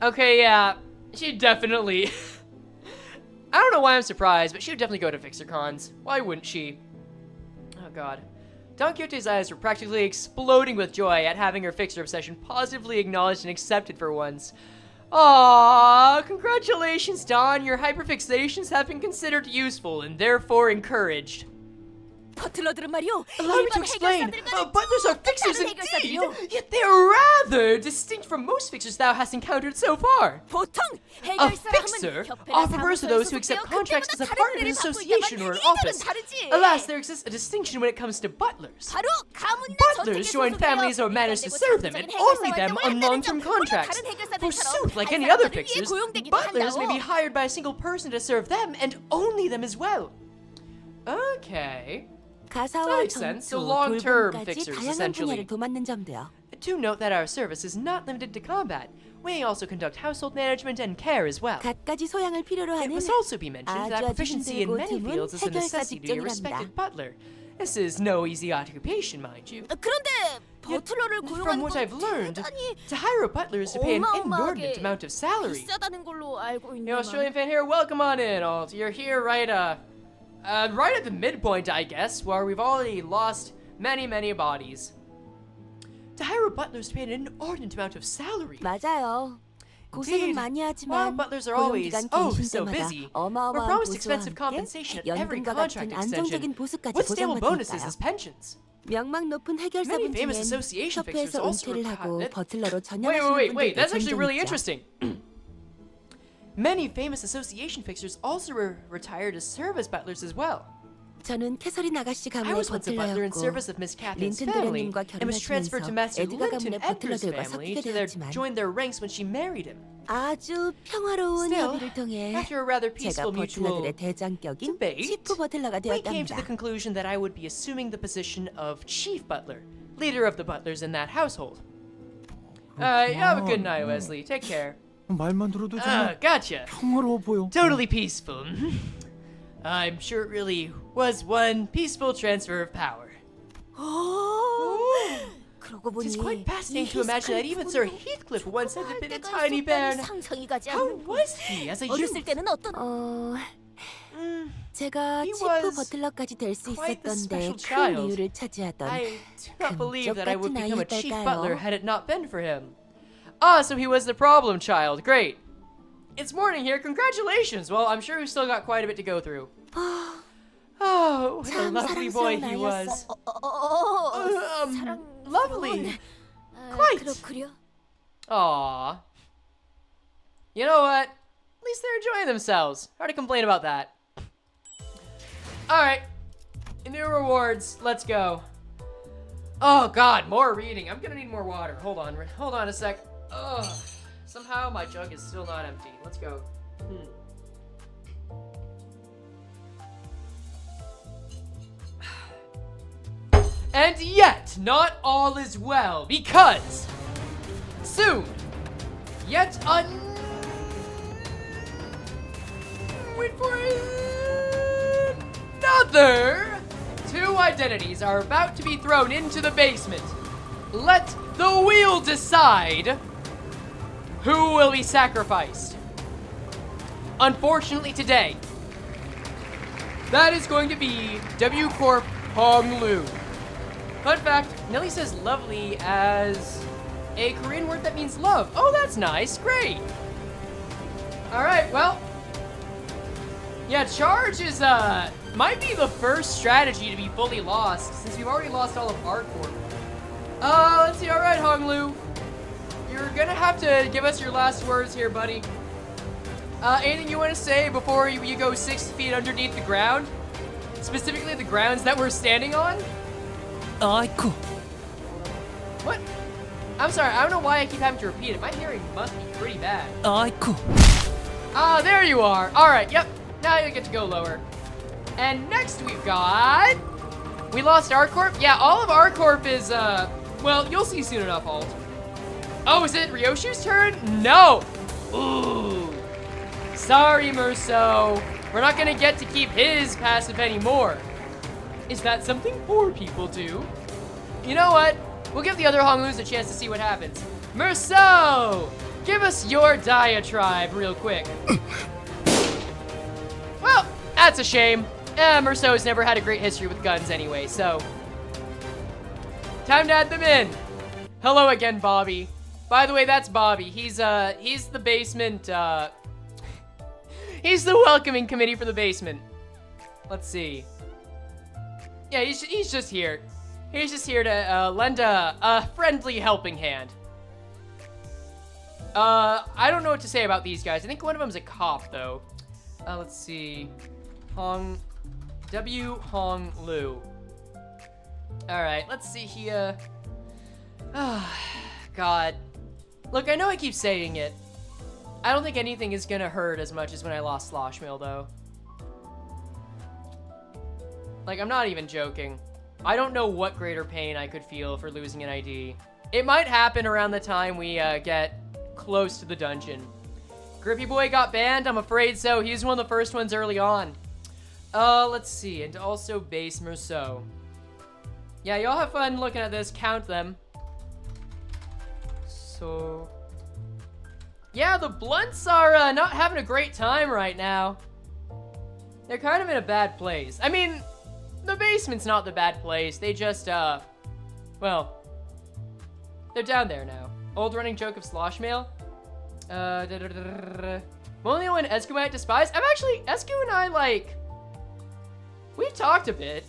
Okay, yeah, she definitely. I don't know why I'm surprised, but she would definitely go to Fixer Cons. Why wouldn't she? Oh god. Don Quixote's eyes were practically exploding with joy at having her Fixer obsession positively acknowledged and accepted for once. Aww, congratulations, Don. Your hyperfixations have been considered useful and therefore encouraged. 버틀러들은 말이요. Allow me to 일반 explain. 해결사들과는 Butlers are fixers 다른 indeed, 해결사들이요. yet they are rather distinct from most fixers thou hast encountered so far. 보통 A 해결사라 fixer 하면 offers to those who accept contracts as a part of an association or an office. Alas, there exists a distinction when it comes to butlers. 바로 가문이나 Butlers join families or manors to serve them, and only them on long-term contracts. Forsooth, like any other fixers, butlers may be hired by a single person to serve them, and only them as well. Okay. 가사와 makes sense. So 전투, long-term 돌봄까지 fixers, 다양한 essentially. 분야를 도맡는 점도요. Do note that our service is not limited to combat. We also conduct household management and care as well. 갖가지 소양을 필요로 It 하는 must also be mentioned that 아주 proficiency in 힘들고 many 드문 fields is a 해결사 necessity to a 직종이랍니다. respected butler. This is no easy occupation, mind you. 그런데 버틀러를 From 고용하는 what 건 I've learned, 대단히 to hire a butler is to pay an inordinate 어마어마하게 amount of salary. 비싸다는 걸로 알고 You 있네요. Australian fan here, welcome on in. You're here right at the midpoint, I guess, where we've already lost many bodies. To hire a butler is to pay an inordinate amount of salary. 맞아요. 고생은 많이 While 하지만 butlers are always 고용기간 긴 so 때마다 busy, we're 어마어마한 promised 보수와 expensive 함께 compensation at every 연금과 contract 같은 extension, 안정적인 보수까지 with stable bonuses 보장받으니까요. as pensions. 명망 높은 Many 해결사분 famous 중엔 association fixers 협회에서 also 은퇴를 하고 retire. 버틀러로 전향하시는 Wait, 분들도 that's actually 종종 really 있죠. interesting. Many famous association fixers also retire to serve as butlers as well. 저는 캐서린 아가씨 I 가문의 was once a butler in 버틀러였고 service of Miss Catherine's 린튼 family 도련님과 and was transferred to Master 결혼하시면서 에드가 Linton 가문의 Edgar's 버틀러들과 family 섞이게 to 되었지만 join their ranks when she married him. 아주 평화로운 Still, 협의를 통해 after a rather 제가 peaceful mutual 버틀러들의 대장격인 debate, 치프 버틀러가 we came to the 되었답니다. conclusion that I would be assuming the position of chief butler, leader of the butlers in that household. You have a good night, Wesley. Take care. 말만 들어도 정말 Gotcha. 평화로워 보여. Totally peaceful. I'm sure it really was one peaceful transfer of power. 그러고 보니 It's quite fascinating to imagine that even Sir Heathcliff once had been a tiny baron. 상상이 가지 How 않는 was he as a 어렸을 youth? 때는 어떤 제가 He 치프 was 버틀러까지 될 수 quite the 있었건데 special 큰 child. 이유를 차지하던 I do not believe that I would 금쪽 become a 같은 chief 아이였달까요? butler had it not been for him. Ah, so he was the problem child. Great. It's morning here. Congratulations. Well, I'm sure we've still got quite a bit to go through. Oh, what a 참 lovely boy 사랑스러운 he was. 아이였어. Lovely. Quite. 그렇구려. Aww. You know what? At least they're enjoying themselves. Hard to complain about that. Alright. New rewards. Let's go. Oh god, more reading. I'm gonna need more water. Hold on a sec. Ugh. Somehow my jug is still not empty. Let's go. And yet, not all is well, because soon, yet wait for it. Another 2 identities are about to be thrown into the basement. Let the wheel decide who will be sacrificed. Unfortunately today, that is going to be W Corp Hong Lu. Fun fact, Nelly says lovely as a Korean word that means love. Oh, that's nice. Great. Alright, well. Yeah, charge is, might be the first strategy to be fully lost, since we've already lost all of our corp. Let's see. Alright, Hong Lu. You're gonna have to give us your last words here, buddy. Anything you want to say before you go 6 feet underneath the ground? Specifically the grounds that we're standing on? 아이쿠. What? I'm sorry, I don't know why I keep having to repeat it. My hearing must be pretty bad. 아이쿠. Ah, there you are. Alright, yep. Now you get to go lower. And next we've got... We lost our corp? Yeah, all of our corp is, well, you'll see soon enough, Alt. Oh, is it Ryoshu's turn? No! Ooh. Sorry, Merso. We're not gonna get to keep his passive anymore. Is that something poor people do? You know what? We'll give the other Honglus a chance to see what happens. Merso! Give us your diatribe real quick. Well, that's a shame. Merso's never had a great history with guns anyway, so... Time to add them in. Hello again, Bobby. By the way, that's Bobby. He's the basement, he's the welcoming committee for the basement. Let's see. Yeah, he's just here. He's just here to lend a friendly helping hand. I don't know what to say about these guys. I think one of them's a cop, though. Let's see. Hong Lu. Alright, let's see here. God. Look, I know I keep saying it. I don't think anything is gonna hurt as much as when I lost Sloshmill, though. Like, I'm not even joking. I don't know what greater pain I could feel for losing an ID. It might happen around the time we get close to the dungeon. Grippy Boy got banned? I'm afraid so. He was one of the first ones early on. Let's see. And also Base Merceau. Yeah, y'all have fun looking at this. Count them. So... yeah, the Blunts are not having a great time right now. They're kind of in a bad place. I mean, the basement's not the bad place. They just, well, they're down there now. Old running joke of Sloshmail. Only one Escu might despise. Escu and I, like, we've talked a bit.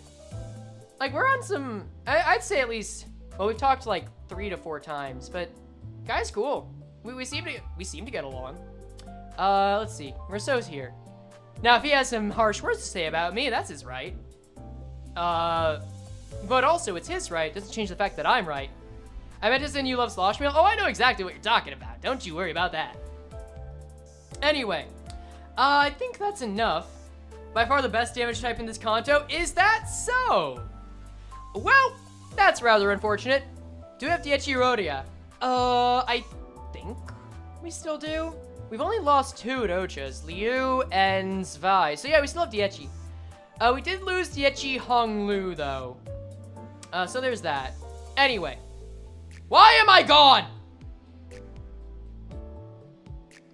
Like, we're on some, I'd say at least, well, we've talked like 3 to 4 times, but guy's cool. We seem to get along. Let's see. Merceau's here. Now, if he has some harsh words to say about me, that's his right. But also, it's his right. Doesn't change the fact that I'm right. I meant to send you love Sloshmill. Oh, I know exactly what you're talking about. Don't you worry about that. Anyway, I think that's enough. By far the best damage type in this Canto. Is that so? Well, that's rather unfortunate. Do we have Diechi Rodia? I think we still do. We've only lost 2 Dochas, Liu and Zwei. So yeah, we still have Diechi. We did lose Diechi Honglu though. So there's that. Anyway. Why am I gone?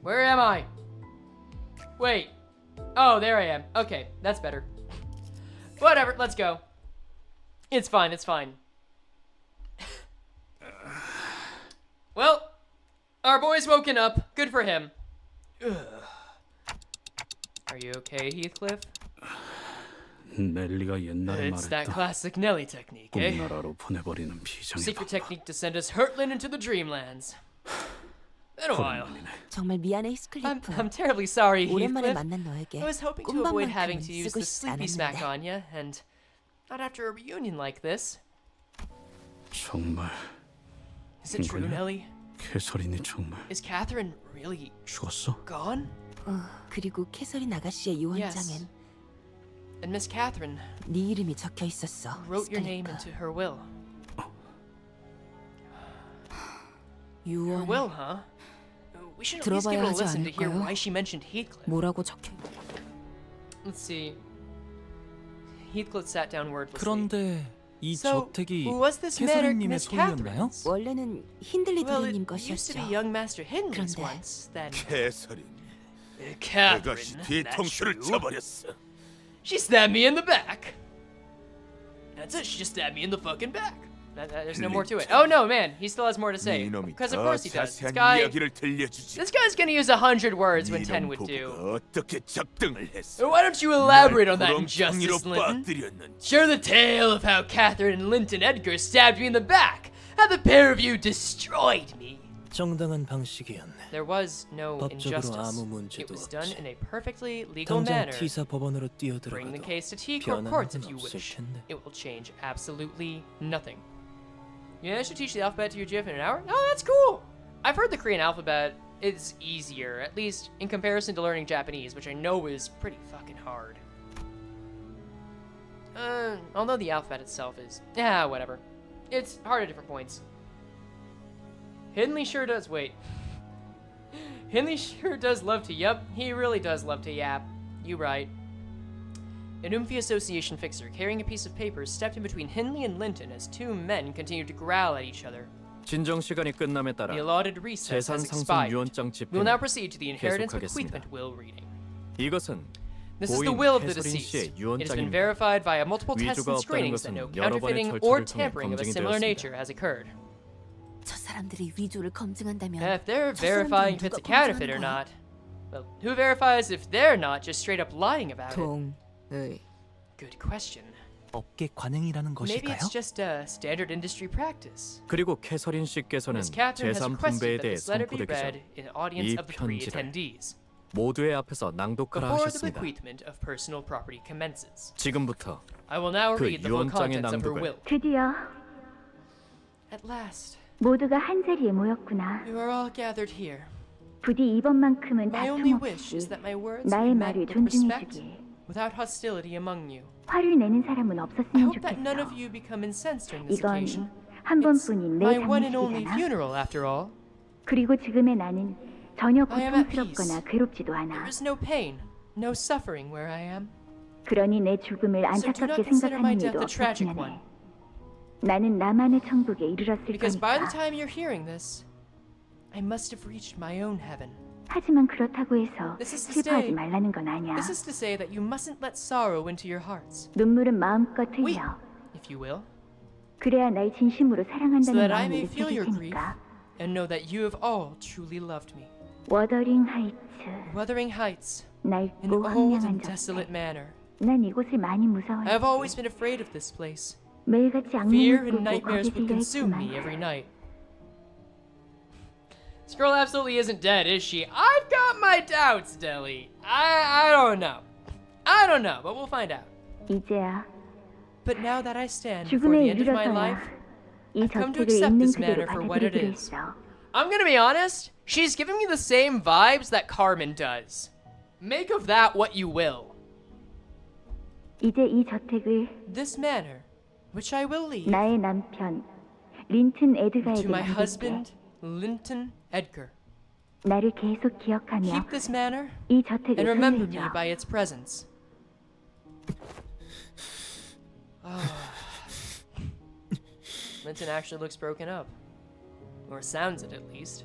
Where am I? Wait. Oh, there I am. Okay, that's better. Whatever, let's go. It's fine, it's fine. Well, our boy's woken up. Good for him. Ugh. Are you okay, Heathcliff? 넬리가 옛날에 It's that 말했다. classic Nelly technique, eh? 꿈나라로 보내버리는 비장의 Secret 방법. technique to send us Hurtling into the dreamlands. Been a while. 정말 미안해, 히스클리프. I'm terribly sorry, 오랜만에 Heathcliff. 만난 너에게 I was hoping to avoid having 꿈밤만큼은 to use 쓰고 the 싶지 sleepy smack 않았는데. on you, and not after a reunion like this. 정말 Is it true, 이거냐? Nelly? 캐서린이 정말 Is Catherine really 죽었어? gone? 그리고 캐서린 아가씨의 유언장엔 And Miss Catherine 네 이름이 적혀 있었어. wrote your name into her will. Her 유언. will, huh? We should at least give it a 들어봐야 하지 listen to hear 않을까요? why she mentioned Heathcliff. 뭐라고 적혀? Let's see. Heathcliff sat down wordlessly. 그런데 이 So, 저택이 was this manor 캐서린님의 Miss 소유였나요? Catherine's? 원래는 힌들리 Well, 도련님 it used to 것이었죠. be young Master Hindley's 그런데 once, then 캐서린, Catherine, 뒤통수를 that's true. 쳐버렸어. She stabbed me in the back. That's it, she just stabbed me in the fucking back. There's no more to it. Oh no, man, he still has more to say. 이놈이 Because of 더 course he does. This 자세한 guy, 이야기를 들려주지. this guy's gonna use 100 words when 10 이놈 would do. 부부가 어떻게 적등을 했어? Why don't you elaborate on that 날 injustice, 구렁텅이로 Linton? 빠뜨렸는지. Share the tale of how Catherine and Linton Edgar stabbed me in the back. How the pair of you destroyed me. 정당한 방식이었네. There was no 법적으로 injustice. 아무 It 문제도 was done 없지. in a perfectly legal 당장 manner. T사 법원으로 Bring the 뛰어들어가도 case to T-Court 변하는 courts 건 if you 없을 wish. 텐데. It will change absolutely nothing. Yeah, I should teach the alphabet to your GIF in an hour? Oh, that's cool! I've heard the Korean alphabet is easier, at least in comparison to learning Japanese, which I know is pretty fucking hard. Although the alphabet itself is... yeah, whatever. It's hard at different points. Hindley sure does... wait. Hindley sure does love to yup. He really does love to yap. You right. An Umfi Association fixer carrying a piece of paper stepped in between Hindley and Linton as 2 men continued to growl at each other. 진정 시간이 끝남에 따라 The allotted recess 재산 has 상승 expired. 유언장 We will now 집행 proceed to the inheritance 계속하겠습니다. bequeathment will reading. 이것은 This is the 고인 will of the 캐서린 deceased. 씨의 It has been 유언장입니다. verified via multiple tests 위조가 and 없다는 screenings that 것은 no 여러 번의 counterfeiting or 절차를 통해 tampering of a similar 검증이 nature has occurred. 저 사람들이 위조를 검증한다면 If they're 저 verifying if 사람들은 it's a 누가 counterfeit or 검증하는 not, well, who verifies if they're not just straight up lying about it? 동의. Good question. 업계 관행이라는 Maybe 것일까요? it's just a standard industry practice. 그리고 캐서린 씨께서는 Miss Catherine has 재산 requested 분배에 that 대해 this letter be 선포되기 전 read in audience 이 of the three 편지를 attendees 모두의 앞에서 낭독하라 before the 하셨습니다. bequeathment of personal property commences. 지금부터 I will now 그 read the full 유언장의 contents of her 낭독을 will. 드디어 At last, 모두가 한 자리에 모였구나. you are all gathered here. 부디 이번만큼은 My only 다툼 wish is 없이 that my words be 나의 met 말을 with respect, 존중해주길. without hostility among you. 화를 내는 사람은 I 없었으면 hope that none of 좋겠어. you become incensed during this 이건 occasion. 한 It's 번뿐인 내 my one and only 장례식이잖아. funeral, after all. 그리고 지금의 나는 전혀 I am at 고통스럽거나 peace. 괴롭지도 There 않아. is no pain, no suffering where I am. 그러니 내 죽음을 So do not 안타깝게 consider my 생각하는 death 일도 a tragic 없었으면 one. 해. 나는 나만의 천국에 이르렀을 Because by the 거니까. time you're hearing this, I must have reached my own heaven. 하지만 그렇다고 해서 This is to 슬퍼하지 say- 말라는 건 아니야. This is to say that you mustn't let sorrow into your hearts. 눈물은 마음껏 Weep, 흘려. if you will, 그래야 날 진심으로 so 사랑한다는 that I 마음을 may feel 느껴줄 your grief 테니까. and know that you have all truly loved me. 워더링 하이츠, Wuthering Heights, an 낡고 old 황량한 and 저택. desolate manor. 난 이곳을 많이 I have always 무서워했지. been afraid of this place. 매일같이 Fear 악몽을 and 꾸고 nightmares 거기 would 들려 consume 있지만 me every night. This girl absolutely isn't dead, is she? I've got my doubts, Deli. I don't know. I don't know, but we'll find out. 이제야 But now that I stand before 죽음에 the end of my 이르러서야 life, 이 I've come to 저택을 accept 있는 this 그대로 manor for what it 받아들이기로 is. 했어. I'm gonna be honest, she's giving me the same vibes that Carmen does. Make of that what you will. 이제 이 저택을 This manor, which I will leave 나의 남편 린튼 에드가에게 to my 맡길게. husband, Linton Edgar. 나를 계속 기억하며 Keep this manor 이 저택을 and remember me 소유해줘. by its presence. Linton actually looks broken up. Or sounds it, at least.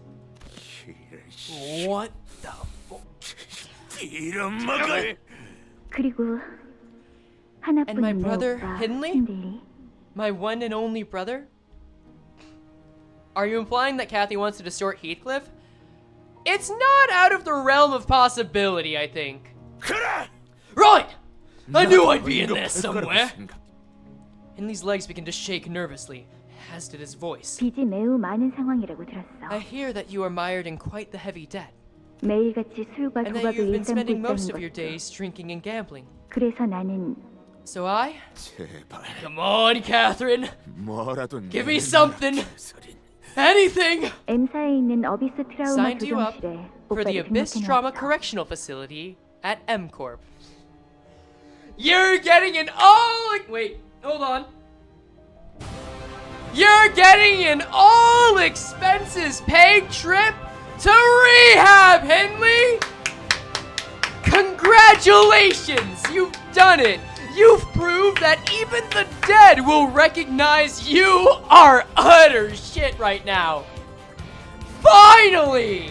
What the 이런 먹을. 그리고 And my 하나뿐인 내 brother, 오빠 Henley? 핸들리. My one and only brother? Are you implying that Cathy wants to distort Heathcliff? It's not out of the realm of possibility, I think. 그래. Right! I knew I'd be in there somewhere! Henley's legs begin to shake nervously, as did his voice. 빚이 매우 많은 상황이라고 I 들었어. hear that you are mired in quite the heavy debt, 매일같이 술과 and that 도박을 you've been 일삼고 spending most of 있다는 your 것도. days drinking and gambling. 그래서 나는 So I... 제발 Come on, Catherine! 뭐라도 Give me something! Anything! M사에 있는 어비스 트라우마 Signed you up 조정실에 for the 오빠를 Abyss Trauma 등록해놨어. Correctional Facility at M Corp. You're getting an all... Wait, hold on. You're getting an all expenses paid trip to rehab, Henley! Congratulations! You've done it! You've proved that even the dead will recognize you are utter shit right now! Finally!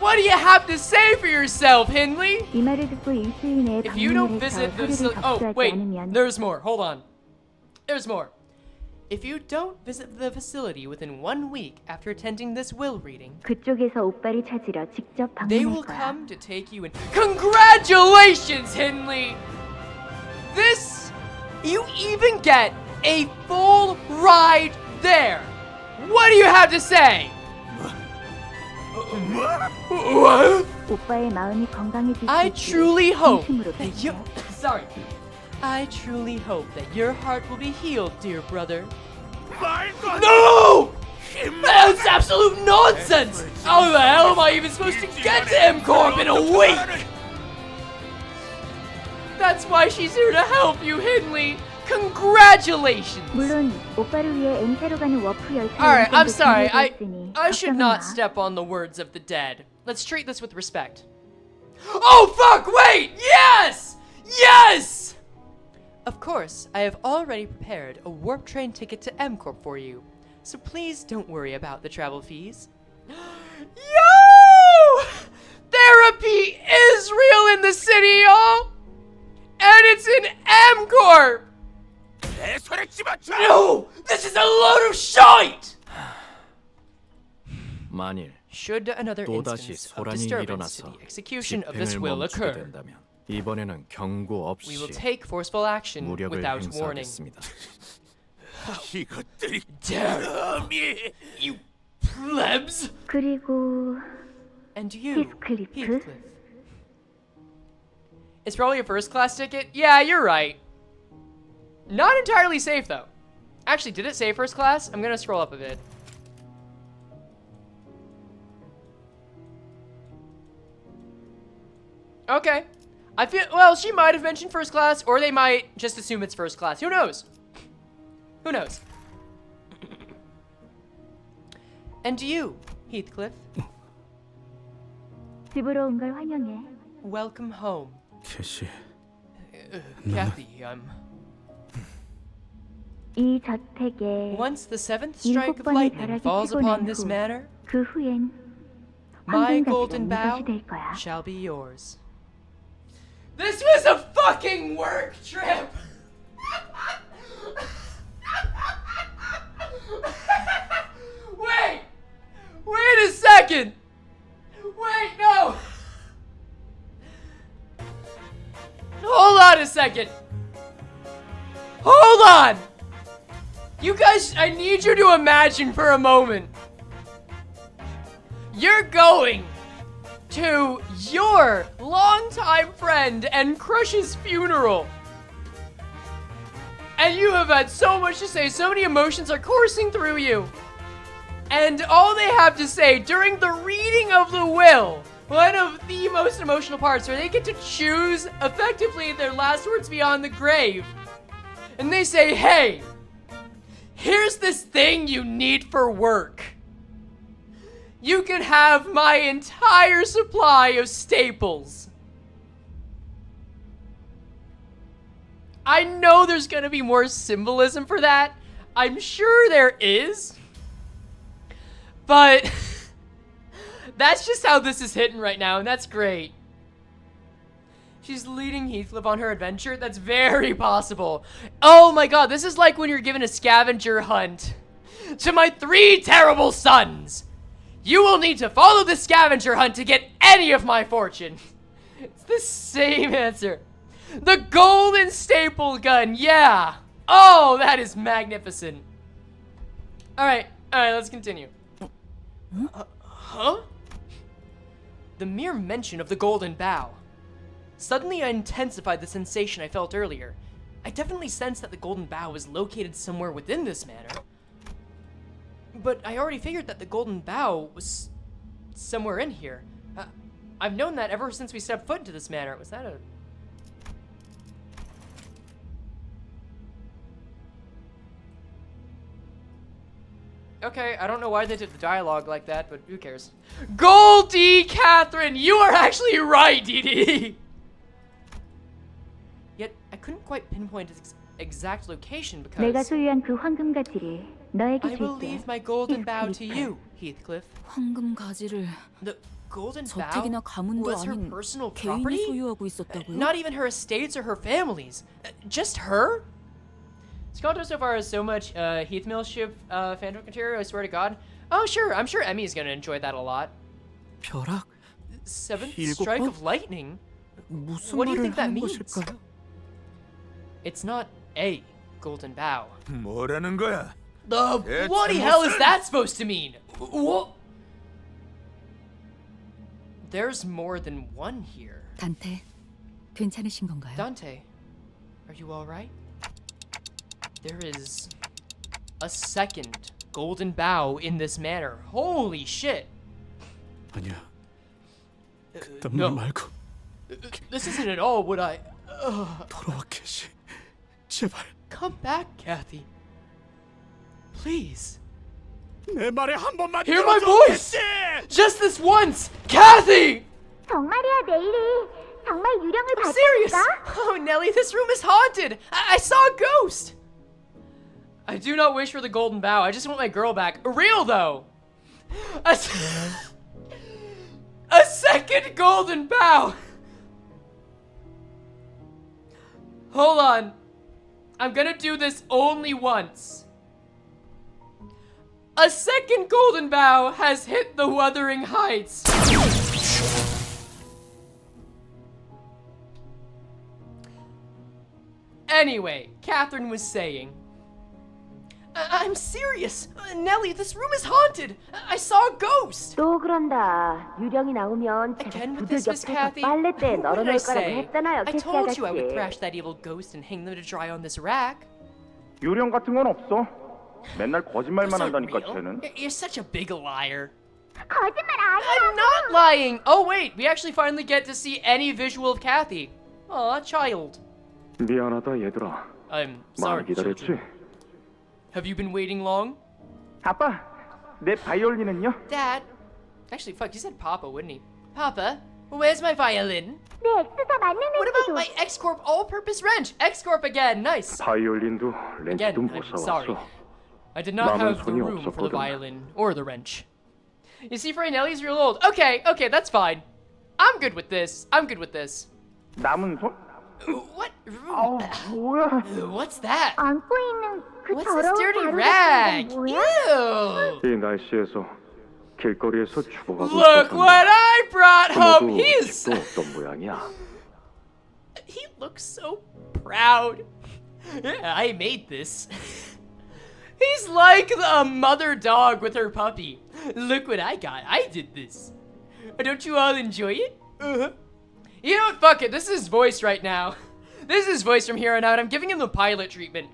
What do you have to say for yourself, Henley? 이 말을 듣고 일주일 내에 If you don't 방문을 해서 visit the 서류를 facility... Oh, 접수하지 wait. 않으면 There's more. Hold on. There's more. If you don't visit the facility within 1 week after attending this will reading, 그쪽에서 오빠를 찾으러 직접 they 방문할 will 거야. come to take you in. Congratulations, Henley! This, you even get a full ride there. What do you have to say? What? 오빠의 마음이 건강해질 수 I 있기를 truly hope 진심으로 that you. 빌게. Sorry. I truly hope that your heart will be healed, dear brother. No! That's absolute nonsense! How the hell am I even supposed to get to M Corp in a week? That's why she's here to help you, Henley. Congratulations! 물론 오빠를 위해 M사로 가는 워프 열차를 Alright, I'm sorry. 준비했으니 I should 걱정은 not 마. step on the words of the dead. Let's treat this with respect. Oh fuck, wait! Yes! Yes! Of course, I have already prepared a warp train ticket to M Corp for you. So please don't worry about the travel fees. Yo! Therapy is real in the city, y'all! And it's in M Corp! No! This is a load of shite! 만일 Should another 또다시 instance of 소란이 disturbance to 일어나서 the execution of this 집행을 will 멈추게 occur, 된다면 이번에는 경고 없이 We will take forceful action 무력을 without warning. 행사하겠습니다. 이것들이 Damn you plebs! 그리고 And you, Heathcliff. Heathcliff. It's probably a first class ticket. Yeah, you're right. Not entirely safe though. Actually, did it say first class? I'm gonna scroll up a bit. Okay. I feel, well, she might have mentioned first class, or they might just assume it's first class. Who knows? Who knows? And you, Heathcliff, 집으로 온 걸 환영해. welcome home. 캐시, Cathy, 이 저택에 once the seventh strike of 7번의 lightning 벼락이 falls 치고 upon 난 this 후 manor, 그 후엔 my 황금가시가 golden 네 bow 것이 될 거야. shall be yours. This was a fucking work trip! Wait a second! Wait, no! Hold on a second! Hold on! You guys, I need you to imagine for a moment. You're going to your longtime friend and crush's funeral. And you have had so much to say, so many emotions are coursing through you. And all they have to say during the reading of the will, one of the most emotional parts where they get to choose effectively their last words beyond the grave. And they say, hey, here's this thing you need for work. You can have my entire supply of staples. I know there's gonna be more symbolism for that. I'm sure there is. But that's just how this is hitting right now, and that's great. She's leading Heathcliff on her adventure? That's very possible. Oh my god, this is like when you're given a scavenger hunt. To my 3 terrible sons, you will need to follow the scavenger hunt to get any of my fortune. It's the same answer. The golden staple gun, yeah. Oh, that is magnificent. Alright, let's continue. Huh? The mere mention of the golden bow. Suddenly I intensified the sensation I felt earlier. I definitely sensed that the golden bow was located somewhere within this manor. But I already figured that the golden bow was somewhere in here. I've known that ever since we stepped foot into this manor. Was that a... Okay, I don't know why they did the dialogue like that, but who cares? Goldie Catherine, you are actually right, DD! Yet, I couldn't quite pinpoint its exact location because... 내가 소유한 그 황금가지를 너에게 I will 줄게. leave my golden bow to you, Heathcliff. 황금 가지를 The golden 저택이나 bow 가문도 was her 아닌 personal 개인이 property? 소유하고 있었다고요? Not even her estates or her families. Just her? Canto so far has so much Heathmill ship fandom material, I swear to God. Oh, sure, I'm sure Emmy's gonna enjoy that a lot. 벼락? 7th 일곱 strike 번? of lightning? 무슨 What do you 말을 think that 하는 means? 것일까요? It's not a golden bow. 뭐라는 거야? The It's bloody the hell most- is that supposed to mean? What? There's more than one here. 단테, 괜찮으신 건가요? Dante, are you alright? There is a second golden bow in this manor. Holy shit. 아니야. 그딴 no. 말 말고 This isn't at all what I... 돌아와 캐시. 제발. Come back, Cathy. Please. 내 말에 한 번만 Hear my 들어줘, voice! 캐시! Just this once! Cathy! 정말이야 내일이 정말 유령을 I'm serious! 봤다니까? Oh, Nelly, this room is haunted! I saw a ghost! I do not wish for the golden bow. I just want my girl back. Real, though! A second golden bow! Hold on. I'm gonna do this only once. A second golden bow has hit the Wuthering Heights. Anyway, Catherine was saying, I'm serious. Nellie, this room is haunted. I saw a ghost. 또 그런다. 유령이 나오면 Again with 부들 this, Miss 옆에서 Cathy? 빨래대에 What did I 널어놓을 거라고 say? 했잖아요, I 캐시 told you I would 아가씨. thrash that evil ghost and hang them to dry on this rack. 유령 같은 건 없어. 맨날 거짓말만 So 한다니까 real. 쟤는. You're such a big liar. 거짓말 I'm not lying. Oh wait, we actually finally get to see any visual of Cathy. Aw, child. 미안하다 얘들아. I'm 많이 sorry, 기다렸지? children. Have you been waiting long? 아빠, 내 바이올린은요? Dad. Actually, fuck, you said Papa, wouldn't he? Papa, where's my violin? 네, X사 맞는 What about my X-Corp all-purpose wrench? X-Corp again, nice. 바이올린도 Again, 렌치도 못 I'm sorry. 사왔어. I did not 남은 have the 손이 room for the 없었거든. violin or the wrench. You see, Frey, Nellie's real old. Okay, that's fine. I'm good with this. 남은 손? What? 아우, 뭐야? What's that? 안고 있는 그 What's this 더러운 dirty 가루 rag? 같은 건 뭐야? Ew! 이 날씨에서 길거리에서 죽어가고 Look what I brought home. 부모도 He's 집도 없던 모양이야. he looks so proud. Yeah, I made this. He's like a mother dog with her puppy. Look what I got. I did this. Don't you all enjoy it? Uh-huh. You know what? Fuck it. This is his voice right now. This is his voice from here on out. I'm giving him the pilot treatment.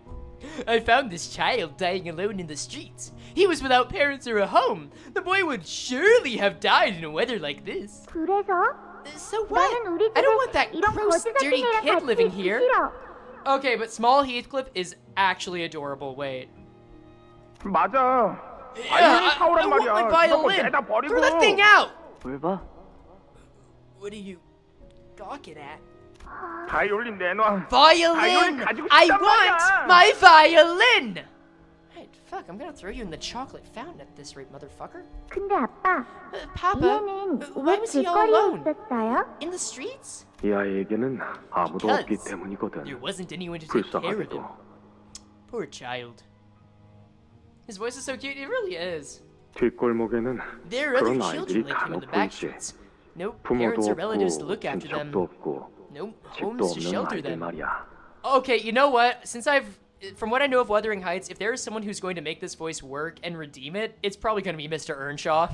I found this child dying alone in the streets. He was without parents or a home. The boy would surely have died in a weather like this. 그래서 So what? 나는 우리 I don't 집에 want that 이런 gross, 거지 같은 dirty 애랑 kid 같이 living 있기 here. 싫어. Okay, but small Heathcliff is actually adorable. Wait. 맞아. Yeah, 바이올린 I 사오란 want 말이야. my 이런 거 violin. 내다 버리고. Throw that thing out. 뭘 봐? What are you gawking at? 바이올린 내놔. Violin! 가지고 I 싶단 want 말이야. my violin! Hey, fuck, I'm gonna throw you in the chocolate fountain at this rate, motherfucker. 근데 아빠, Papa, 얘는 why 왜 was he all 길거리에 alone? 있었어요? In the streets? 이 아이에게는 아무도 Because 없기 때문이거든. there wasn't anyone to take care of him. 불쌍하게도. Poor child. His voice is so cute, it really is. 뒷골목에는 There are other 그런 children 아이들이 like him in 간혹 the back 보이지. streets. Nope, 부모도 parents or relatives to 없고 look after them. 친척도 없고 Nope, 집도 homes to 없는 shelter 아이들 them. 말이야. Okay, you know what? From what I know of Wuthering Heights, if there is someone who's going to make this voice work and redeem it, it's probably going to be Mr. Earnshaw.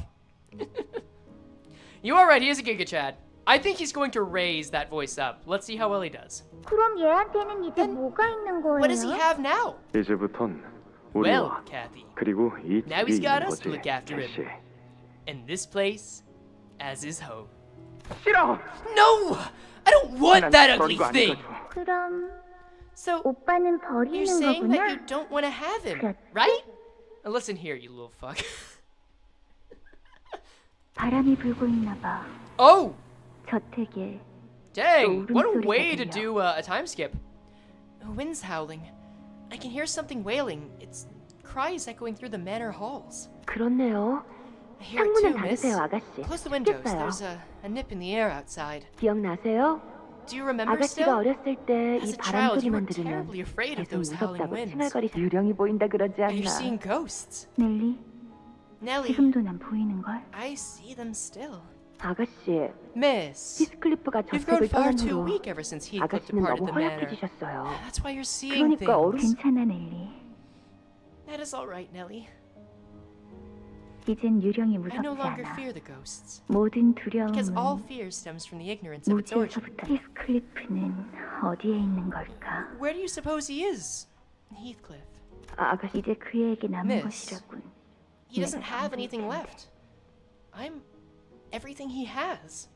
You are right, he is a Giga Chad. I think he's going to raise that voice up. Let's see how well he does. 그럼 얘한테는 이제 뭐가 있는 거예요? What does he have now? 이제부턴 Well, 우리와 Cathy, 그리고 이 now 집이 he's got 있는 us to 거지. look after him. 캐시. And this place as his home. 싫어. No! I don't want that 난 ugly 그런 거 안 thing! 해가지고. 그럼 So, 오빠는 you're 버리는 saying that 거구나? you don't want to have him, 그렇지? right? Now listen here, you little fuck. 바람이 불고 있나 봐. Oh! 저택에. Dang, what a 울음소리가 way to 들려. do a time skip. The wind's howling. I can hear something wailing. Its cries echoing through the manor halls. 그렇네요. I hear it 창문은 too, miss. 닫으세요, 아가씨. Close the windows. 춥겠어요. There's a nip in the air outside. 기억나세요? Do you remember 아가씨가 still? 어렸을 때 As 이 a 바람 child, you were 소리만 들으면 terribly afraid of 계속 those howling 무섭다고 winds. 칭얼거리서 유령이 보인다 그러지 Are you 않나? seeing ghosts? 넬리, Nellie, 지금도 난 보이는걸? I see them still. 아가씨, Miss, 히스클리프가 you've grown 저택을 far 떠난 too 후로 weak ever since Heathcliff 아가씨는 departed 너무 the manor. 허약해지셨어요. That's why you're seeing 그러니까 어른 things. 괜찮아, 넬리. That is all right, Nellie. 이젠 유령이 I 무섭지 no longer 않아. fear the ghosts. 모든 Because all 두려움은 fear stems from the ignorance of its origin. 무지에서부터 히스클리프는 어디에 있는 걸까? Where do you suppose he is? Heathcliff. 아가씨 이제 그에게 남은 Miss, 것이라군. he doesn't 내가 have 전부일 anything 텐데. left. I'm everything he has.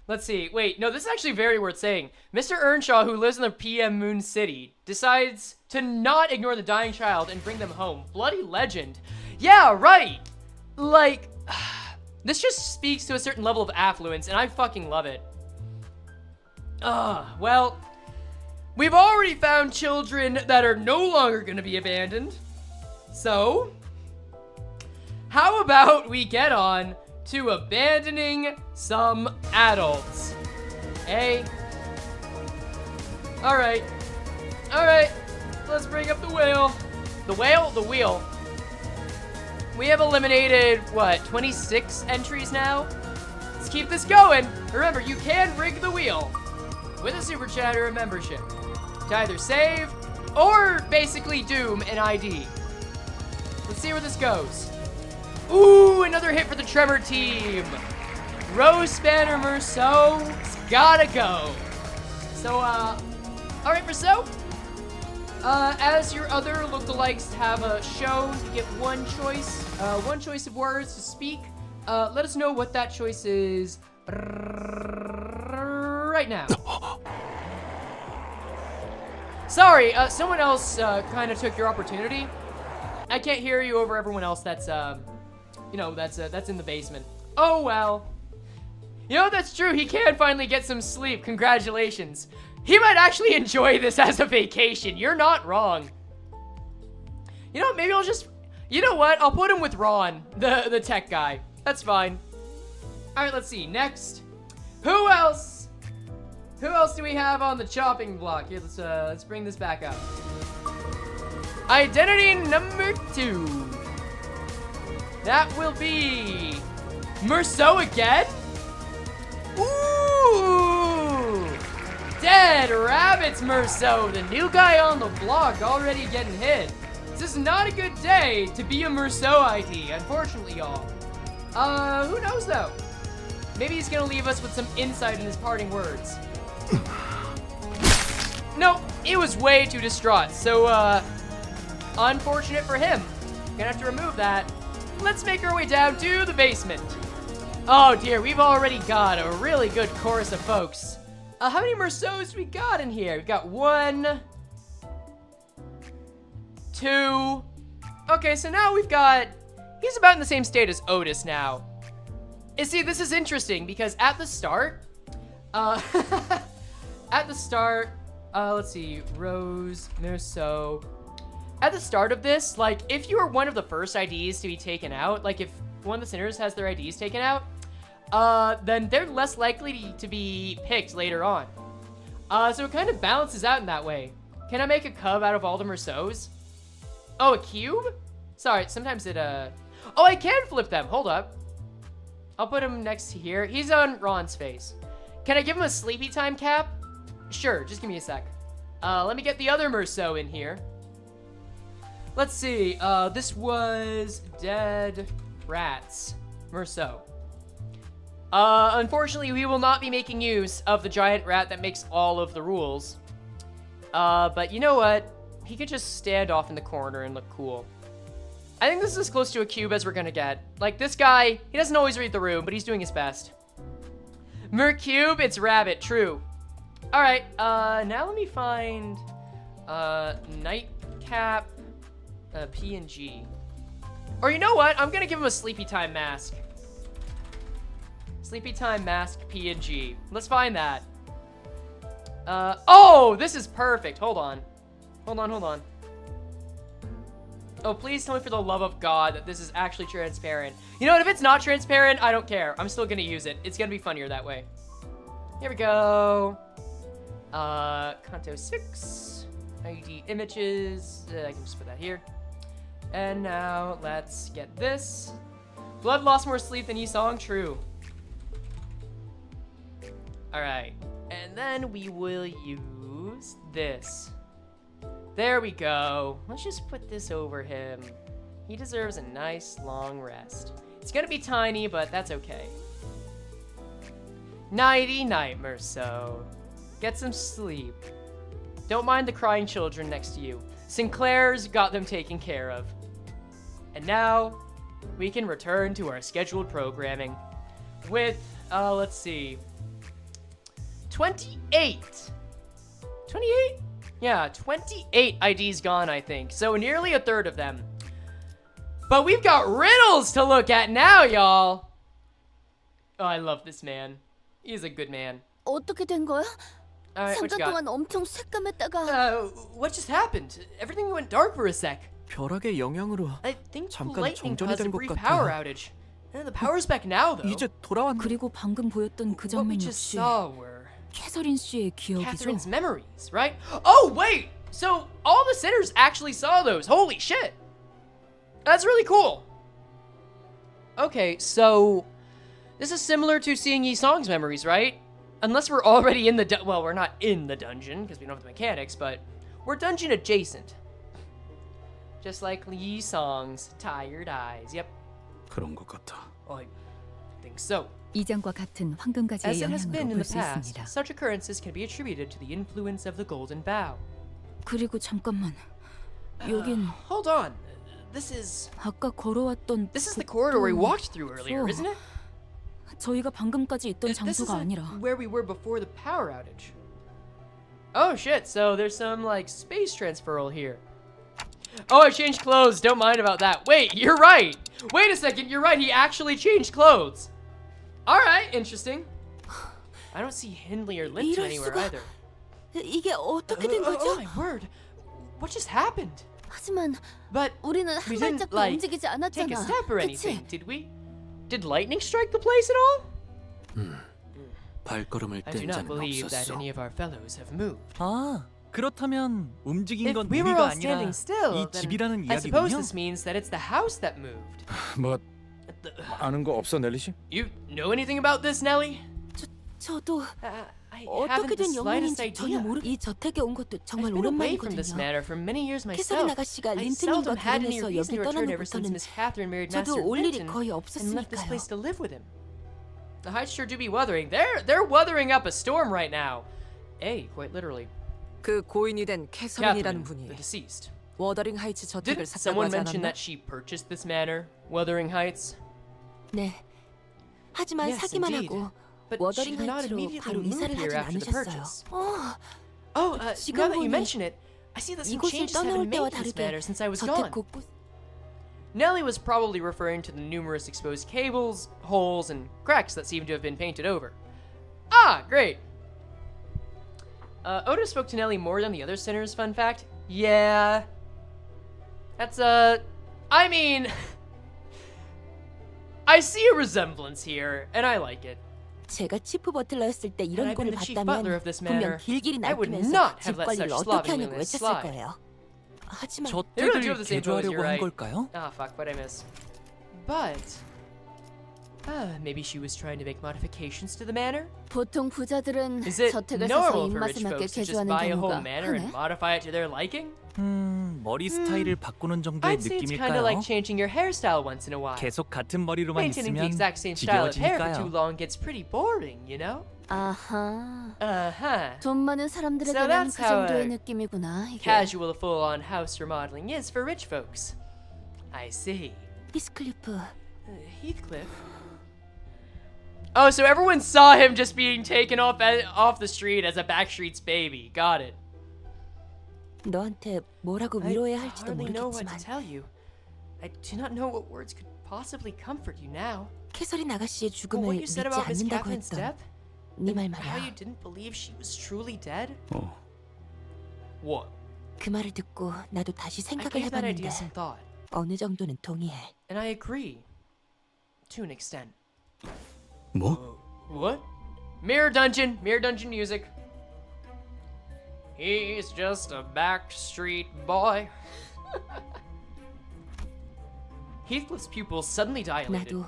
Let's see. Wait, no, this is actually very worth saying. Mr. Earnshaw, who lives in the PM Moon City, decides to not ignore the dying child and bring them home. Bloody legend. Yeah, right. Like, this just speaks to a certain level of affluence, and I fucking love it. Well, we've already found children that are no longer gonna be abandoned. So, how about we get on to abandoning some adults? Hey. Alright. Alright. Let's bring up the wheel. The whale? The wheel. We have eliminated, what, 26 entries now? Let's keep this going. Remember, you can rig the wheel. with a super chat or a membership to either save or basically doom an ID. Let's see where this goes. Ooh, another hit for the Tremor team. Rose Banner Merceau's gotta go. So, alright, Merceau. As your other lookalikes have shown, you get one choice of words to speak. Let us know what that choice is right now. Sorry, someone else kind of took your opportunity. I can't hear you over everyone else that's that's in the basement. Oh well. You know, that's true. He can finally get some sleep. Congratulations. He might actually enjoy this as a vacation. You're not wrong. You know, maybe I'll just... You know what? I'll put him with Ron, the tech guy. That's fine. All right, let's see. Next. Who else? Who else do we have on the chopping block? Here, let's bring this back up. Identity number 2. That will be... Merceau again? Ooh! Dead Rabbits Merceau, the new guy on the block, already getting hit. This is not a good day to be a Merceau ID, unfortunately, y'all. Who knows, though? Maybe he's gonna leave us with some insight in his parting words. Nope, he was way too distraught, so, unfortunate for him. Gonna have to remove that. Let's make our way down to the basement. Oh dear, we've already got a really good chorus of folks. How many Merceaus do we got in here? We've got 1, 2. Okay, so now we've got... He's about in the same state as Otis now. You see, this is interesting because at the start... let's see, Rose, Merceau. At the start of this, like, if you were one of the first IDs to be taken out, like if one of the sinners has their IDs taken out, then they're less likely to be picked later on. So it kind of balances out in that way. Can I make a cub out of all the Merceaus? Oh, a cube? Sorry, sometimes it, Oh, I can flip them. Hold up. I'll put him next to here. He's on Ron's face. Can I give him a sleepy time cap? Sure, just give me a sec. Let me get the other Merceau in here. Let's see, this was Dead Rats Merceau. Unfortunately, we will not be making use of the giant rat that makes all of the rules. But you know what? He could just stand off in the corner and look cool. I think this is as close to a cube as we're gonna get. Like, this guy, he doesn't always read the room, but he's doing his best. Mercube, it's rabbit, true. Alright, now let me find, Nightcap, P and G. Or you know what? I'm gonna give him a Sleepy Time mask. Sleepy Time mask, P and G. Let's find that. Oh, this is perfect. Hold on. Hold on. Oh, please tell me for the love of God that this is actually transparent. You know what? If it's not transparent, I don't care. I'm still gonna use it. It's gonna be funnier that way. Here we go. Canto 6. ID images. I can just put that here. And now let's get this. Blood lost more sleep than Yisong. True. Alright. And then we will use this. There we go. Let's just put this over him. He deserves a nice long rest. It's gonna be tiny, but that's okay. Nighty-night, Merceau. Get some sleep. Don't mind the crying children next to you. Sinclair's got them taken care of. And now, we can return to our scheduled programming with, let's see, 28. 28? Yeah, 28 IDs gone, I think. So nearly a third of them. But we've got riddles to look at now, y'all. Oh, I love this man. He's a good man. 어떻게 된 거야? Alright, what you 3주 got? 동안 엄청 새까맸다가 What just happened? Everything went dark for a sec. 벼락의 영향으로 I think 잠깐 lightning 정전이 caused a 된 것 brief 같아. power outage. The power's back now, though. 이제 돌아왔네. 그리고 방금 보였던 그 What we 장면 just 역시 saw were 캐서린 씨의 기억이죠. Catherine's memories, right? Oh, wait! So, all the sinners actually saw those. Holy shit! That's really cool. Okay, so... This is similar to seeing Yisong's memories, right? unless we're already in the well, we're not in the dungeon because we don't have the mechanics, but we're dungeon adjacent. Just like Lee Song's Tired Eyes. Yep. 그런 것 같아. I think so. 이전과 같은 황금가지의 As it has been 영향으로 in 볼 the 수 past, 있습니다. such occurrences can be attributed to the influence of the Golden Bough. 그리고 잠깐만. 여긴 Hold on. This is 아까 걸어왔던 the corridor we walked through earlier, isn't it? 저희가 방금까지 있던 This 장소가 isn't 아니라 where we were before the power outage. Oh shit, so there's some like space transferal here. Oh, I changed clothes. Don't mind about that. Wait, you're right. Wait a second, you're right. He actually changed clothes. All right, interesting. I don't see Hindley or Linton 이럴 anywhere 수가. either. 이게 어떻게 된 거죠? Oh my word. What just happened? 하지만 But 우리는 we 한 didn't 발짝도 like 움직이지 take a 않았잖아. step or 그치? anything, did we? Did lightning strike the place at all? 발걸음을 I do 뗀 not 자는 believe that 없었소. any of our fellows have moved. 아, 그렇다면 움직인 If 건 we were 우리가 all 아니라 standing still, 이 then 집이라는 I suppose 이야기군요. this means that it's the house that moved. 뭐 아는 거 없어 넬리 씨? You know anything about this, Nellie? 저도 I 어떻게 haven't the 된 slightest 영문인지 전혀 idea. 모르. 이 저택에 온 것도 정말 I've been away from this 오랜만이거든요. manor for many years 캐서린 myself. 아가씨가 I 린튼님과 seldom had any 결혼해서 reason 여기 to return ever since 떠나놓고서는 Miss Catherine married 저도 Master 올 일이 Linton 거의 and left this 없었으니까요. place to live with him. The heights sure do be wuthering. They're wuthering up a storm right now. Quite literally. 그 고인이 된 캐서린이라는 Catherine, 분이 the deceased. 워더링 하이츠 저택을 Didn't 샀다고 someone 하지 mention 않았나? that she purchased this manor, Wuthering Heights? 네. 하지만 Yes, 사기만 indeed. 하고 But she 워더링 did not 하이츠로 immediately 바로 move 이사를 here 하진 after the 않으셨어요. purchase. Now 지금 that you 보니 mention it, I see that some 이곳을 changes have 떠나올 been 때와 made to this 다르게 manor since I was 저택 gone. 곳곳 Nellie was probably referring to the numerous exposed cables, holes, and cracks that seem to have been painted over. Ah, great. Oda spoke to Nellie more than the other sinners, fun fact. Yeah. That's, I mean... I see a resemblance here, and I like it. 제가 치프 버틀러였을 때 Had 이런 I been 꼴을 the chief butler 봤다면 of this 분명 manor, 길길이 I would 날뛰면서 not 집 have let 관리를 such 어떻게 하냐고 slovenliness 외쳤을 slide. 거예요. 하지만 They really do 저택을 have the same pose, 개조하려고 you're 한 right. 걸까요? Ah, fuck, what'd I miss? But... maybe she was trying to make modifications to the manor? 보통 부자들은 Is it 저택을 사서 normal for rich 입맛에 맞게 folks to just 개조하는 buy a whole 경우가 manor and 흔해? modify it to their liking? 머리 스타일을 바꾸는 정도의 I'd say it's kind of 느낌일까요? like changing your hairstyle once in a while. 계속 같은 머리로만 Maintaining the 있으면 exact same style of hair for too 지겨워지니까요. long gets pretty boring, you know? 아하. Uh-huh. 돈 많은 사람들에게는 So that's 그 how 정도의 a 느낌이구나. 이게. Casual full-on house remodeling is for rich folks. I see. 히스클리프 Heathcliff? Oh, so everyone saw him just being taken off the street as a Backstreet's baby. Got it. 너한테 뭐라고 I 위로해야 할지도 hardly know what to 모르겠지만 tell you. I do not know what words could possibly comfort you now. 캐서린 아가씨의 But 죽음을 what you 믿지 said about Miss 않는다고 Catherine's 했던 death? 네 말 How you 말이야. didn't believe she was truly dead? 어, What? 그 말을 듣고 나도 다시 I 생각을 gave that 해봤는데 idea some thought, 어느 정도는 동의해. and I agree. To an extent. 뭐? What? Mirror Dungeon music. He's just a backstreet boy. Heathcliff's pupils suddenly dilated. 나도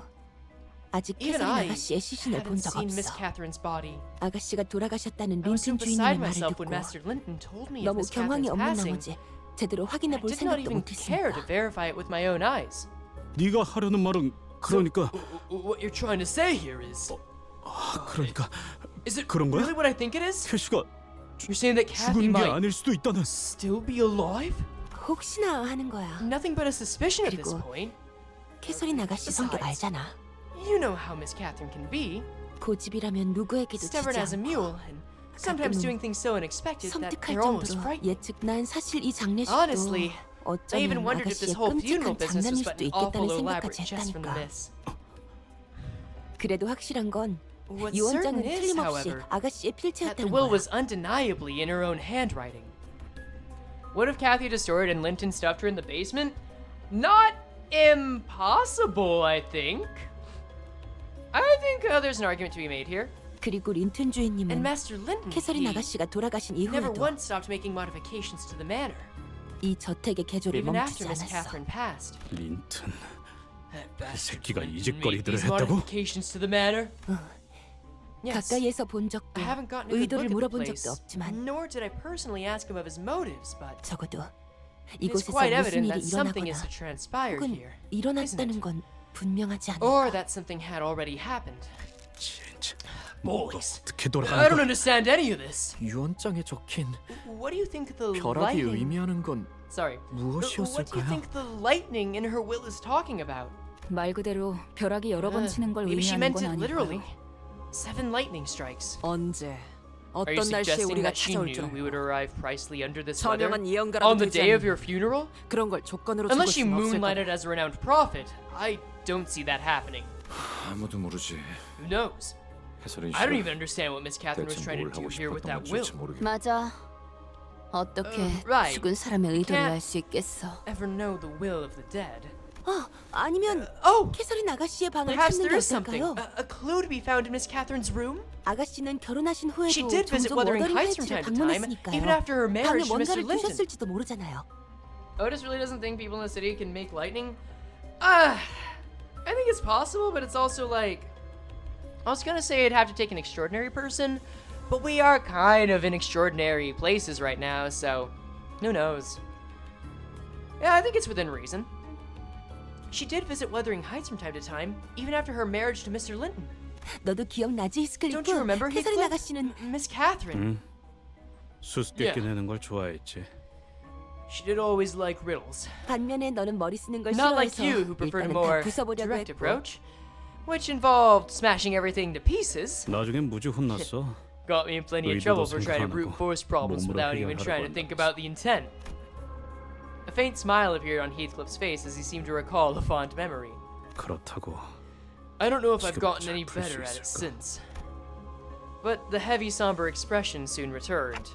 아직 Even 캐서린 I 아가씨의 시신을 본 haven't 적 seen Miss 없어. Catherine's body. 아가씨가 돌아가셨다는 I was so 린튼 beside 주인님의 말을 myself when 듣고 Master Linton told me of 너무 Miss 경황이 Catherine's 없는 passing. 나머지 제대로 확인해 I 볼 did not 생각도 even care to 못했으니까. verify it with my own eyes. 네가 하려는 말은 그러니까 What you're trying to say here is... 그러니까 Is it 그런 거야? really what I think it is? 캐시가 You're saying that Cathy 죽은 게 might 아닐 수도 있다는. still be alive? 혹시나 하는 거야. Nothing but a suspicion at this 그리고 point. 캐서린 아가씨 성격 Besides, 알잖아. You know how Miss Catherine can be. 고집이라면 누구에게도 Stubborn 지지 as a mule, 않고 and sometimes 가끔은 doing things so unexpected that 섬뜩할 they're almost 정도로 frightening. 예측. 난 사실 이 장례식도 Honestly, I even 어쩌면 wondered if this 아가씨의 whole funeral 끔찍한 business was 장난일 but 수도 an awful 있겠다는 elaborate 생각까지 jest from the 했다니까. miss. 그래도 확실한 건 What's 유언장은 certain is, 틀림없이 however, 아가씨의 that the 필체였다는 will 거야. was undeniably in her own handwriting. What if Cathy destroyed and Linton stuffed her in the basement? Not impossible, I think. I think there's an argument to be made here. 그리고 린튼 And 주인님은 Master Linton, 캐서린 he 아가씨가 돌아가신 never 이후에도 once stopped making modifications to the manor, 이 저택의 개조를 even after 멈추지 Miss 않았어. Catherine passed. 린튼 That 이 bastard 새끼가 Linton 이 짓거리들을 made these 했다고? modifications to the manor. Yes. 가까이에서 본 I 적도 haven't gotten a good 의도를 look at the 물어본 place, 적도 없지만 nor did I personally ask him of his motives, but 적어도 it's 이곳에서 quite 무슨 evident 일이 that something is 일어나거나 to transpire 혹은 here, isn't 일어났다는 it? 건 분명하지 Or 않을까. that something had already happened. 진짜 뭐가 Boys, 어떻게 I 돌아가는 don't 거야? understand any of this. 유언장에 적힌 What do you think the 벼락이 lightning... 의미하는 건 Sorry. What do you 무엇이었을까요? think the lightning in her will is talking about? 말 그대로 벼락이 여러 번 치는 걸 Maybe she 의미하는 meant 건 it literally. 아닐까요? 7 lightning strikes. 언제 Are you 어떤 날씨에 suggesting 우리가 that she 찾아올 knew 줄 we 알고 would arrive precisely under this weather 저명한 on 예언가라도 the 되지 day of 않는 your funeral? 그런 걸 조건으로 주고 Unless she 수는 없을 moonlighted 거다. as a renowned prophet, I don't see that happening. 아무도 모르지. Who knows? 해설은 I don't 싫어. even understand what Miss Catherine was 대체 trying to 뭘 do 하고 here with 싶었던 that 건지 will. 모르겠네. 맞아. 어떻게 right. 죽은 사람의 의도를 Can't- 알 수 있겠어? Ever know the will of the dead? 아니면 Oh, 캐서린 아가씨의 방을 perhaps 찾는 there 게 is something. 어떨까요? A clue to be found in Miss Catherine's room? 아가씨는 결혼하신 She 후에도 did visit 종종 Wuthering 워더링 Heights from 하이츠를 time to time, 방문했으니까요. even after her 방에 marriage to Mr. 뭔가를 Linton. 두셨을지도 모르잖아요. Otis really doesn't think people in the city can make lightning? I think it's possible, but it's also like... I was gonna say it'd have to take an extraordinary person, but we are kind of in extraordinary places right now, so... Who knows? Yeah, I think it's within reason. She did visit Wuthering Heights from time to time, even after her marriage to Mr. Linton. 너도 기억나지, Don't you remember, 히스클리프? 캐서린 Heathcliff? 아가씨는 Miss Catherine. 수수께끼 Yeah. 내는 걸 좋아했지. She did always like riddles. 반면에 너는 머리 쓰는 걸 Not like 싫어해서 you, who preferred a 일단은 more 다 부숴보려고 direct 했고 approach, which involved smashing everything to pieces. 나중엔 무지 혼났어. Got me in plenty of trouble for trying to brute force problems without even trying to think about the intent. A faint smile appeared on Heathcliff's face as he seemed to recall a fond memory. 그렇다고 I don't know if I've 지금 gotten 잘 any 풀 수 better at it 있을까? since. But the heavy, somber expression soon returned.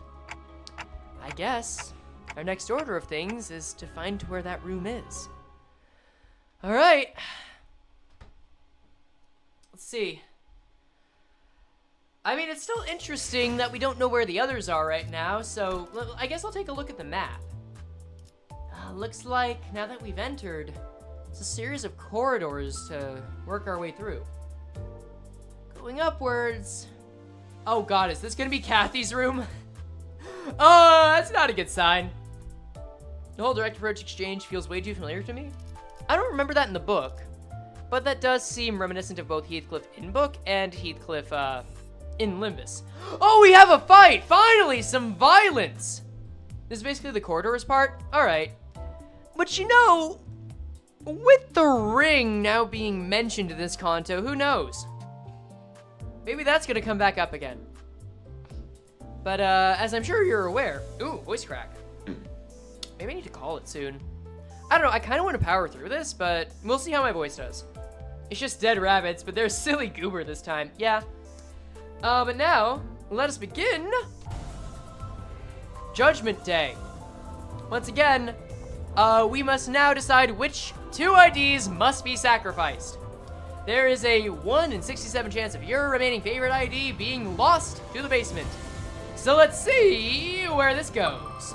I guess our next order of things is to find where that room is. Alright. Let's see. I mean, it's still interesting that we don't know where the others are right now, so I guess I'll take a look at the map. Looks like, now that we've entered, it's a series of corridors to work our way through. Going upwards... Oh god, is this gonna be Cathy's room? Oh, that's not a good sign. The whole direct approach exchange feels way too familiar to me. I don't remember that in the book, but that does seem reminiscent of both Heathcliff in book and Heathcliff, in Limbus. Oh, we have a fight! Finally, some violence! This is basically the corridors part? Alright. But you know, with the ring now being mentioned in this Canto, who knows? Maybe that's gonna come back up again. But, as I'm sure you're aware... Ooh, voice crack. Maybe I need to call it soon. I don't know, I kind of want to power through this, but we'll see how my voice does. It's just dead rabbits, but they're silly goober this time. Yeah. But now, let us begin... Judgment Day. Once again, we must now decide which 2 IDs must be sacrificed. There is a 1 in 67 chance of your remaining favorite ID being lost to the basement. So let's see where this goes.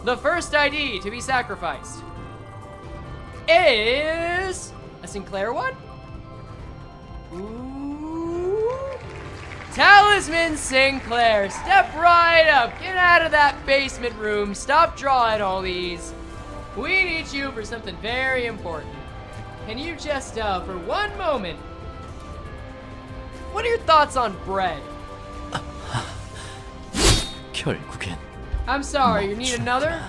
The first ID to be sacrificed is a Sinclair one. Ooh. Talisman Sinclair, step right up, get out of that basement room, stop drawing all these. We need you for something very important. Can you just, for one moment, what are your thoughts on bread? 결국엔 I'm sorry, you need another?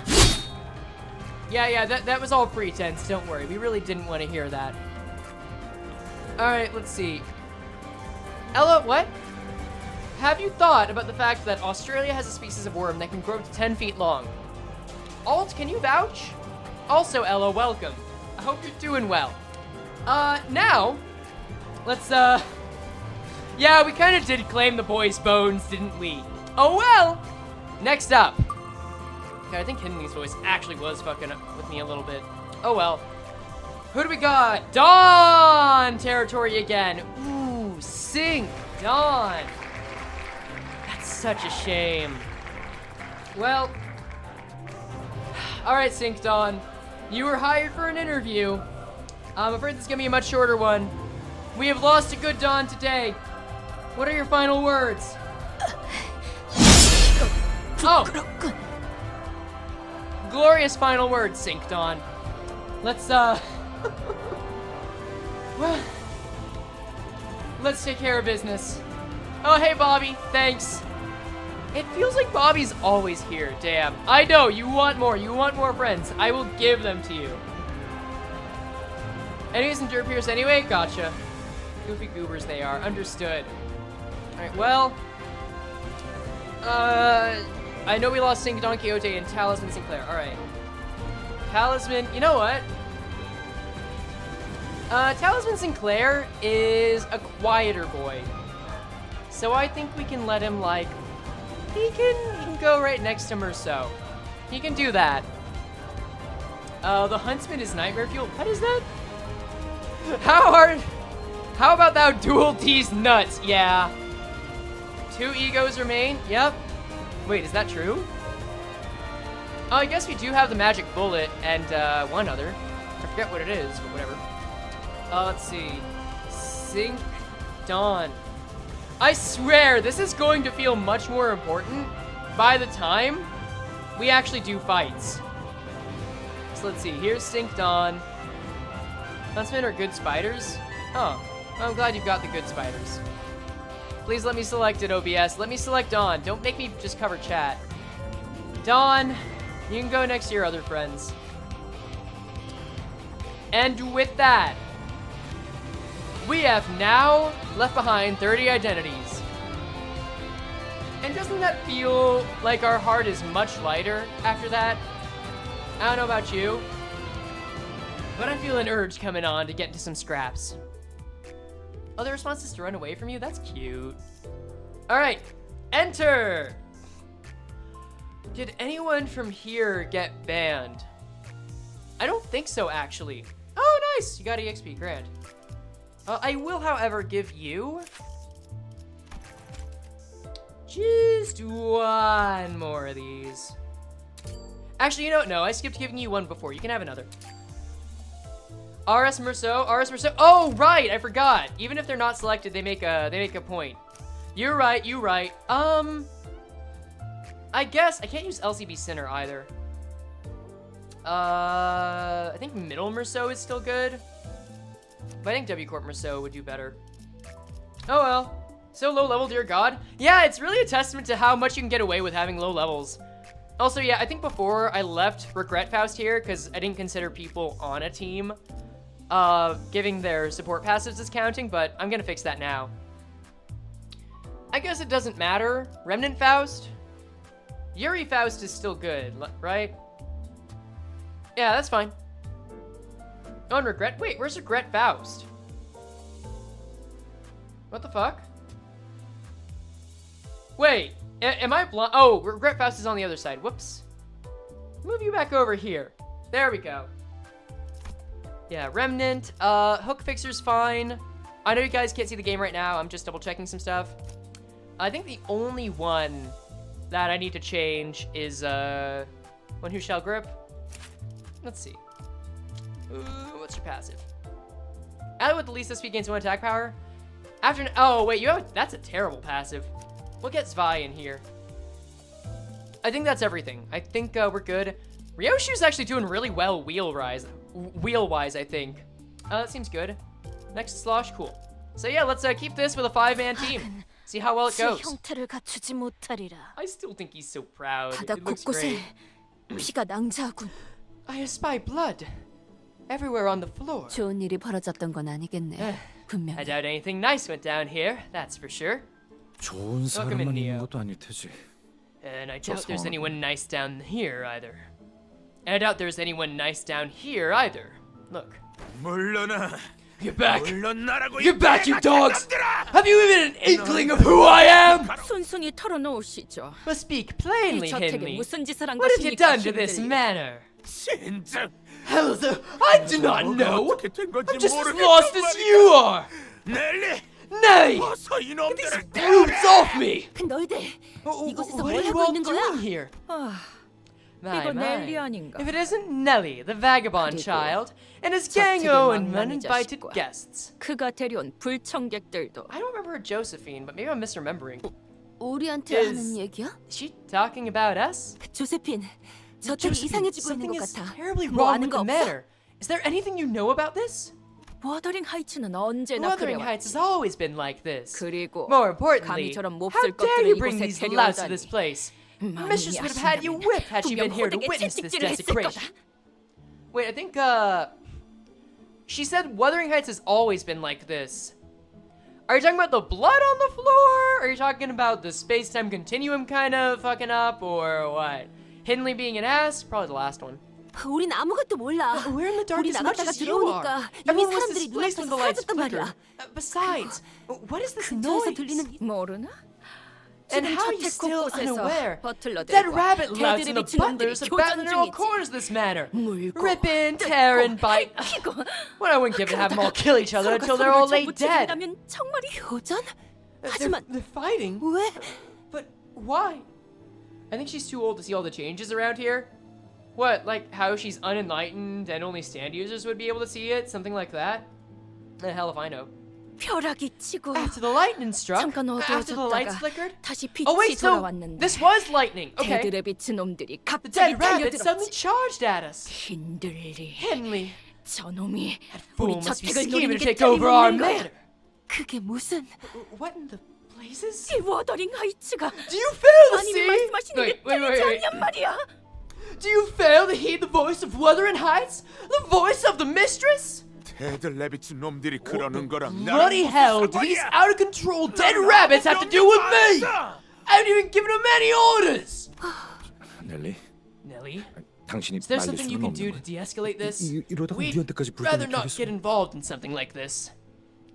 Yeah, that was all pretense, don't worry. We really didn't want to hear that. Alright, let's see. Ella, what? Have you thought about the fact that Australia has a species of worm that can grow to 10 feet long? Alt, can you vouch? Also, Ella, welcome. I hope you're doing well. Now, let's, yeah, we kind of did claim the boys' bones, didn't we? Oh well! Next up. Okay, I think Henry's voice actually was fucking up with me a little bit. Oh well. Who do we got? Dawn territory again. Ooh, Sink Dawn. That's such a shame. Well, all right, Sink Dawn. You were hired for an interview. I'm afraid this is gonna be a much shorter one. We have lost a good Dawn today. What are your final words? Oh! Glorious final words, Sink Dawn. Let's, well, let's take care of business. Oh, hey, Bobby. Thanks. It feels like Bobby's always here. Damn. I know. You want more. You want more friends. I will give them to you. Enemies and dirt peers anyway? Gotcha. Goofy goobers they are. Understood. Alright, well. I know we lost Sink Don Quixote and Talisman Sinclair. Alright. Talisman, you know what? Talisman Sinclair is a quieter boy. So I think we can let him, like, he can go right next to Merceau. He can do that. The Huntsman is Nightmare Fuel. What is that? How about thou dual D's nuts? Yeah. 2 egos remain. Yep. Wait, is that true? Oh, I guess we do have the magic bullet and one other. I forget what it is, but whatever. Let's see. Sink Dawn. I swear, this is going to feel much more important by the time we actually do fights. So let's see. Here's Sink Dawn. Huntsmen are good spiders? Oh, I'm glad you've got the good spiders. Please let me select it, OBS. Let me select Dawn. Don't make me just cover chat. Dawn, you can go next to your other friends. And with that, we have now left behind 30 identities. And doesn't that feel like our heart is much lighter after that? I don't know about you, but I feel an urge coming on to get into some scraps. Oh, the response is to run away from you? That's cute. Alright, enter! Did anyone from here get banned? I don't think so, actually. Oh, nice! You got EXP, grand. I will, however, give you just one more of these. Actually, you know what? No, I skipped giving you one before. You can have another. RS Merceau, RS Merceau. Oh, right, I forgot. Even if they're not selected, they make a point. You're right, you're right. I guess I can't use LCB Sinner either. I think Middle Merceau is still good. But I think W Corp Merceau would do better. Oh well. So low level, dear God. Yeah, it's really a testament to how much you can get away with having low levels. Also, yeah, I think before I left Regret Faust here because I didn't consider people on a team giving their support passives as counting, but I'm gonna fix that now. I guess it doesn't matter. Remnant Faust? Yuri Faust is still good, right? Yeah, that's fine. Oh, and Regret? Wait, where's Regret Faust? What the fuck? Wait, am I blind? Oh, Regret Faust is on the other side. Whoops. Move you back over here. There we go. Yeah, Remnant. Hook Fixer's fine. I know you guys can't see the game right now. I'm just double checking some stuff. I think the only one that I need to change is One Who Shall Grip. Let's see. What's your passive? Ally with the least SP gains 1 attack power. After oh wait, that's a terrible passive. We'll get Zwei in here. I think that's everything. I think we're good. Ryoshu's actually doing really well wheel-wise, I think. That seems good. Next slosh, cool. So yeah, let's keep this with a 5-man team. See how well it goes. I still think he's so proud. It looks great. I spy blood everywhere on the floor. 좋은 일이 벌어졌던 건 아니겠네. 분명. I doubt anything nice went down here. That's for sure. 좋은 사람만 있는 것도 아닐 테지. And I doubt there's anyone nice down here either. And I doubt there's anyone nice down here either. Look. 물러나. Get back! Get back, you dogs! Have you even an inkling of who I am? 순순히 털어놓으시죠. But speak plainly, Henley. 무슨 짓을 한 What have you done to 것입니까, this 신들이? manor? 진짜. Hell, I do not know. I'm just as lost as you are. 넬리. Nay! 벗어 Get 이놈들아. these brutes off me! 너희들 이곳에서 What 뭘 are you 하고 all 있는 거야? doing here? 이거 넬리 my. 아닌가? If it isn't Nellie, the vagabond 그리고 child, and his 저 gang 되게 of 망나니 uninvited 자식과 guests. 그가 데려온 불청객들도. I don't remember Josephine, but maybe I'm misremembering. 우리한테 Is- 하는 얘기야? Is she talking about us? 조세핀, 저 되게 Josephine, 이상해지고 있는 something 것 is 같아. terribly 뭐 wrong 아는 with 거 the 없어? manor. Is there anything you know about this? 워더링 하이츠는 언제나 Wuthering Heights has 그래왔지. always been like this. 그리고 More importantly, 감히처럼 how 몹쓸 dare 것들을 you bring 이곳에 these louts to this 데려오다니. place? 마음이 Mistress would have had you 야신다면 whipped had she been 분명 here to 호되게 witness this 채찍질을 했을 거다. desecration. Wait, I think she said Wuthering Heights has always been like this. Are you talking about the blood on the floor? Are you talking about the space-time continuum kind of fucking up, or what? Hindley being an ass? Probably the last one. 우린 아무것도 몰라. We're in the dark 우리 as much 나갔다가 as you are. 들어오니까 이미 Everyone was 사람들이 displaced when 눈앞에서 the lights 사라졌단 flickered. 말이야. Besides, what is this 근처에서 noise? 들리는 모르나? And 지금 how are you 저택 still 곳곳에서 unaware? Dead 버틀러들과 rabbit louts and 개들의 the 미친 놈들이 butlers are 교전 battling in all 중이지. corners of this manor. 물고 Ripping, tearing, bite. 핥히고. Well, I wouldn't give it to have them all kill each other 서로가 until they're all 서로를 laid dead. 전부치려면 정말이 교전? They're 하지만 fighting. 왜? But why? I think she's too old to see all the changes around here. What, like how she's unenlightened and only stand users would be able to see it? Something like that? The hell if I know. 벼락이 치고 After the lightning struck, 잠깐 after the lights 어두워졌다가 flickered. 다시 빛이 Oh wait, so 돌아왔는데 this was lightning. Okay. 개들의 빛은 놈들이 The 갑자기 dead rabbit suddenly 달려들었지. charged at us. 힌들리 Henley, 저놈이 fool 우리 must be 저택을 scheming 노리는 to 게 take over our 틀림없는 거야. manor. 그게 무슨 What in the blazes? 이 워더링 하이츠가 Do you fail to 아님이 see? 말씀하시는 게 틀리지 않냔 말이야. Do you fail to heed the voice of Wuthering Heights? The voice of the mistress? 애들 레비츠 놈들이 그러는 거랑 Bloody hell, do these out-of-control dead rabbits have to do with me? I haven't even given them any orders! 넬리, Nellie, 당신이 is there 말릴 something you 수는 can do 없는 to 거야. de-escalate this? 이러다가 We'd 우리한테까지 rather 불똥을 not 켜겠어. get involved in something like this.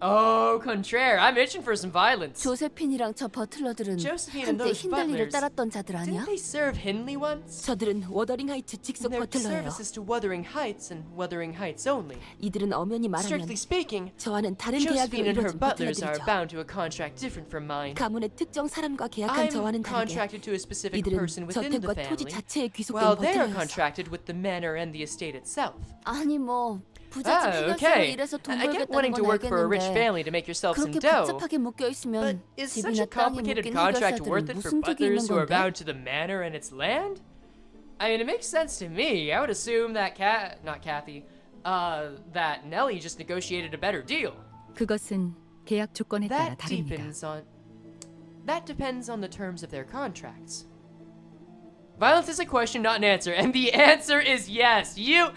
Oh, contraire, I'm itching for some violence. 조세핀이랑 저 버틀러들은 Josephine and 한때 those 힌들리를 butlers, 따랐던 자들 아니야? Didn't they serve Hindley once? 저들은 워더링 하이츠 직속 Their 버틀러예요. services to Wuthering Heights and Wuthering Heights only. 이들은 엄연히 말하면 Strictly speaking, 저와는 다른 계약으로 Josephine and her 이루어진 butlers are 버틀러들이죠. bound to a contract different from mine. 가문의 특정 사람과 계약한 I'm 저와는 다르게 contracted to a specific 이들은 person within the 저택과 토지 family, 자체에 귀속된 while they are 버틀러였어. contracted with the manor and the estate itself. 아니 뭐 부잣집 Oh, 해결사로 okay. 일해서 돈 I get 벌겠다는 wanting to 건 work for a rich 알겠는데 family to make yourself some 그렇게 dough. 복잡하게 묶여 But 있으면 is such 집이나 a 땅에 complicated 묶인 contract 해결사들은 worth it for 무슨 득이 있는 butlers who are 건데? bound to the manor and its land? I mean, it makes sense to me. I would assume that not Cathy, that Nellie just negotiated a better deal. 그것은 계약 조건에 따라 That 다릅니다. depends on the terms of their contracts. Violence is a question, not an answer, and the answer is yes. You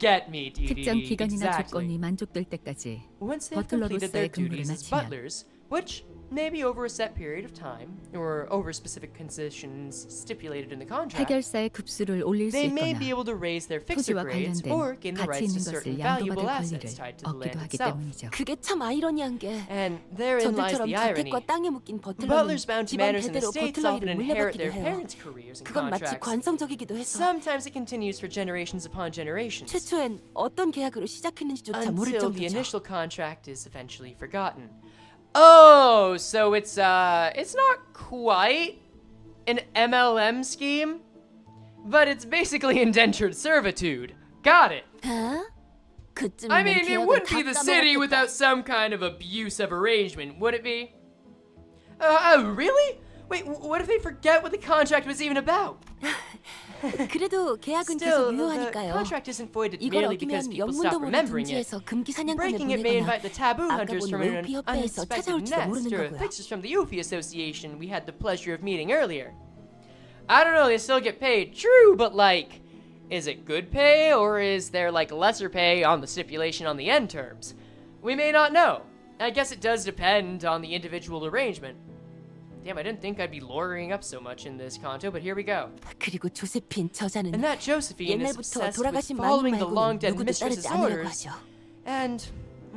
get me, Dee 특정 Dee. 기간이나 Exactly. 조건이 만족될 때까지 Once they've completed their 버틀러로서의 근무를 duties as 마치면 butlers, which may be over a set period of time or over specific conditions stipulated in the contract, 해결사의 급수를 올릴 수 they may 있거나 be able to raise their fixer 토지와 grades 관련된 or gain the 가치 rights to 있는 certain 것을 valuable 양도받을 assets 권리를 tied to the 얻기도 land 하기 itself. 때문이죠. 그게 참 아이러니한 게 And therein lies 저들처럼 the irony. 저택과 땅에 묶인 버틀러는 Butlers bound to 집안 manors and 대대로 estates 버틀러 often 일을 inherit 물려받기도 their 해요. parents' careers and 그건 마치 contracts. 관성적이기도 해서 Sometimes it continues for generations upon generations. 최초엔 어떤 계약으로 시작했는지조차 모를 Until the 정도죠. initial contract is eventually forgotten. Oh, so it's not quite an MLM scheme, but it's basically indentured servitude. Got it. 에? 그쯤이면 I mean, it 계약은 wouldn't 다 be the city 까먹었겠다. without some kind of abusive arrangement, would it be? Oh, really? Wait, what if they forget what the contract was even about? 그래도 계약은 Still, 계속 the 유효하니까요. contract isn't voided 이걸 merely because 어기면 people stop 영문도모를 remembering it. 금지해서 금기 사냥꾼을 Breaking it may 보내거나 invite the taboo 아까 hunters 본 from an 웨이피 협회에서 unexpected 찾아올지도 nest 모르는 or 거고요. fixers from the Yuffie Association we had the pleasure of meeting earlier. I don't know, they still get paid, true, but like, is it good pay or is there like lesser pay on the stipulation on the end terms? We may not know. I guess it does depend on the individual arrangement. Damn, I didn't think I'd be lawyering up so much in this Canto, but here we go. 그리고 조세핀 저자는 And that Josephine is 옛날부터 obsessed with 돌아가신 마님 following the 말고는 long-dead 누구도 mistress's 따르지 않으라고 orders 하죠. and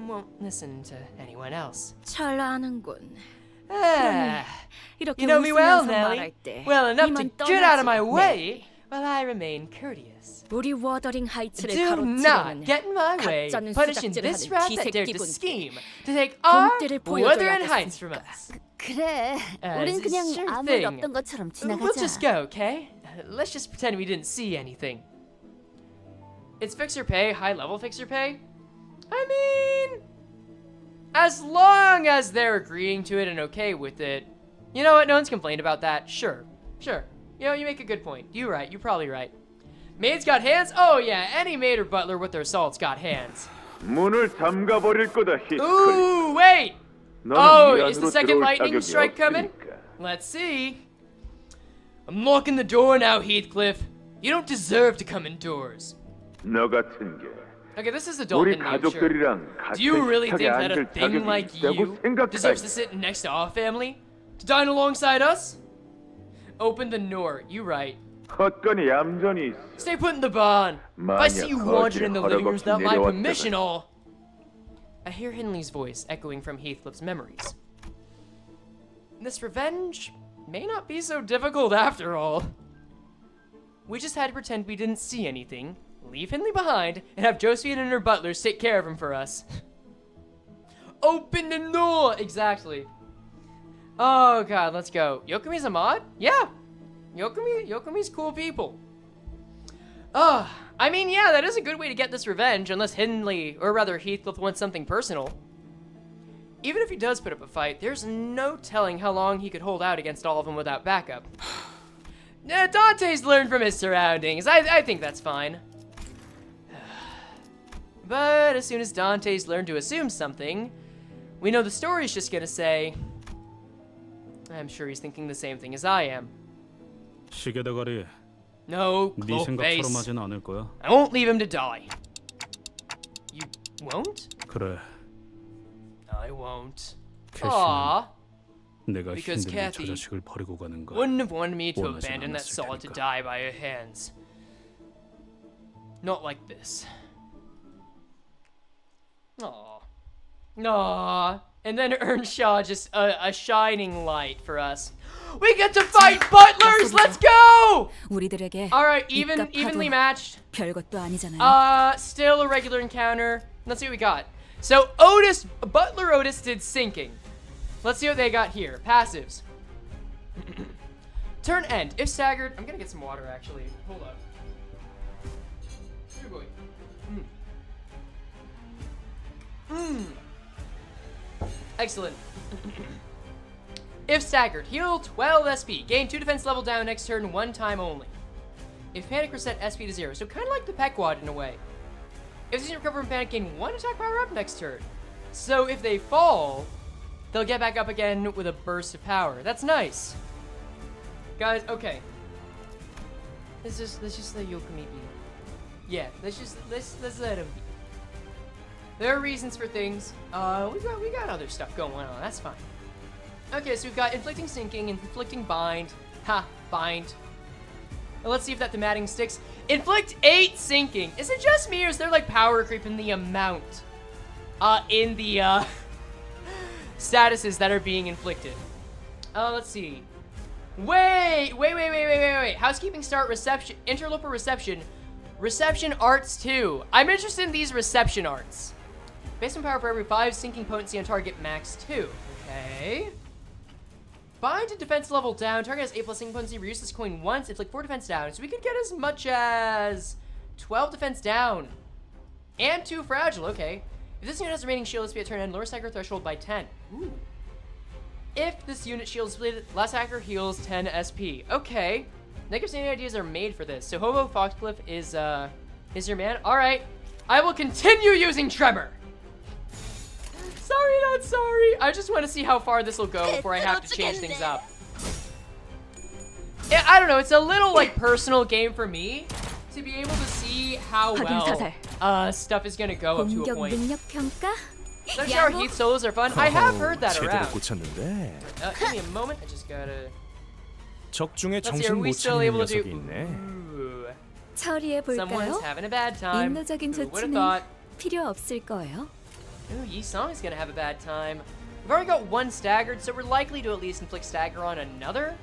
won't listen to anyone else. 잘 아는군. Ah, 이렇게 you know me well, 웃으면서 Nellie. 말할 때 Well enough to 이만 get out of my 떠나지. way while I remain courteous. 우리 워더링 하이츠를 Do not 가로치려는 get in my way, 가짜는 punishing 수작질을 this 하는 rat that dared to 기색기분들. scheme to take our 본때를 Wuthering Heights from 보여줘야겠으니까. us. 그래, 우린 it's 그냥 sure 아무 일 thing. 없던 것처럼 We'll just 지나가자. go, okay? let's just pretend we didn't see anything. It's fixer pay, high level fixer pay? I mean, as long as they're agreeing to it and okay with it. You know what, no one's complained about that. Sure. You know, you make a good point. You're right, you're probably right. Maids got hands? Oh yeah, any maid or butler with their salts got hands. Ooh, wait! Oh, is the second lightning strike coming? Let's see. I'm locking the door now, Heathcliff. You don't deserve to come indoors. Okay, this is adult in name, sure. Do you really think that a thing like you deserves to sit next to our family? To dine alongside us? Open the door, you right. Stay put in the barn. If I see you wandering in the living room without my permission, I'll... I hear Hindley's voice echoing from Heathcliff's memories. This revenge may not be so difficult after all. We just had to pretend we didn't see anything, leave Hindley behind, and have Josephine and her butlers take care of him for us. Open the door! Exactly. Oh god, let's go. Yokomi's a mod? Yeah. Yokomi's cool people. I mean, yeah, that is a good way to get this revenge, unless Hindley, or rather Heathcliff, wants something personal. Even if he does put up a fight, there's no telling how long he could hold out against all of them without backup. Dante's learned from his surroundings. I think that's fine. But as soon as Dante's learned to assume something, we know the story's just gonna say... I'm sure he's thinking the same thing as I am. 시계대가리. No, 네 생각처럼 Cloakface. 하진 않을 거야. I won't leave him to die. You won't? 그래. I won't. 캐시는 Aww. 내가 Because 힘들게 저 Cathy 자식을 버리고 가는 거. wouldn't have wanted me to 원하진 abandon that 않았을 soul to 테니까. die by her hands. Not like this. Aww. Aww. And then Earnshaw just a shining light for us. We get to fight butlers! Let's go! 우리들에게 Alright, evenly matched. 별것도 아니잖아요. Still a regular encounter. Let's see what we got. So Butler Otis did sinking. Let's see what they got here. Passives. Turn end. If staggered, I'm gonna get some water actually. Hold up. Here, boy. Excellent. If staggered, heal 12 SP. Gain 2 defense level down next turn 1 time only. If panic, reset SP to 0. So kind of like the Peckwad in a way. If they recover from panic, gain 1 attack power up next turn. So if they fall, they'll get back up again with a burst of power. That's nice. Guys, okay. Let's just let Yokomi be. Yeah, let's let him be. There are reasons for things. We got other stuff going on. That's fine. Okay, so we've got inflicting sinking, inflicting bind. Ha, bind. Now let's see if that thematic sticks. Inflict 8 sinking. Is it just me, or is there like power creep in the amount in the statuses that are being inflicted? Let's see. Wait. Housekeeping start, reception, interloper reception. Reception arts too. I'm interested in these reception arts. Based on power for every 5, sinking potency on target max 2. Okay. Bind to defense level down. Target has 8 plus sinking potency. Reuse this coin once. Inflict 4 defense down. So we could get as much as 12 defense down. And 2 fragile. Okay. If this unit has remaining shield, let's be at turn end. Lower stagger threshold by 10. Ooh. If this unit shield is split, last hacker heals 10 SP. Okay. Negative sanity ideas are made for this. So Hobo Foxcliff is your man. All right. I will continue using Tremor. Sorry, not sorry. I just want to see how far this will go before I have to change things up. Yeah, I don't know. It's a little like personal game for me to be able to see how well stuff is gonna go up to a point. Let's see our Heath solos are fun. I have heard that around. Give me a moment. I just gotta. 적중에 Let's see, are 정신 we 못 still 차리는 able to 녀석이 do? 있네. Ooh. 처리해 Someone's 볼까요? having a bad time. 인도적인 Who would have 조치는 thought? 필요 없을 거예요. Ooh, Yi Song is gonna have a bad time. We've already got 1 staggered, so we're likely to at least inflict stagger on another.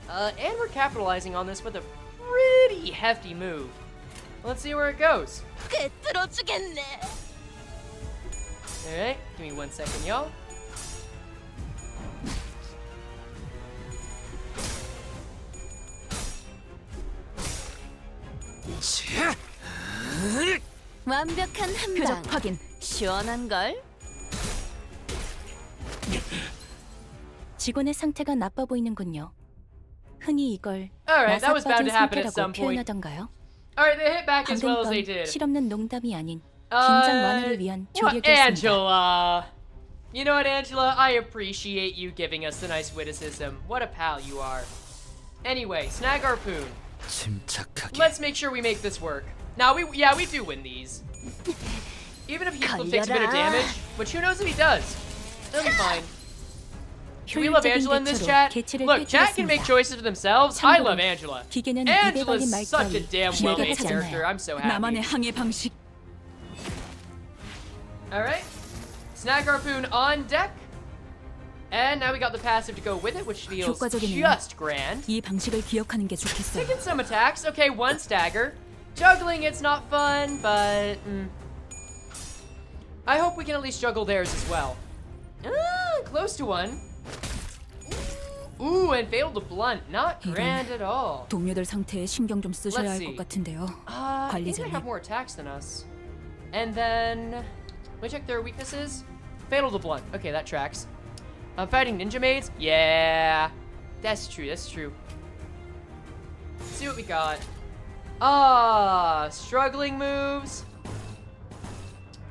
And we're capitalizing on this with a pretty hefty move. Let's see where it goes. Alright, give me 1 second, y'all. 완벽한 한방. 확인. 시원한 걸. 직원의 상태가 나빠 보이는군요. 흔히 이걸 Alright, that was bound 나사빠진 to happen at 상태라고 some point. 표현하던가요? Alright, they hit back as 방금 well as 건 they did. 실없는 농담이 아닌 긴장 완화를 위한 What, 조력이었습니다. Angela? You know what, Angela? I appreciate you giving us the nice witticism. What a pal you are. Anyway, snag harpoon. 침착하게. Let's make sure we make this work. Now, we do win these. Even if Heathcliff takes a bit of damage, which who knows if he does. It'll be fine. Do we love Angela in this chat? Look, chat can make choices for themselves. I love Angela. 기계는 Angela's 이베바린 such a 말따위 damn well-made 기회가 character. I'm so happy. 나만의 항해 방식. Alright. Snag harpoon on deck. And now we got the passive to go with it, which feels 효과적이네요. just grand. 이 방식을 기억하는 게 좋겠어요. Taking some attacks. Okay, one stagger. Juggling, it's not fun, but... I hope we can at least juggle theirs as well. Close to one. Ooh, and failed the blunt. Not grand at all. 동료들 상태에 신경 좀 쓰셔야 할 Let's 것 같은데요. I think they 관리자님. have more attacks than us. And then... Let me check their weaknesses. Fatal to blunt. Okay, that tracks. Fighting ninja maids? Yeah. That's true, that's true. Let's see what we got. Struggling moves.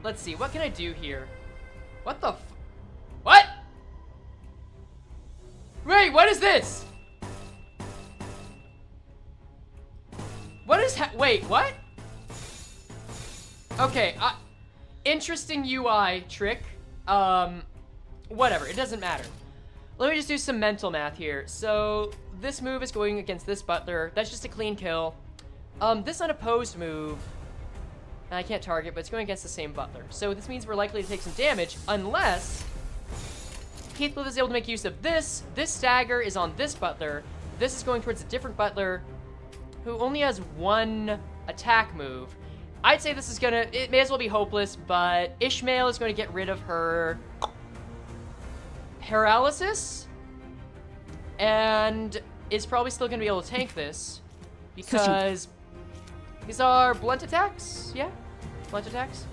Let's see, what can I do here? What the What? Wait, what is this? What is wait, what? Okay, interesting UI trick. Whatever, it doesn't matter. Let me just do some mental math here. So, this move is going against this butler. That's just a clean kill. This unopposed move, I can't target, but it's going against the same butler. So this means we're likely to take some damage, unless Heathcliff is able to make use of this. This stagger is on this butler. This is going towards a different butler, who only has one attack move. I'd say this is gonna, it may as well be hopeless, but Ishmael is going to get rid of her paralysis, and is probably still going to be able to tank this, because these are blunt attacks? Yeah? Blunt attacks?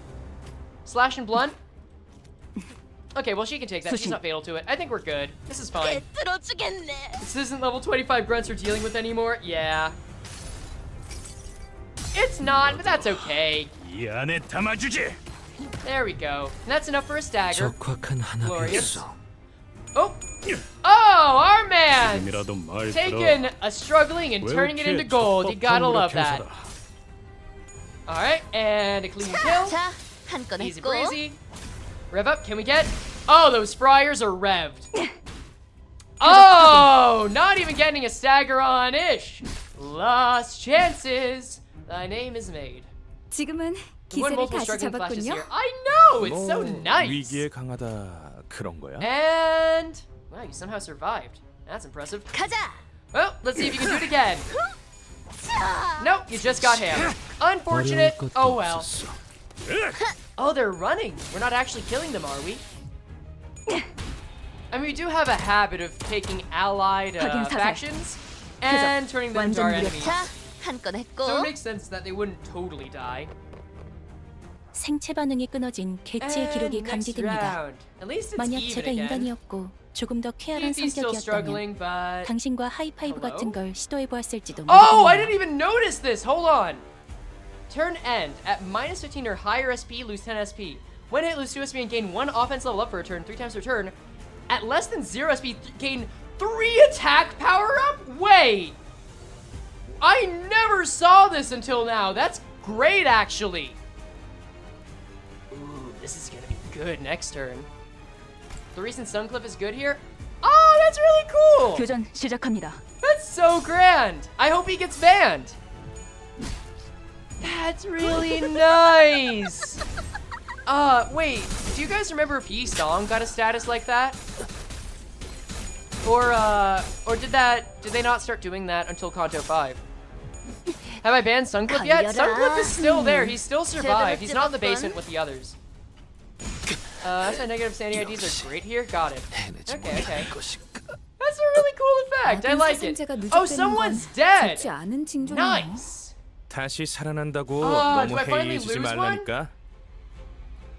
Slash and blunt? Okay, well she can take that. She's not fatal to it. I think we're good. This is fine. This isn't level 25 grunts we're dealing with anymore? Yeah. It's not, but that's okay. 이 안에 담아주지. There we go. And that's enough for a stagger. 적확한 하나 Glorious. 필수. Oh! Oh, our man! 지금이라도 말 들어. Taking a struggling and 왜 turning it 이렇게 into gold. You gotta 적법한 love 그렇게 that. 살아. Alright, and a clean kill. 자, 한 건 Easy 했고. breezy. Rev up, can we get? Oh, those friars are revved. Oh, not even getting a stagger on Ish. Lost chances. Thy name is made. 지금은 One 기세를 multiple 다시 struggling flashes 잡았군요. here. I know, it's so nice. 위기에 강하다 그런 거야? And wow, you somehow survived. That's impressive. 가자. Well, let's see if you can do it again. Nope, you just got hammered. Unfortunate. 어려울 것도 Oh well. 없었어. Oh, they're running. We're not actually killing them, are we? I mean, we do have a habit of taking allied factions and turning them into our enemies. 자, 한 건 했고. So it makes sense that they wouldn't totally die. 생체 반응이 끊어진 개체의 기록이 And next 감지됩니다. round. At least it's 만약 even 제가 again. 인간이었고 조금 더 쾌활한 Cathy's still 성격이었다면 struggling, but 당신과 하이파이브 Hello? 같은 걸 시도해 보았을지도 oh, I 모르겠네요. didn't even notice this. Hold on. Turn end at minus 15 or higher SP, lose 10 SP. When hit, lose 2 SP and gain 1 offense level up for a turn 3 times per turn. At less than 0 SP, gain 3 attack power up? Wait. I never saw this until now. That's great, actually. Ooh, this is gonna be good next turn. The reason Suncliff is good here? Oh, that's really cool. 교전 시작합니다. That's so grand. I hope he gets banned. That's really nice. Wait, do you guys remember if Yi Song got a status like that? Or did they not start doing that until Canto V? Have I banned Suncliff yet? Suncliff is still there. He's still survived. He's not in the basement with the others. That's why negative sanity IDs are great here. Got it. Okay, okay. That's a really cool effect. I like it. Oh, someone's dead. 좋지 않은 징조네요. Nice. 다시 살아난다고 Oh, do 너무 I finally 해이해지지 lose one? 말라니까.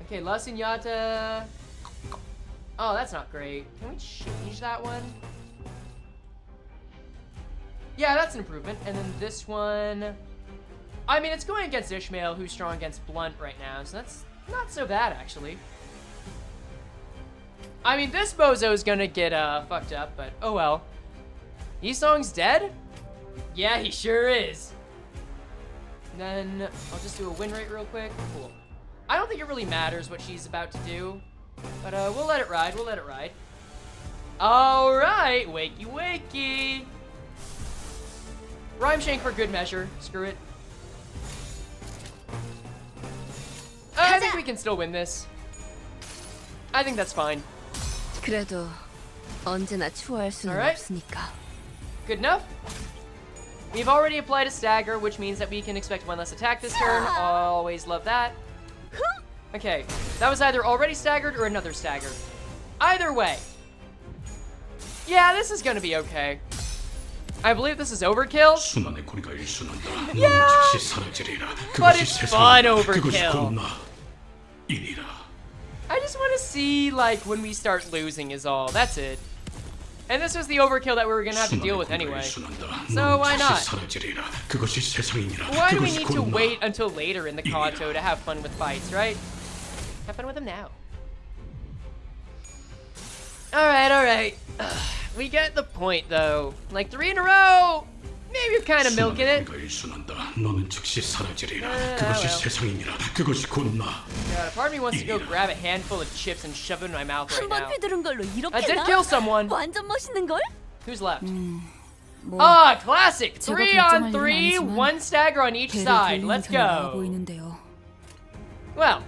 Okay, La Señata. Oh, that's not great. Can we change that one? Yeah, that's an improvement. And then this one. I mean, it's going against Ishmael, who's strong against Blunt right now, so that's not so bad, actually. I mean, this bozo's gonna get fucked up, but oh well. Yisong's dead? Yeah, he sure is. And then I'll just do a win rate real quick. Cool. I don't think it really matters what she's about to do, but we'll let it ride. We'll let it ride. All right, wakey wakey. Rhyme shank for good measure. Screw it. I think we can still win this. I think that's fine. 그래도 언제나 추월할 수는 Alright. 없으니까. Good enough. We've already applied a stagger, which means that we can expect one less attack this turn. Always love that. Okay, that was either already staggered or another stagger. Either way. Yeah, this is gonna be okay. I believe this is overkill. Yeah, but it's fun overkill. I just want to see, like, when we start losing is all. That's it. And this was the overkill that we were gonna have to deal with anyway. So why not? Why do we need to wait until later in the Kanto to have fun with fights, right? Have fun with them now. Alright. We get the point, though. Like, 3 in a row! Maybe you're kind of milking it. God, a part of me wants to go grab a handful of chips and shove it in my mouth right now. I did kill someone. 완전 멋있는 걸? Who's left? Ah, classic! 3 on 3, 1 stagger on each side. Let's go. Well,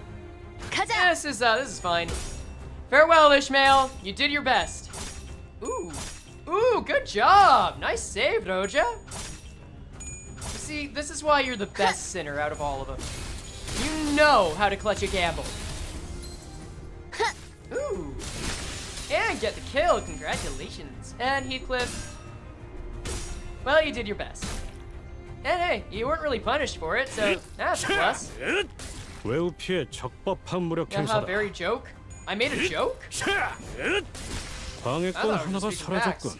this is fine. Farewell, Ishmael. You did your best. Ooh, good job. Nice save, Roja. See, this is why you're the best sinner out of all of them. You know how to clutch a gamble. Ooh. And get the kill. Congratulations. And Heathcliff. Well, you did your best. And hey, you weren't really punished for it, so that's a plus. 외우 피해 적법한 무력 Haha, 행사다. very joke? I made a joke? 방해꾼 하나가 사라졌군.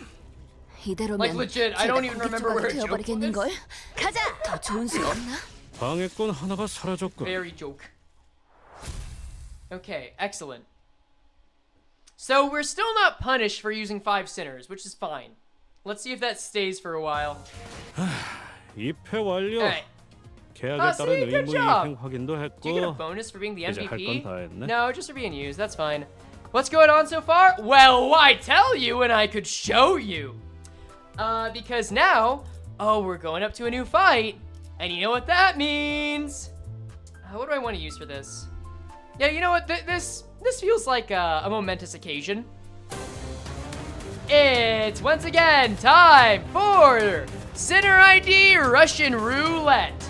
이대로면 Like legit, I don't even remember where 공깃조각 a joke 되어버리겠는 걸. was. 가자. 더 좋은 수가 없나? 방해꾼 하나가 사라졌군. Very joke. Okay, excellent. So we're still not punished for using 5 sinners, which is fine. Let's see if that stays for a while. 입회 완료. Alright. 계약에 따른 see, good 의무 job. 이행 확인도 Do you get a 했고. bonus for being the 이제 할 MVP? 건 다 했네. No, just for being used. That's fine. What's going on so far? Well, why tell you when I could show you? Because now, we're going up to a new fight. And you know what that means. What do I want to use for this? Yeah, you know what? This feels like a momentous occasion. It's once again time for Sinner ID Russian Roulette.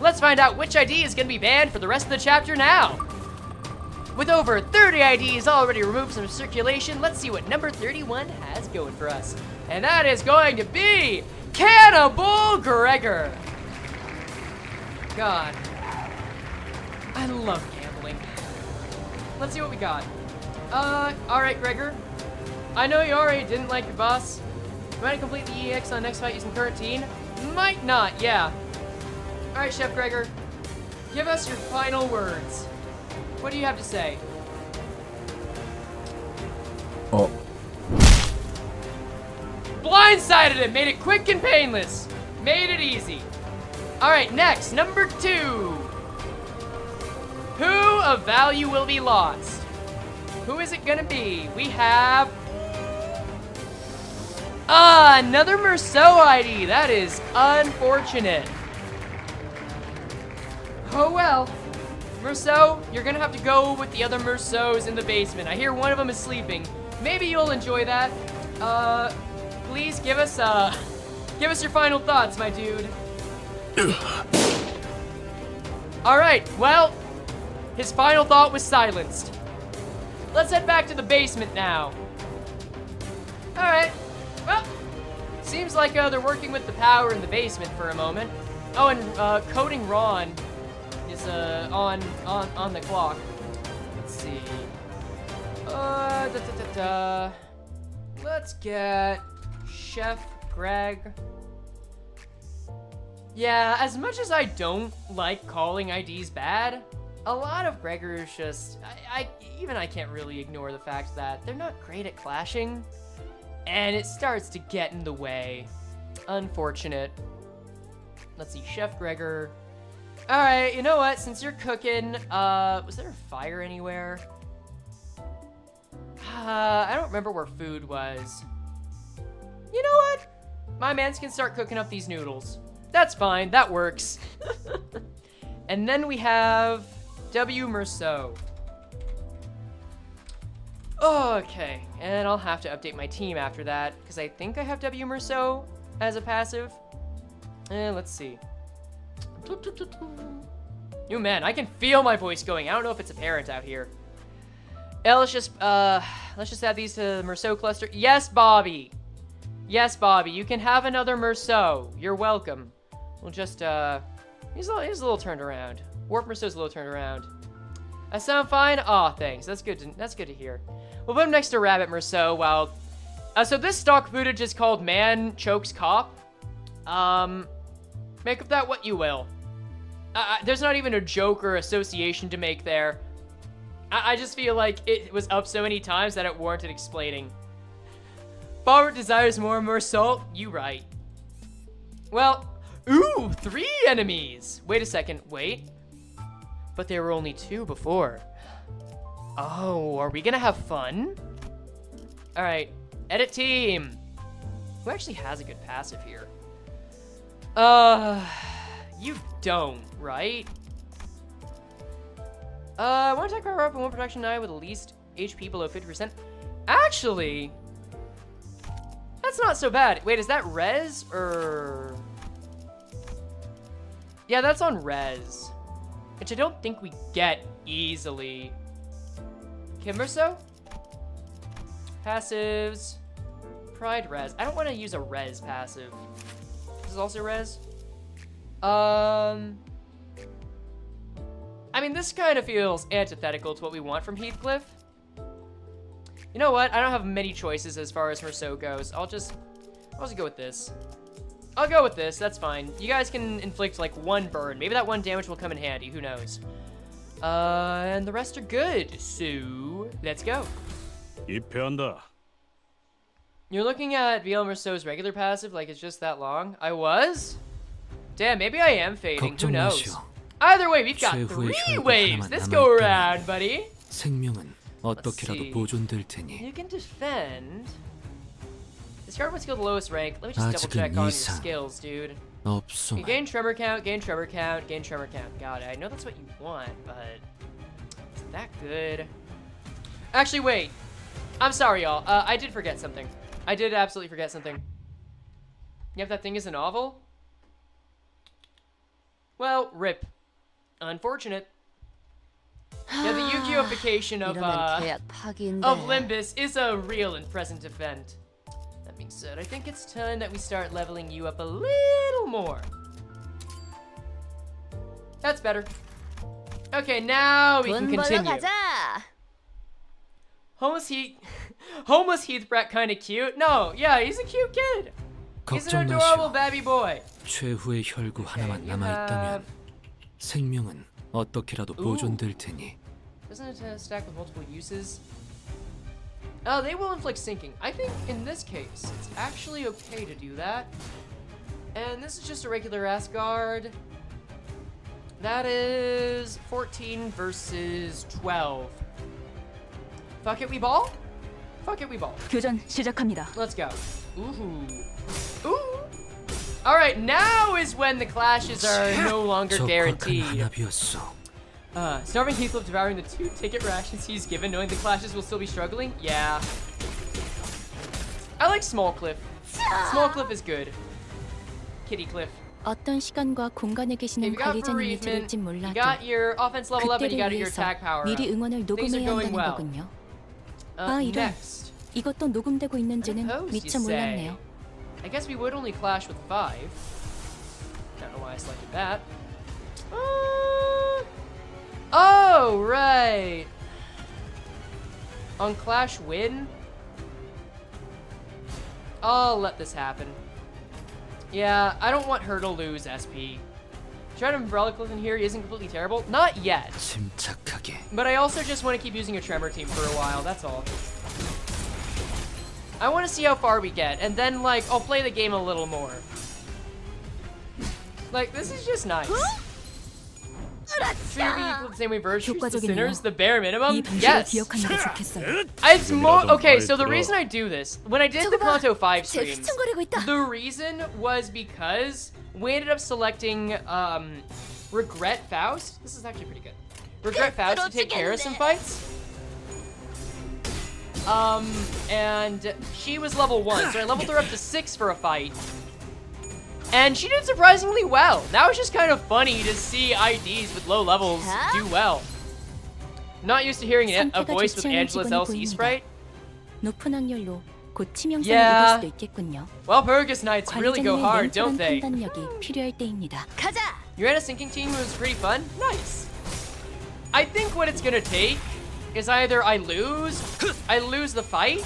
Let's find out which ID is going to be banned for the rest of the chapter now. With over 30 IDs already removed from circulation, let's see what number 31 has going for us. And that is going to be Cannibal Gregor. God. I love gambling. Let's see what we got. Alright, Gregor. I know you already didn't like your boss. You might complete the EX on next fight using current team. Might not, yeah. Alright, Chef Gregor. Give us your final words. What do you have to say? Blindsided it! Made it quick and painless! Made it easy. Alright, next, number 2. Who of value will be lost? Who is it gonna be? We have... another Merceau ID! That is unfortunate. Oh well. Merceau, you're gonna have to go with the other Merceaus in the basement. I hear one of them is sleeping. Maybe you'll enjoy that. Please give us your final thoughts, my dude. Alright, well, his final thought was silenced. Let's head back to the basement now. Alright, well, seems like they're working with the power in the basement for a moment. Oh, and coding Ron is on the clock. Let's see. Let's get Chef Greg. Yeah, as much as I don't like calling IDs bad, a lot of Gregors just even I can't really ignore the fact that they're not great at clashing, and it starts to get in the way. Unfortunate. Let's see, Chef Gregor. All right, you know what? Since you're cooking, was there a fire anywhere? I don't remember where food was. You know what? My mans can start cooking up these noodles. That's fine, that works. And then we have W. Merceau. Okay, and I'll have to update my team after that, because I think I have W. Merceau as a passive. Let's see. Oh man, I can feel my voice going. I don't know if it's apparent out here. Let's just add these to the Merceau cluster. Yes, Bobby. Yes, Bobby, you can have another Merceau. You're welcome. We'll just, he's a little turned around. Warp Merceau's a little turned around. That sound fine? Aw, thanks. That's good to hear. We'll put him next to Rabbit Merceau while... so this stock footage is called Man Chokes Cop. Make of that what you will. There's not even a joke or association to make there. I just feel like it was up so many times that it warranted explaining. Robert desires more Merceau. You right. Well, ooh, 3 enemies. Wait a second, wait. But there were only 2 before. Oh, are we gonna have fun? All right, edit team. Who actually has a good passive here? You don't, right? One attack power up and 1 protection die with the least HP below 50%. Actually, that's not so bad. Wait, is that res or? Yeah, that's on res, which I don't think we get easily. Kimberso? Passives. Pride res. I don't want to use a res passive. This is also res. I mean, this kind of feels antithetical to what we want from Heathcliff. You know what? I don't have many choices as far as Merceau goes. I'll just go with this. I'll go with this. That's fine. You guys can inflict like 1 burn. Maybe that 1 damage will come in handy. Who knows? And the rest are good. So let's go. 입회한다. You're looking at VL Merceau's regular passive like it's just that long. I was? Damn, maybe I am fading. Who knows? Either way, we've got 3 waves this go around, buddy. 생명은 어떻게라도 보존될 테니. You can defend. Discard one skill the lowest rank. Let me just double check on your skills, dude. 없소. You gain tremor count, gain tremor count, gain tremor count. Got it. I know that's what you want, but is that good? Actually, wait. I'm sorry, y'all. I did forget something. I did absolutely forget something. Yep, that thing is a novel? Well, rip. Unfortunate. Yeah, the Yu-Gi-Oh-ification of Limbus is a real and present event. That being said, I think it's time that we start leveling you up a little more. That's better. Okay, now we can continue. Homeless Heath Brat kind of cute? No, yeah, he's a cute kid. He's an adorable baby boy. 최후의 혈구 하나만 남아 있다면 생명은 어떻게라도 보존될 테니. Doesn't it stack with multiple uses? Oh, they will inflict sinking. I think in this case, it's actually okay to do that. And this is just a regular ass guard. That is 14 versus 12. Fuck it, we ball? Fuck it, we ball. 교전 시작합니다. Let's go. Ooh. Ooh. All right, now is when the clashes are no longer guaranteed. Starving Heathcliff devouring the 2 ticket rations he's given, knowing the clashes will still be struggling? Yeah. I like Small Cliff. Small Cliff is good. Kitty Cliff. 어떤 시간과 공간에 계시는 관리자님이 들을진 몰라도 you got your offense level up and you got your 위해서 attack power 미리 up. 응원을 녹음해야 한다는 거군요. 아, 이런. 이것도 녹음되고 있는지는 미처 몰랐네요. I guess we would only clash with 5. No. know why I selected that. Oh, right. On Clash Win? I'll let this happen. Yeah, I don't want her to lose SP. Tried Umbrella Cliff in here, he isn't completely terrible. Not yet. 침착하게. But I also just want to keep using a Tremor team for a while, that's all. I want to see how far we get, and then, like, I'll play the game a little more. Like, this is just nice. Should we be equal the same way virtues to sinners? The bare minimum? Yes. It's more... Okay, so the reason I do this, when I did the Canto V streams, the reason was because we ended up selecting, Regret Faust. This is actually pretty good. Regret Faust to take care of some fights. And she was level 1, so I leveled her up to 6 for a fight. And she did surprisingly well. That was just kind of funny to see IDs with low levels do well. Not used to hearing a voice with Angela's LC sprite. Yeah. Well, Purgus Knights really go hard, don't they? You're in a sinking team who was pretty fun? Nice. I think what it's gonna take is either I lose the fight,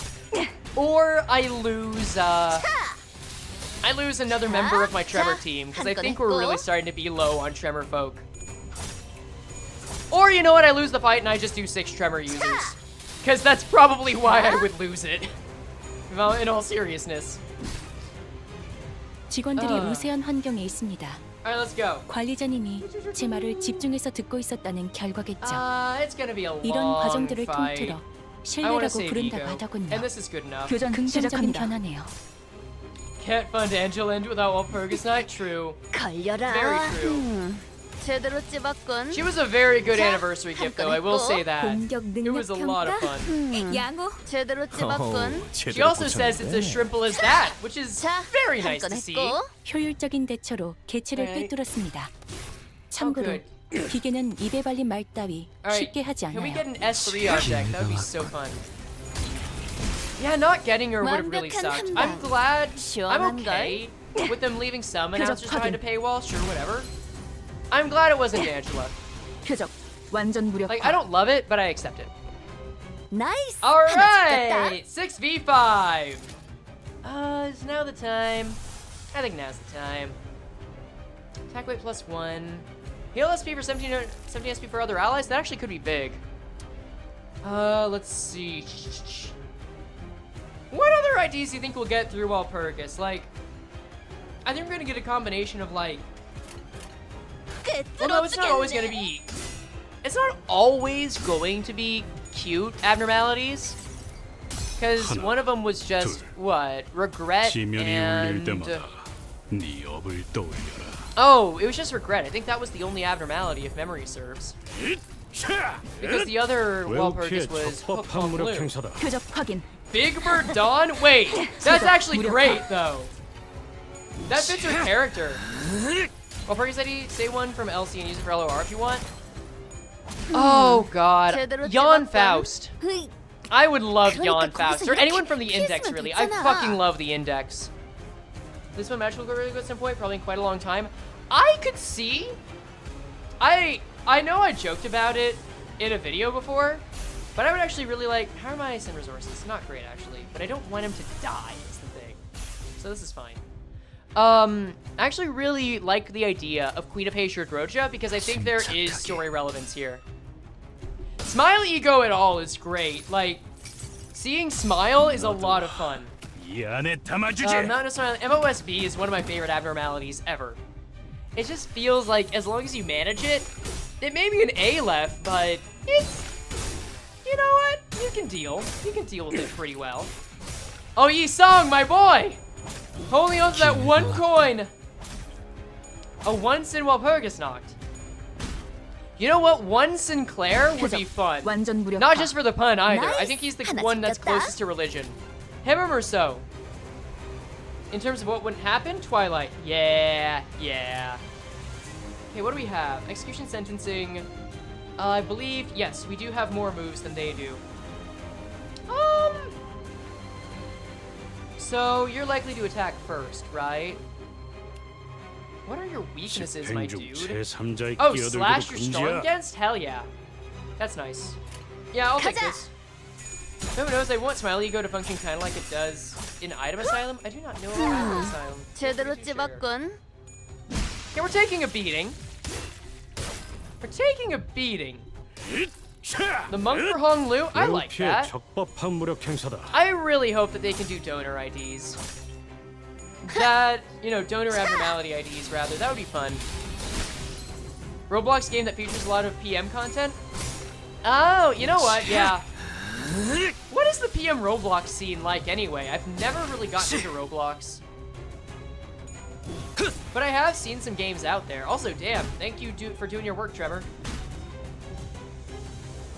or I lose another member of my Tremor team, because I think we're really starting to be low on Tremor folk. Or, you know what, I lose the fight and I just do 6 Tremor users. Because that's probably why I would lose it. Well, in all seriousness. 직원들이 우세한 환경에 있습니다. Alright, let's go. 관리자님이 제 말을 집중해서 듣고 있었다는 결과겠죠. It's gonna be a long 이런 과정들을 fight. 통틀어 신뢰라고 부른다고 하더군요. And this is good enough. 교전 긍정적인 변화네요. Can't fund Angela end without Walpurgis Night? True. Very true. 제대로 찝었군. She was a very good anniversary gift, though, I will say that. It was a lot of fun. 양호. 제대로 찝었군. She also says it's as shrimple as that, which is very nice to see. 효율적인 대처로 개체를 꿰뚫었습니다. 참고로 기계는 입에 발린 말 따위 쉽게 하지 Can we 않아요. get an S3 object? That would be so fun. Yeah, not getting her would have really sucked. I'm glad. I'm okay with them leaving some announcers behind a paywall. Sure, whatever. I'm glad it wasn't Angela. 표적 완전 무력화. Like, I don't love it, but I accept it. Nice. All right, 6v5. Is now the time? I think now's the time. Attack weight +1. Heal SP for 17 SP for other allies. That actually could be big. Let's see. What other IDs do you think we'll get through Walpurgis? Like, I think we're gonna get a combination of like. Well, no, it's not always gonna be. It's not always going to be cute abnormalities. Because one of them was just what? Regret and. Oh, it was just regret. I think that was the only abnormality, if memory serves. Because the other Walpurgis was Hook on Blue. 표적 확인. Big Bird Dawn? Wait, that's actually great, though. That fits her character. Walpurgis said say one from LC and use it for LOR if you want. Oh, God. Jan Faust. I would love Jan Faust. Or anyone from the Index, really. I fucking love the Index. This one match will go really good at some point, probably in quite a long time. I could see... I know I joked about it in a video before, but I would actually really like... How are my Sin resources? Not great, actually. But I don't want him to die, is the thing. So this is fine. I actually really like the idea of Queen of Hazard Roja, because I think there is story relevance here. Smile Ego at all is great. Like, seeing Smile is a lot of fun. Not necessarily. MOSB is one of my favorite abnormalities ever. It just feels like as long as you manage it, it may be an A left, but it's, you know what? You can deal. You can deal with it pretty well. Oh, Yi Song, my boy! Holding on to that one coin. A one Sin Walpurgis knocked. You know what? One Sinclair would be fun. Not just for the pun either. I think he's the one that's closest to religion. Him or Merceau? In terms of what wouldn't happen? Twilight. Yeah. Okay, what do we have? Execution sentencing. I believe, yes, we do have more moves than they do. So you're likely to attack first, right? What are your weaknesses, my dude? 제3자의 Oh, 끼어들기도 slash you're strong 금지야. against? Hell yeah. That's nice. Yeah, I'll take this. Who knows, I want Smiley Ego to function kind of like it does in Item Asylum. I do not know about Item Asylum. 제대로 찝었군. Okay, we're taking a beating. We're taking a beating. The monk for Hong Lu, I like that. 적법한 무력 행사다. I really hope that they can do donor IDs. That, you know, donor abnormality IDs rather. That would be fun. Roblox game that features a lot of PM content? Oh, you know what? Yeah. What is the PM Roblox scene like anyway? I've never really gotten into Roblox. But I have seen some games out there. Also, damn, thank you for doing your work, Trevor.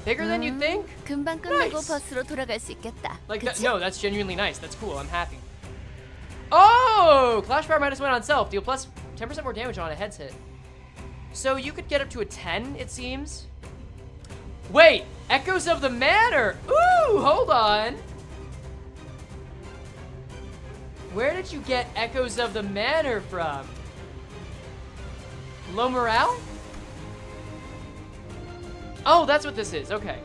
Bigger than you'd think? 금방 끝내고 Nice. 버스로 돌아갈 수 있겠다. Like, 그치? no, that's genuinely nice. That's cool. I'm happy. Oh! Clash Power -1 on self. Deal plus 10% more damage on a head's hit. So you could get up to a 10, it seems. Wait! Echoes of the Manor! Ooh! Hold on! Where did you get Echoes of the Manor from? Low morale? Oh, that's what this is. Okay.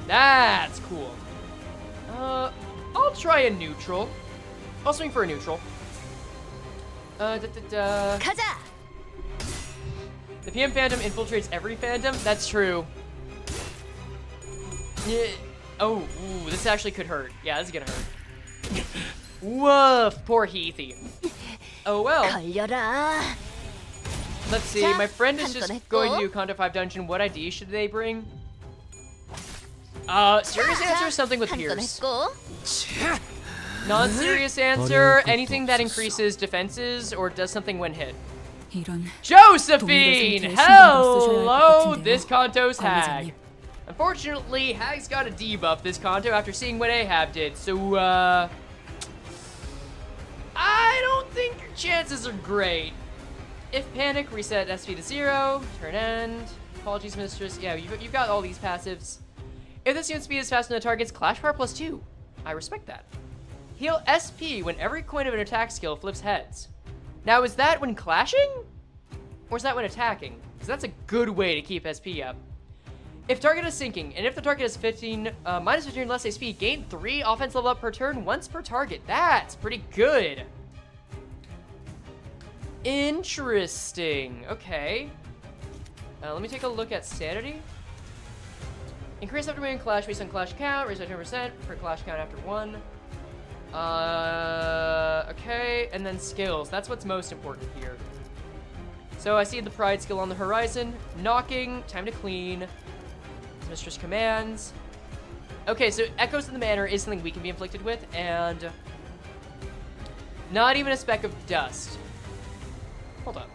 That's cool. I'll try a neutral. I'll swing for a neutral. 가자. The PM fandom infiltrates every fandom? That's true. Yeah. Oh, ooh, this actually could hurt. Yeah, this is gonna hurt. Woof, poor Heathy. Oh well. 걸려라. Let's see, my friend is just going to do Canto V dungeon. What ID should they bring? Serious answer, something with 한 건 Pierce. 했고. Non-serious answer, anything that increases defenses or does something when hit. 이런 Josephine! 동물의 상태에 신경을 써줘야 할 것 Hello, 같은데요. this Kanto's Hag. 관리자님. Unfortunately, Hag's got a debuff this Kanto after seeing what Ahab did, so, I don't think your chances are great. If panic, reset SP to 0, turn end, apologies mistress, yeah, you've got all these passives. If this unit speed is faster than the target's Clash Power +2, I respect that. Heal SP when every coin of an attack skill flips heads. Now, is that when clashing? Or is that when attacking? Because that's a good way to keep SP up. If target is sinking, and if the target is minus 15 less SP, gain 3 offense level up per turn once per target. That's pretty good. Interesting. Okay. Let me take a look at sanity. Increase after winning clash based on clash count. Raise by 10% for clash count after 1. Okay, and then skills. That's what's most important here. So I see the pride skill on the horizon. Knocking, time to clean. Mistress commands. Okay, so Echoes of the Manor is something we can be inflicted with, and not even a speck of dust. Hold up.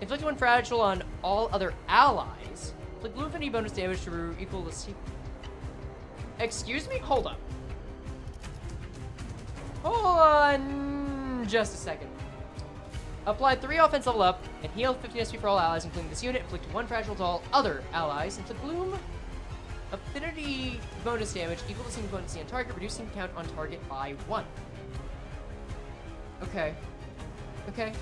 Inflict 1 fragile on all other allies. Inflict blue affinity bonus damage to equal to C. Excuse me? Hold up. Hold on just a second. Apply 3 offense level up and heal 15 SP for all allies, including this unit. Inflict 1 fragile to all other allies. Inflict bloom affinity bonus damage equal to single bonus on target, reducing count on target by 1. Okay. Okay.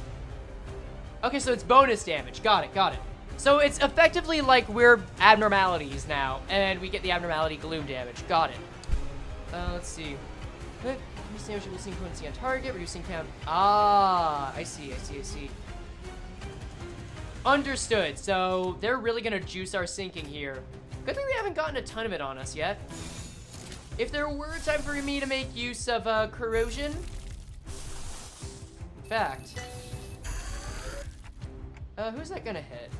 Okay, so it's bonus damage. Got it, got it. So it's effectively like we're abnormalities now, and we get the abnormality gloom damage. Got it. Let's see. Reduce damage reducing potency on target, reducing count. Ah, I see. Understood. So they're really gonna juice our sinking here. Good thing they haven't gotten a ton of it on us yet. If there were time for me to make use of corrosion, in fact, who's that gonna hit?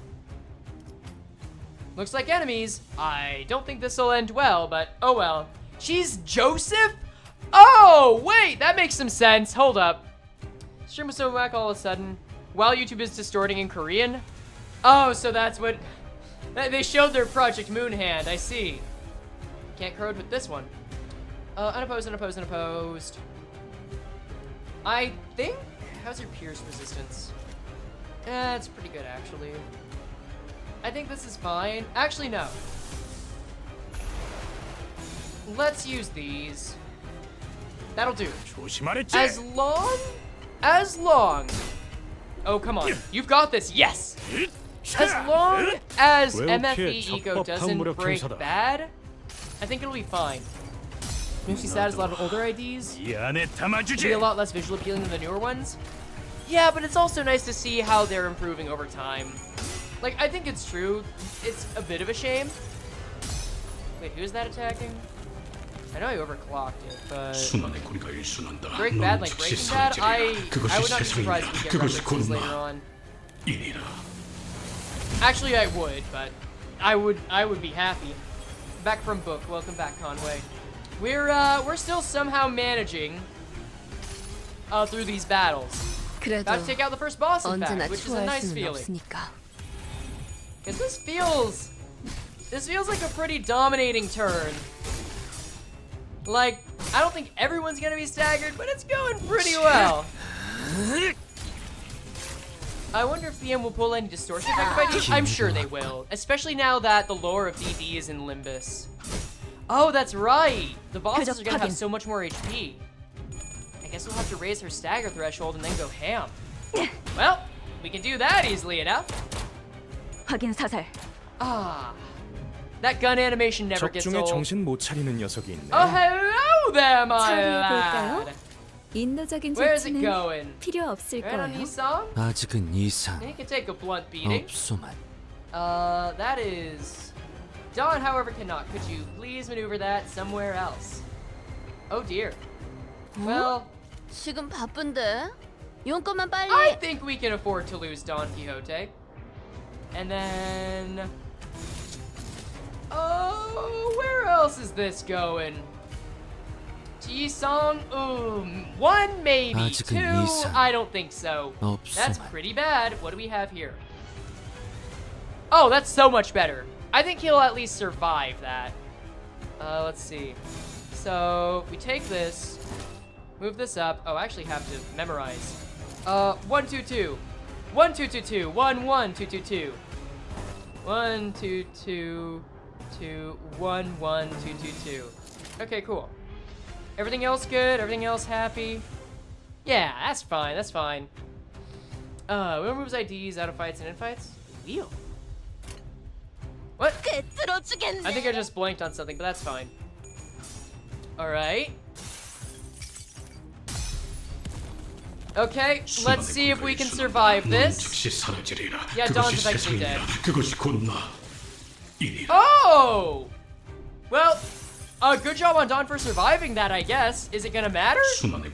Looks like enemies. I don't think this will end well, but oh well. She's Joseph? Oh, wait, that makes some sense. Hold up. Stream was so whack all of a sudden. While YouTube is distorting in Korean? Oh, so that's what... They showed their Project Moon hand, I see. Can't corrode with this one. Unopposed, unopposed, unopposed. I think... How's your pierce resistance? It's pretty good, actually. I think this is fine. Actually, no. Let's use these. That'll do. 조심하랬지. As long... Oh, come on. You've got this. Yes! As long as MFE Eco doesn't break bad, I think it'll be fine. Maybe she's sad as a lot of older IDs. It'll be a lot less visual appealing than the newer ones. Yeah, but it's also nice to see how they're improving over time. Like, I think it's true. It's a bit of a shame. Wait, who is that attacking? I know I overclocked it, but... Break bad like Breaking Bad? I would not be surprised if we get references later on. Actually, I would, but I would be happy. Back from book. Welcome back, Conway. We're still somehow managing through these battles. About to take out the first boss, in fact, which is a nice feeling. Because this feels like a pretty dominating turn. Like, I don't think everyone's gonna be staggered, but it's going pretty well. I wonder if PM will pull any distortion effect by DD. I'm sure they will, especially now that the lore of DD is in Limbus. Oh, that's right. The bosses are gonna have so much more HP. I guess we'll have to raise her stagger threshold and then go ham. Well, we can do that easily enough. Ah, that gun animation never gets old. 정신 못 차리는 녀석이 있네. Oh, hello there, my lad. 인도적인 Where's it 조치는 going? 필요 없을 Right on 거예요. Heesong? 아직은 이상 You can take a blunt beating. 없소만. That is... Dawn, however, cannot. Could you please maneuver that somewhere else? Oh dear. Well... 지금 바쁜데? 용건만 빨리. I think we can afford to lose Don Quixote. And then... Oh, where else is this going? Ji-song? Ooh, 1 maybe, 2? I don't think so. That's pretty bad. What do we have here? Oh, that's so much better. I think he'll at least survive that. Let's see. So, we take this, move this up. Oh, I actually have to memorize. 1, 2, 2. 1, 2, 2, 2. 1, 1, 2, 2, 2. 1, 2, 2, 2, 1, 1, 2, 2, 2. Okay, cool. Everything else good? Everything else happy? Yeah, that's fine, that's fine. What removes IDs out of fights and in fights? Wheel. What? I think I just blanked on something, but that's fine. Alright. Okay, let's see if we can survive this. Yeah, Dawn's effectively dead. Oh! Well, good job on Dawn for surviving that, I guess. Is it gonna matter? Oh well.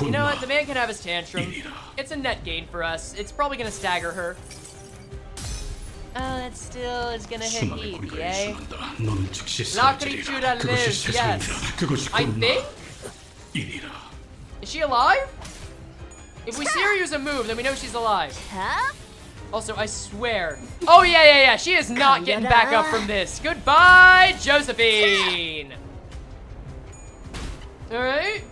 You know what? The man can have his tantrum. It's a net gain for us. It's probably gonna stagger her. Oh, that still is gonna hit Heath, eh? La creatura lives, yes. I think? Is she alive? If we see her use a move, then we know she's alive. Also, I swear. Oh, yeah. She is not getting back up from this. Goodbye, Josephine. All right.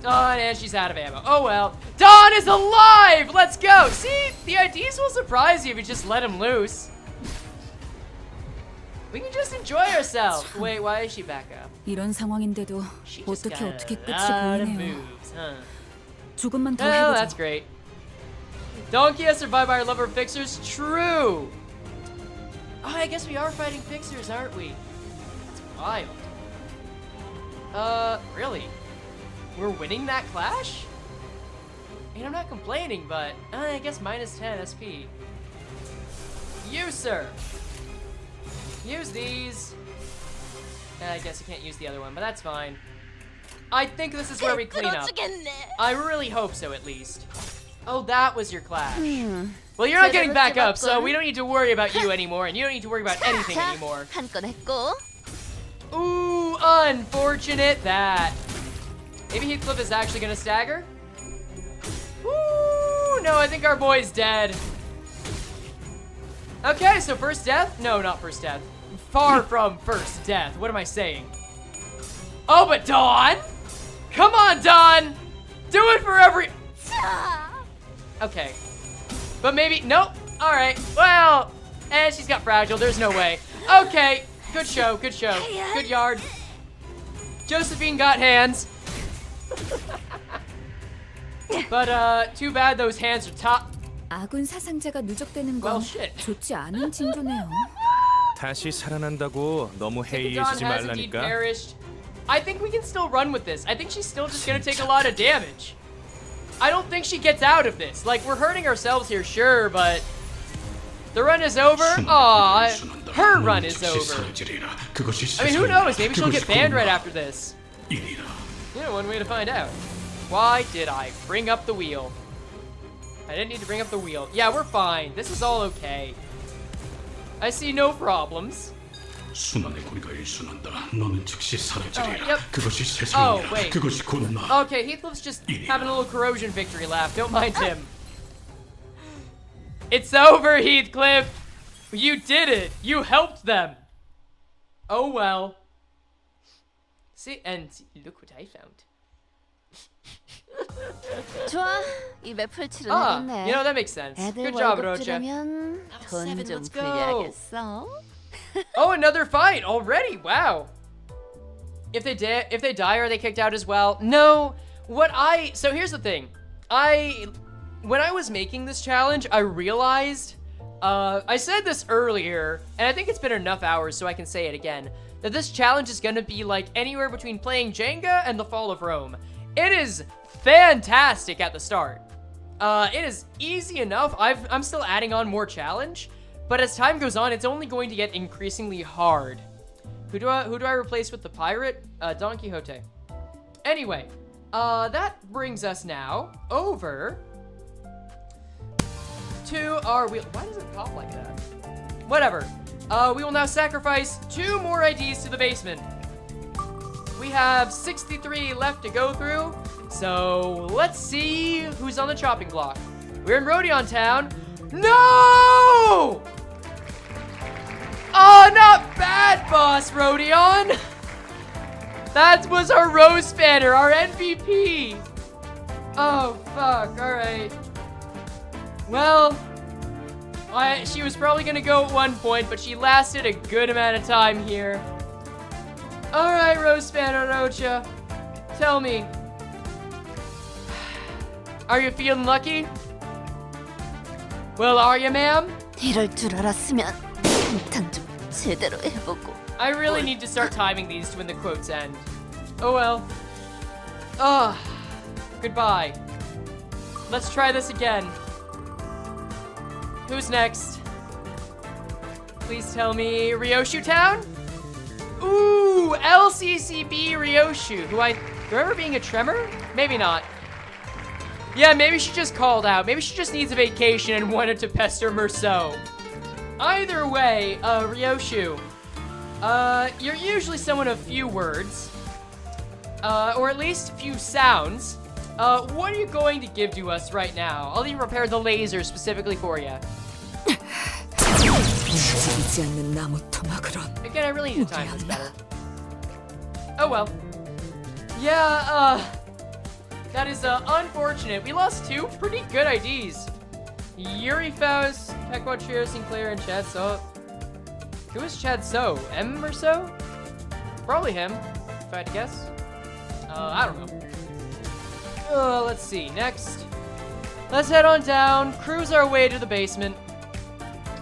Dawn, and she's out of ammo. Oh, well. Dawn is alive! Let's go! See, the IDs will surprise you if you just let him loose. We can just enjoy ourselves. Wait, why is she back up? 이런 상황인데도 She just 어떻게 got 어떻게 a 끝이 lot of 보이네요. moves, huh? 조금만 더 Oh, that's 해보죠. great. Donkey has survived by our lover of fixers. True. Oh, I guess we are fighting fixers, aren't we? That's wild. Really? We're winning that clash? I mean, I'm not complaining, but I guess minus 10 SP. You, sir. Use these. I guess you can't use the other one, but that's fine. I think this is where we clean up. I really hope so, at least. Oh, that was your clash. Well, you're not getting back up, so we don't need to worry about you anymore, and you don't need to worry about anything anymore. Ooh, unfortunate that. Maybe Heathcliff is actually gonna stagger? Ooh, no, I think our boy's dead. Okay, so first death? No, not first death. Far from first death. What am I saying? Oh, but Dawn! Come on, Dawn! Do it for every... Okay. But maybe... Nope. Alright. Well, she's got fragile. There's no way. Okay. Good show. Good show. Good yard. Josephine got hands. But too bad those hands are top. 아군 사상자가 누적되는 Well, 건 shit. 좋지 않은 징조네요. 다시 살아난다고 너무 Don 해이해지지 has indeed 말라니까. perished. I think we can still run with this. I think she's still just gonna take a lot of damage. I don't think she gets out of this. Like, we're hurting ourselves here, sure, but the run is over. Aw, her run is over. I mean, who knows? Maybe she'll get banned right after this. Yeah, one way to find out. Why did I bring up the wheel? I didn't need to bring up the wheel. Yeah, we're fine. This is all okay. I see no problems. Oh, wait. Okay, Heathcliff's just having a little corrosion victory laugh. Don't mind him. It's over, Heathcliff. You did it. You helped them. Oh, well. See, and look what I found. 좋아, 입에 풀칠을 Ah, 해뒀네. you know, that makes sense. 애들 Good job, 월급 Rocha. 주려면 돈 좀 let's go. 풀려야겠어. Oh, another fight already. Wow. If they die, are they kicked out as well? No. So here's the thing. When I was making this challenge, I realized, I said this earlier, and I think it's been enough hours so I can say it again, that this challenge is gonna be like anywhere between playing Jenga and the Fall of Rome. It is fantastic at the start. It is easy enough. I'm still adding on more challenge, but as time goes on, it's only going to get increasingly hard. Who do I replace with the pirate? Don Quixote. Anyway, that brings us now over to our wheel. Why does it pop like that? Whatever. We will now sacrifice 2 more IDs to the basement. We have 63 left to go through, so let's see who's on the chopping block. We're in Rodion Town. No! Oh, not bad, boss Rodion. That was our Rose Banner, our MVP. Oh, fuck, all right. Well, she was probably gonna go at one point, but she lasted a good amount of time here. All right, Rose Banner Rocha, tell me, are you feeling lucky? Well, are you, ma'am? 이럴 줄 알았으면 한탄 좀 제대로 해보고. I really need to start timing these to when the quotes end. Oh well. Goodbye. Let's try this again. Who's next? Please tell me Ryoshu Town? Ooh, LCCB Ryoshu, do I remember being a tremor? Maybe not. Yeah, maybe she just called out. Maybe she just needs a vacation and wanted to pester Merceau. Either way, Ryoshu, you're usually someone of few words, or at least few sounds. What are you going to give to us right now? I'll even prepare the laser specifically for you. Again, I really need to time this better. Oh well. Yeah, that is unfortunate. We lost 2 pretty good IDs. Yuri Faust, Pekwa Trio, Sinclair, and Chad So. Who is Chad So? M or so? Probably him, if I had to guess. I don't know. Let's see. Next, let's head on down, cruise our way to the basement.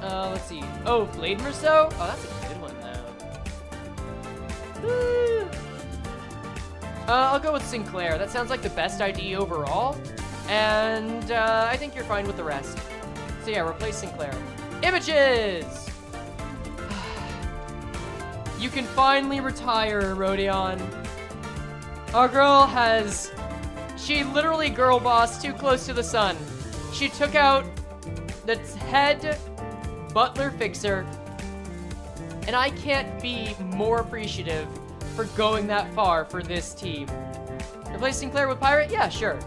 Let's see. Oh, Blade Merceau? Oh, that's a good one, though. I'll go with Sinclair. That sounds like the best ID overall. And, I think you're fine with the rest. So yeah, replace Sinclair. Images! You can finally retire, Rodion. Our girl she literally girl bossed too close to the sun. She took out the head butler fixer, and I can't be more appreciative for going that far for this team. Replace Sinclair with Pirate? Yeah, sure.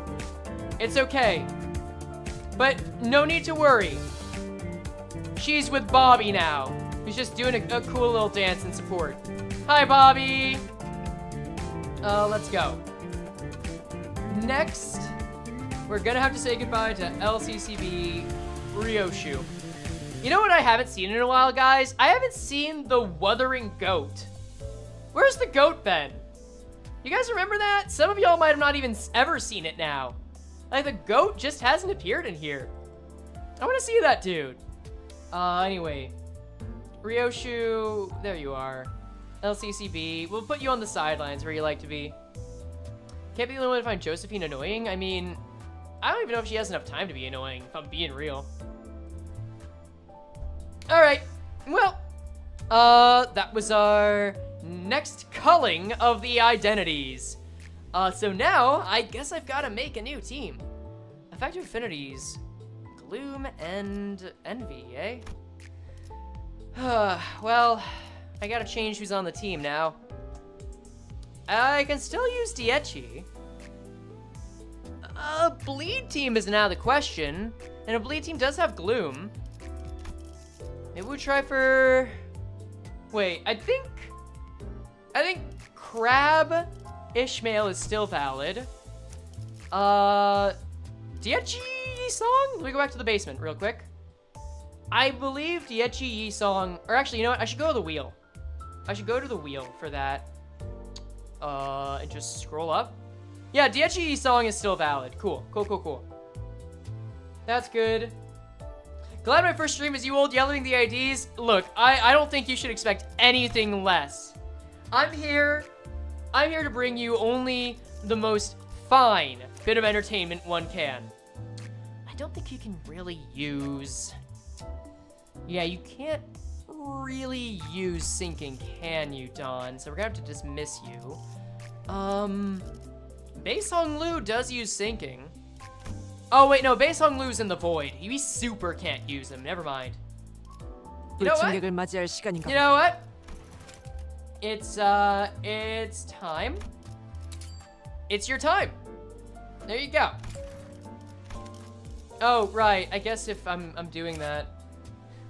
It's okay. But no need to worry. She's with Bobby now. He's just doing a cool little dance in support. Hi, Bobby! Let's go. Next, we're gonna have to say goodbye to LCCB Ryoshu. You know what I haven't seen in a while, guys? I haven't seen the Wuthering Goat. Where's the goat been? You guys remember that? Some of y'all might have not even ever seen it now. Like, the goat just hasn't appeared in here. I want to see that dude. Anyway. Ryoshu, there you are. LCCB, we'll put you on the sidelines where you like to be. Can't be the only one to find Josephine annoying. I mean, I don't even know if she has enough time to be annoying, if I'm being real. Alright, well, that was our next culling of the identities. So now, I guess I've got to make a new team. Effective affinities, Gloom and Envy, eh? Well, I gotta change who's on the team now. I can still use Diechi. A bleed team is now the question, and a bleed team does have Gloom. Maybe we'll try for... Wait, I think Crab Ishmael is still valid. Diechi Song? Let me go back to the basement real quick. I believe Diechi Song, or actually, you know what? I should go to the wheel. I should go to the wheel for that. And just scroll up. Yeah, Diechi Song is still valid. Cool, cool, cool, cool. That's good. Glad my first stream is you old yelling the IDs. Look, I don't think you should expect anything less. I'm here to bring you only the most fine bit of entertainment one can. I don't think you can really use... Yeah, you can't really use syncing, can you, Dawn? So we're gonna have to dismiss you. Bae-Sung Lu does use syncing. Oh, wait, no, Bae-Sung Lu's in the void. We super can't use him. Never mind. You know what? You know what? It's time. It's your time. There you go. Oh, right. I guess if I'm doing that.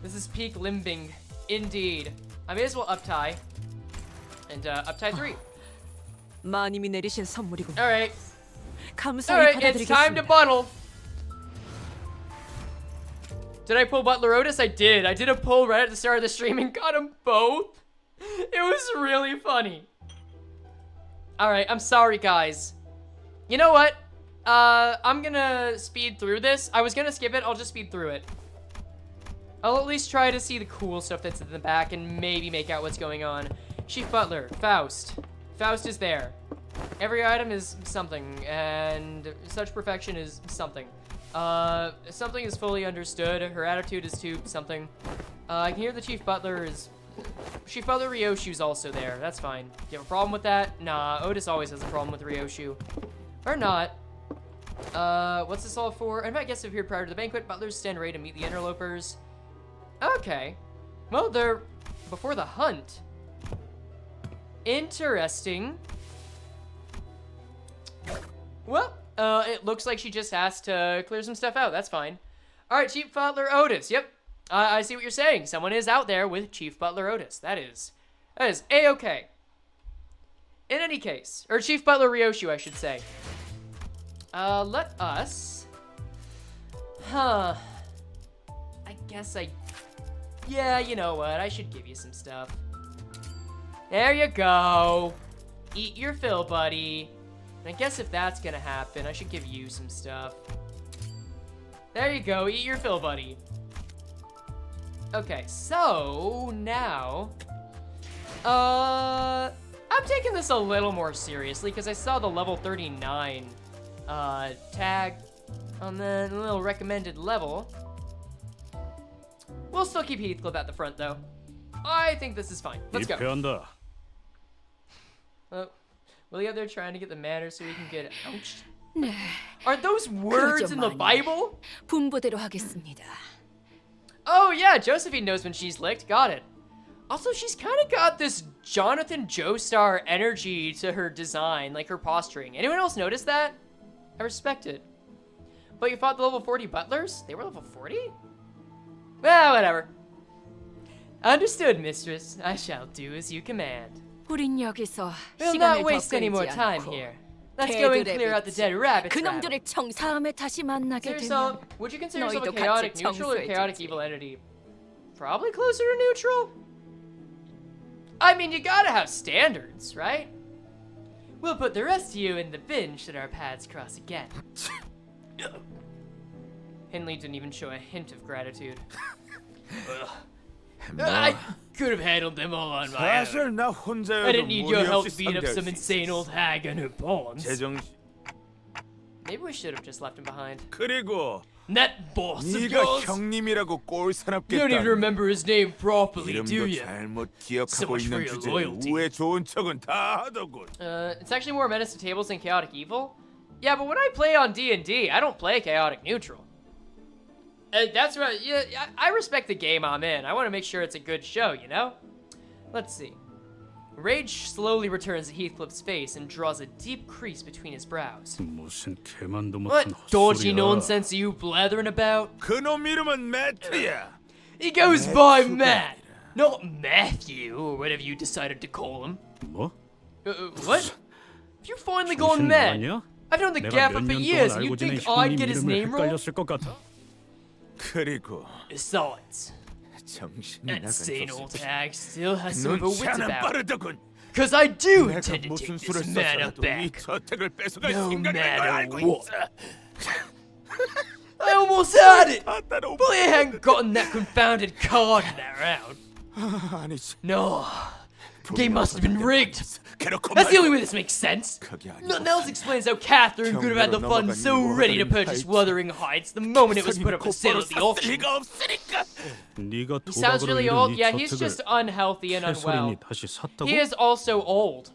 This is peak limbing. Indeed. I may as well up-tie. And, up-tie 3. Alright. Alright, it's time to bundle. Did I pull Butler Otis? I did. I did a pull right at the start of the stream and got them both. It was really funny. Alright, I'm sorry, guys. You know what? I'm gonna speed through this. I was gonna skip it. I'll just speed through it. I'll at least try to see the cool stuff that's in the back and maybe make out what's going on. Chief Butler, Faust. Faust is there. Every item is something, and such perfection is something. Something is fully understood. Her attitude is to something. I can hear the Chief Butler is... Chief Butler Ryoshu's also there. That's fine. Do you have a problem with that? Nah, Otis always has a problem with Ryoshu. Or not. What's this all for? I might guess appeared prior to the banquet. Butlers stand ready to meet the interlopers. Okay. Well, they're before the hunt. Interesting. Well, it looks like she just has to clear some stuff out. That's fine. All right, Chief Butler Otis. Yep. I see what you're saying. Someone is out there with Chief Butler Otis. That is A-okay. In any case, or Chief Butler Ryoshu, I should say. Let us... Huh. I guess yeah, you know what? I should give you some stuff. There you go. Eat your fill, buddy. And I guess if that's gonna happen, I should give you some stuff. There you go. Eat your fill, buddy. Okay, so now... I'm taking this a little more seriously because I saw the level 39 tag on the little recommended level. We'll still keep Heathcliff at the front, though. I think this is fine. Let's go. Will you up there trying to get the manor so we can get... Ouch. Are those words in the Bible? Oh, yeah, Josephine knows when she's licked. Got it. Also, she's kind of got this Jonathan Joestar energy to her design, like her posturing. Anyone else notice that? I respect it. But you fought the level 40 butlers? They were level 40? Well, whatever. Understood, mistress. I shall do as you command. We'll not waste any more time here. Let's go and clear out the dead rabbits. So, would you consider yourself a chaotic neutral or chaotic evil entity? Probably closer to neutral. I mean, you gotta have standards, right? We'll put the rest of you in the bin should our paths cross again. Henley didn't even show a hint of gratitude. I could have handled them all on my own. I didn't need your help beating up some insane old hag and her pawns. Maybe we should have just left him behind. 그리고 That boss of 네가 yours! 형님이라고 You don't even 꼴사납겠다. remember his name properly, do 이름도 you? 잘못 So 기억하고 much for 있는 your 주제에 loyalty. 왜 좋은 척은 다 하더군. It's actually more Menace to Tables than Chaotic Evil. Yeah, but when I play on D&D, I don't play Chaotic Neutral. That's right. Yeah, I respect the game I'm in. I want to make sure it's a good show, you know? Let's see. Rage slowly returns to Heathcliff's face and draws a deep crease between his brows. 무슨 개만도 What 못한 dodgy 헛소리야. nonsense are you blathering about? 그놈 이름은 매트야. He goes by Matt, not Matthew, or whatever you decided to call him. 뭐? What? Have you finally gone 정신 mad? 나갔냐? I've known the 내가 gaffer 몇 for 년 years, 동안 and you 알고 지낸 think I'd 형님 get his 이름을 name wrong? 헷갈렸을 것 같아. 그리고 Besides, 정신이 that 나간 insane old 녀석. hag still has some of her wits 눈치는 about her. 빠르더군. Cause I do 내가 intend to 무슨 take 수를 this mana 써서라도 이 back. 저택을 뺏어갈 No 생각인 걸 matter 알고 what. 있어. I almost had it! 아, 따로 But I hadn't gotten that confounded card in that round. 아니지. No. The game must have been rigged. 그렇고 That's the only 말고. way this makes sense. 그게 아니고 Nothing else explains how Catherine could have had the funds so ready to purchase Wuthering Heights the moment it was put up for sale at the auction. 리가 없으니까. 네가 He sounds 도박으로 really 잃은 old. 이 Yeah, he's 저택을 just unhealthy and unwell. 캐서린이 다시 샀다고? He is also old.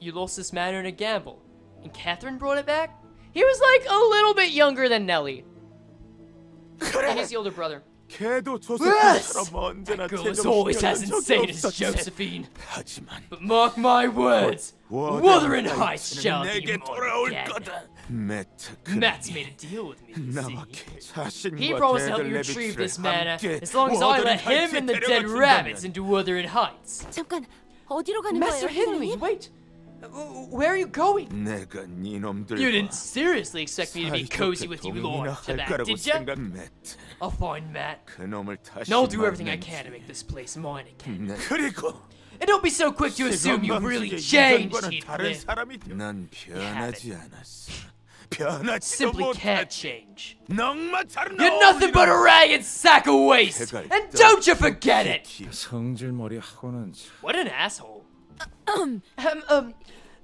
You lost this manor in a gamble, and Catherine brought it back? He was like a little bit younger than Nellie. And he's the older brother. 걔도 Yes! 조세처럼 언제나 That girl is always as insane as 없었지. Josephine. 하지만 But mark my words, Wuthering Heights shall be 내게 mine 돌아올 again. 거다. 매트 Matt's made a deal with me, you 나와 see. 자신과 He promised to help 대들 you retrieve 레비츠를 this mana 함께 as long as I let him 워더링 and the 하이츠에 dead 데려가 rabbits 준다면 into Wuthering Heights. 잠깐 어디로 가는 Master 거예요, Henley, 선생님? wait. Where are you going? 내가 네 놈들과 You didn't seriously expect me to be cozy with you long 동이나 to 할 that, 거라고 did ya? 생각 매트. I'll find Matt. 그놈을 다시 And I'll do everything I 만나지. can to make this place mine again. 그리고 And don't be so quick to assume you really changed, 이전과는 다른 Heathcliff. 사람이 난 변하지 않았어. 변하지도 Simply can't 못하지. change. 넉마처럼 You're nothing but a ragged sack of waste. And don't you forget it. 성질머리 하고는 What an asshole.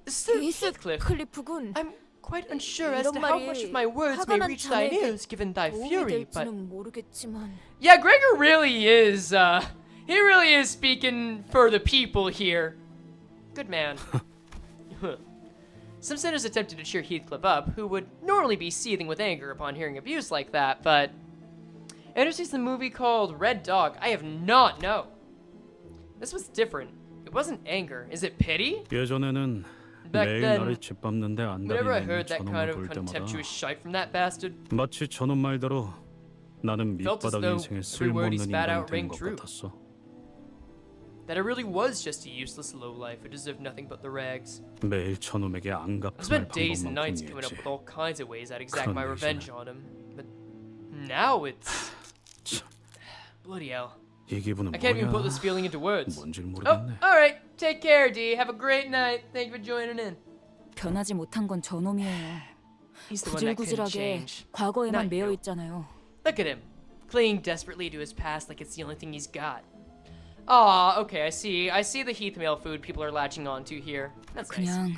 Sir Heathcliff, 클리프군. I'm quite unsure as to 이런 how 말이 much of my words 화가 may 난 reach thine 자네에게 ears given thy 도움이 fury, but 될지는 모르겠지만. yeah, Gregor really is, he really is speaking for the people here. Good man. Some sinners attempted to cheer Heathcliff up, who would normally be seething with anger upon hearing abuse like that, but Andrew sees the movie called Red Dog. I have not known. This was different. It wasn't anger. Is it pity? 예전에는 Back 매일 then, 나를 짓밟는데 안달이 Whenever I 나는 heard that kind 저놈을 of 볼 때마다 contemptuous shite from that bastard, 마치 저놈 말대로 나는 Felt as 밑바닥 though 인생에 every word he 쓸모없는 spat 인간이 out 된 rang 것 true. 같았어. that I really was just a useless lowlife who deserved nothing but the rags. 매일 저놈에게 I 안갚음할 spent days and nights coming up 방법만 with all kinds of ways I'd exact 그런 my 일이잖아. revenge on him, but now it's bloody hell. 이 기분은 I can't even put 뭐야? this feeling into words. 뭔지 Oh, 모르겠네. all right. Take care, D. Have a great night. Thank you for joining in. 변하지 못한 건 저놈이에요. He's the one that couldn't 구질구질하게 change. 과거에만 Not 매여 you. 있잖아요. Look at him, clinging desperately to his past like it's the only thing he's got. Ah, okay, I see. I see the Heathmail food people are latching onto here. That's nice. 그냥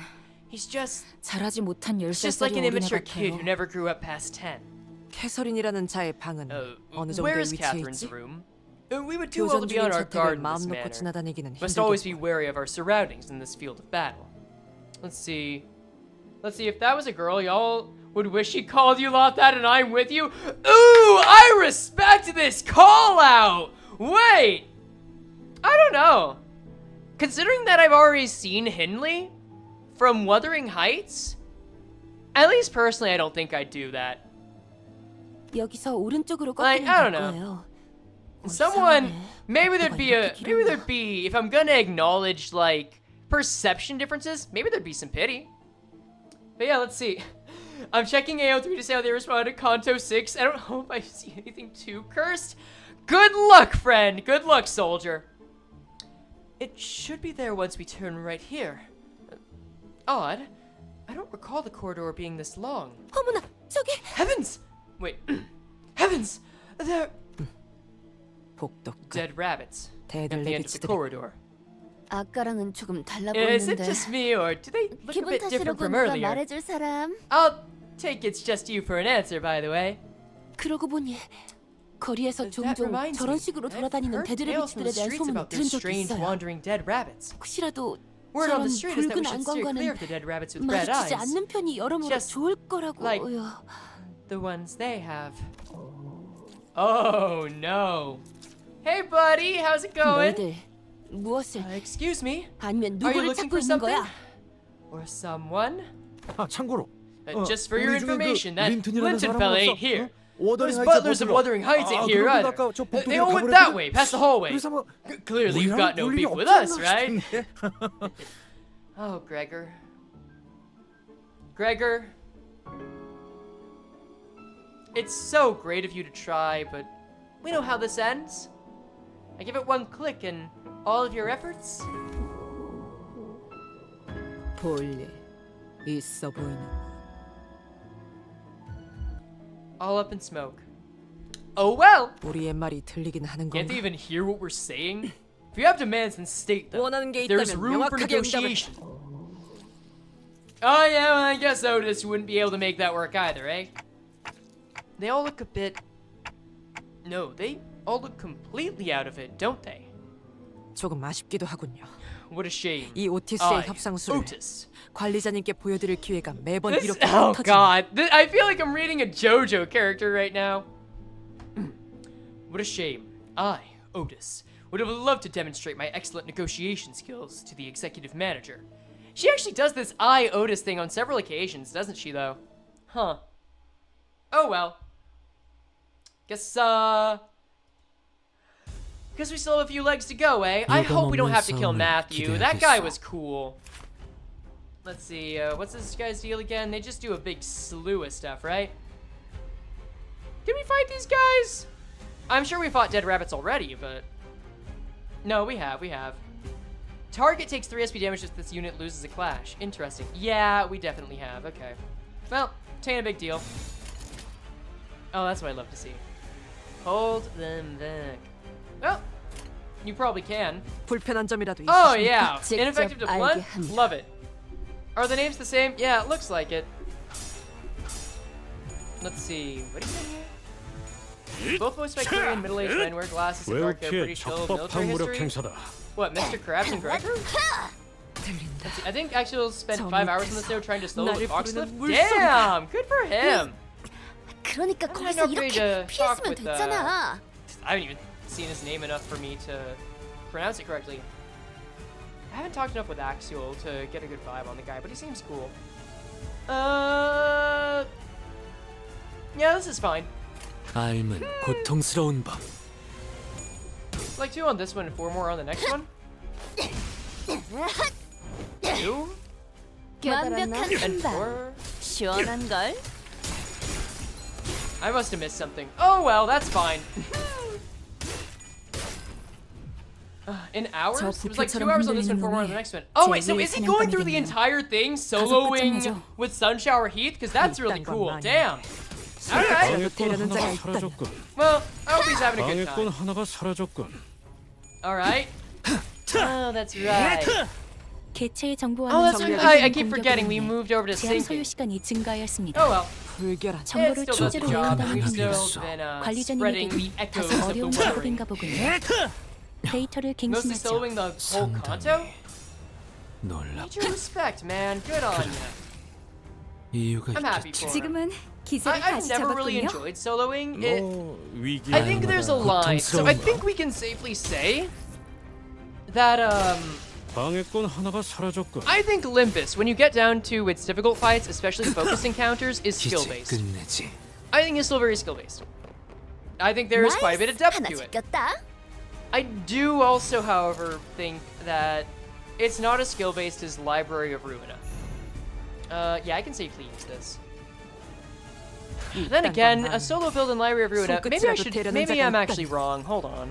He's just 자라지 못한 he's just like 10살짜리 an 어린애 immature kid 같아요. who never grew up past 10. 캐서린이라는 자의 방은 어느 Where 정도에 is 위치해 Catherine's 있지? room? We would do well to 교전 be on 중인 our guard 저택을 in 마음 this 놓고 manner. 지나다니기는 Must always be 힘들겠고. wary of our surroundings in this field of battle. Let's see. Let's see, if that was a girl, y'all would wish she called you lot that and I'm with you? Ooh, I respect this call out! Wait! I don't know. Considering that I've already seen Hindley from Wuthering Heights, at least personally I don't think I'd do that. 여기서 오른쪽으로 Like, 꺾이면 I don't 될 know. 거예요. Someone, maybe 어디가 이렇게 be, if I'm gonna acknowledge, like, perception differences, maybe there'd be some pity. But yeah, let's see. I'm checking AO3 to see how they respond to Canto VI. I don't hope I see anything too cursed. Good luck, friend. Good luck, soldier. It should be there once we turn right here. Odd. I don't recall the corridor being this long. 어머나, 저기 Heavens! Wait. Heavens! They're 복덕. dead rabbits at 대들 the end of the 내비치들이. corridor. 아까랑은 조금 달라 Is it 보이는데. just me, or do they look a 기분 bit different 탓이라고 from 누가 earlier? 말해줄 사람? I'll take it's just you for an answer, by the way. 그러고 보니 거리에서 That 종종 reminds 저런 me, 식으로 I've 돌아다니는 heard tales from 대드레비치들에 the 대한 streets 소문을 about 들은 those 적이 strange 있어요. wandering dead rabbits. 혹시라도 Word on 저런 the street is that we 붉은 should steer clear 안광과는 of the dead rabbits with red 마주치지 eyes. 않는 편이 여러모로 Just 좋을 거라고요. like the ones they have. Oh no. Hey buddy, how's it going? 너희들 무엇을 Excuse me? 아니면 Are you 누구를 looking 찾고 for 있는 something? 거야? Or someone? 아 참고로 Just for your 우리 중에 그 information, that 린튼이라는 Linton 사람은 fella 없어? ain't here. 워더링 Those 하이츠 butlers of 버틀러. Wuthering Heights ain't here 그런데 either. 아까 저 They 복도로 all went 가버렸거든? that way, past the hallway. 그래서 뭐 Clearly you've got no 볼 일이 beef with 없지 us, 않나 right? 싶은데. Oh, Gregor. Gregor. It's so great of you to try, but we know how this ends. I give it one click and all of your efforts? 볼일 있어 보이는. All up in smoke. Oh well! 우리의 말이 들리긴 하는 Can't 건가? they even hear what we're saying? If you have demands, then state them. 원하는 게 There's 있다면 room for 명확하게 응답을. negotiation. Oh yeah, well, I guess Otis wouldn't be able to make that work either, eh? They all look a bit... No, they all look completely out of it, don't they? 조금 아쉽기도 하군요. What a shame. 이 오티스의 I, 협상수를 Otis. 관리자님께 보여드릴 기회가 매번 This, 이렇게 oh 터지는. god, I feel like I'm reading a JoJo character right now. What a shame. I, Otis, would have loved to demonstrate my excellent negotiation skills to the executive manager. She actually does this I, Otis thing on several occasions, doesn't she, though? Huh. Oh well. Guess we still have a few legs to go, eh? I hope we don't have to kill Matthew. That guy was cool. Let's see, what's this guy's deal again? They just do a big slew of stuff, right? Did we fight these guys? I'm sure we fought dead rabbits already, but... No, we have. Target takes 3 SP damage if this unit loses a clash. Interesting. Yeah, we definitely have. Okay. Well, tain't a big deal. Oh, that's what I love to see. Hold them back. Well, you probably can. 불편한 점이라도 Oh, 있으십니까? yeah. 직접 Ineffective to 알게 blunt? 합니다. Love it. Are the names the same? Yeah, it looks like it. Let's see. What do you say here? Both voiced by Korean middle-aged men wear glasses and mark their 외우키의 British Hill military 적법한 무력 history. 행사다. What, Mr. Krabs and Gregor? 들린다. Let's see, I think Axel spent 저 5 hours in the 밑에서 snow trying to solo with 나를 Foxcliff. 부르는 물소리가. Damn! Good for him! 그러니까 I'm 거기서 not ready 이렇게 to talk 피했으면 with, 됐잖아. I haven't even seen his name enough for me to pronounce it correctly. I haven't talked enough with Axial to get a good vibe on the guy, but he seems cool. Yeah, this is fine. 알면 고통스러운 법. It's like 2 on this one and 4 more on the next one. 2 완벽한 and 한방. 4. 시원한 걸. I must have missed something. Oh well, that's fine. In hours? It was like 2 hours on this one, 4 more on the next one. Oh wait, so is he going through the entire thing soloing with Sunshower Heath? Because that's really cool. Damn. Alright. 방해꾼 하나가 사라졌군. Well, I hope he's having a good 방해꾼 time. 하나가 사라졌군. Alright. Oh, that's right. 개체의 Oh, 정보와는 that's right. 정밀한 I keep 공격으로 forgetting we 인해 moved over to 제한 syncing. 소요 시간이 증가하였습니다. Oh well. 불결한. 정보를 It still does the 취재로 job. 외워다는 We've 분들 still been spreading the 관리자님에게는 echoes 다소 of the 어려운 Wuthering. 작업인가 보군요. 데이터를 Mostly 갱신하죠. soloing the whole Kanto? 놀랍다. Need your respect, man. Good on you. 이유가 I'm happy 있겠지. for him. 지금은 기세를 I've 다시 never really 잡았군요. enjoyed soloing. 뭐 위기. I think there's a line, so I think we can safely say that 방해꾼 하나가 사라졌군. I think Olympus, when you get down to its difficult fights, especially focus encounters, is skill 이제 based. 끝내지. I think it's still very skill based. I think there is quite a bit of depth 하나 to it. 지켰다. I do also, however, think that it's not as skill based as Library of Ruina. Yeah, I can safely use this. Then again, a solo build in Library of Ruina. Maybe I'm actually wrong. Hold on.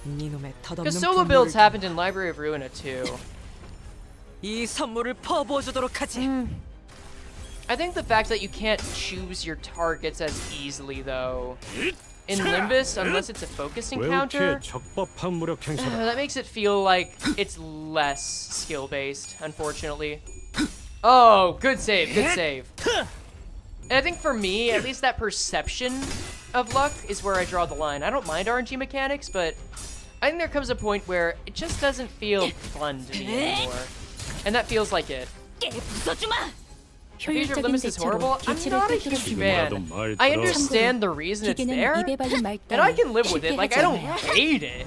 니놈의 덧없는 Because solo builds happened in Library of Ruina too. 이 선물을 퍼부어주도록 하지. I think the fact that you can't choose your targets as easily, though, in Limbus, unless it's a focused encounter, 적법한 무력 행사다. that makes it feel like it's less skill-based, unfortunately. Oh, good save, good save. And I think for me, at least that perception of luck is where I draw the line. I don't mind RNG mechanics, but I think there comes a point where it just doesn't feel fun to me anymore. And that feels like it. Feature of Limbus is horrible. I'm not a huge fan. I understand the reason it's there, and I can live with it. Like, I don't hate it.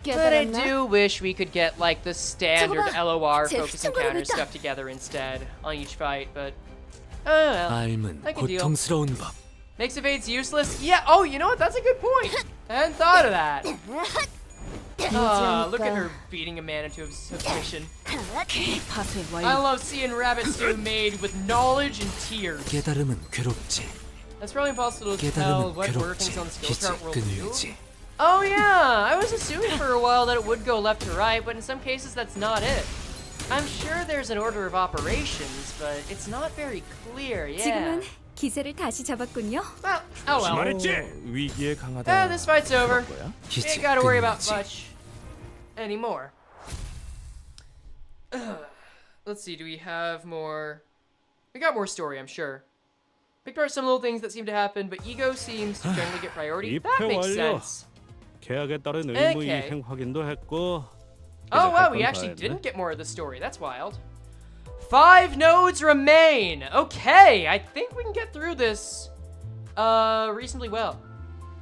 But I do wish we could get, like, the standard LOR focus encounter stuff together instead on each fight, but oh well. 삶은 I can deal. 고통스러운 법. Makes evades useless? Yeah, oh, you know what? That's a good point. I hadn't thought of that. Look at her beating a man into submission. I love seeing rabbit stew made with knowledge and tears. 깨달음은 괴롭지. That's probably impossible to tell 깨달음은 what 괴롭지. workings on the skill 빛을 chart will do. 끊는지. Oh yeah, I was assuming for a while that it would go left to right, but in some cases that's not it. I'm sure there's an order of operations, but it's not very clear, yeah. 기세를 다시 잡았군요. Well, oh well. 위기에 강하다. This fight's over. You ain't gotta worry about 끊는지. much anymore. Let's see, do we have more? We got more story, I'm sure. Picked apart some little things that seem to happen, but ego seems to generally get priority. That makes sense. 계약에 따른 의무 Okay. 이행 확인도 했고. Oh wow, we actually didn't get more of the story. That's wild. 5 nodes remain. Okay, I think we can get through this reasonably well.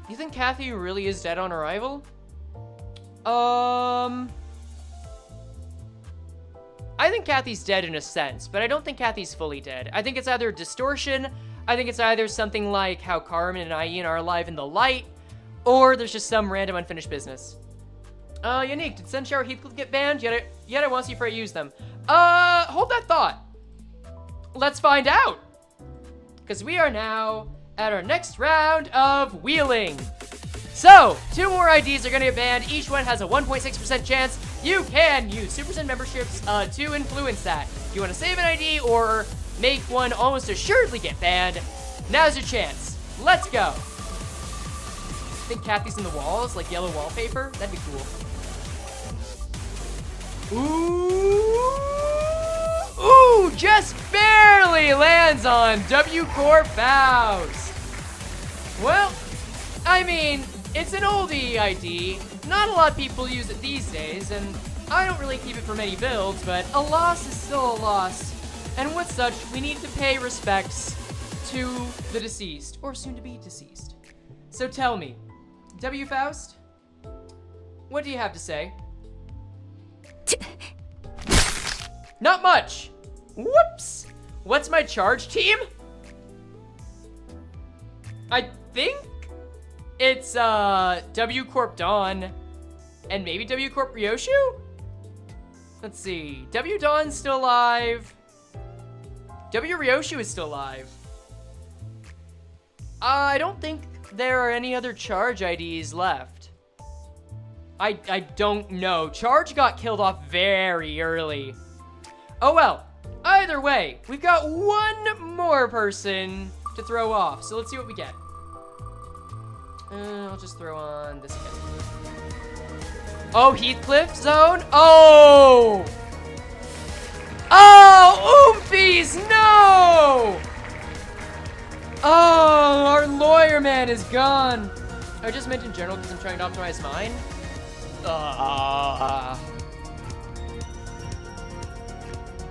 You think Cathy really is dead on arrival? I think Cathy's dead in a sense, but I don't think Cathy's fully dead. I think it's either distortion, I think it's either something like how Carmen and Ian are alive in the light, or there's just some random unfinished business. Unique, did Sunshower Heathcliff get banned? Yet I want to see Frey use them. Hold that thought. Let's find out. Because we are now at our next round of wheeling. So, 2 more IDs are going to get banned. Each one has a 1.6% chance. You can use Supercent memberships to influence that. If you want to save an ID or make one almost assuredly get banned, now's your chance. Let's go. I think Cathy's in the walls, like yellow wallpaper. That'd be cool. Ooh, just barely lands on W Core Faust. Well, I mean, it's an oldie ID. Not a lot of people use it these days, and I don't really keep it for many builds, but a loss is still a loss. And with such, we need to pay respects to the deceased, or soon to be deceased. So tell me, W Faust, what do you have to say? Not much. Whoops. What's my charge team? I think it's W Corp Dawn and maybe W Corp Ryoshu? Let's see. W Dawn's still alive. W Ryoshu is still alive. I don't think there are any other charge IDs left. I don't know. Charge got killed off very early. Oh well. Either way, we've got 1 more person to throw off. So let's see what we get. I'll just throw on this guy. Oh, Heathcliff zone? Oh! Oh, Oompies, no! Oh, our lawyer man is gone. I just meant in general because I'm trying to optimize mine.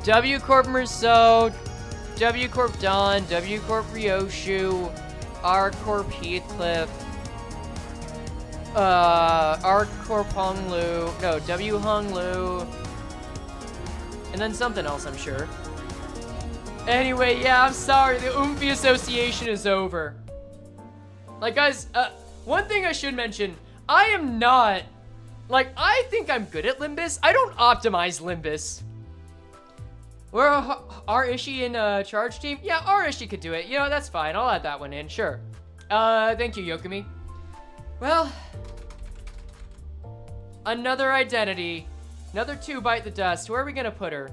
W Corp Merceau, W Corp Dawn, W Corp Ryoshu, R Corp Heathcliff, R Corp Honglu, no, W Honglu, and then something else, I'm sure. Anyway, yeah, I'm sorry, the Oomphy Association is over. Like, guys, one thing I should mention, I am not, like, I think I'm good at Limbus. I don't optimize Limbus. We're R-Ishi in charge team? Yeah, R-Ishi could do it. You know, that's fine. I'll add that one in, sure. Thank you, Yokami. Well, another identity Another 2 bite the dust. Where are we gonna put her?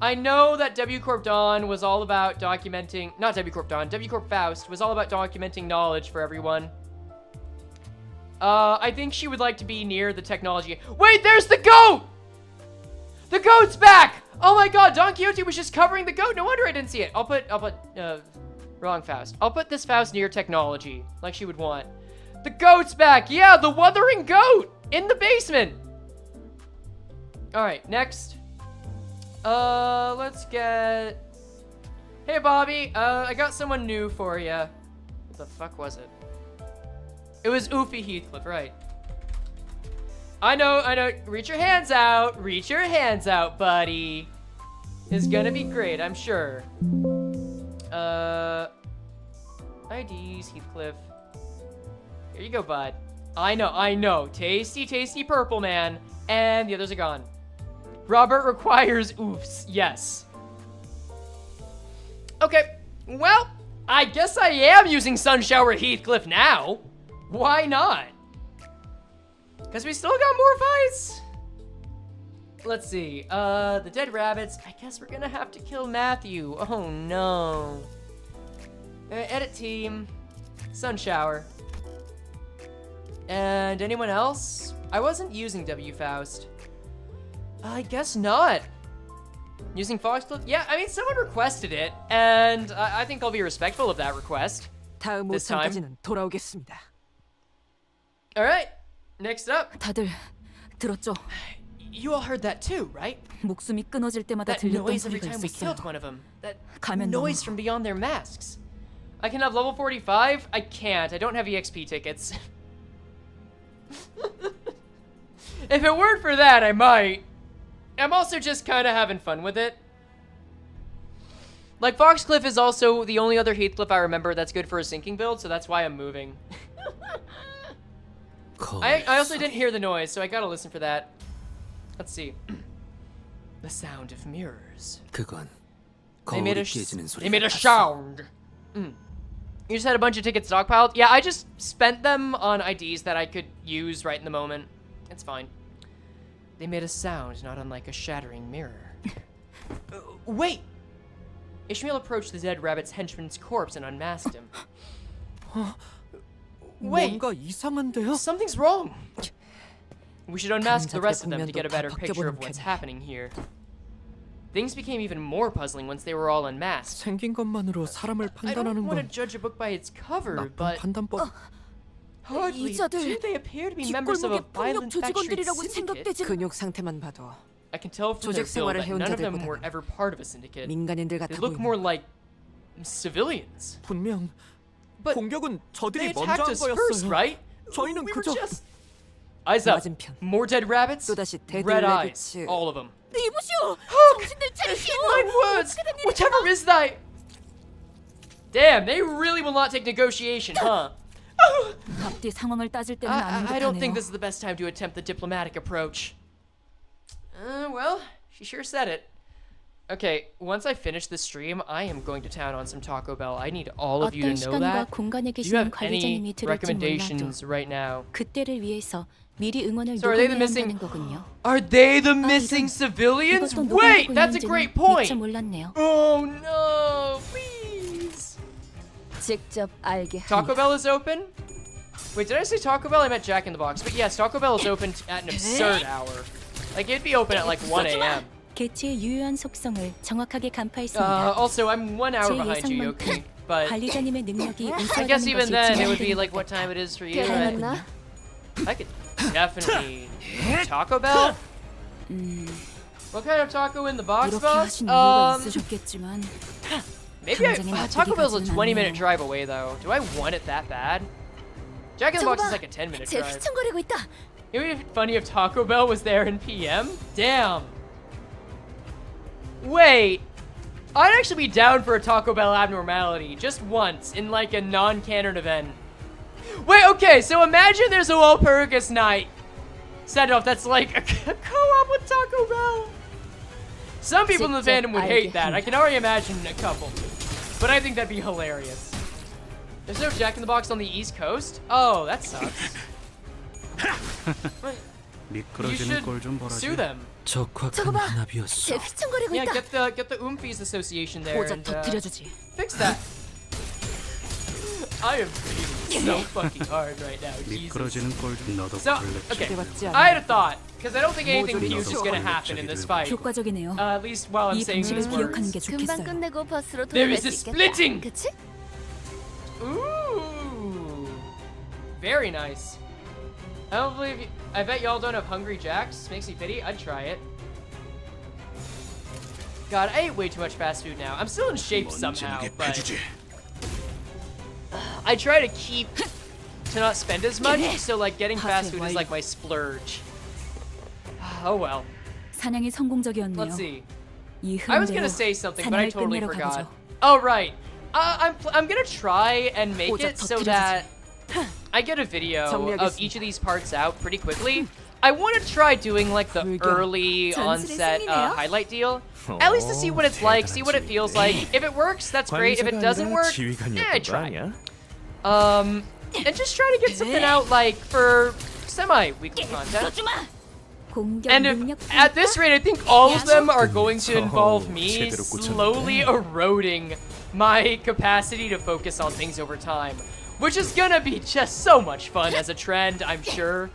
I know that W Corp Dawn was all about documenting, not W Corp Dawn, W Corp Faust was all about documenting knowledge for everyone. I think she would like to be near the technology. Wait, there's the goat! The goat's back! Oh my god, Don Quixote was just covering the goat. No wonder I didn't see it. I'll put, wrong Faust. I'll put this Faust near technology, like she would want. The goat's back! Yeah, the wuthering goat! In the basement! Alright, next. Let's get... Hey, Bobby, I got someone new for you. What the fuck was it? It was Oofy Heathcliff, right. I know. Reach your hands out. Reach your hands out, buddy. It's gonna be great, I'm sure. IDs, Heathcliff. Here you go, bud. I know. Tasty, tasty purple man. And the others are gone. Robert requires oofs. Yes. Okay. Well, I guess I am using Sunshower Heathcliff now. Why not? Because we still got more fights. Let's see. The dead rabbits. I guess we're gonna have to kill Matthew. Oh no. Edit team. Sunshower. And anyone else? I wasn't using W Faust. I guess not. Using Foxglove? Yeah, I mean, someone requested it, and I think I'll be respectful of that request. This time. Alright, next up. 다들 들었죠? You all heard that too, right? 목숨이 끊어질 때마다 That 들렸던 noise every 소리가 time we 있었어요. killed one of them. That 가면 noise 너무- from beyond their masks. I can have level 45? I can't. I don't have EXP tickets. If it weren't for that, I might. I'm also just kind of having fun with it. Like, Foxcliff is also the only other Heathcliff I remember that's good for a sinking build, so that's why I'm moving. I also didn't hear the noise, so I gotta listen for that. Let's see. The sound of mirrors. 그건 They made a 깨지는 소리가 they made a 났어. sound. You just had a bunch of tickets stockpiled? Yeah, I just spent them on IDs that I could use right in the moment. It's fine. They made a sound not unlike a shattering mirror. Wait! Ishmael approached the dead rabbit's henchman's corpse and unmasked him. Wait! 뭔가 이상한데요? Something's wrong! We should unmask the rest of them to get a better picture of what's happening here. Things became even more puzzling once they were all unmasked. 생긴 것만으로 사람을 I don't 판단하는 want to 건 judge a book by its cover, 나쁜 but 판단법. hardly do they appear to be members of a violent factory syndicate. 근육 상태만 봐도 I can tell from their 조직 build 생활을 that 해온 none of them were 자들보다는 ever part of a syndicate. 민간인들 They 같아 look more 보이는. like civilians. 분명 But 공격은 they 저들이 먼저 attacked 한 us first, 거였어요. right? 저희는 We were 그저 just... Eyes up. 맞은편. More dead rabbits? 또다시 데드 Red eyes. 레비츠. All of them. 이보시오! Hook! 정신들 The 차리시오! headline words! Whatever is that? Damn, they really will not take negotiation, huh? 앞뒤 상황을 따질 때는 아닌 I don't think 듯하네요. this is the best time to attempt the diplomatic approach. Well, she sure said it. Okay, once I finish this stream, I am going to town on some Taco Bell. I need all of you 어떤 to know 시간과 that. 공간에 Do you 계시는 have 관리자님이 any 들을지 몰라도 recommendations right now? 그때를 위해서 미리 응원을 So are they the 녹음해야 missing- 한다는 거군요. Are they the 이런- missing civilians? 이것도 Wait, 녹음되고 that's a 있는지는 great 미처 point. 몰랐네요. Oh no, please. 직접 알게 Taco Bell is open? Wait, did I say Taco Bell? I meant Jack in the Box. But yes, Taco Bell is open at an absurd hour. Like, it'd be open at like 1 a.m. 개체의 유효한 속성을 정확하게 간파했습니다. Also, I'm 1 hour 제 behind you, 예상만큼 Yoki. But 관리자님의 능력이 I guess 우수하다는 even 것이 then, it would be 증명되는 like 것 what time 같아. it is for you. And 닮았나? I could definitely Taco Bell. What kind of taco in the box, 이렇게 boss? 하신 이유가 있으셨겠지만 Maybe Taco Bell's a 20-minute drive away, though. Do I want it that bad? Jack in the Box is like a 10-minute 제 drive. 휘청거리고 있다. It would be funny if Taco Bell was there in PM. Damn. Wait. I'd actually be down for a Taco Bell abnormality. Just once, in like a non-canon event. Wait, okay, so imagine there's a Walpurgis night send-off that's like a co-op with Taco Bell. Some people in the fandom would hate that. I can already imagine a couple. But I think that'd be hilarious. There's no Jack in the Box on the East Coast? Oh, that sucks. 미끄러지는 꼴 좀 보라지. sue them. 적확한 한압이었어. 쟤 휘청거리고 Yeah, 있다. get the Oomfies Association there 고작 and 터뜨려주지. fix that. I am breathing so fucking hard right now. Jesus. 미끄러지는 꼴 좀 너도 So, 걸렸지. okay, 기대받지 I had a 않아. thought because I don't think anything 모조리 huge is 너도 gonna happen in this fight. 효과적이네요. At least while I'm 이 saying 방식을 these 기억하는 words. 게 금방 좋겠어요. 끝내고 버스로 There 돌아갈 is 수 a 있겠다. splitting. 그치? Ooh, very nice. I don't believe you. I bet y'all don't have Hungry Jacks. Makes me pity. I'd try it. God, I ate way too much fast food now. I'm still in shape somehow, but I try to keep to not spend as much. So like getting fast food is like my splurge. Oh well. 사냥이 성공적이었네요. Let's see. 이 I was 흐름대로 gonna say something, but I 사냥을 totally 끝내러 forgot. 가보죠. Oh right. I'm gonna try and make it so that I get a video of each of these parts out pretty quickly. I want to try doing like the early onset highlight deal, at least to see what it's like, see what it feels like. If it works, that's great. If it doesn't work, I try. And just try to get something out like for semi-weekly content. And if, at this rate, I think all of them are going to involve me slowly eroding my capacity to focus on things over time, which is gonna be just so much fun as a trend, I'm sure.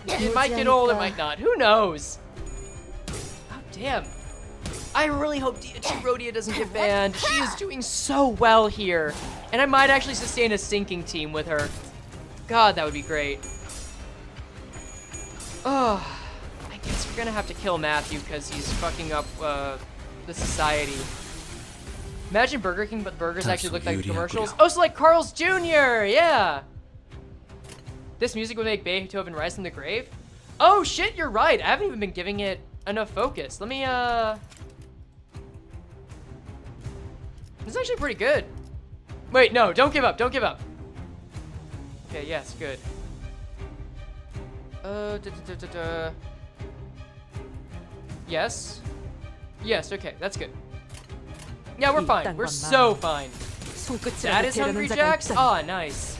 It might get old, it might not. Who knows? Oh, damn. I really hope Rodia doesn't get banned. She is doing so well here. And I might actually sustain a sinking team with her. God, that would be great. Oh, I guess we're gonna have to kill Matthew because he's fucking up the society. Imagine Burger King, but burgers actually look like commercials. Oh, so like Carl's Jr., yeah. This music would make Beethoven rise from the grave? Oh shit, you're right. I haven't even been giving it enough focus. Let me, This is actually pretty good. Wait, no, don't give up, don't give up. Okay, yes, good. Yes. Yes, okay, that's good. Yeah, we're fine. We're so fine. That is Hungry Jacks? Ah, nice.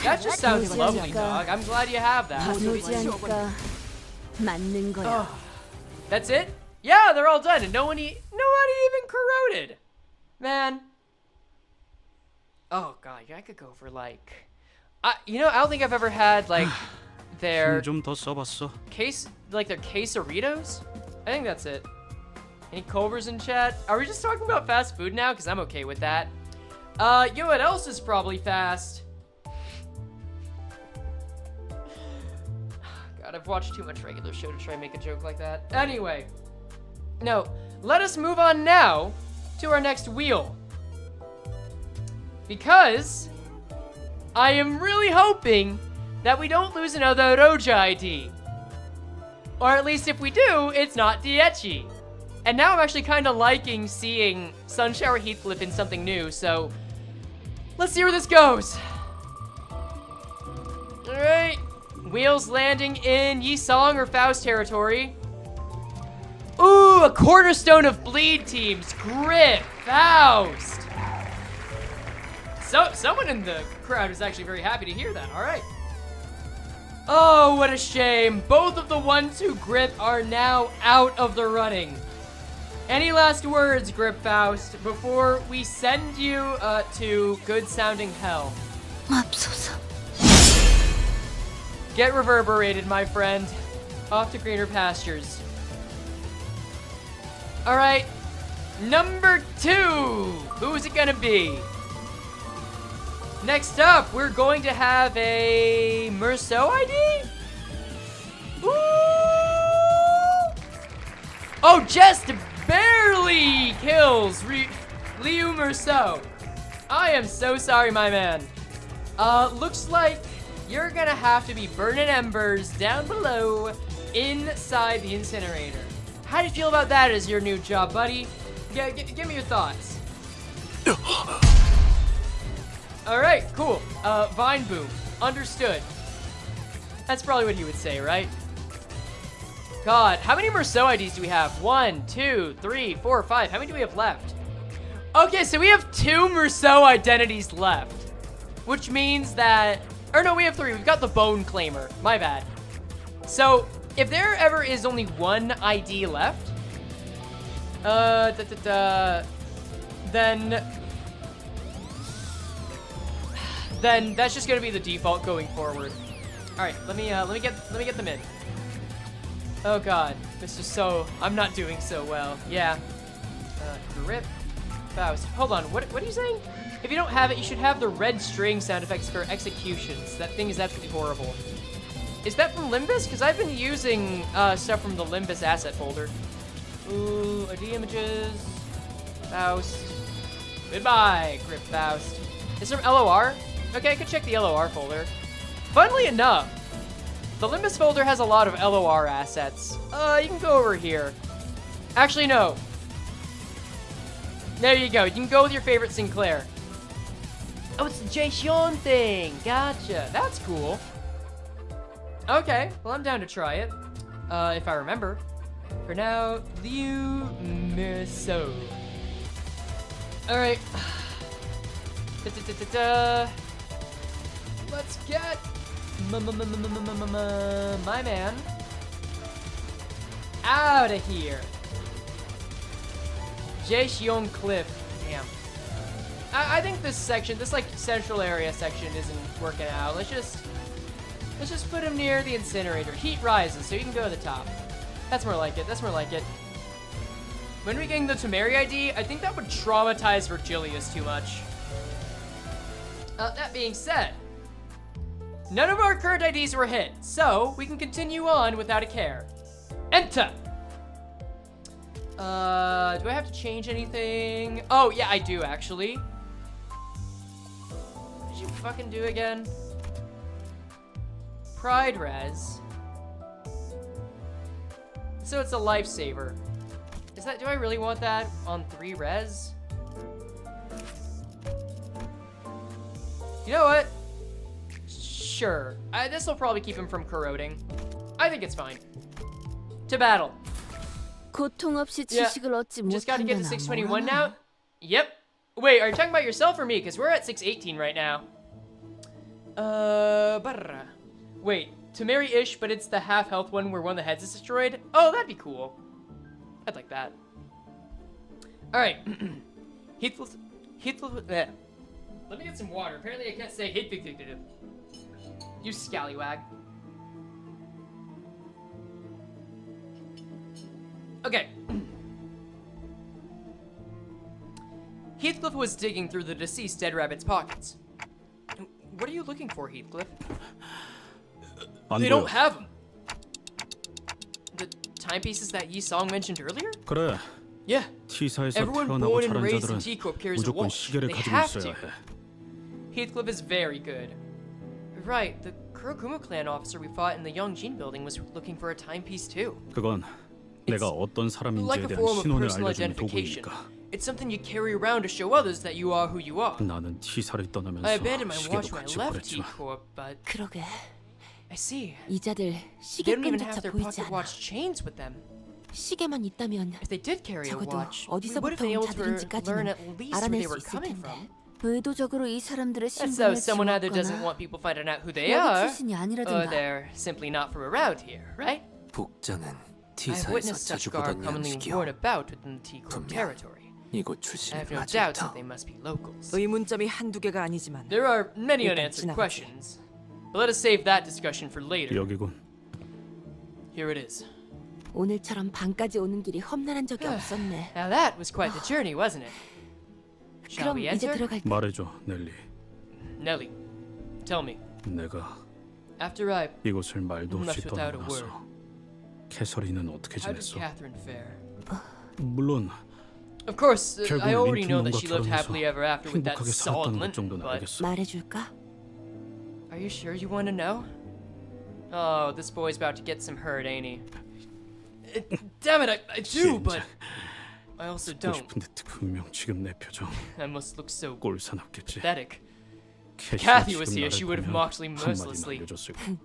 That just sounds lovely, dog. I'm glad you have that. Oh, that's it? Yeah, they're all done, and nobody even corroded. Man. Oh god, I could go for like, you know, I don't think I've ever had like their 좀더 써봤어. their quesaritos. I think that's it. Any Culvers in chat? Are we just talking about fast food now? Because I'm okay with that. You know what else is probably fast? God, I've watched too much regular show to try and make a joke like that. Anyway. No, let us move on now to our next wheel. Because I am really hoping that we don't lose another Roja ID. Or at least if we do, it's not Diechi. And now I'm actually kind of liking seeing Sunshower Heathcliff in something new, so let's see where this goes. Alright, wheels landing in Yisong or Faust territory. Ooh, a cornerstone of bleed teams, Griff, Faust. So, someone in the crowd is actually very happy to hear that, alright. Oh, what a shame. Both of the ones who grip are now out of the running. Any last words, Grip Faust, before we send you to good-sounding hell? Get reverberated, my friend. Off to greener pastures. Alright, number 2. Who's it gonna be? Next up, we're going to have a Merceau ID? Ooh! Oh, just barely kills Liu Merceau. I am so sorry, my man. Looks like you're gonna have to be burning embers down below inside the incinerator. How do you feel about that as your new job, buddy? Yeah, give me your thoughts. Alright, cool. Vine Boom. Understood. That's probably what he would say, right? God, how many Merceau IDs do we have? 1, 2, 3, 4, 5. How many do we have left? Okay, so we have 2 Merceau identities left. Which means that... Or no, we have 3. We've got the Bone Claimer. My bad. So, if there ever is only one ID left, then that's just gonna be the default going forward. All right, let me get them in. Oh God, this is so. I'm not doing so well. Yeah. Grip. Faust. Hold on. What are you saying? If you don't have it, you should have the red string sound effects for executions. That thing is absolutely horrible. Is that from Limbus? Because I've been using stuff from the Limbus asset folder. Ooh, ID images. Faust. Goodbye, Grip Faust. Is there LOR? Okay, I could check the LOR folder. Funnily enough, the Limbus folder has a lot of LOR assets. You can go over here. Actually, no. There you go. You can go with your favorite Sinclair. Oh, it's the Jaehyun thing. Gotcha. That's cool. Okay, well, I'm down to try it. If I remember. For now, Liu Miso. Alright. Let's get my man out of here. Jaehyun Cliff. Damn. I think this section, this like central area section isn't working out. Let's just put him near the incinerator. Heat rises, so you can go to the top. That's more like it. That's more like it. When are we getting the Temeri ID? I think that would traumatize Virgilius too much. That being said, none of our current IDs were hit, so we can continue on without a care. Enter! Do I have to change anything? Oh, yeah, I do, actually. What did you fucking do again? Pride res. So it's a lifesaver. Is that, do I really want that on 3 res? You know what? Sure. This will probably keep him from corroding. I think it's fine. To battle. 고통 없이 Yeah. 지식을 얻지 Just gotta get to 못한다나 621 뭐라나. now? Yep. Wait, are you talking about yourself or me? Because we're at 618 right now. Wait, Temeri-ish, but it's the half health one where one of the heads is destroyed? Oh, that'd be cool. I'd like that. Alright. Heathcliff. Let me get some water. Apparently I can't say Heathcliff. You scallywag. Okay. Heathcliff was digging through the deceased dead rabbit's pockets. What are you looking for, Heathcliff? They don't have them. The timepieces that Yi Song mentioned earlier? 그래. Yeah. T사에서 Everyone 태어나고 born and 자란 raised in 자들은 T-Corp carries a 무조건 watch. 시계를 They 가지고 have 있어야 to. 해. Heathcliff is very good. Right, the Kurokumo clan officer we fought in the Yongjin building was looking for a timepiece too. 그건 내가 어떤 Like 사람인지에 a 대한 form of 신원을 personal 알려주는 identification. 도구이니까. It's something you carry around to show others that you are who you are. 나는 T사를 떠나면서 I abandoned my watch 시계도 when I 같이 left 버렸지만 T-Corp, but 그러게. I see. 이자들 They don't even have 시계끈조차 their 보이지 pocket 않아. watch chains with them. 시계만 있다면 If they did carry a 적어도 watch, we would have 어디서부터 been 온 able to learn 자들인지까지는 at least where 알아낼 they 수 were 있을 coming 텐데. from. 의도적으로 이 사람들의 And so 신분을 someone either doesn't 지웠거나 want people finding out who they 여기 are, 출신이 or 아니라든가. they're simply not from around here, right? 복장은 I've T사에서 witnessed such 자주 garb 보던 commonly 양식이요. worn about within the T-Corp 분명 territory. 이곳 I 출신이 have no 맞을 doubts 터. that they must be locals. 의문점이 한두 개가 아니지만 There are many 일단 unanswered 지나가지. questions, but let us save that discussion for later. 여기군. Here it is. 오늘처럼 밤까지 오는 길이 험난한 적이 없었네. Now that was quite the journey, wasn't it? Shall 그럼 we 이제 enter? 들어갈게. 말해줘, 넬리. Nelly, tell me. 내가 After I 이곳을 말도 없이 left without a 떠나고 word, 나서 캐서린은 어떻게 how did 지냈어? Catherine fare? 물론 Of course, 결국 I already know that 린튼놈과 she lived 결혼해서 happily ever after with that 행복하게 solid 살았다는 것 Linton, 정도는 but 알겠어. 말해줄까? are you sure you want to know? Oh, this boy's about to get some hurt, ain't he? Damn it, I do, but I also 듣고 don't. 싶은데 분명 지금 내 표정 I must look so 꼴사납겠지. pathetic. 캐시가 Cathy was 지금 here, 나를 she would have 보면 mocked me 한마디 mercilessly. 남겨줬을 거야.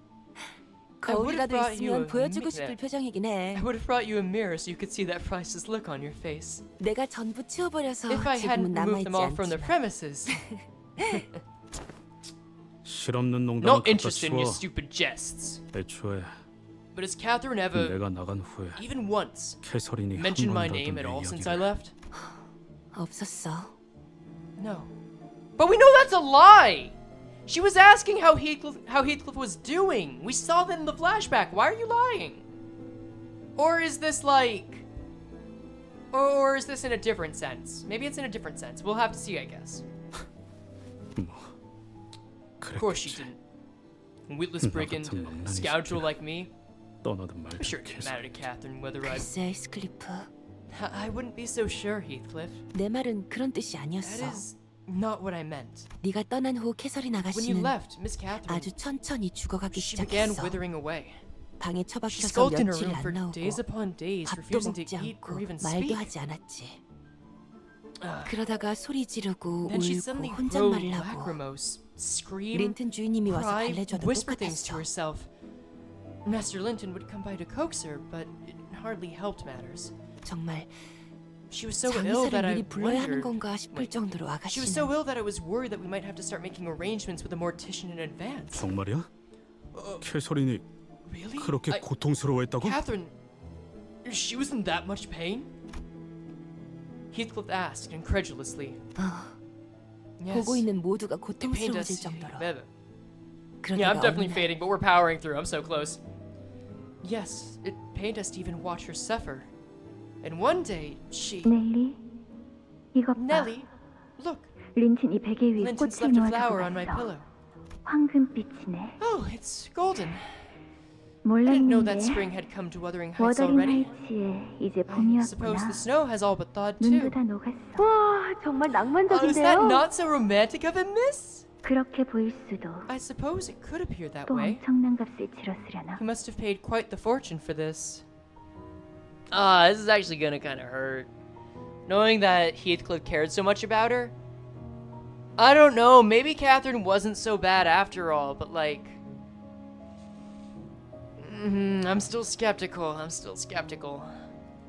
거울이라도 brought you 있으면 a 보여주고 minute. 싶을 표정이긴 해. I would have brought you a mirror so you could see that priceless look on your face. 내가 전부 치워버려서 If I hadn't 지금은 removed 남아있지 them all from the 않지만. premises. 실없는 농담은 Not 갖다 interested in your 치워. stupid jests. 애초에 But has Catherine ever, 내가 나간 후에 even once, 캐서린이 한 mentioned my 번이라도 name 내 at all since I 이야기를 left? 없었어. No. But we know that's a lie! She was asking how Heathcliff was doing. We saw that in the flashback. Why are you lying? Or is this like... Or is this in a different sense? Maybe it's in a different sense. We'll have to see, I guess. Of course she didn't. Witless brigand, a scoundrel like me. 떠나든 I'm sure it didn't matter to Catherine whether I... 글쎄, 스클리프. I wouldn't be so sure, Heathcliff. 내 말은 그런 뜻이 That 아니었어. is not what I meant. 네가 떠난 후 캐서린 When you 아가씨는 left, Miss Catherine, 아주 천천히 죽어가기 she began 시작했어. withering away. 방에 She 처박혀서 skulked in her 며칠 room for 안 나오고 days upon days, 밥도 refusing to 먹지 eat or 않고 even 말도 speak. 하지 않았지. 그러다가 소리 지르고 Then she 울고 suddenly 혼잣말을 grew 하고 lachrymose, scream, 린튼 주인님이 와서 cry, 달래줘도 whisper things to 똑같았어. herself. Master Linton would come by to coax her, but it hardly helped matters. 정말 She was so ill that 장의사를 I 미리 불러야 하는 wondered. 건가 싶을 정도로 She was so 아가씨는 ill that I was worried that we might have to start making arrangements with a mortician in advance. 정말이야? 캐서린이 Really? 그렇게 고통스러워했다고? Catherine, she was in that much pain? Heathcliff asked incredulously. Yes. 보고 있는 모두가 It pained us. 고통스러워질 정도로. Yeah, I'm 그러다가 definitely 어느 날 fading, but we're powering through. I'm so close. Yes, it pained us to even watch her suffer. And one day, she... 넬리, 이것 봐. Nellie, look. 린튼이 베개 위에 Linton's 꽃을 left a 놓아두고 flower on my 갔어. pillow. 황금빛이네. Oh, it's golden. I didn't know that 몰랐는데 spring had come to Wuthering Heights 워더링 already. 하이츠에 이제 I suppose 봄이었구나. the snow has all but thawed 눈도 too. 다 녹았어. 와, 정말 Oh, is that not so romantic of him, miss? 그렇게 보일 수도. I suppose it could appear that 또 way. 엄청난 값을 치렀으려나. He must have paid quite the fortune for this. Ah, this is actually gonna kind of hurt. Knowing that Heathcliff cared so much about her. I don't know, maybe Catherine wasn't so bad after all, but like... I'm still skeptical,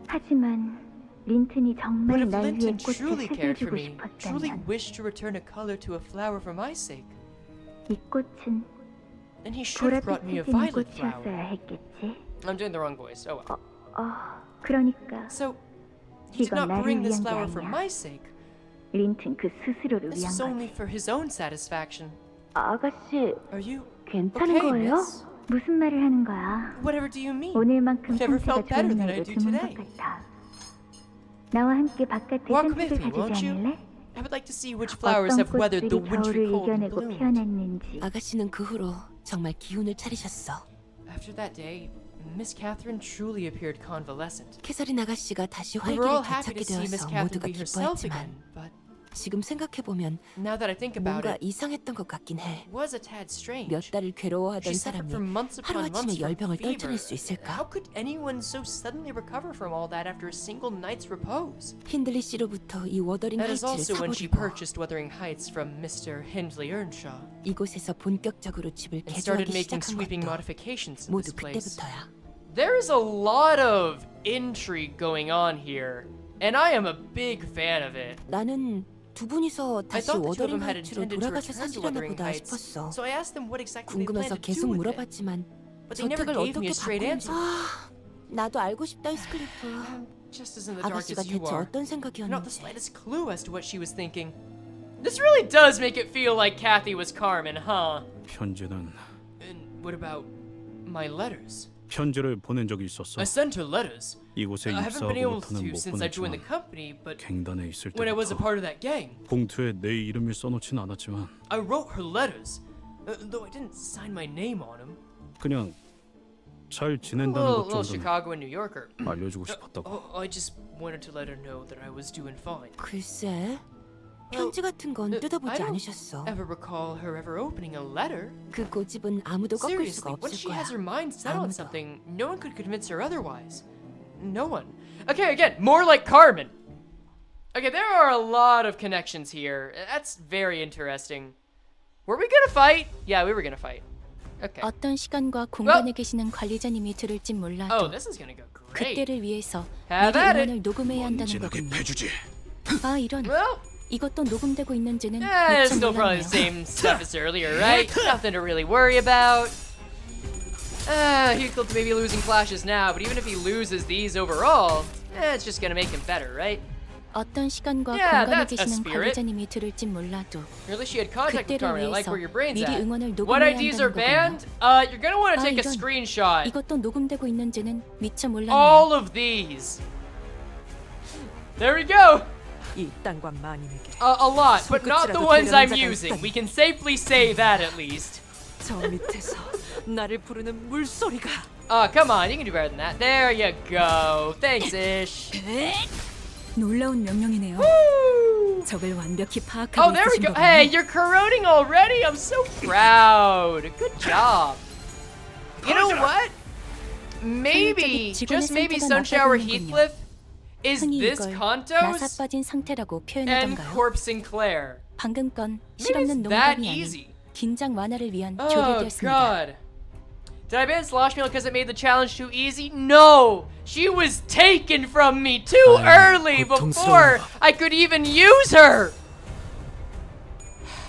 하지만 린튼이 But 정말 if 날 위해 Linton 꽃을 truly cared for 새겨주고 me, truly 싶었다면 wished to return a color to a flower for my sake, 이 꽃은 then he should have brought me a 보랏빛이 지는 violet flower. 꽃이었어야 했겠지. I'm doing the wrong voice, oh well. 그러니까 So, he did 이건 not bring 나를 this 위한 게 flower for 아니야. my sake. 린튼 그 스스로를 This 위한 was only 거지. for his own satisfaction. 아가씨, Are you 괜찮은 okay, 거예요? miss? 무슨 말을 하는 거야? Whatever do you mean? 오늘만큼 I've never 상태가 felt better 좋은 than I 날도 do 드문 today. 것 같아. 나와 함께 바깥에 Walk with 산책을 me, won't 가주지 you? 않을래? I would like to see which flowers 어떤 have weathered the 꽃들이 wintry 겨울을 cold and 이겨내고 bloomed. 피어났는지. 아가씨는 그 후로 정말 기운을 차리셨어. After that day, Miss Catherine truly appeared convalescent. 캐서린 아가씨가 다시 We were all 활기를 happy 되찾게 to see Miss 되어서 Catherine 모두가 be herself 기뻐했지만 again, but 지금 생각해보면 now that I think about 뭔가 it, 이상했던 것 같긴 해. it was a tad strange. 몇 달을 괴로워하던 She suffered 사람이 for months upon months 하루아침에 from 열병을 fever. 떨쳐낼 수 있을까? How could anyone so suddenly recover from all that after a single night's repose? 힌들리 씨로부터 이 워더링 That is 하이츠를 also when she 사버리고 purchased Wuthering Heights from Mr. Hindley Earnshaw 이곳에서 본격적으로 집을 and started 개조하기 making 시작한 sweeping 것도 modifications in 모두 this place. 그때부터야. There is a lot of intrigue going on here, and I am a big fan of it. 나는 두 분이서 I 다시 thought the two of 워더링 them had 하이츠로 intended to 돌아가서 return to 사시려나 Wuthering 보다 Heights, 싶었어. so I asked them what exactly they 궁금해서 planned to 계속 do with it. 물어봤지만 But they never 저택을 gave me 어떻게 a straight 바꾸는지 answer. 나도 알고 싶다 스클리프. Just as in the dark 아가씨가 as you 대체 are. 어떤 Not the 생각이었는지. slightest clue as to what she was thinking. This really does make it feel like Cathy was Carmen, huh? 편지는 And what about my letters? 편지를 보낸 적이 있었어. I sent her letters. 이곳에 I haven't been able 입사하고부터는 to 못 since I joined the 보냈지만 company, but 갱단에 있을 when I was a 때부터 part of that gang, 봉투에 내 이름을 써놓진 않았지만 I wrote her letters, though I didn't sign my name on them. 그냥 잘 A 지낸다는 little, 것 little 정도는 Chicago and New Yorker. 알려주고 싶었다고. I just wanted to let her know that I was doing fine. 글쎄, 편지 같은 건 I 뜯어보지 don't 않으셨어. ever recall her ever opening a letter. 그 고집은 아무도 꺾을 수가 Seriously, once 없을 she 거야. has her mind set on 아무도. something, no one could convince her otherwise. No one. Okay, again, more like Carmen. Okay, there are a lot of connections here. That's very interesting. Were we gonna fight? Yeah, we were gonna fight. Okay. 어떤 시간과 공간에 계시는 관리자님이 들을진 Oh, 몰라도 this is gonna go great. 그때를 위해서 Have 미리 at it. 음원을 녹음해야 한다는 거군요. 아 이런, Well, 이것도 녹음되고 있는지는 yeah, it's 미처 still probably the 몰랐네요. same stuff as earlier, right? Nothing to really worry about. Heathcliff may be losing clashes now, but even if he loses these overall, it's just gonna make him better, right? 어떤 시간과 Yeah, 공간에 that's a 계시는 spirit. 관리자님이 들을진 몰라도 Or at least she had contact with 그때를 Carmen. I like 위해서 where your brain's 미리 at. 응원을 What 녹음해야 IDs are 한다는 banned? 거군요. You're gonna want to 아, take a 이런. screenshot. 이것도 녹음되고 있는지는 미처 몰랐네요. All of these. There we go. 이 땅과 만인에게 A lot, but not the ones I'm 손끝이라도 using. 되려는 We can safely say that at least. 저 밑에서 나를 부르는 물소리가. Come on, you can do better than that. There you go. Thanks, Ish. 놀라운 명령이네요. 적을 완벽히 파악하고 Oh, there we 있으신 go. 거군요. Hey, you're corroding already. I'm so proud. Good job. You know what? Maybe, just maybe Sunshower Heathcliff is 흔히 this 이걸 Cantos 나사 빠진 상태라고 and 표현하던가요? Corpse Sinclair. 방금 건 Maybe 실없는 it's that 농담이 easy. 아닌 긴장 완화를 위한 Oh 조력이었습니다. God. Did I ban Sloshmeal because it made the challenge too easy? No! She was taken from me too early before I could even use her!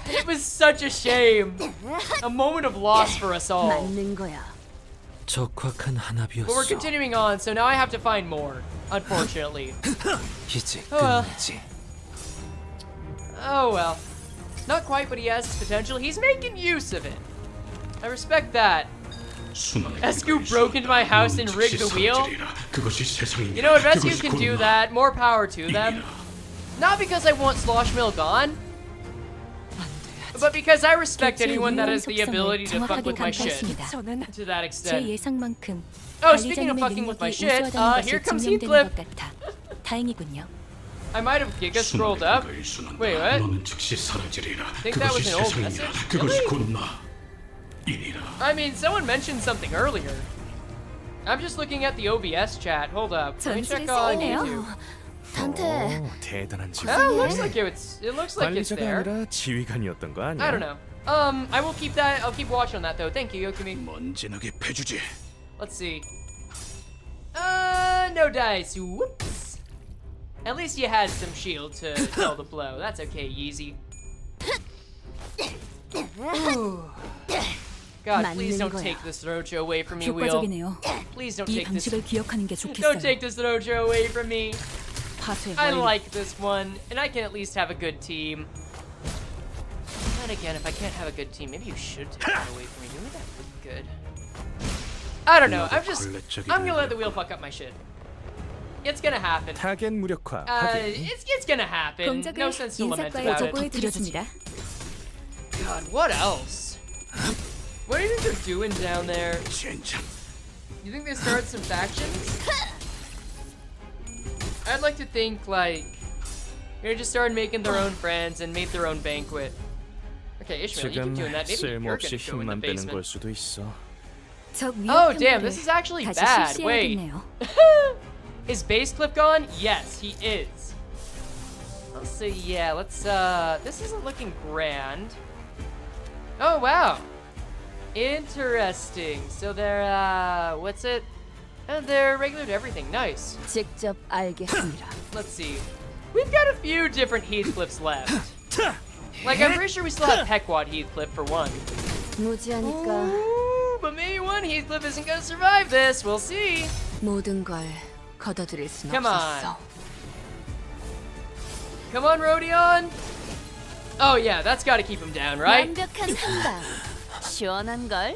It was such a shame. A moment of loss for us all. 맞는 거야. 적확한 But we're 한압이었어. continuing on, so now I have to find more, unfortunately. 이제 Oh, well. 끝내지. Oh well. Not quite, but he has his potential. He's making use of it. I respect that. Escu broke into my house and rigged the wheel. You know what, Rescue can do that. More power to them. Not because I want Sloshmill gone, but because I respect anyone that has the ability to fuck with my shit. 감사했습니다. To that 제 extent. 예상만큼 Oh, speaking of 관리자님의 fucking with my 능력이 shit, 우수하다는 here 것이 comes 증명되는 Heathcliff. 것 같아. 다행이군요. I might have Giga scrolled up. Wait, what? I think that was an old message. Really? I mean, someone mentioned something earlier. I'm just looking at the OBS chat. Hold up. Let me check on YouTube. 단테. 대단한 지. Oh, looks like it looks like it's 관리자가 there. 아니라 지휘관이었던 거 아니야? I don't know. I will keep that. I'll keep watching on that though. Thank you, Yokimi. 먼지나게 패주지. Let's see. No dice. Whoops. At least you had some shield to kill the blow. That's okay, Yeezy. Ooh. God, please don't take this Rojo away from me, Wheel. 효과적이네요. Please don't 이 take this. 방식을 기억하는 게 Don't 좋겠어요. take this Rojo away from me. 파쇄 I 완료. like this one, and I can at least have a good team. Then again, if I can't have a good team, maybe you should take it away from me. Maybe that would be good. I don't know. I'm gonna let the wheel fuck up my shit. It's gonna happen. 타겟 무력화. It's gonna happen. 공작을 No sense to lament 인사과에 about it. 보고해 드렸습니다. God, what else? What do you think they're doing down there? You think they started some factions? I'd like to think like they just started making their own friends and made their own banquet. Okay, Ishmael, you keep 지금 doing that. Maybe you're 쓸모없이 gonna go in the 힘만 빼는 걸 basement. 수도 있어. 적 Oh 위협 damn, 평가를 this is actually 다시 bad. Wait. 실시해야겠네요. Is Basecliff gone? Yes, he is. Let's see, yeah, let's this isn't looking grand. Oh wow. Interesting. So they're what's it? They're regular to everything. Nice. 직접 알겠습니다. Let's see. We've got a few different Heathcliffs left. Like I'm pretty sure we still have Pequod Heathcliff for one. 무지하니까 Ooh, but maybe one Heathcliff isn't gonna survive this. We'll see. 모든 걸 걷어들일 순 Come 없었어. on. Come on, Rodion. Oh yeah, that's got to keep him down, right? 완벽한 한방. 시원한 걸.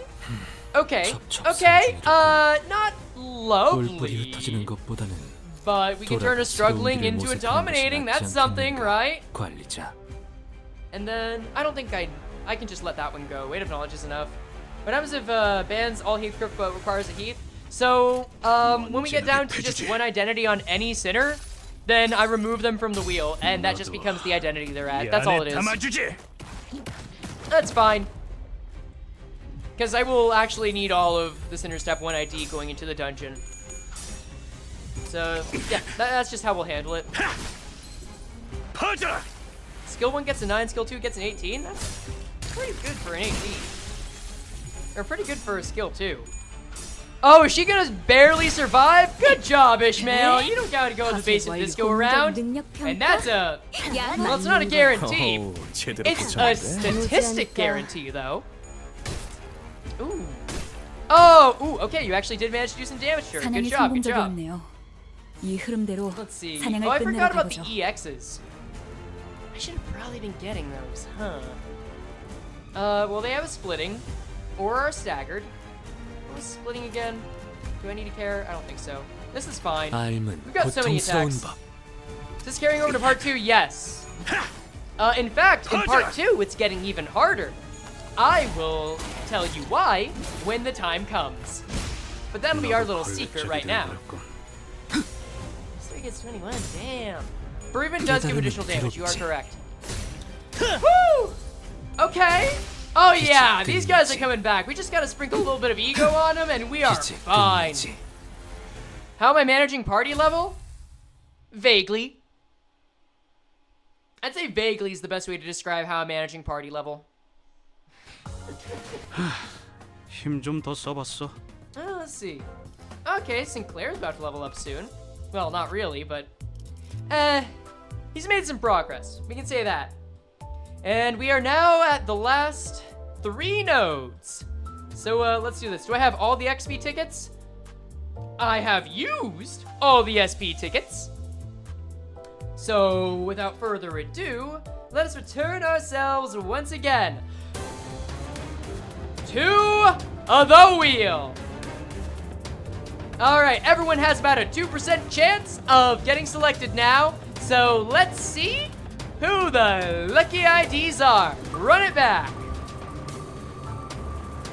Okay. 첩첩 Okay. 상중이다. Not 뿔뿔이 lovely. 흩어지는 것보다는 But we can turn a struggling into a dominating. That's something, right? 관리자. And then I don't think I can just let that one go. Weight of knowledge is enough. What happens if bans all Heathcliff but requires a Heath? So when we get down to just one identity on any sinner, then I remove them from the wheel, and that just becomes the identity they're at. That's all it is. That's fine. Because I will actually need all of the Sinner Step 1 ID going into the dungeon. So, yeah, that's just how we'll handle it. Skill 1 gets a 9, skill 2 gets an 18. That's pretty good for an 18. Or pretty good for a skill 2. Oh, is she gonna barely survive? Good job, Ishmael. You don't gotta go in the basement this go around. And that's a... Well, it's not a guarantee. 오, 제대로 It's a 붙였는데. statistic guarantee, though. Ooh. Oh, ooh, okay, you actually did manage to do some damage to her. Good 사냥이 job, good job. 성공적이었네요. 이 흐름대로 Let's see. 사냥을 Oh, I 끝내러 forgot about the 가보죠. EXs. I should have probably been getting those, huh? Well, they have a splitting, or are staggered. What was splitting again? Do I need to care? I don't think so. This is fine. 알면 We've got so many 고통스러운 attacks. 법. Is this carrying over to part 2? Yes. In fact, in part 2, it's getting even harder. I will tell you why when the time comes. But that'll be our little secret right now. So he gets 21, damn. Bereavement does give additional damage, you are correct. Woo! Okay. Oh yeah, these guys are coming back. We just gotta sprinkle a little bit of ego on them and we are fine. How am I managing party level? Vaguely. I'd say vaguely is the best way to describe how I'm managing party level. 힘 좀 더 써봤어. Let's see. Okay, Sinclair's about to level up soon. Well, not really, but... he's made some progress. We can say that. And we are now at the last 3 nodes. So, let's do this. Do I have all the XP tickets? I have used all the SP tickets. So, without further ado, let us return ourselves once again to the wheel. Alright, everyone has about a 2% chance of getting selected now. So, let's see who the lucky IDs are. Run it back.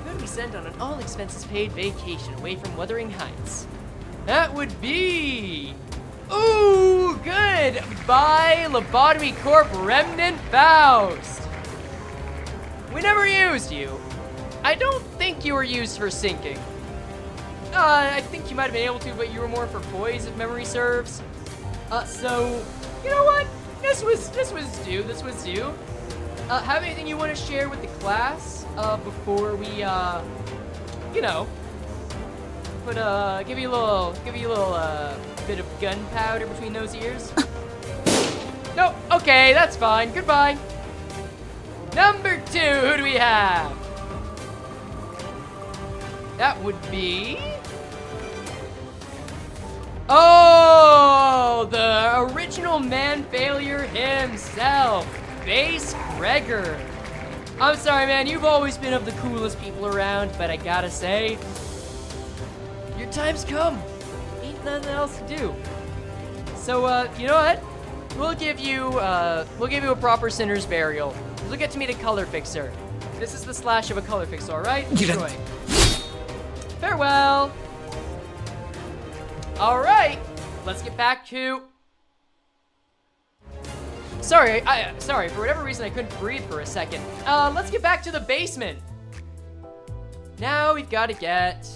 Who do we send on an all-expenses-paid vacation away from Wuthering Heights? That would be... Ooh, good! By Lobotomy Corp Remnant Faust. We never used you. I don't think you were used for sinking. I think you might have been able to, but you were more for poise, if memory serves. So, you know what? This was due. This was due. Have anything you want to share with the class before we, you know, give you a little bit of gunpowder between those ears? No. Okay, that's fine. Goodbye. Number 2. Who do we have? That would be... Oh, the original man failure himself, Base Gregor. I'm sorry, man, you've always been of the coolest people around, but I gotta say, your time's come. Ain't nothing else to do. So, you know what? We'll give you a proper sinner's burial. You'll get to meet a color fixer. This is the slash of a color fixer, all right? Enjoy. Farewell. All right, let's get back to... Sorry, for whatever reason I couldn't breathe for a second. Let's get back to the basement. Now we've got to get...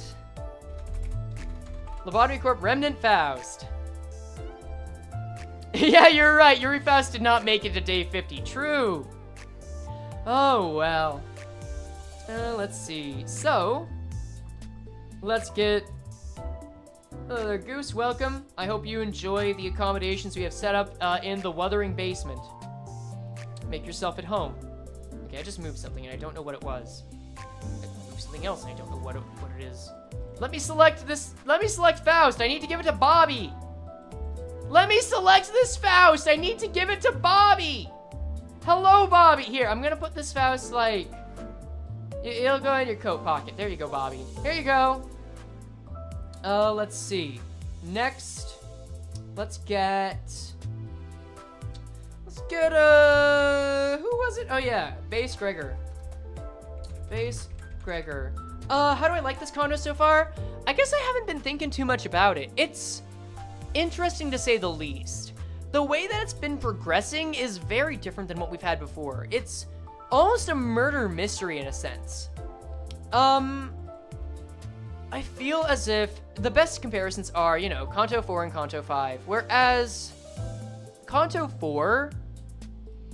Lobotomy Corp Remnant Faust. Yeah, you're right, Yuri Faust did not make it to day 50, true. Oh, well. Let's see, so... Let's get... Goose, welcome. I hope you enjoy the accommodations we have set up in the Wuthering basement. Make yourself at home. Okay, I just moved something and I don't know what it was. I moved something else and I don't know what it is. Let me select this. Let me select Faust. I need to give it to Bobby. Let me select this Faust. I need to give it to Bobby. Hello, Bobby. Here, I'm gonna put this Faust like... It'll go in your coat pocket. There you go, Bobby. Here you go. Let's see. Next, let's get, who was it? Oh yeah, Base Gregor. Base Gregor. How do I like this condo so far? I guess I haven't been thinking too much about it. It's interesting to say the least. The way that it's been progressing is very different than what we've had before. It's almost a murder mystery in a sense. I feel as if the best comparisons are, you know, Canto 4 and Canto 5, whereas Canto 4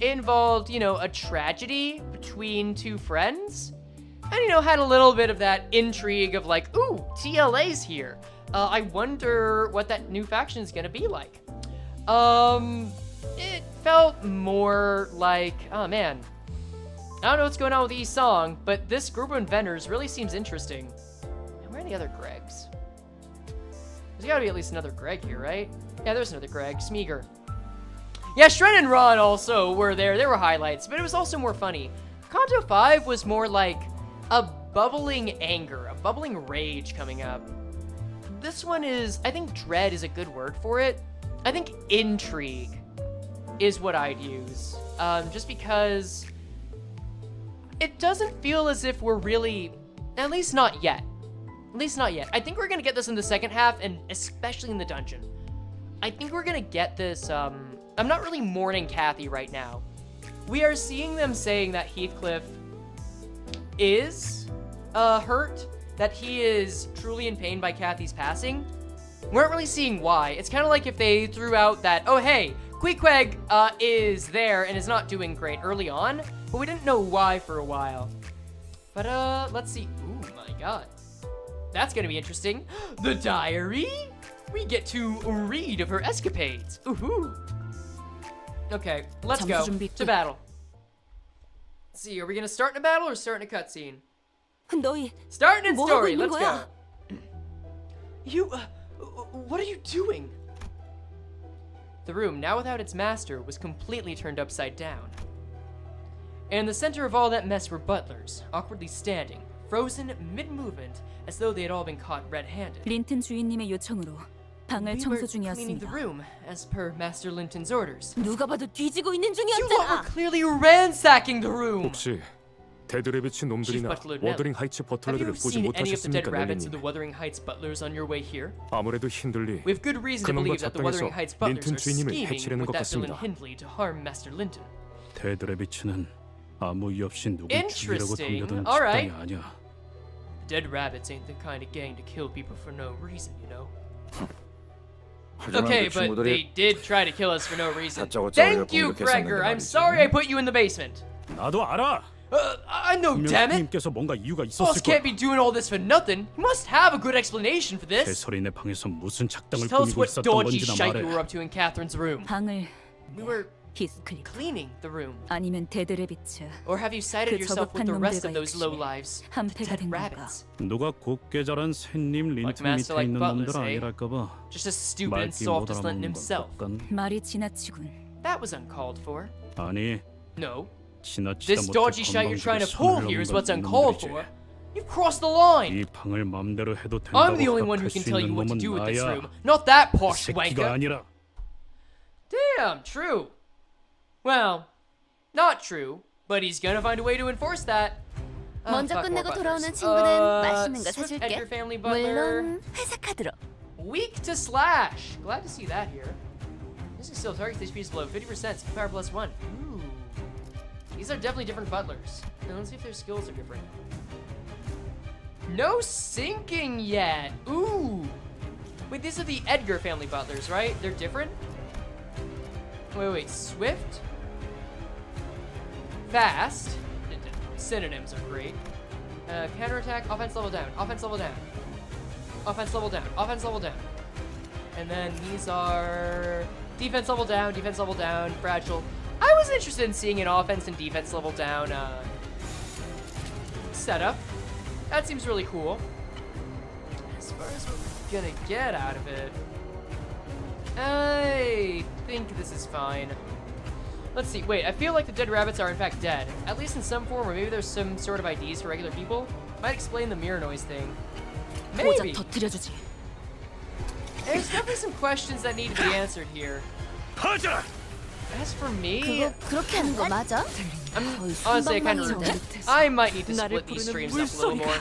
involved, you know, a tragedy between 2 friends, and, you know, had a little bit of that intrigue of like, ooh, TLA's here. I wonder what that new faction is gonna be like. It felt more like, oh man, I don't know what's going on with East Song, but this group of inventors really seems interesting. any other Gregs? There's gotta be at least another Greg here, right? Yeah, there's another Greg. Smeagol. Yeah, Shren and Ron also were there. They were highlights, but it was also more funny. Canto V was more like a bubbling anger, a bubbling rage coming up. This one is, I think dread is a good word for it. I think intrigue is what I'd use. Just because it doesn't feel as if we're really, at least not yet. At least not yet. I think we're gonna get this in the second half, and especially in the dungeon. I think we're gonna get this, I'm not really mourning Cathy right now. We are seeing them saying that Heathcliff is hurt, that he is truly in pain by Cathy's passing. We aren't really seeing why. It's kind of like if they threw out that, oh hey, Queequeg is there and is not doing great early on, but we didn't know why for a while. But let's see. Ooh my god. That's gonna be interesting. The diary? We get to read of her escapades. Ooh. Okay, let's go to battle. Let's see, are we gonna start in a battle or start in a cutscene? Starting in story, let's go. You, what are you doing? The room, now without its master, was completely turned upside down. And in the center of all that mess were butlers, awkwardly standing, frozen mid-movement, as though they had all been caught red-handed. 린튼 주인님의 요청으로 방을 청소 cleaning the 중이었습니다. room, as per Master Linton's orders. 누가 봐도 뒤지고 있는 You lot were clearly ransacking the room. 혹시 데드레비치 놈들이나 워더링 하이츠 Have you 버틀러들을 보지 seen any of the dead 못하셨습니까, rabbits of the 넬리님? Wuthering Heights butlers on your way here? 아무래도 힌들리 We have good reason to 그놈과 believe that the Wuthering 작당해서 Heights butlers 린튼 are 주인님을 scheming 해치려는 with 것 that villain 같습니다. Hindley to harm Master Linton. 데드레비츠는 아무 이유 없이 누굴 죽이려고 Interesting. 덤벼드는 All right. 집단이 아니야. Dead rabbits ain't the kind of gang to kill people for no reason, you know. 하지만 Okay, 그 but 친구들이 they did try to kill us for no reason. 다짜고짜 Thank you, 우리를 Gregor. 공격했었는데 I'm 말이지. sorry I put you in the basement. 나도 알아. I know, damn it. 님께서 뭔가 이유가 Boss 있었을 거야. can't be doing all this for nothing. You must have a good explanation for this. 개소리네 방에서 무슨 작당을 Just tell us 꾸미고 what 있었던 dodgy 건지나 shite you 말해. were up to in Catherine's room. 방을 We were 히스클리프 cleaning the room. 아니면 데드레비츠 Or have you sided 그 yourself with 저급한 the rest of 놈들과 those 역시 lowlives? The 한패가 dead 된 건가? rabbits. 누가 곱게 자란 샌님 린튼 Master 밑에 like 있는 butlers, 놈들 eh? 아니랄까 봐. Just as stupid and 말귀 soft 못 as Linton 알아먹는 건 himself. 빡간. 말이 지나치군. That was uncalled for. 아니 No. 지나치다 This dodgy shite you're trying to pull here is what's uncalled for. You've crossed the line. 이 방을 맘대로 해도 된다고 I'm the only one who 허락할 can 수 tell you 있는 what to 놈은 do with this 나야. room, not that posh 새끼가 wanker. 아니라. Damn, true. Well, not true, but he's gonna find a way to enforce that. 먼저 fuck, 끝내고 more 돌아오는 butlers. 친구는 맛있는 거 Swift 사줄게. Edgar family butler. 물론 회사 카드로. Weak to slash. Glad to see that here. This is still target HP is below 50%, speed power +1. Ooh. These are definitely different butlers. Now let's see if their skills are different. No sinking yet. Ooh. Wait, these are the Edgar family butlers, right? They're different? Wait. Swift? Fast? Synonyms are great. Counterattack, offense level down, offense level down. Offense level down, offense level down. And then these are defense level down, fragile. I was interested in seeing an offense and defense level down setup. That seems really cool. As far as what we're gonna get out of it, I think this is fine. Let's see, wait, I feel like the dead rabbits are in fact dead. At least in some form, or maybe there's some sort of IDs for regular people. Might explain the mirror noise thing. Maybe. 터뜨려주지. There's definitely some questions that need to be answered here. As for me, 그거 그렇게 하는 거 맞아? honestly, I kind of I might need to split these streams up a little more.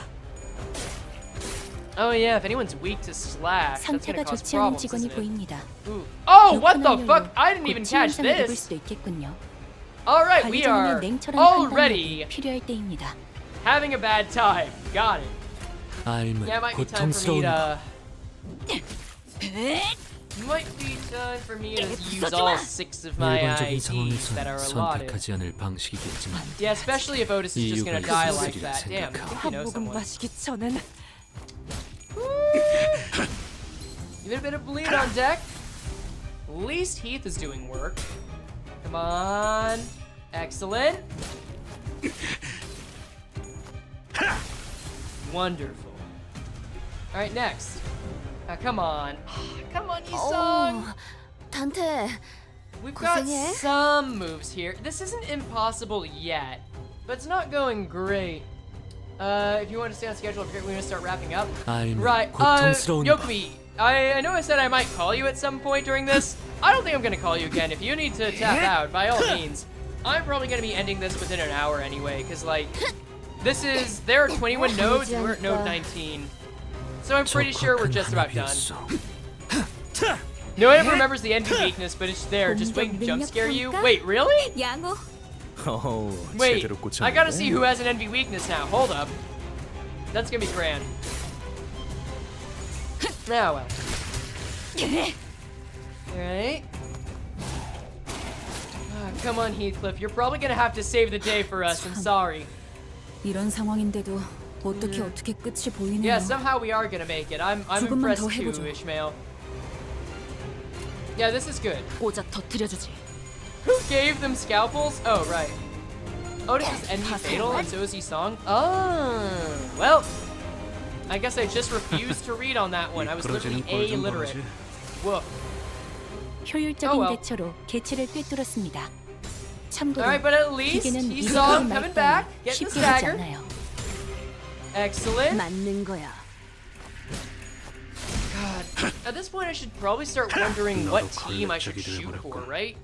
Oh yeah, if anyone's weak to slash, that's gonna 상태가 cause 좋지 않은 problems, 직원이 isn't it? 보입니다. Ooh. Oh, what the 욕하는 fuck? 연료, I didn't even 곧 catch 치명상을 입을 this. 수도 있겠군요. All right, 관리 we 전에 are 냉철한 already 판단력이 필요할 때입니다. having a bad time. Got it. 삶은 Yeah, it might be time for me 고통스러운 to. Might be time for me to use all 6 of my 일반적인 IDs that are 상황에선 allotted. 선택하지 않을 방식이겠지만 Yeah, especially if Otis is just gonna 이유가 die like 있으리라 that. Damn, I 생각하오. think you know 한 모금 someone. 마시기 전엔 Give it a bit of bleed on deck. At least Heath is doing work. Come on. Excellent. Wonderful. Alright, next. Come on. Come on, Yi-sung! 단테. We've got 고생해. some moves here. This isn't impossible yet, but it's not going great. If you want to stay on schedule, we're going to start wrapping up. Right, 고통스러운 Yokobi, I know I said I might call you at some point during this. I don't think I'm going to call you again. If you need to tap out, by all means. I'm probably going to be ending this within an hour anyway, because, like, there are 21 nodes, and we're at node 19. So I'm pretty sure we're just about done. No one ever remembers the envy weakness, but it's there, just waiting to jump scare you. Wait, really? 양호. Wait, 제대로 꽂혔네. I gotta see who has an envy weakness now. Hold up. That's gonna be grand. Now, well. Alright. Come on, Heathcliff. You're probably gonna have to save the day for us. I'm sorry. 이런 상황인데도 어떻게 끝이 보이네요. Yeah, somehow we are gonna make it. I'm impressed too, Ishmael. Yeah, this is good. 꼬작 터뜨려주지. Who gave them scalpels? Oh, right. Otis is envy fatal, and so is Yi-sung. Oh, well. I guess I just refused to read on that one. I was literally illiterate. Woof. 효율적인 대처로 개체를 꿰뚫었습니다. 참고로 Alright, but at least 기계는 Yi-sung 이렇게 coming back, getting the 쉽게 하지 stagger. 않아요. Excellent. 맞는 거야. God, at this point I should probably start wondering what team I should shoot for, right?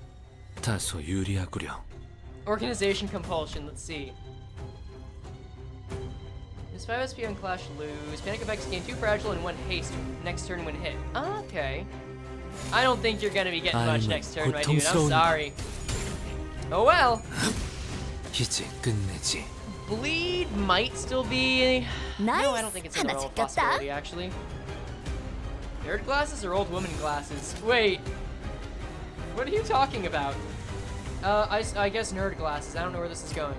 다소 유리하구려. Organization compulsion, let's see. This 5 SP on Clash lose. Panic effects gain 2 fragile and 1 haste next turn when hit. Okay. I don't think you're gonna be getting much next turn, my dude. I'm sorry. Oh well. 이제 끝내지. Bleed might still be... Nice. No, I don't think it's a normal possibility, actually. Nerd glasses or old woman glasses? Wait. What are you talking about? I guess nerd glasses. I don't know where this is going.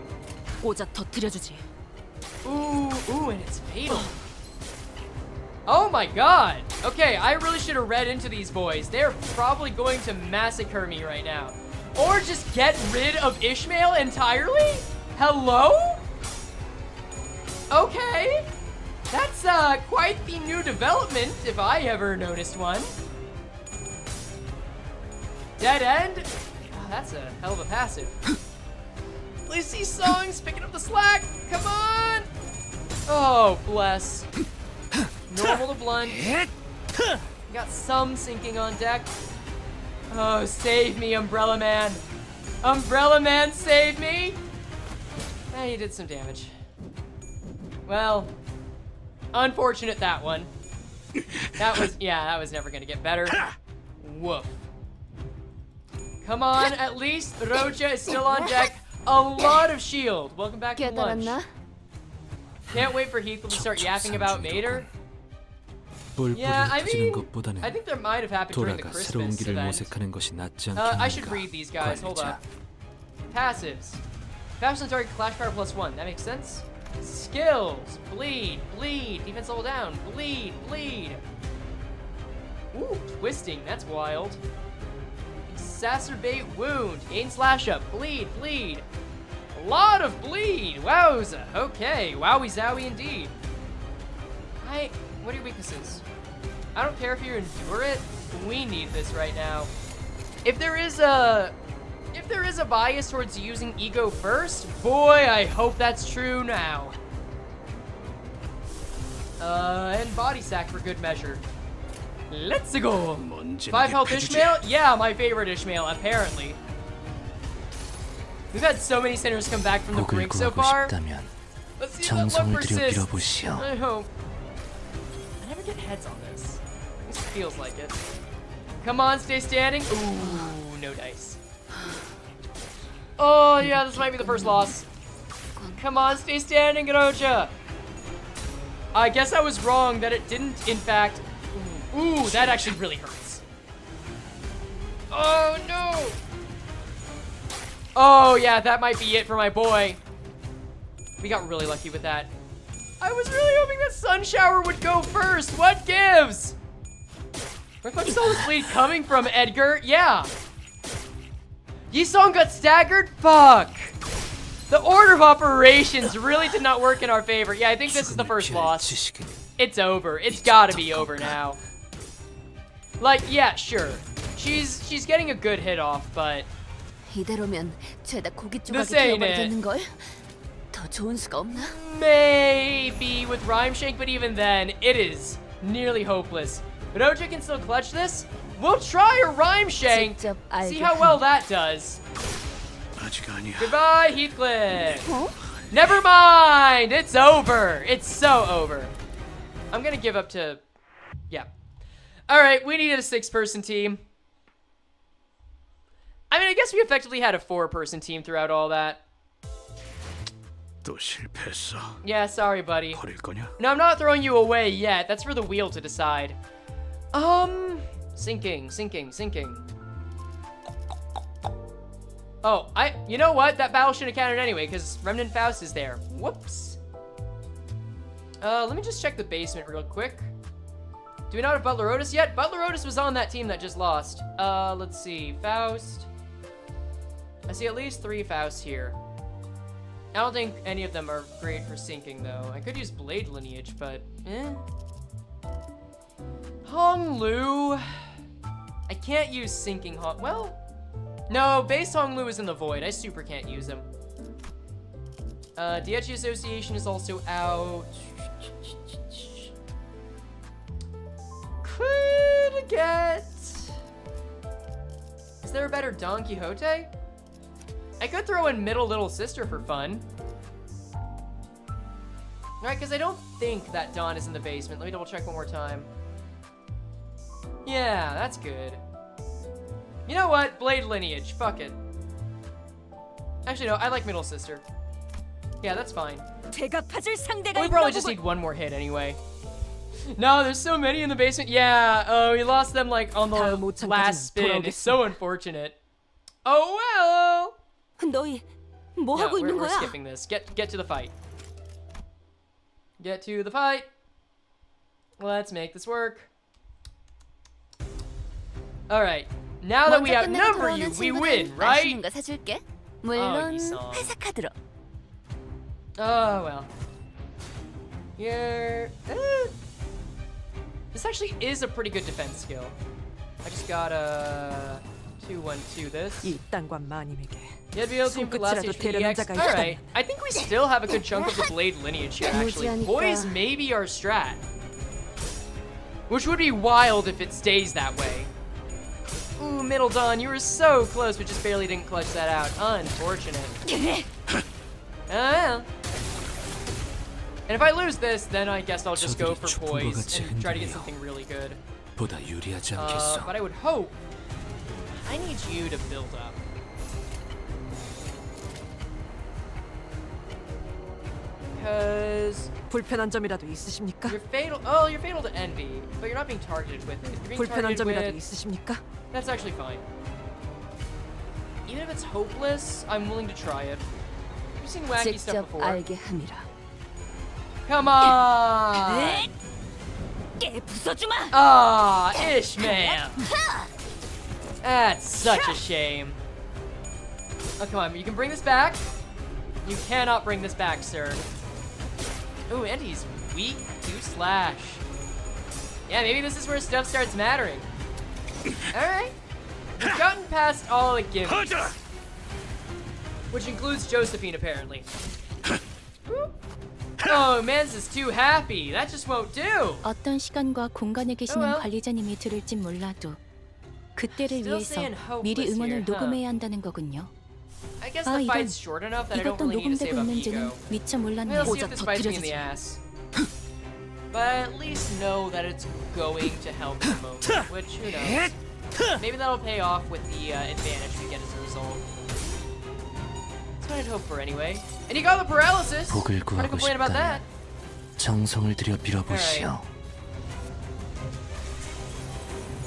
꼬작 터뜨려주지. Ooh, and it's fatal. Oh my god. Okay, I really should have read into these boys. They're probably going to massacre me right now. Or just get rid of Ishmael entirely? Hello? Okay. That's quite the new development, if I ever noticed one. Dead end? Oh, that's a hell of a passive. Please see songs picking up the slack. Come on. Oh, bless. Normal to blunt. Got some sinking on deck. Oh, save me, Umbrella Man. Umbrella Man, save me. You did some damage. Well, unfortunate that one. That was never gonna get better. Woof. Come on, at least Roja is still on deck. A lot of shield. Welcome back to lunch. Can't wait for Heathcliff to start yapping about Mater. Yeah, I mean, I think that might have happened during the Christmas event. I should read these guys. Hold up. Passives. Passives on target clash power +1. That makes sense. Skills. Bleed. Bleed. Defense level down. Bleed. Bleed. Ooh, twisting. That's wild. Exacerbate wound. Gain slash up. Bleed. Bleed. A lot of bleed. Wowza. Okay. Wowie zowie indeed. What are your weaknesses? I don't care if you endure it. We need this right now. If there is a bias towards using ego first, boy, I hope that's true now. And body sack for good measure. Let's go. 5 health Ishmael? Yeah, my favorite Ishmael, apparently. We've had so many sinners come back from the brink so far. Let's see if that luck persists. I hope. I never get heads on this. At least it feels like it. Come on, stay standing. Ooh, no dice. Oh, yeah, this might be the first loss. Come on, stay standing, Roja. I guess I was wrong that it didn't, in fact... Ooh, that actually really hurts. Oh, no. Oh, yeah, that might be it for my boy. We got really lucky with that. I was really hoping that Sun Shower would go first. What gives? Where the fuck is all this bleed coming from, Edgar? Yeah. Yi-sung got staggered? Fuck. The order of operations really did not work in our favor. Yeah, I think this is the first loss. it's over. It's gotta be over now. Like, yeah, sure. She's getting a good hit off, but 이대로면 죄다 고기 This 조각이 ain't it. 되어버리겠는 걸. 더 좋은 수가 없나? maybe with Rhyme Shake, but even then, it is nearly hopeless. Roja can still clutch this. We'll try a Rhyme Shake. 직접 See 알게 how well that does. 아직 아니야. Goodbye, Heathcliff. Never mind. It's over. It's so over. I'm gonna give up to... Yeah. Alright, we needed a 6-person team. I mean, I guess we effectively had a 4-person team throughout all that. 또 실패했어. Yeah, sorry, buddy. 버릴 거냐? No, I'm not throwing you away yet. That's for the wheel to decide. Sinking. Oh, you know what? That battle should have counted anyway, because Remnant Faust is there. Whoops. Let me just check the basement real quick. Do we not have Butler Otis yet? Butler Otis was on that team that just lost. Let's see. Faust. I see at least 3 Fausts here. I don't think any of them are great for sinking, though. I could use Blade Lineage, but Hong Lu. I can't use sinking Hong... Well, no, base Hong Lu is in the void. I super can't use him. Diechi Association is also out. Could get... Is there a better Don Quixote? I could throw in Middle Little Sister for fun. Alright, because I don't think that Don is in the basement. Let me double check one more time. Yeah, that's good. You know what? Blade Lineage. Fuck it. Actually, no, I like Middle Sister. Yeah, that's fine. We probably just need one more hit anyway. No, there's so many in the basement. Yeah, oh, we lost them like on the last spin. It's so unfortunate. Oh well. 너희 뭐 No, 하고 있는 we're 거야? skipping this. Get to the fight. Get to the fight. Let's make this work. All right. Now that we outnumber you, we win, right? 맛있는 거 사줄게. 물론 이상. 회사 카드로. Oh well. Here. This actually is a pretty good defense skill. I just gotta 2-1-2 this. 이딴과 마님에게 Yeah, be able to last HP EX. Alright, I think we still have a good chunk of the Blade lineage here, actually. Poise may be our strat. Which would be wild if it stays that way. Ooh, Middle Dawn, you were so close, but just barely didn't clutch that out. Unfortunate. And if I lose this, then I guess I'll just go for Poise and try to get something really good. But I would hope... I need you to build up. Because... 불편한 점이라도 있으십니까? You're fatal... Oh, you're fatal to envy, but you're not being targeted with it. You're being 불편한 targeted 점이라도 with... 있으십니까? That's actually fine. Even if it's hopeless, I'm willing to try it. You've seen wacky stuff 직접 before. 알게 함이라. Come on! 부숴주마! Ah, Ishmael! That's such a shame. Oh, come on, you can bring this back. You cannot bring this back, sir. Ooh, and he's weak to slash. Yeah, maybe this is where stuff starts mattering. Alright. We've gotten past all the gimmies. Which includes Josephine, apparently. Oh, Mans is too happy. That just won't do. 어떤 시간과 공간에 계시는 well. 관리자님이 들을진 몰라도 그때를 Still 위해서 saying hopeless 미리 응원을 here, huh? 녹음해야 한다는 거군요. I guess 아, the 이건 fight's short enough that I don't 이것도 really need to 녹음되고 save up 있는지는 ego. 미처 We'll 몰랐네요. see if this bites me in the ass. But at least know that it's going to help the moment, which, who knows. Maybe that'll pay off with the advantage we get as a result. That's what I'd hope for anyway. And you got the paralysis! Hard to complain about that. 정성을 들여 빌어보시오.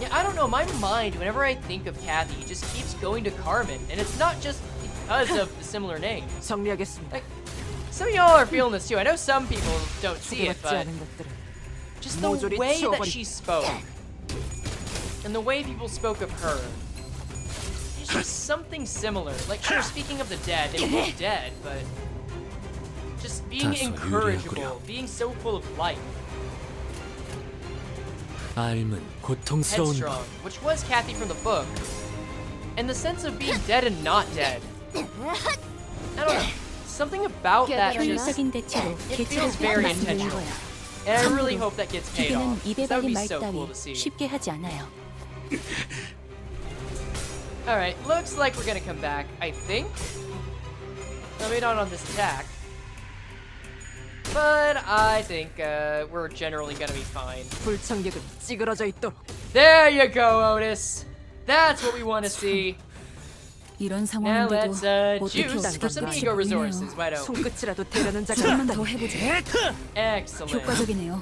Yeah, I don't know, my mind, whenever I think of Cathy, just keeps going to Carmen. And it's not just because of the similar name. 정리하겠습니다. Like, some of y'all are feeling this too. I know some people don't see it, but just the way that she spoke and the way people spoke of her, it's just something similar. Like, sure, speaking of the dead, they were dead, but just being incorrigible, being so full of life. 삶은 고통스러운 headstrong, which was Cathy from the book. And the sense of being dead and not dead. I don't know. Something about that just... 효율적인 대처로 It 개체를 feels very 만드는 intentional. 거야. And I really hope that gets paid 기계는 off. 입에 That would 발린 be 말 so 따위 cool to see. 쉽게 하지 않아요. Alright, looks like we're gonna come back, I think. Maybe not on this attack. But I think we're generally gonna be fine. 불청객은 찌그러져 있도록. There you go, Otis! That's what we want to see. 이런 Now 상황인데도 let's 어떻게 juice for some 어떻게 ego 보이네요. resources. Why don't? 손끝이라도 대려는 자가 조금만 있다. 더 해보자. Excellent. 효과적이네요.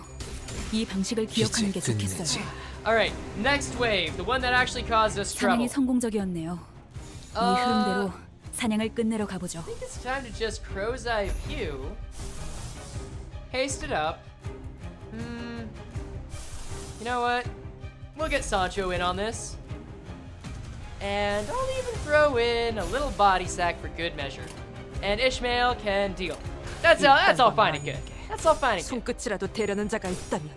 이 방식을 기억하는 게 좋겠어요. Alright, next wave, the one that actually caused us trouble. 사냥이 성공적이었네요. 이 흐름대로 사냥을 끝내러 가보죠. I think it's time to just crow's eye view. Haste it up. You know what? We'll get Sancho in on this. And I'll even throw in a little body sack for good measure. And Ishmael can deal. That's all fine and good. That's all fine and good. 손끝이라도 대려는 자가 있다면.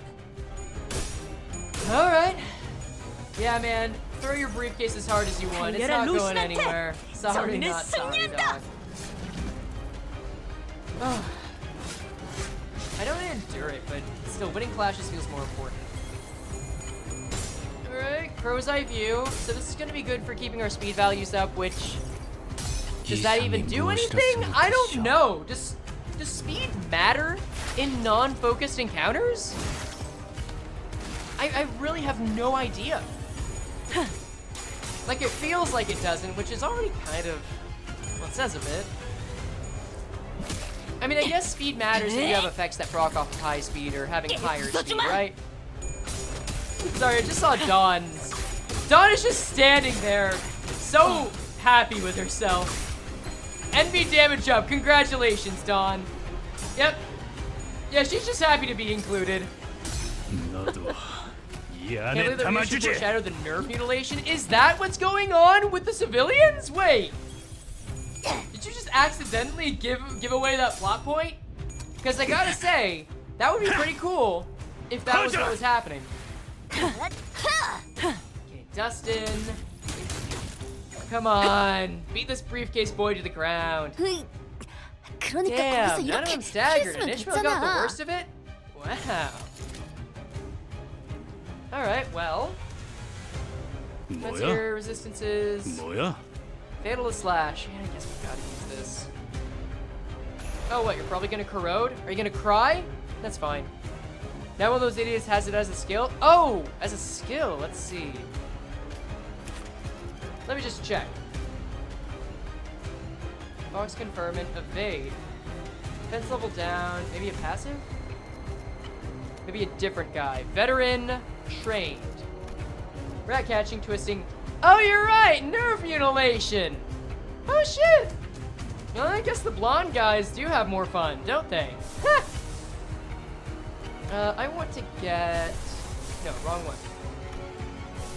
Alright. Yeah, man. Throw your briefcase as hard as you want. It's not going anywhere. Sorry, not sorry, dog. Oh. I don't endure it, but still, winning clashes feels more important. Alright, crow's eye view. So this is going to be good for keeping our speed values up, which... Does that even do anything? I don't know. Does speed matter in non-focused encounters? I really have no idea. Like, it feels like it doesn't, which is already kind of... Well, it says a bit. I mean, I guess speed matters if you have effects that proc off of high speed or having higher speed, right? Sorry, I just saw Dawn. Dawn is just standing there, so happy with herself. NB damage up. Congratulations, Dawn. Yep. Yeah, she's just happy to be included. Can't believe that we should foreshadow the nerve mutilation. Is that what's going on with the civilians? Wait. Did you just accidentally give away that plot point? Because I gotta say, that would be pretty cool if that was what was happening. Okay, Dustin. Come on. Beat this briefcase boy to the ground. Damn, none of them staggered and Ishmael got the worst of it? Wow. Alright, well. What's your resistances? Fatalist Slash. Yeah, I guess we gotta use this. Oh, what? You're probably gonna corrode? Are you gonna cry? That's fine. Now one of those idiots has it as a skill. Oh! As a skill. Let's see. Let me just check. Fox Conferment. Evade. Defense level down. Maybe a passive? Maybe a different guy. Veteran. Trained. Rat catching, twisting. Oh, you're right! Nerve mutilation! Oh, shit! Well, I guess the blonde guys do have more fun, don't they? I want to get... No, wrong one.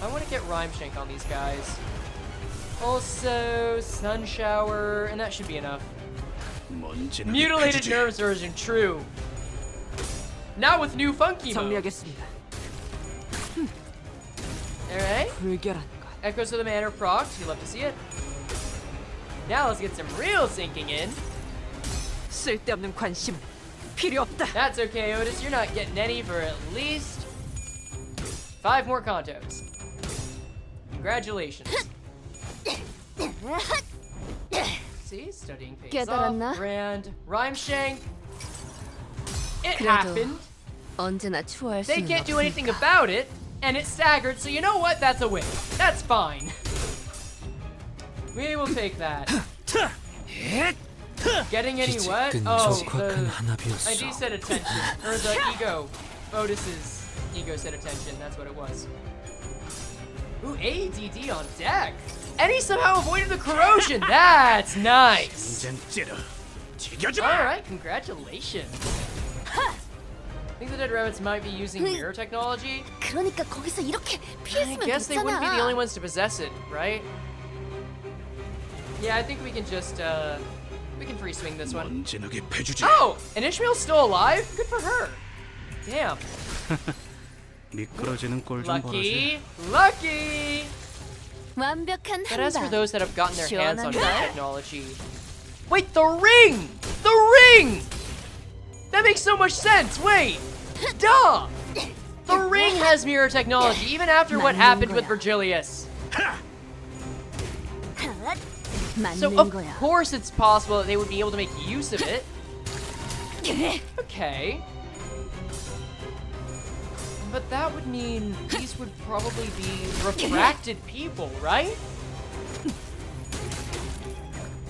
I want to get Rhyme Shank on these guys. Also, Sun Shower, and that should be enough. Mutilated Nerves version, true. Now with new funky mode. Alright. Echoes of the Manor procs, you love to see it. Now let's get some real sinking in. 쓸데없는 관심 필요 없다. That's okay, Otis. You're not getting any for at least 5 more contos. Congratulations. See, studying pays off. Grand Rhyme Shank. It happened. They can't do anything about it, and it's staggered. So you know what? That's a win. That's fine. We will take that. Getting any what? Oh, the ID said attention. Or the ego. Otis's ego said attention. That's what it was. Ooh, ADD on deck. And he somehow avoided the corrosion. That's nice. Alright, congratulations. I think the Dead Rabbits might be using mirror technology. I guess they wouldn't be the only ones to possess it, right? Yeah, I think we can just, we can free swing this one. Oh! And Ishmael's still alive? Good for her. Damn. 미끄러지는 꼴 좀 Lucky, 보라지. lucky. 완벽한 But as for 한방. those that have gotten their hands on mirror 시원한데? technology, wait, the ring, the ring. That makes so much sense. Wait, duh. The ring has mirror technology, even after what happened with Virgilius. So 맞는 of 거야. course it's possible that they would be able to make use of it. Okay. But that would mean these would probably be refracted people, right?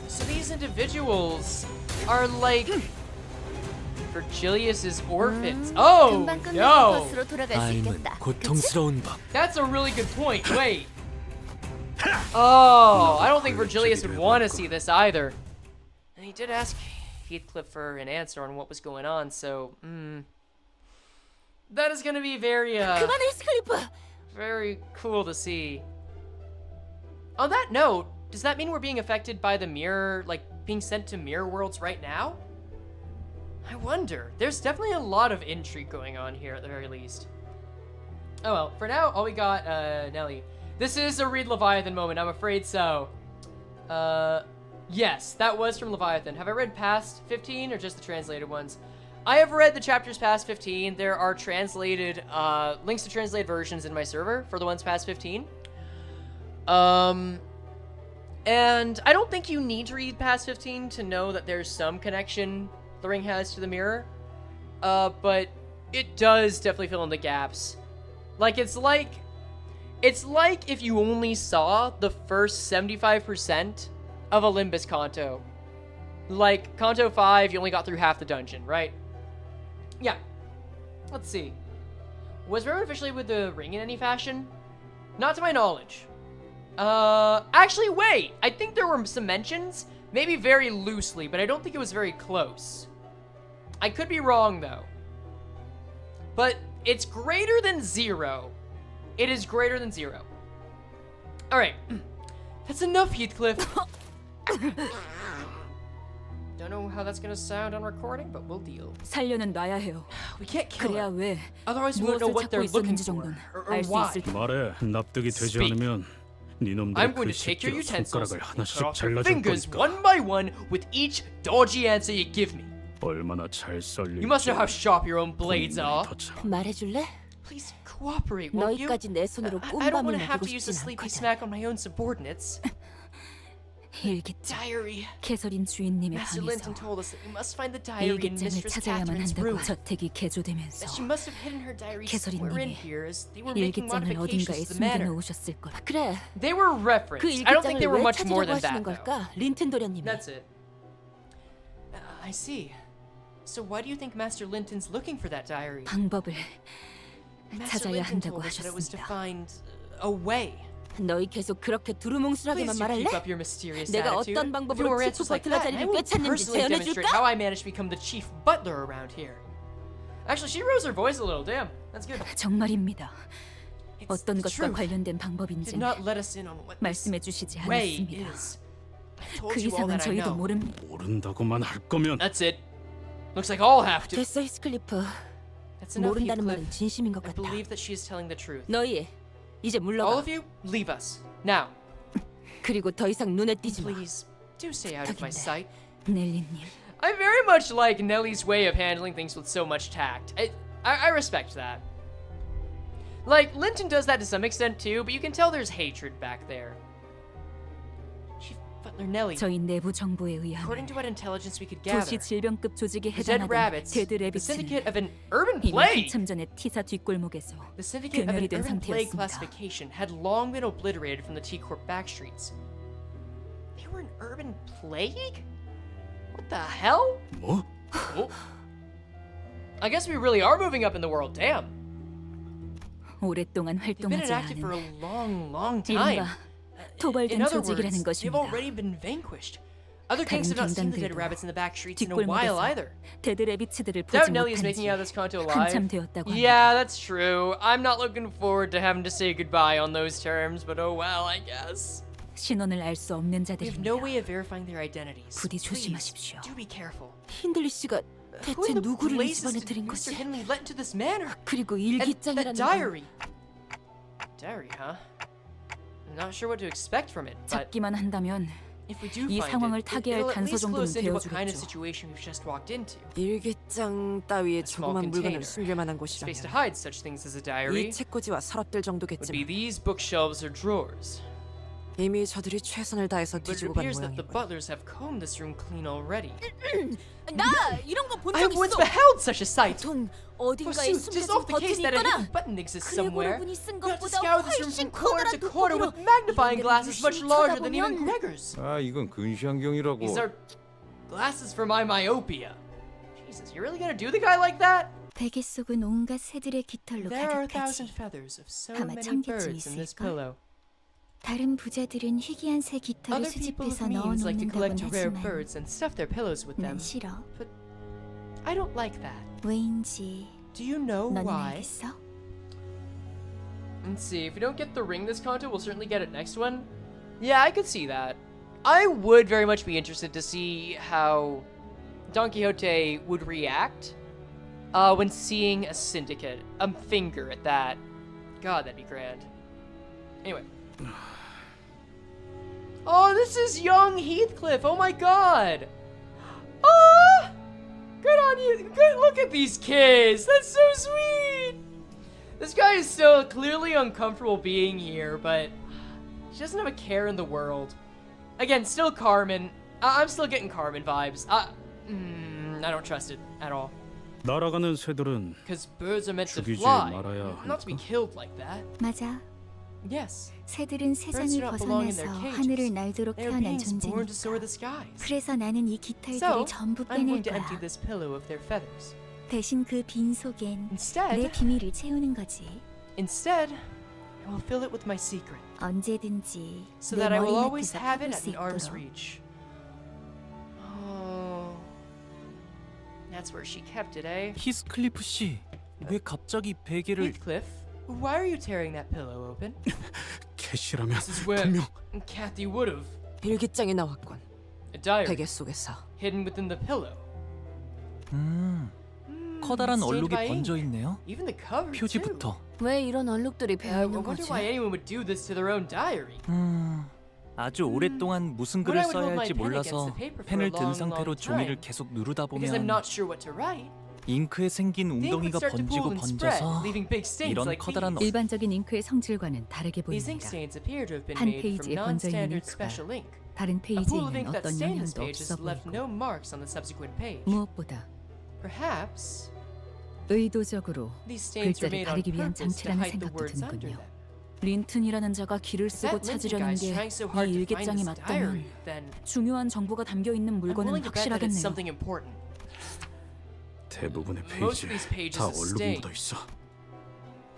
So these individuals are like Virgilius's orphans. Oh 금방 끝나는 no! 것으로 돌아갈 수 삶은 있겠다. 고통스러운 법. That's a really good point. Wait. Oh, I don't think Virgilius would want to see this either. And he did ask Heathcliff for an answer on what was going on, so that is going to be very 그만해, 스클리프. very cool to see. On that note, does that mean we're being affected by the mirror, like being sent to mirror worlds right now? I wonder. There's definitely a lot of intrigue going on here at the very least. Oh well, for now, all we got, Nelly. This is a read Leviathan moment, I'm afraid so. Yes, that was from Leviathan. Have I read past 15 or just the translated ones? I have read the chapters past 15. There are translated, links to translated versions in my server for the ones past 15. And I don't think you need to read past 15 to know that there's some connection the ring has to the mirror. But it does definitely fill in the gaps. Like, it's like if you only saw the first 75% of Olympus Canto. Like, Canto 5, you only got through half the dungeon, right? Yeah. Let's see. Was Rowan officially with the ring in any fashion? Not to my knowledge. Actually, wait! I think there were some mentions, maybe very loosely, but I don't think it was very close. I could be wrong, though. But it's greater than 0. It is greater than 0. Alright. That's enough, Heathcliff. Don't know how that's gonna sound on recording, but we'll deal. 살려는 놔야 해요. We can't kill 그래야 her. 왜 Otherwise we won't know 무엇을 what they're 찾고 looking 있었는지 for, 정도는 or 알 수 why. 있을 텐데. 말해. 납득이 되지 Speak. 않으면 네 놈들의 I'm going to take your 글씨끼로 utensils 손가락을 and cut 하나씩 off your 잘라줄 fingers 거니까. one by one with each dodgy answer you give me. 얼마나 잘 썰릴지. You must know how sharp your own blades are. 말해줄래? Please cooperate, won't you? 너희까지 내 손으로 I don't want 꼼밤을 to have 먹이고 to use a 싶진 sleepy 않거든. smack on my own subordinates. 일기장. Diary. 캐서린 주인님의 Master 방에서 Linton told us that we must find the diary in 일기장을 Mistress 찾아야만 Catherine's 한다고 room. 저택이 개조되면서 That she must have hidden her diary somewhere in 캐서린님이 here as they were making 일기장을 어딘가에 modifications to the manor. 숨겨놓으셨을 거야. 그래. They were referenced. 그 I don't think they 일기장을 were 왜 much more 찾으려고 than 하시는 that, though. 걸까? 린튼 도련님이. That's it. I see. So why do you think Master Linton's looking for that diary? 방법을 Master 찾아야 Linton 한다고 told us that it was to 하셨습니다. find a way. 너희 계속 그렇게 두루뭉술하게만 Please do 말할래? keep up your mysterious 내가 attitude. 어떤 If 방법으로 your 치프 answers like 버틀러 that, I 자리를 will 꿰찼는지 personally demonstrate 재현해줄까? how I managed to become the chief butler around here. Actually, she rose her voice a little. Damn, that's good. 정말입니다. 어떤 the 것과 truth. 관련된 Did 방법인지는 not let us in on what this 말씀해 주시지 way 않았습니다. is. I told 그 you all 이상은 that I 저희도 know. 모릅니다. 모른다고만 할 거면. That's it. Looks like I'll have to. 됐어, 히스클리프. That's enough, 모른다는 Heathcliff. 말은 진심인 것 I 같다. believe that she is telling the truth. 너희 이제 All 물러가. of you, leave us now. 그리고 더 이상 눈에 띄지 마. Please do stay out of my 부탁인데. sight. 넬리님. I very much like Nellie's way of handling things with so much tact. I respect that. Like, Linton does that to some extent too, but you can tell there's hatred back there. Chief Butler Nellie, 저희 내부 정보에 according 의하면 to what intelligence we could gather, 도시 질병급 조직에 the Dead 해당하던 Rabbits, 데드 the syndicate 레비츠는 of an urban 이미 plague, 한참 전에 티사 뒷골목에서 the syndicate of an 괴멸이 된 urban plague 상태였습니다. classification had long been obliterated from the T-Corp backstreets. They were an urban plague? What the hell? 뭐? Oh. I guess we really are moving up in the world. Damn. 오랫동안 They've been 활동하지 inactive for a 않은 long time. 이른바 토벌된 In other 조직이라는 words, they've 것입니다. already been vanquished. Other gangs have 다른 not seen the dead 경단들도 rabbits in the back streets in a while 뒷골목에서 either. 데드 레비츠들을 Doubt 보지 Nellie is 못한 making 지 out this Kanto alive. 한참 되었다고 합니다. Yeah, that's true. I'm not looking forward to having to say goodbye on those terms, but oh well, I guess. 신원을 알 수 없는 We have no 자들입니다. way of verifying their identities. 부디 Please, 조심하십시오. do be careful. 힌들리 씨가 Who in the 누구를 이 blazes 집안에 did 들인 Mr. 거지? Henley let into this manor? 그리고 And that 일기장이라는 건 diary. Diary, huh? I'm not sure what to expect from it, but 잡기만 한다면 if we do 이 find 상황을 it, 타개할 it'll at 단서 least clue 정도는 us into what kind of 되어주겠죠. situation we've just walked into. 일기장 따위에 A small 조그만 물건을 container. 숨길 만한 Space to 곳이라면 hide such things as a diary 이 책꽂이와 서랍들 would be 정도겠지만 these bookshelves or drawers. 이미 저들이 최선을 다해서 But it 뒤지고 간 appears that the 모양이군. butlers have combed this room clean already. 나 이런 거 본 I 적 have once 있어. beheld such a sight. 보통 어딘가에 Forsooth, just 숨겨진 off the case 버튼이 that a 있거나 hidden button exists 그리고 somewhere. 분이 쓴 You have to 것보다 scour this room 훨씬 from corner to 커다란 corner with 돋보기로 magnifying 이런 glasses much 유심히 larger than even 쳐다보면 Gregor's. 아, 이건 근시안경이라고. These are glasses for my myopia. Jesus, you're really gonna do the guy like that? 베개 속은 온갖 새들의 깃털로 There are a thousand 가득하지. feathers of so 아마 many 1000개쯤 birds in this 있을걸? pillow. 다른 부자들은 희귀한 새 깃털을 Other people 수집해서 have means like to 넣어놓는다곤 collect rare 하지만 birds and stuff their pillows with them. 난 싫어. I don't like that. 왜인지 Do you know 너는 why? 알겠어? Let's see, if we don't get the ring this Kanto, we'll certainly get it next one. Yeah, I could see that. I would very much be interested to see how Don Quixote would react when seeing a syndicate. A finger at that. God, that'd be grand. Anyway. Oh, this is young Heathcliff. Oh my god. Ah! Good on you. Good. Look at these kids. That's so sweet. This guy is still clearly uncomfortable being here, but she doesn't have a care in the world. Again, still Carmen. I'm still getting Carmen vibes. I don't trust it at all. 날아가는 새들은 Because birds are meant to 죽이지 fly, 말아야 not to be 하니까. killed like that. 맞아. Yes. 새들은 Birds 세상을 do not belong in their 벗어나서 cages. 하늘을 날도록 They are 태어난 beings born to soar 존재니까. the skies. 그래서 나는 이 깃털들을 So, 전부 I'm going 빼낼 to empty 거야. this pillow of their feathers. 대신 그 빈 속엔 내 Instead, 비밀을 채우는 거지. I will fill it with my secret, 언제든지 so 내 that I 머리 will always 밑에서 have 타볼 it 수 at an arm's 있도록. reach. Oh, that's where she kept it, eh? 히스클리프 씨, 왜 갑자기 베개를 Heathcliff, why are you tearing that pillow open? 캐시라면 This is where 분명 Cathy would have. 일기장이 나왔군. A diary 베개 속에서. hidden within the pillow. 커다란 stained 얼룩이 by ink. 번져 있네요. Even the cover too. 표지부터. 왜 이런 얼룩들이 I 배어 있는 wonder 거지? why anyone would do this to their own diary. 아주 오랫동안 무슨 When 글을 I would 써야 hold my 할지 pen against 몰라서 the paper for a 펜을 든 long, 상태로 long 종이를 time, 계속 누르다 Because I'm 보면 not sure what to write. 잉크에 생긴 The ink would 웅덩이가 start to 번지고 pool and spread, 번져서 leaving big stains 이런 like 커다란 these. 일반적인 잉크의 성질과는 다르게 These ink 보입니다. stains appear to have been 한 made from 페이지에 번져 있는 non-standard 잉크가 special ink. 다른 A pool of 페이지에는 ink that 어떤 stained this 영향도 page has 없어 left 보이고 no marks on the subsequent page. 무엇보다 Perhaps 의도적으로 these stains were 글자를 made on 가리기 위한 purpose to 장치라는 hide the 생각도 words under 드는군요. them. 린튼이라는 자가 길을 If 쓰고 that Linton 찾으려는 guy's 게 trying so 이 hard to find 일기장이 this diary, 맞다면 then 중요한 정보가 담겨 있는 I'm 물건은 willing to bet that it's 확실하겠네요. something important. 대부분의 Most of 페이지에 these pages 다 are 얼룩이 stained. 묻어 있어.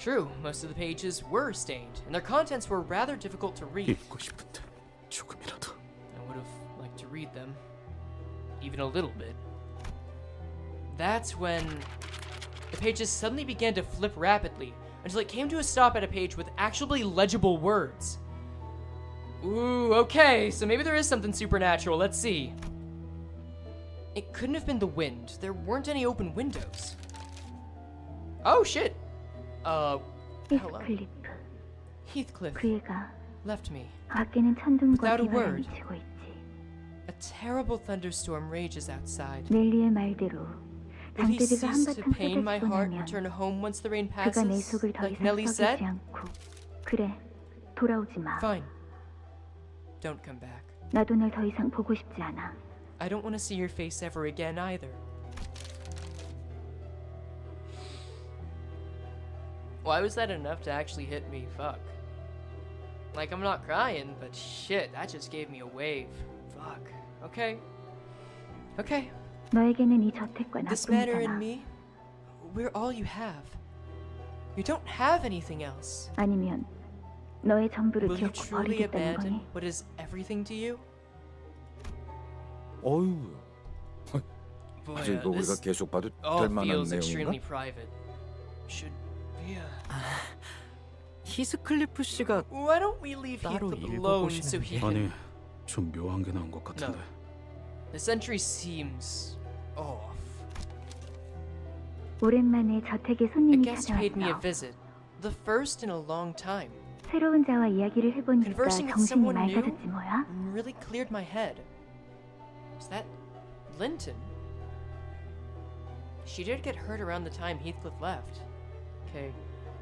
True, most of the pages were stained, and their contents were rather difficult to read. 읽고 싶은데 조금이라도. I would have liked to read them, even a little bit. That's when the pages suddenly began to flip rapidly until it came to a stop at a page with actually legible words. Ooh, okay, so maybe there is something supernatural. Let's see. It couldn't have been the wind. There weren't any open windows. Oh shit. Hello. 히스클리프. Heathcliff 그 애가 left me. 밖에는 천둥과 Without a 비바람이 word. 치고 있지. A terrible thunderstorm rages outside. 넬리의 말대로 Will he 장대비가 cease to 한바탕 pain my 쏟아지고 heart, 나면 return home once the rain 그가 내 passes, 속을 더 like 이상 Nellie said? 썩이지 않고 그래 돌아오지 마. Fine. Don't come back. 나도 널 더 이상 보고 싶지 않아. I don't want to see your face ever again either. Why was that enough to actually hit me? Fuck. Like, I'm not crying, but shit, that just gave me a wave. Fuck. Okay. Okay. 너에게는 이 저택과 This manor 나뿐이잖아. and me, we're all you have. You don't have anything else. 아니면 너의 전부를 Will you 기어코 truly 버리겠다는 abandon 거니? what is everything to you? 어휴, Boy, 그래서 이거 우리가 this 계속 봐도 all 될 만한 feels extremely 내용인가? private. Should we, 히스클리프 씨가 why don't we leave 따로 Heathcliff 읽어보시는 alone so he can... 아니, 좀 묘한 게 나온 것 같은데. This entry seems off. 오랜만에 저택에 A 손님이 guest paid me a 찾아왔어. visit. The first in a long time. 새로운 자와 이야기를 해보니까 Conversing with 정신이 someone new 맑아졌지 뭐야? really cleared my head. Is that Linton? She did get hurt around the time Heathcliff left. Okay.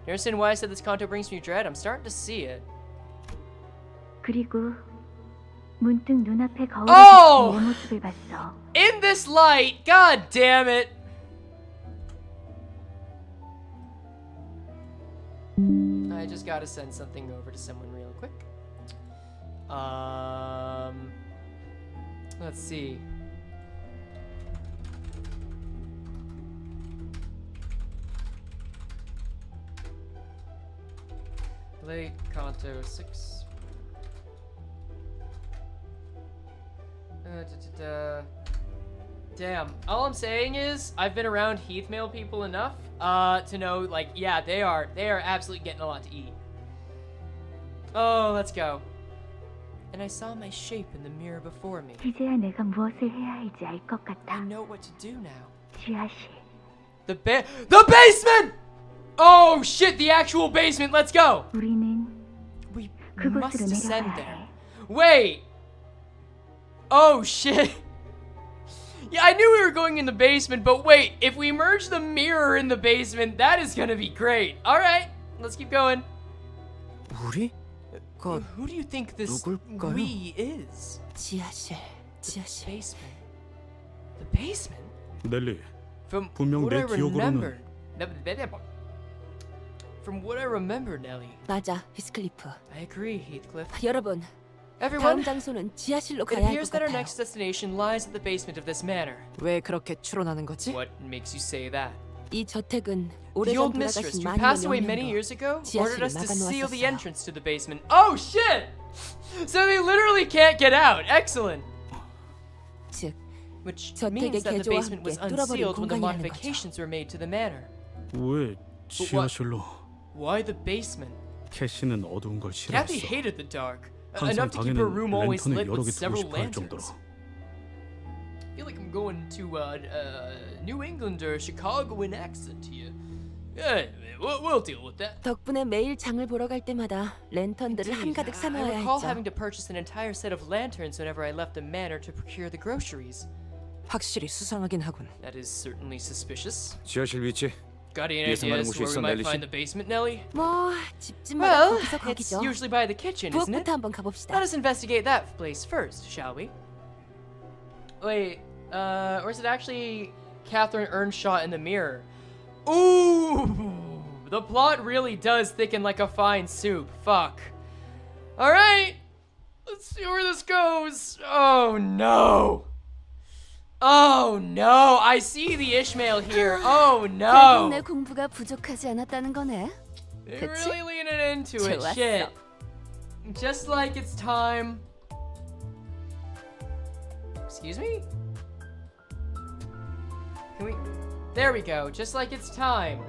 You understand why I said this Canto brings me dread? I'm starting to see it. 그리고 문득 눈앞에 거울에 Oh! 비친 내 모습을 봤어. In this light! God damn it! I just gotta send something over to someone real quick. Let's see. Late Canto 6. Damn. All I'm saying is, I've been around Heathmail people enough to know, like, yeah, they are absolutely getting a lot to eat. Oh, let's go. And I saw my shape in the mirror before me. 이제야 내가 무엇을 해야 할지 알 것 I 같다. know what to do now. 지하실. The basement! Oh shit, the actual basement. Let's go. 우리는 We 그곳으로 must descend 내려가야 there. 해. Wait. Oh shit. Yeah, I knew we were going in the basement, but wait, if we merge the mirror in the basement, that is gonna be great. All right, let's keep going. 우리? Who do you think this 누굴까요? we is? 지하실. Basement. The basement? 넬리, From 분명 what 내 I remember. 기억으로는 From what I remember, Nelly. 맞아, 히스클리프. I agree, Heathcliff. 여러분, Everyone, 다음 장소는 지하실로 it 가야 할 appears 것 that our 같아요. next destination lies at the basement of this manor. 왜 그렇게 추론하는 거지? What makes you say that? 이 저택은 The 오래전 old mistress 돌아가신 who passed away 마녀의 many 명령으로 years ago 지하실을 ordered us to seal the 막아놓았었어요. entrance to the basement. Oh shit! So they literally can't get out. Excellent. 즉, Which 저택의 means that the 개조와 basement was 함께 뚫어버린 unsealed when the 공간이라는 거죠. modifications were made to the manor. 왜 지하실로? Why the basement? 캐시는 어두운 걸 Kathy 싫어했어. hated the dark. 항상 Enough to keep her 방에는 room always 랜턴을 lit 여러 with 개 두고 several 싶어 할 정도로. lanterns. I feel like I'm going to New England or Chicagoan accent here. Yeah, we'll deal with that. 덕분에 매일 장을 보러 갈 때마다 랜턴들을 한가득 I 사놓아야 recall 했죠. having to purchase an entire set of lanterns whenever I left the manor to procure the groceries. 확실히 수상하긴 하군. That is certainly suspicious. 지하실 위치 Got any 예상하는 ideas 곳이 where we 있어, might 넬리 씨? find the basement, Nelly? 뭐 집집마다 Well, 거기서 it's 거기죠. usually by the kitchen, isn't it? 부엌부터 한번 가봅시다. Let us investigate that place first, shall we? Wait, or is it actually Catherine Earnshaw in the mirror? Ooh, the plot really does thicken like a fine soup. Fuck. All right, let's see where this goes. Oh no. Oh no, I see the Ishmael here. Oh 결국 내 no. 공부가 부족하지 않았다는 거네. They're 그치? really leaning into it. 좋았어. Shit. Just like it's time. Excuse me? Can we? There we go. Just like it's time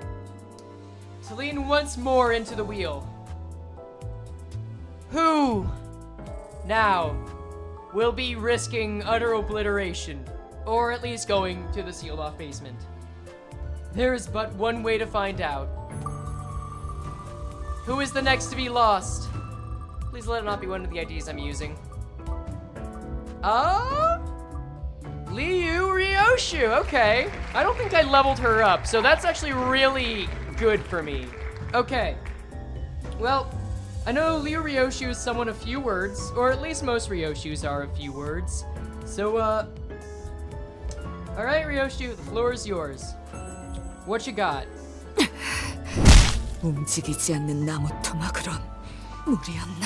to lean once more into the wheel. Who now will be risking utter obliteration, or at least going to the sealed off basement? There is but one way to find out. Who is the next to be lost? Please let it not be one of the IDs I'm using. Liu Ryoshu, okay. I don't think I leveled her up, so that's actually really good for me. Okay. Well, I know Liu Ryoshu is someone of few words, or at least most Ryoshus are of few words. So, alright, Ryoshu, the floor is yours. What you got? 움직이지 않는 나무 토막으론 무리였나?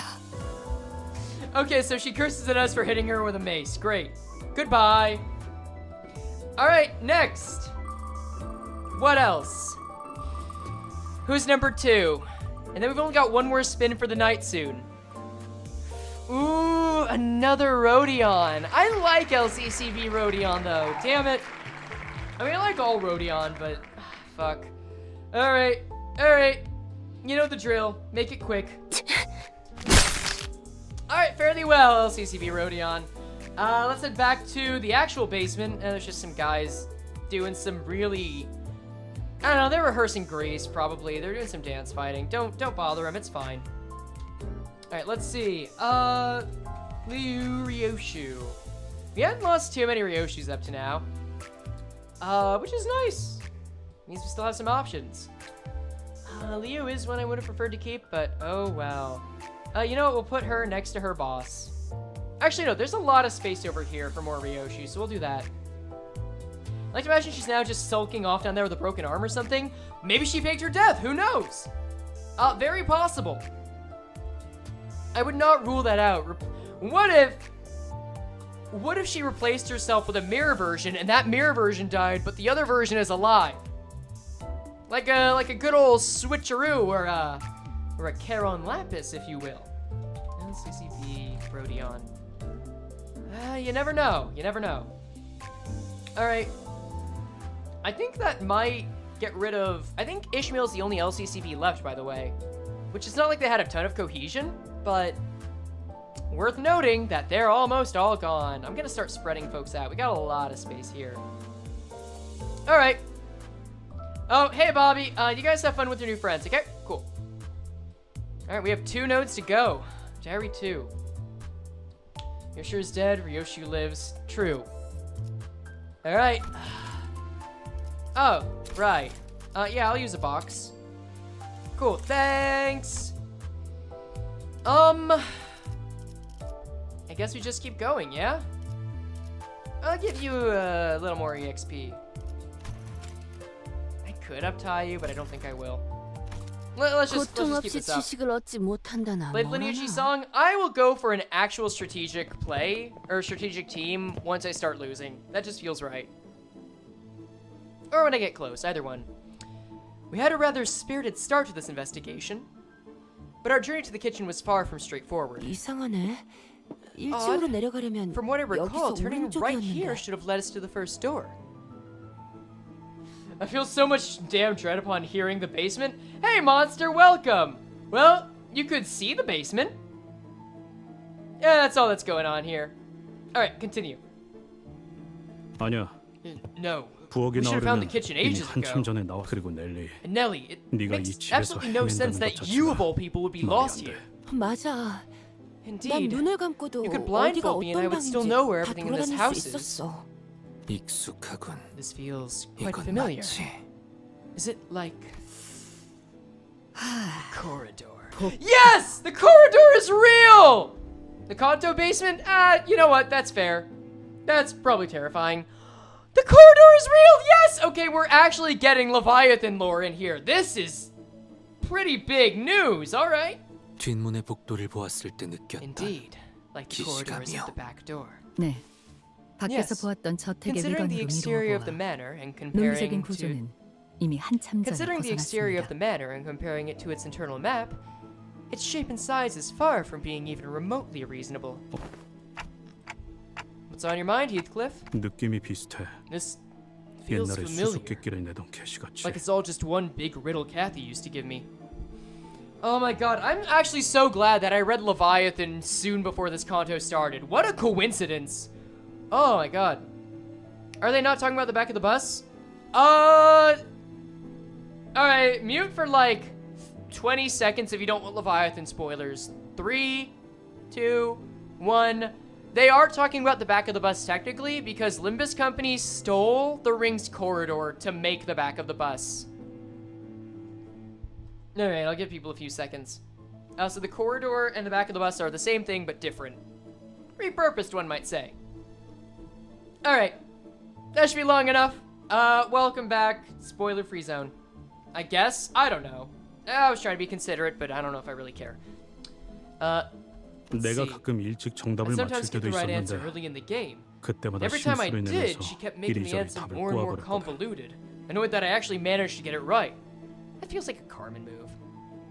Okay, so she curses at us for hitting her with a mace. Great. Goodbye. Alright, next. What else? Who's number 2? And then we've only got one more spin for the night soon. Ooh, another Rodion. I like LCCB Rodion though. Damn it. I mean, I like all Rodion, but fuck. Alright, alright. You know the drill. Make it quick. Alright, fairly well, LCCB Rodion. Let's head back to the actual basement. There's just some guys doing some really I don't know, they're rehearsing Grease, probably. They're doing some dance fighting. Don't bother them, it's fine. Alright, let's see. Liu Ryoshu. We haven't lost too many Ryoshus up to now. Which is nice. Means we still have some options. Liu is one I would have preferred to keep, but oh well. You know what, we'll put her next to her boss. Actually, no, there's a lot of space over here for more Ryoshi, so we'll do that. I like to imagine she's now just sulking off down there with a broken arm or something. Maybe she faked her death, who knows? Very possible. I would not rule that out. What if she replaced herself with a mirror version and that mirror version died, but the other version is alive? Like a good old switcheroo or a Charon Lapis, if you will. LCCP, Proteon. You never know. You never know. Alright. I think that might get rid of... I think Ishmael's the only LCCP left, by the way. Which is not like they had a ton of cohesion, but... worth noting that they're almost all gone. I'm gonna start spreading folks out. We got a lot of space here. Alright. Oh, hey, Bobby. You guys have fun with your new friends, okay? Cool. Alright, we have 2 nodes to go. Diary 2. Yoshi's dead. Ryoshu lives. True. Alright. Oh, right. Yeah, I'll use a box. Cool, thanks. I guess we just keep going, yeah? I'll give you a little more EXP. I could uptie you, but I don't think I will. Let's just keep this up. Play the Lineage song. I will go for an actual strategic play, or strategic team, once I start losing. That just feels right. Or when I get close, either one. We had a rather spirited start to this investigation, but our journey to the kitchen was far from straightforward. Odd. From what I recall, turning right here should have led us to the first door. I feel so much damn dread upon hearing the basement. Hey, monster, welcome! Well, you could see the basement. Yeah, that's all that's going on here. Alright, continue. 아니야. No. 부엌에 We should have found the 나오려면 kitchen 이미 ages 한참 ago. 전에 나와. 그리고 넬리. And Nelly, it 네가 이 makes 집에서 absolutely no sense 헤맨다는 that 것 you of 자체가 all people would be 말이 lost 안 here. 돼. 맞아. Indeed. 눈을 감고도 You could 어디가 blindfold me and I 어떤 would still 방인지 know where 다 everything in this 돌아다닐 house 수 is. 있었어. 익숙하군. This feels quite 이건 familiar. 마치 Is it like corridor? Yes! The corridor is real! The Canto basement? You know what? That's fair. That's probably terrifying. The corridor is real! Yes! Okay, we're actually getting Leviathan lore in here. This is pretty big news, alright? 뒷문의 복도를 보았을 때 느꼈다. Indeed. Like the corridor is at the back door. 네. 밖에서 Yes. 보았던 저택의 Considering the 외관으로 exterior of the 미루어 보아 manor and comparing 논리적인 to 구조는 이미 한참 전에 Considering the exterior of 벗어났습니다. the manor and comparing it to its internal map, its shape and size is far from being even remotely reasonable. What's on your mind, Heathcliff? 느낌이 비슷해. This feels 옛날에 familiar, 수수께끼를 내던 개시같이. like it's all just one big riddle Cathy used to give me. Oh my god, I'm actually so glad that I read Leviathan soon before this Canto started. What a coincidence! Oh my god. Are they not talking about the back of the bus? Alright, mute for like 20 seconds if you don't want Leviathan spoilers. 3, 2, 1. They are talking about the back of the bus technically because Limbus Company stole the Ring's corridor to make the back of the bus. Alright, I'll give people a few seconds. So the corridor and the back of the bus are the same thing but different. Repurposed, one might say. Alright. That should be long enough. Welcome back. Spoiler-free zone. I guess? I don't know. I was trying to be considerate, but I don't know if I really care. 내가 가끔 일찍 정답을 맞출 sometimes get 때도 the right answer 있었는데 early in the game. 그때마다 Every time I 실수로 did, 인해서 she kept making the 이리저리 answer 답을 more and more 꼬아버렸거든. convoluted. Annoyed that I actually managed to get it right. That feels like a Carmen move.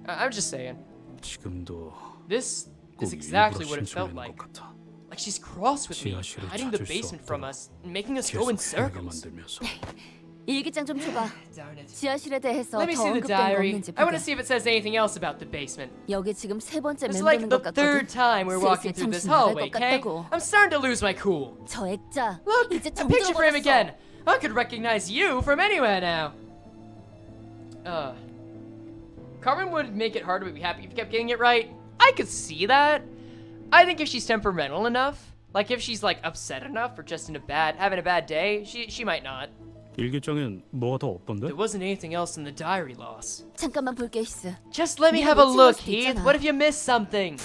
I'm just saying. 지금도 This is 꼭 exactly 일부러 what it felt 심술내는 like. 것 같아. Like she's cross with me, 지하실을 hiding the 찾을 수 basement from 없도록 us, and making us go in 계속 헤매게 circles. 만들면서. 일기장 좀 줘봐. Darn it. 지하실에 대해서 Let me 더 see the 언급된 거 diary. 없는지 I want to 보게. see if it says anything else about the basement. 여기 지금 세 번째 It's like 맴도는 the 것 같거든. third time we're walking through this hallway, Kang. I'm starting to lose my cool. 저 액자 Look, 이제 a picture frame 정들어버렸어. again. I could recognize you from anywhere now. Carmen would make it harder to be happy if you kept getting it right. I could see that. I think if she's temperamental enough, like if she's like upset enough or just having a bad day, she might not. 일기장엔 뭐가 더 없던데? There wasn't anything else in the diary loss. 잠깐만 볼게 있어. Just let me have a look, Heath. What if you missed something?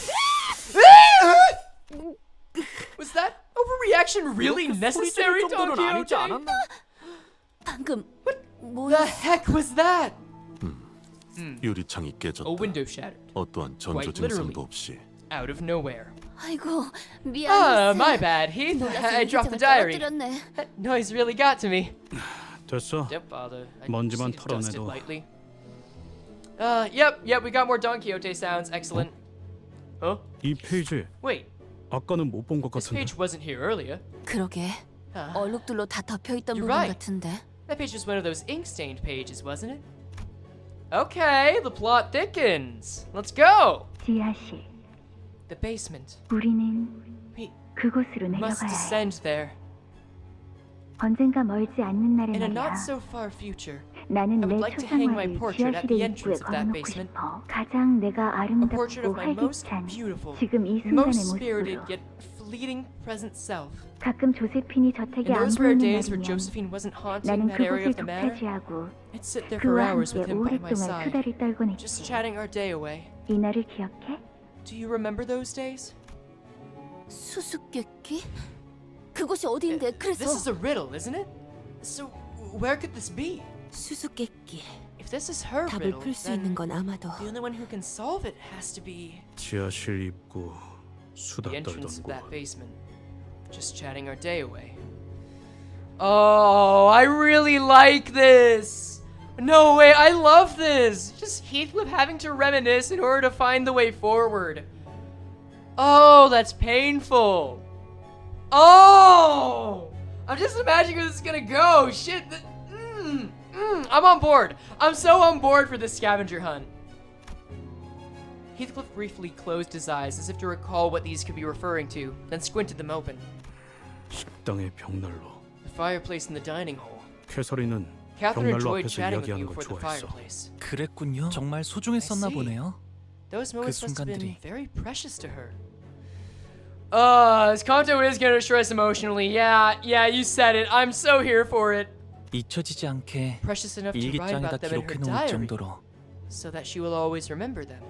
Was that overreaction really necessary, Don Quixote? 방금 The heck was that? 유리창이 깨졌다. A window shattered. 어떠한 전조 Quite literally. 증상도 없이. Out of nowhere. 아이고 미안해. My bad, Heath. I dropped the diary. That noise really got to me. 됐어. Don't bother. 먼지만 just dusted 털어내도. lightly. Yep, we got more Don Quixote sounds. Excellent. Huh? 이 페이지 Wait, 아까는 못 본 것 this 같은데. page wasn't here earlier. 그러게. 얼룩들로 다 덮여있던 You're 부분 right. 같은데. That page was one of those ink-stained pages, wasn't it? Okay, the plot thickens. Let's go. 지하실. The basement. 우리는 We 그곳으로 must 내려가야 해. descend there. 언젠가 멀지 않는 날에 In a 말이야. not so far future, 나는 I would 내 like to hang my 초상화를 portrait at the 지하실의 입구에 entrance of that 걸어놓고 basement. 싶어. 가장 내가 A portrait of 아름답고 my most 활기찬 beautiful, 지금 이 순간의 most spirited 모습으로. yet fleeting present self. 가끔 조세핀이 저택에 In 안 those rare 보이는 days where 날이면 Josephine wasn't haunting 나는 that area 그곳에 of the manor, 독차지하고 I'd sit there for 그와 hours 함께 with him by my 오랫동안 side, 수다를 떨곤 just 했지. chatting our day away. 이 날을 기억해? Do you remember those days? 수수께끼? 그곳이 어디인데? This 그래서 is a riddle, isn't it? So, where could this be? 수수께끼. If this is her 답을 riddle, 풀 수 then 있는 건 아마도 the only one who can solve it has to be 지하실 입구 수다 the entrance 떨던 of that 곳. basement. Just chatting our day away. Oh, I really like this! No way, I love this! Just Heathcliff having to reminisce in order to find the way forward. Oh, that's painful. Oh! I'm just imagining where this is gonna go. Shit. I'm on board. I'm so on board for this scavenger hunt. Heathcliff briefly closed his eyes as if to recall what these could be referring to, then squinted them open. 식당의 벽난로. The fireplace in the dining hall. 캐서린은 Catherine 벽난로 enjoyed 앞에서 chatting with 이야기하는 you 걸 before the 좋아했어. fireplace. 그랬군요. 정말 소중했었나 I see. 보네요. Those moments must have been 순간들이. very precious to her. This Canto is gonna destroy us emotionally. Yeah, you said it. I'm so here for it. 잊혀지지 않게 Precious enough to write 일기장에다 about them in her 기록해 놓을 diary, 정도로. so that she will always remember them.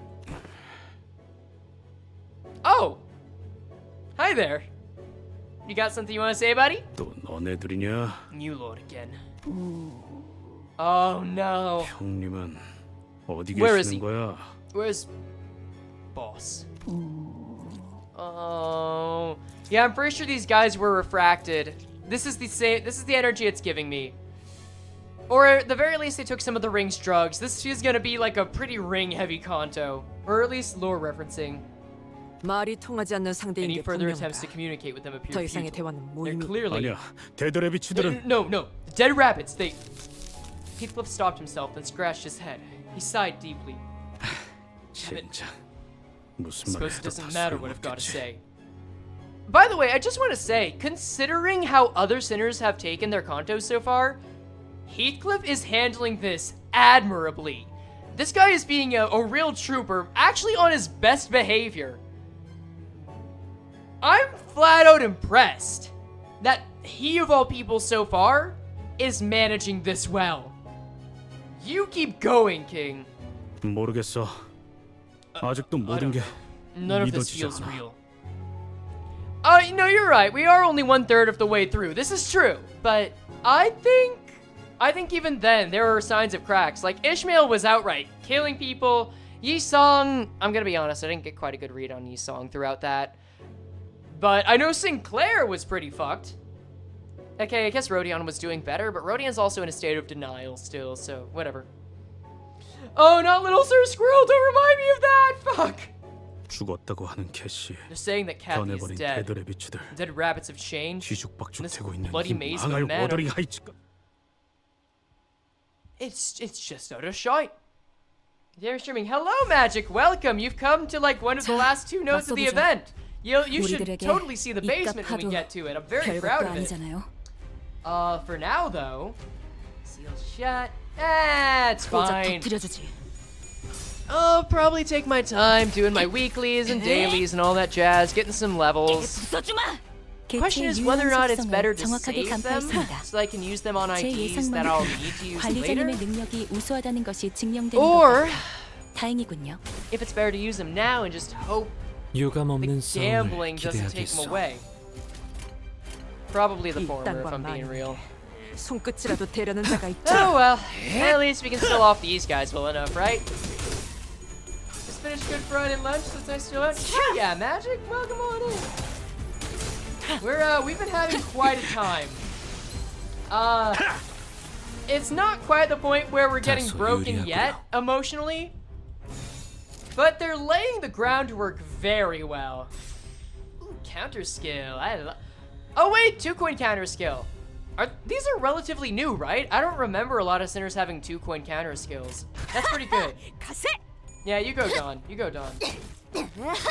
Oh! Hi there. You got something you want to say, buddy? 또 너네들이냐? You Lord again. Oh no. 형님은 어디 Where is he? 계시는 거야? Where's boss? Oh, yeah. I'm pretty sure these guys were refracted. This is the same. This is the energy it's giving me. Or at the very least, they took some of the ring's drugs. This is gonna be like a pretty ring-heavy Canto, or at least lore referencing. 말이 통하지 않는 상대인 Any 게 further 분명하다. attempts to communicate with them 더 appear 이상의 futile. 대화는 They're 무의미. clearly 아니야. 데드레비치들은 no. The dead rabbits. They. Heathcliff stopped himself, then scratched his head. He sighed deeply. 진짜 무슨 말을 Suppose it 해도 doesn't 다 matter what I've got to 소용없겠지. say. By the way, I just want to say, considering how other sinners have taken their Cantos so far, Heathcliff is handling this admirably. This guy is being a real trooper, actually on his best behavior. I'm flat out impressed that he, of all people so far, is managing this well. You keep going, King. 모르겠어. 아직도 모든 게 None of this 믿어지지 feels 않아. real. No, you're right. We are only 1/3 of the way through. This is true. But I think even then, there are signs of cracks. Like, Ishmael was outright killing people. Yi-song, I'm gonna be honest, I didn't get quite a good read on Yi-song throughout that. But I know Sinclair was pretty fucked. Okay, I guess Rodion was doing better, but Rodion's also in a state of denial still, so whatever. Oh, not Little Sir Squirrel, don't remind me of that! Fuck! 죽었다고 하는 캐시. They're saying that Cathy is 변해버린 dead. 데드레비치들. Dead rabbits have changed. 뒤죽박죽되고 있는 bloody 이 maze of a 망할 manor. 워더링 하이츠가. It's just out of shite. They're streaming. Hello, Magic. Welcome. You've come to like one of the last two notes of the 맞서보자. event. You should 우리들에게 totally see the basement when we 입값하도 get to it. I'm very proud 별것도 of it. 아니잖아요. For now though, sealed shut. It's fine. I'll probably take my time doing my weeklies and dailies and all that jazz, getting some levels. Question is whether or not it's better to save them so I can use them on IDs that I'll need to use later. 관리자님의 능력이 우수하다는 것이 증명되는 Or 다행이군요. if it's better to use them now and just hope 유감 the 없는 싸움을 gambling doesn't take them 기대하겠소. away. Probably the former, if I'm being real. 손끝이라도 대려는 자가 있죠. Oh well, at least we can still off these guys well enough, right? Just finished Good Friday lunch. That's nice to lunch. Yeah, Magic, welcome on in. We've been having quite a time. It's not quite the point where we're getting broken yet emotionally, but they're laying the groundwork very well. Ooh, counter skill. Oh wait, 2-coin counter skill. These are relatively new, right? I don't remember a lot of sinners having 2-coin counter skills. That's pretty good. Yeah, you go, Dawn. You go, Dawn. Did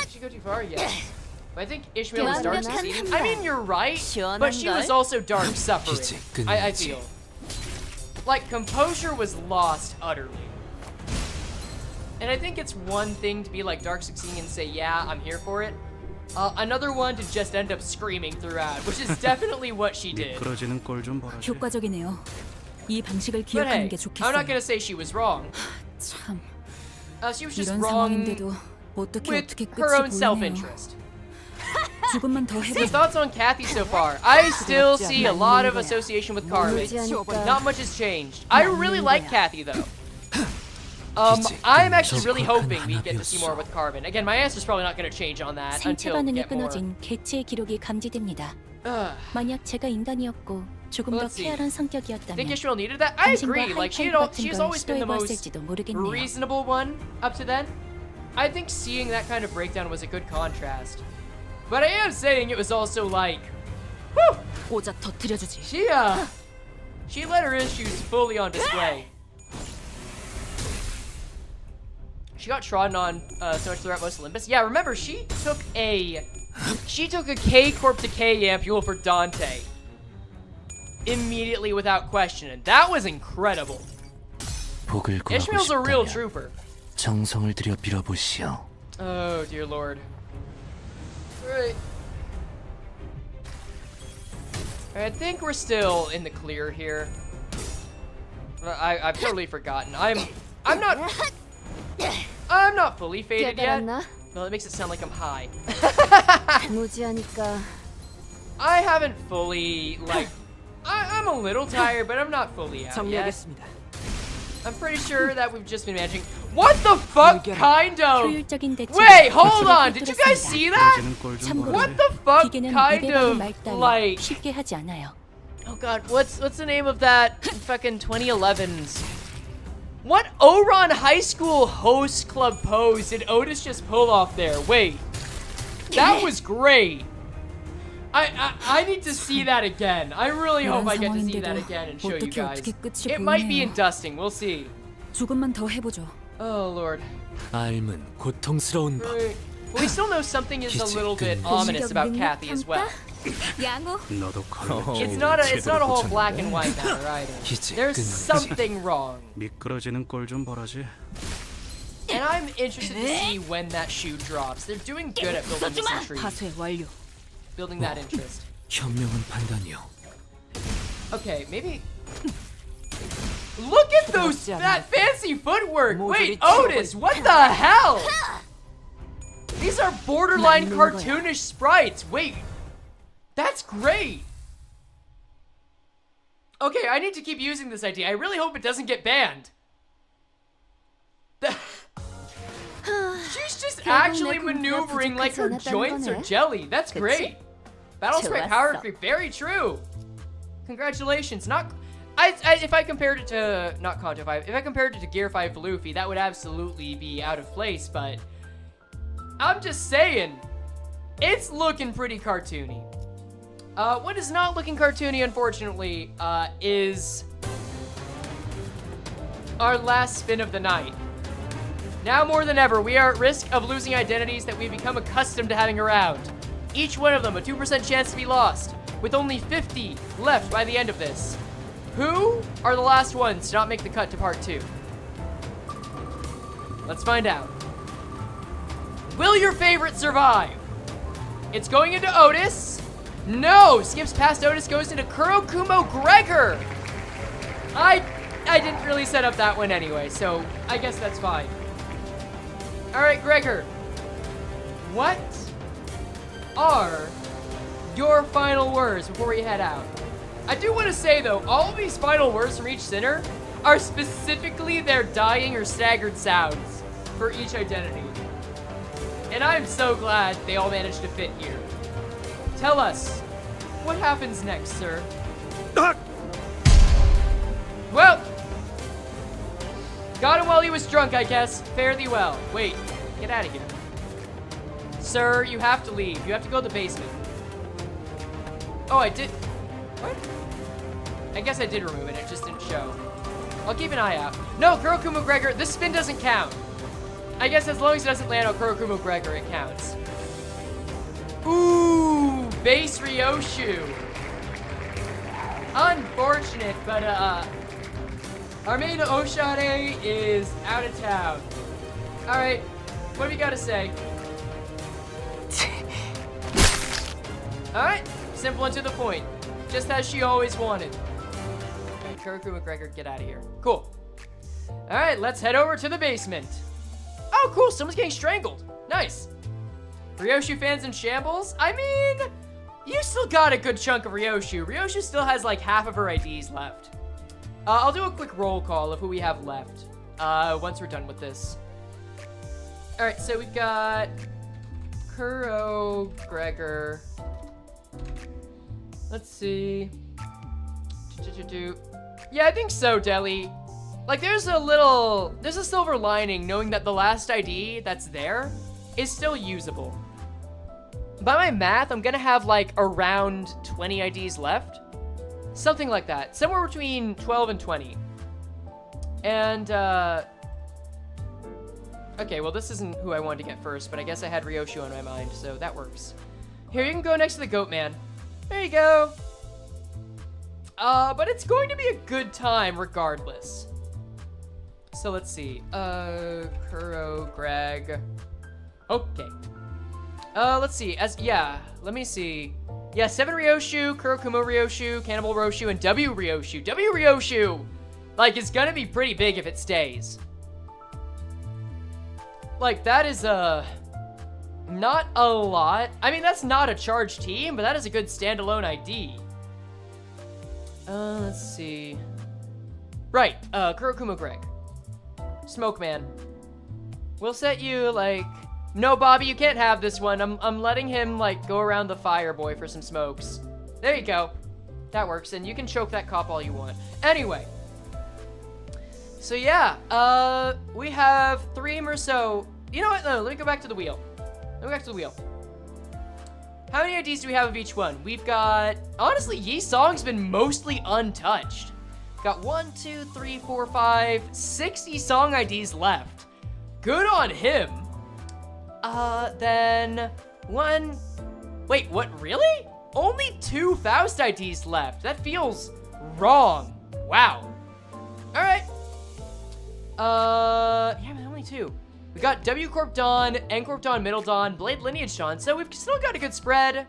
she go too far? Yes. But I think Ishmael was dark succeeding. I mean, you're right, but she was also dark suffering. I feel. Like, composure was lost utterly. And I think it's one thing to be like dark succeeding and say, yeah, I'm here for it. Another one to just end up screaming throughout, which is definitely what she did. 미끄러지는 꼴 좀 보라지. 효과적이네요. 이 방식을 But 기억하는 hey, 게 좋겠어요. I'm not gonna say she was wrong. 참, She was just 이런 wrong 상황인데도 어떻게 with 어떻게 her own 끝이 보이네요. self-interest. 조금만 더 Any 해보자. thoughts on Cathy so far? I still see a lot of association with Carmen. Not much has changed. I really like Cathy though. I'm actually really hoping we get to see more with Carmen. Again, my answer's probably not going to change on that 생체 until we 반응이 get more. 끊어진 개체의 기록이 감지됩니다. 만약 제가 인간이었고 조금 더 Let's see. 쾌활한 Think 성격이었다면 Ishmael needed that? I 당신과 agree. Like 하이파이브 같은 she's 걸 always been the most 시도해보았을지도 모르겠네요. reasonable one up to then. I think seeing that kind of breakdown was a good contrast. But I am saying it was also like, whew, 고작 터뜨려주지. she let her issues fully on display. She got trodden on so much throughout most Olympus. Yeah, remember she took a K Corp to K ampule for Dante immediately without question, and that was incredible. Ishmael's a real trooper. 정성을 들여 빌어보시오. Oh dear lord. Right. I think we're still in the clear here. I've totally forgotten. I'm not fully faded yet. Well, it makes it sound like I'm high. I haven't fully, like, I'm a little tired, but I'm not fully out yet. I'm pretty sure that we've just been managing. What the fuck kind of? Wait, hold on. Did you guys see that? What the fuck kind of, like, 쉽게 하지 않아요. oh god, what's the name of that fucking 2011s? What Oron High School host club pose did Otis just pull off there? Wait, that was great. I need to see that again. I really hope I get to see that again and show you guys. It might be in dusting. We'll see. 조금만 더 해보죠. Oh lord. 알면 고통스러운 법. Right. We still know something is a little bit ominous about Cathy as well. 너도 It's not a whole black and white matter either. There's something wrong. 미끄러지는 꼴 좀 보라지. And I'm interested to see when that shoe drops. They're doing good at building this intrigue. Building that interest. 현명한 판단이요. Okay, maybe. Look at that fancy footwork. Wait, Otis, what the hell? These are borderline cartoonish sprites. Wait, that's great. Okay, I need to keep using this idea. I really hope it doesn't get banned. She's just actually maneuvering like her joints are jelly. That's great. Battle sprite power creep, very true. Congratulations. If I compared it to, not Canto 5, if I compared it to Gear 5 Luffy, that would absolutely be out of place, but I'm just saying, it's looking pretty cartoony. What is not looking cartoony, unfortunately, is our last spin of the night. Now more than ever, we are at risk of losing identities that we've become accustomed to having around. Each one of them a 2% chance to be lost, with only 50 left by the end of this. Who are the last ones to not make the cut to part 2? Let's find out. Will your favorite survive? It's going into Otis. No, skips past Otis, goes into Kurokumo Gregor. I didn't really set up that one anyway, so I guess that's fine. All right, Gregor. What are your final words before we head out? I do want to say, though, all of these final words from each sinner are specifically their dying or staggered sounds for each identity. And I'm so glad they all managed to fit here. Tell us, what happens next, sir? Well, got him while he was drunk, I guess. Fare thee well. Wait, get out of here. Sir, you have to leave. You have to go to the basement. Oh, I did. What? I guess I did remove it. It just didn't show. I'll keep an eye out. No, Kurokumo Gregor, this spin doesn't count. I guess as long as it doesn't land on Kurokumo Gregor, it counts. Ooh, base Ryoshu. Unfortunate, but our main Oshade is out of town. All right, what do you got to say? All right, simple and to the point, just as she always wanted. Okay, Kurokumo Gregor, get out of here. Cool. All right, let's head over to the basement. Oh, cool, someone's getting strangled. Nice. Ryoshu fans in shambles? I mean, you still got a good chunk of Ryoshu. Ryoshu still has like half of her IDs left. I'll do a quick roll call of who we have left once we're done with this. All right, so we've got Kuro, Gregor. Let's see. Yeah, I think so, Deli. Like, there's a silver lining knowing that the last ID that's there is still usable. By my math, I'm gonna have like around 20 IDs left. Something like that. Somewhere between 12 and 20. And, okay, well, this isn't who I wanted to get first, but I guess I had Ryoshu on my mind, so that works. Here, you can go next to the goat man. There you go. But it's going to be a good time regardless. So let's see. Kuro, Greg. Okay. Let's see. Let me see. Yeah, 7 Ryoshu, Kurokumo Ryoshu, Cannibal Ryoshu, and W Ryoshu. W Ryoshu, like, it's gonna be pretty big if it stays. Like, that is, not a lot. I mean, that's not a charged team, but that is a good standalone ID. Let's see. Right, Kurokumo Greg. Smoke Man. We'll set you, like... No, Bobby, you can't have this one. I'm letting him, like, go around the fire boy for some smokes. There you go. That works, and you can choke that cop all you want. Anyway. So, yeah. We have 3 Merceau. You know what? No, let me go back to the wheel. How many IDs do we have of each one? We've got... Honestly, Yi Song's been mostly untouched. Got 1, 2, 3, 4, 5, 60 song IDs left. Good on him. Then 1... Wait, what, really? Only 2 Faust IDs left. That feels wrong. Wow. Alright. Yeah, but only 2. We got W Corp Dawn, N Corp Dawn, Middle Dawn, Blade Lineage Dawn, so we've still got a good spread.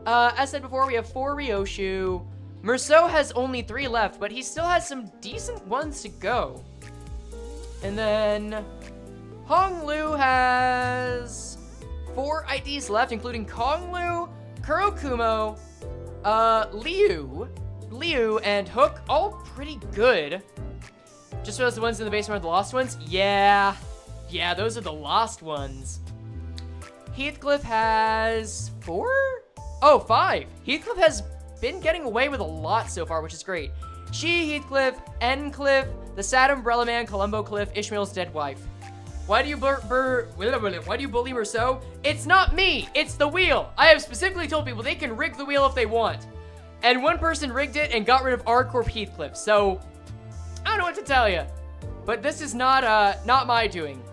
As said before, we have 4 Ryoshu. Merceau has only 3 left, but he still has some decent ones to go. And then Hong Lu has 4 IDs left, including Kong Lu, Kurokumo, Liu, and Hook, all pretty good. Just as the ones in the basement are the lost ones? Yeah, those are the lost ones. Heathcliff has 4? Oh, 5. Heathcliff has been getting away with a lot so far, which is great. She, Heathcliff, N-Cliff, the Sad Umbrella Man, Columbo Cliff, Ishmael's dead wife. Why do you bully Merceau? It's not me, it's the wheel. I have specifically told people they can rig the wheel if they want. And one person rigged it and got rid of R-Corp Heathcliff, so I don't know what to tell you. But this is not my doing.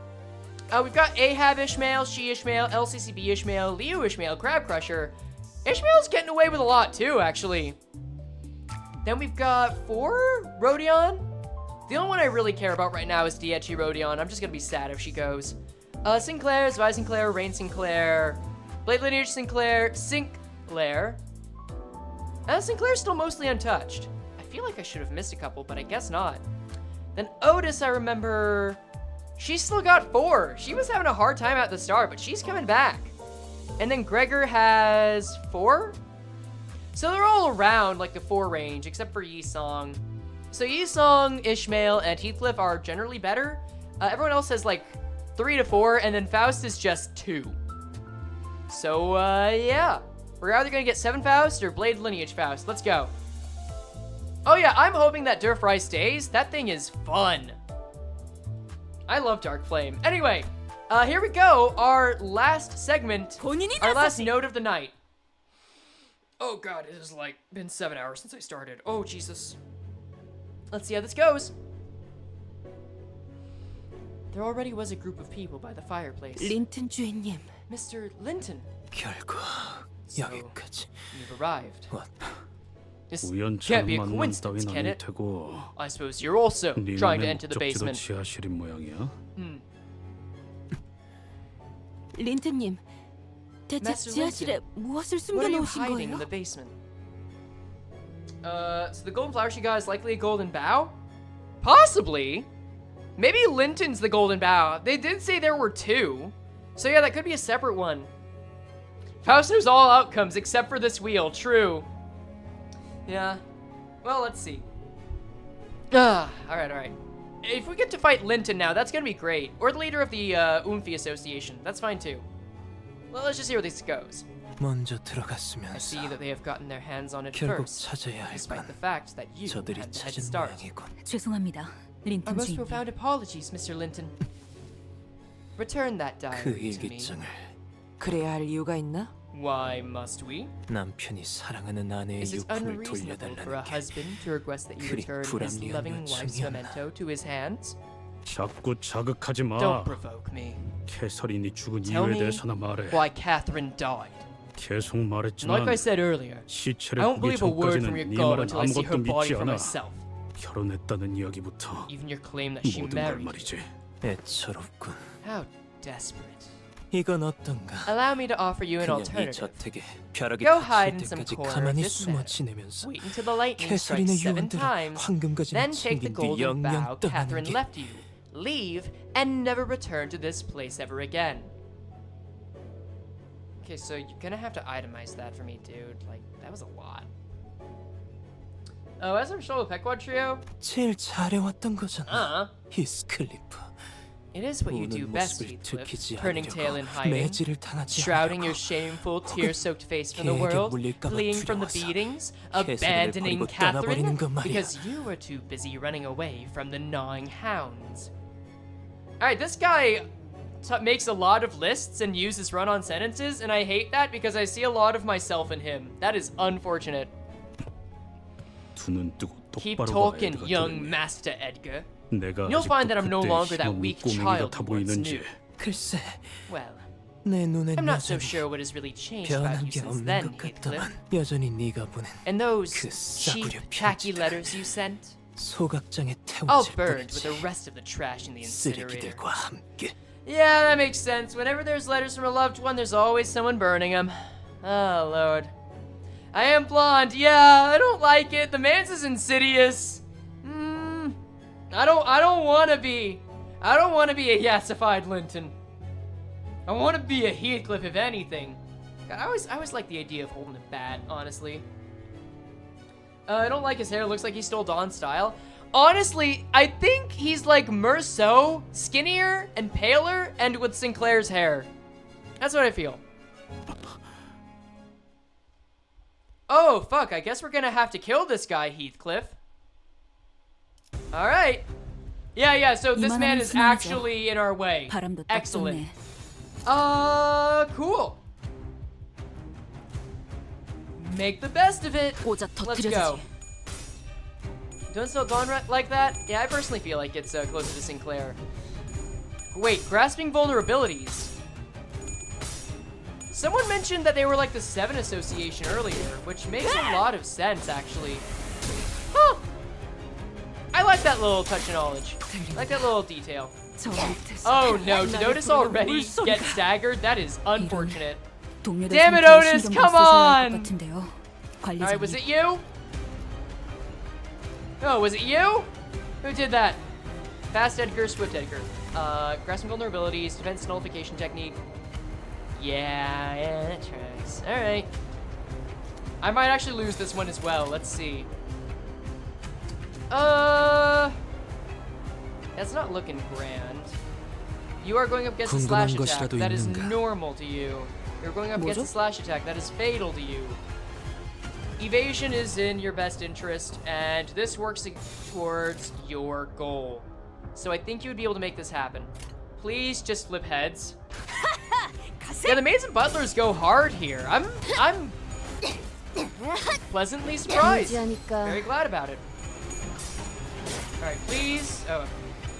We've got Ahab Ishmael, She Ishmael, LCCB Ishmael, Liu Ishmael, Crab Crusher. Ishmael's getting away with a lot too, actually. Then we've got 4 Rodion. The only one I really care about right now is Diechi Rodion. I'm just gonna be sad if she goes. Sinclair, Vi Sinclair, Rain Sinclair, Blade Lineage Sinclair, Sinclair's still mostly untouched. I feel like I should have missed a couple, but I guess not. Then Otis, I remember, she's still got 4. She was having a hard time at the start, but she's coming back. And then Gregor has 4? So they're all around like the 4 range, except for Yisong. So Yisong, Ishmael, and Heathcliff are generally better. Everyone else has like 3 to 4, and then Faust is just 2. So, yeah. We're either gonna get 7 Faust or Blade Lineage Faust. Let's go. Oh yeah, I'm hoping that Frey stays. That thing is fun. I love Dark Flame. Anyway, here we go. Our last segment, our last note of the night. Oh god, it has like been 7 hours since I started. Oh Jesus. Let's see how this goes. There already was a group of people by the fireplace. 린튼 주인님. Mr. Linton. 결국 여기까지. You've arrived. This can't 우연찮은 be a 만남 coincidence, 따윈 can 아닐 it? 테고 I suppose you're also 네 trying to 눈엔 enter the 목적지도 basement. 지하실인 모양이야. 린튼님, 대체 Master 지하실에 Linton, 무엇을 What are you 숨겨놓으신 hiding in 거예요? the basement? So the golden flower she got is likely a golden bough? Possibly. Maybe Linton's the golden bough. They did say there were 2. So yeah, that could be a separate one. Faust knows all outcomes except for this wheel. True. Yeah. Well, let's see. Alright. If we get to fight Linton now, that's gonna be great. Or the leader of the Umfi Association. That's fine too. Well, let's just see where this goes. 먼저 I see 들어갔으면서 that they have gotten their hands on it 결국 first, 찾아야 할 despite the 건 fact that you 저들이 had the head 찾은 start. 모양이군. 죄송합니다, Our 린튼 most 주인님. profound apologies, Mr. Linton. Return that 그 diary to me. 일기장을 그래야 할 이유가 있나? Why must we? 남편이 사랑하는 아내의 Is it 유품을 unreasonable for a 돌려달라는 게 husband to request that you 그리 return his 불합리한 loving wife's 요청이었나? memento to his hands? 자꾸 자극하지 마. Don't provoke me. 캐서린이 죽은 Tell 이유에 me 대해서나 말해. why Catherine died. 계속 Like 말했지만 I said earlier, I 시체를 won't 보기 believe a word from 전까지는 your 네 god 말은 until I see her 아무것도 body 믿지 for 않아. myself. 결혼했다는 이야기부터 Even your claim that she 모든 걸 married you. 말이지. 애처롭군. How desperate. 이건 어떤가? Allow me to offer you an 그냥 이 alternative. 저택에 벼락이 Go 닿을 hide in some 때까지 corner of 가만히 this 숨어 meadow. 지내면서 Wait until the lightning strikes 캐서린의 7 유언대로 times. 황금가지를 Then take the 챙긴 뒤 golden bough 영영 떠나는 Catherine 게 left you. Leave and never return to this place ever again. Okay, so you're gonna have to itemize that for me, dude. Like, that was a lot. Oh, as I'm sure the Pequod trio? 제일 잘해왔던 거잖아. 히스클리프. It is what you do 우는 best, 모습을 Heathcliff. 들키지 Turning tail and hiding. 매질을 당하지 Shrouding 않으려고. your shameful, tear-soaked face from the 개에게 world, 물릴까 봐 fleeing from the 두려워서 beatings, 캐서린을 abandoning 버리고 Catherine 떠나버리는 것 말이야. because you were too busy running away from the gnawing hounds. Alright, this guy makes a lot of lists and uses run-on sentences, and I hate that because I see a lot of myself in him. That is unfortunate. 두 눈 뜨고 Keep 똑바로 봐, talking, 애들아, young 들으니. Master Edgar. 내가 You'll find that I'm no 아직도 longer 그때의 that 희망 weak 꼬맹이 child 같아 you once 보이는지. knew. 글쎄, Well, 내 눈엔 I'm not so 여전히 sure what has really changed about 변한 you 게 since 없는 then, 것 Heathcliff. 같다만 여전히 네가 보낸 And those 그 cheap, 싸구려 tacky 편지들은 letters you sent, 소각장에 all 태워질 burned with 뿐이지. the rest of the trash in the incinerator. 쓰레기들과 함께. Yeah, that makes sense. Whenever there's letters from a loved one, there's always someone burning them. Oh, Lord. I am blonde. Yeah, I don't like it. The man's is insidious. I don't want to be. I don't want to be a yassified Linton. I want to be a Heathcliff, if anything. God, I always like the idea of holding a bat, honestly. I don't like his hair. It looks like he stole Dawn's style. Honestly, I think he's like Merceau, skinnier and paler, and with Sinclair's hair. That's what I feel. Oh, fuck. I guess we're gonna have to kill this guy, Heathcliff. Alright. Yeah, so this man is actually in our way. 바람도 딱 Excellent. 좋네. Cool. Make the best of it. 오자 Let's go. 터뜨려주지. Don't sell Dawn like that? Yeah, I personally feel like it's closer to Sinclair. Wait, grasping vulnerabilities. Someone mentioned that they were like the 7 Association earlier, which makes a lot of sense, actually. that little touch of knowledge. I like that little detail. Oh no, did Otis already get staggered? That is unfortunate. Damn it, Otis, come on! Alright, was it you? Oh, was it you? Who did that? Fast Edgar, Swift Edgar. Grasping vulnerabilities, defense nullification technique. Yeah, that tracks. Alright. I might actually lose this one as well. Let's see. That's not looking grand. You are going up against a slash attack. That is normal to you. You're going up against a slash attack. That is fatal to you. Evasion is in your best interest, and this works towards your goal. So I think you would be able to make this happen. Please just flip heads. Yeah, the maids and butlers go hard here. I'm pleasantly surprised. Very glad about it. Alright, please. Oh,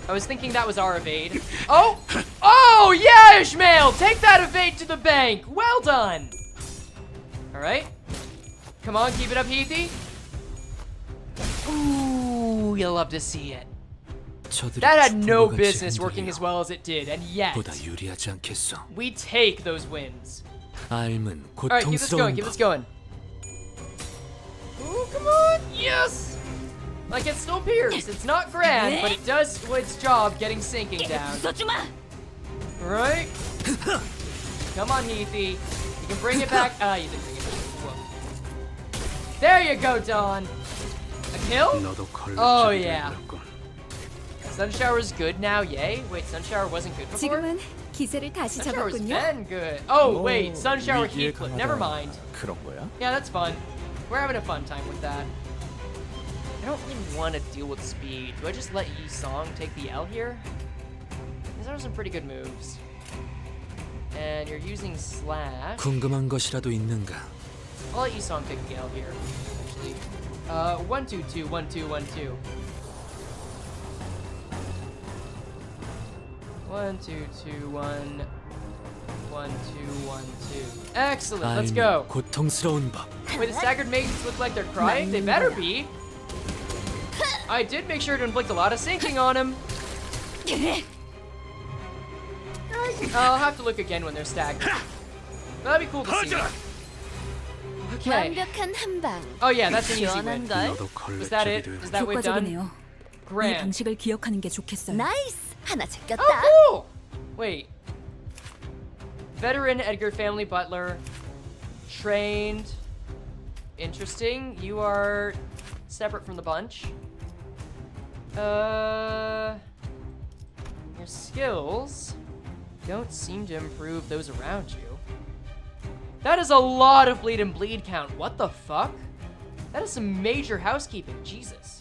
I was thinking that was our evade. Oh! Oh, yeah, Ishmael! Take that evade to the bank! Well done! Alright. Come on, keep it up, Heathy. Ooh, you'll love to see it. That had no business working as well as it did, and yet we take those wins. Alright, keep this going, keep this going. Ooh, come on! Yes! Like, it still pierces. It's not grand, but it does its job getting sinking down. Right? Come on, Heathy. You can bring it back. Ah, you didn't bring it back. Whoa. There you go, Dawn. A kill? Oh, yeah. Sunshower is good now, yay? Wait, Sunshower wasn't good before? Sunshower's been good. Oh, wait, Sunshower Heathcliff. Never mind. Yeah, that's fun. We're having a fun time with that. I don't really want to deal with speed. Do I just let Yi Song take the L here? These are some pretty good moves. And you're using slash. 궁금한 것이라도 있는가? I'll let Yi Song take the L here, actually. 1 2 2 1 2 1 2. 1 2 2 1 1 2 1 2. Excellent. Let's go. 고통스러운 법. Wait, the staggered maidens look like they're crying. They better be. I did make sure to inflict a lot of sinking on him. I'll have to look again when they're staggered. That'd be cool to see. Okay. Oh yeah, that's an easy win. Is that it? Is that way done? Grand. Oh, cool! Wait. Veteran Edgar family butler. Trained. Interesting. You are separate from the bunch. Your skills don't seem to improve those around you. That is a lot of bleed and bleed count. What the fuck? That is some major housekeeping. Jesus.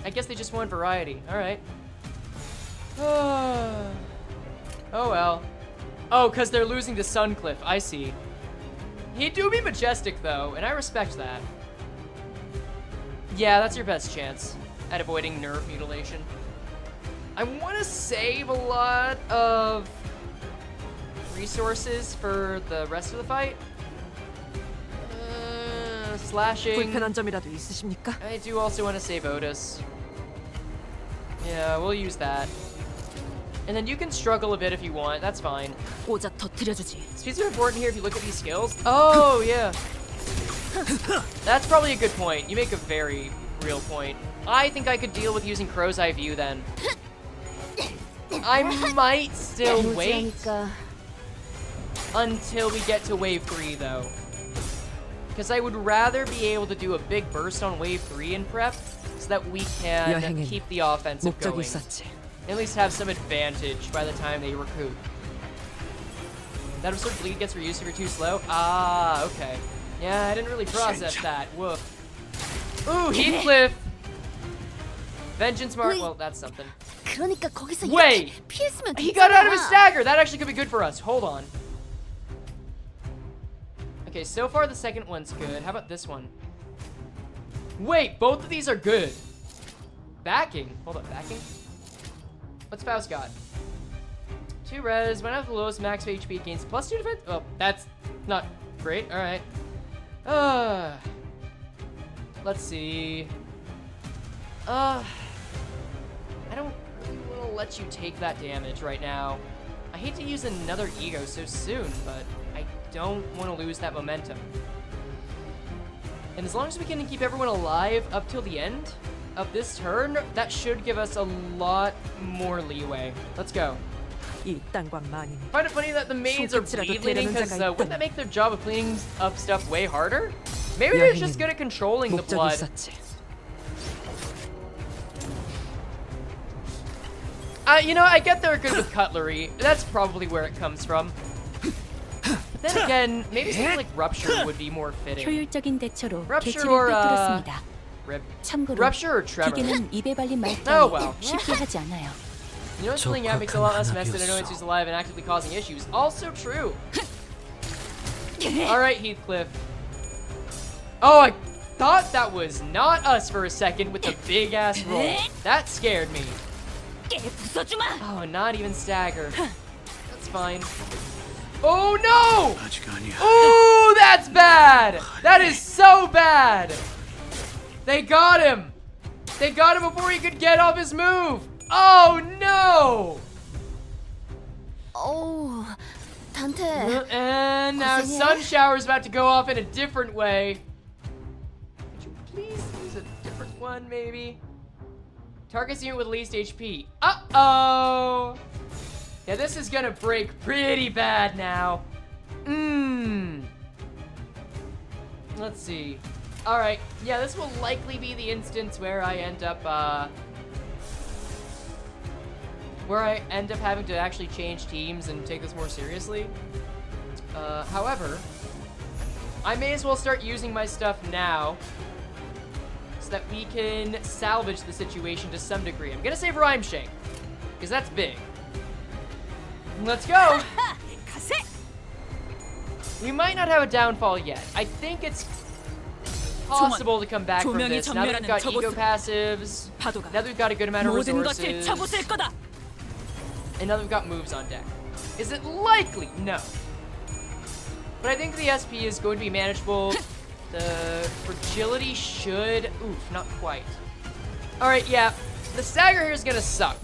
I guess they just want variety. Alright. Oh well. Oh, because they're losing to Suncliff. I see. He do be majestic, though, and I respect that. Yeah, that's your best chance at avoiding nerve mutilation. I want to save a lot of resources for the rest of the fight. Slashing. I do also want to save Otis. Yeah, we'll use that. And then you can struggle a bit if you want. That's fine. Speeds are important here if you look at these skills. Oh, yeah. That's probably a good point. You make a very real point. I think I could deal with using Crow's Eye View then. I might still wait until we get to Wave 3, though. Because I would rather be able to do a big burst on Wave 3 in prep so that we can keep the offensive going. At least have some advantage by the time they recoup. That absurd bleed gets reused if you're too slow? Ah, okay. Yeah, I didn't really process that. Woof. Ooh, Heathcliff! Vengeance mark. Well, that's something. Wait! He got out of his stagger! That actually could be good for us. Hold on. Okay, so far the second one's good. How about this one? Wait, both of these are good. Backing. Hold up, backing? What's Faust got? 2 res. When I have the lowest max HP, it gains +2 defense. Oh, that's not great. Alright. Let's see. I don't really want to let you take that damage right now. I hate to use another ego so soon, but I don't want to lose that momentum. And as long as we can keep everyone alive up till the end of this turn, that should give us a lot more leeway. Let's go. 이 땅광 만인이 Find it funny that the maids are bleeding because wouldn't that make their job of cleaning up stuff way harder? Maybe they're just good at controlling the 목적이 blood. 있었지. You know, I get they're good with cutlery. That's probably where it comes from. But then again, maybe something like rupture would be more fitting. 효율적인 대처로 Rupture 개체를 or 꿰뚫었습니다. rib. 참고로 Rupture or tremor. 기계는 입에 발린 말 Oh 따위 well. 쉽게 하지 않아요. You know, spilling out makes a lot less mess than annoyance who's alive and actively causing issues. Also true. All right, Heathcliff. Oh, I thought that was not us for a second with the big ass roll. That scared me. Oh, not even stagger. That's fine. Oh no! Ooh, that's bad! That is so bad! They got him! They got him before he could get off his move! Oh no! Oh, Dante. And now Sun Shower's about to go off in a different way. Could you please use a different one, maybe? Targets unit with least HP. Uh-oh! Yeah, this is gonna break pretty bad now. Let's see. Alright, yeah, this will likely be the instance where I end up, having to actually change teams and take this more seriously. However, I may as well start using my stuff now so that we can salvage the situation to some degree. I'm gonna save Rhyme Shake, because that's big. Let's go! We might not have a downfall yet. I think it's possible to come back from this now that we've got ego passives, now that we've got a good amount of resources, and now that we've got moves on deck. Is it likely? No. But I think the SP is going to be manageable. The fragility should... Oof, not quite. Alright, yeah. The stagger here is gonna suck.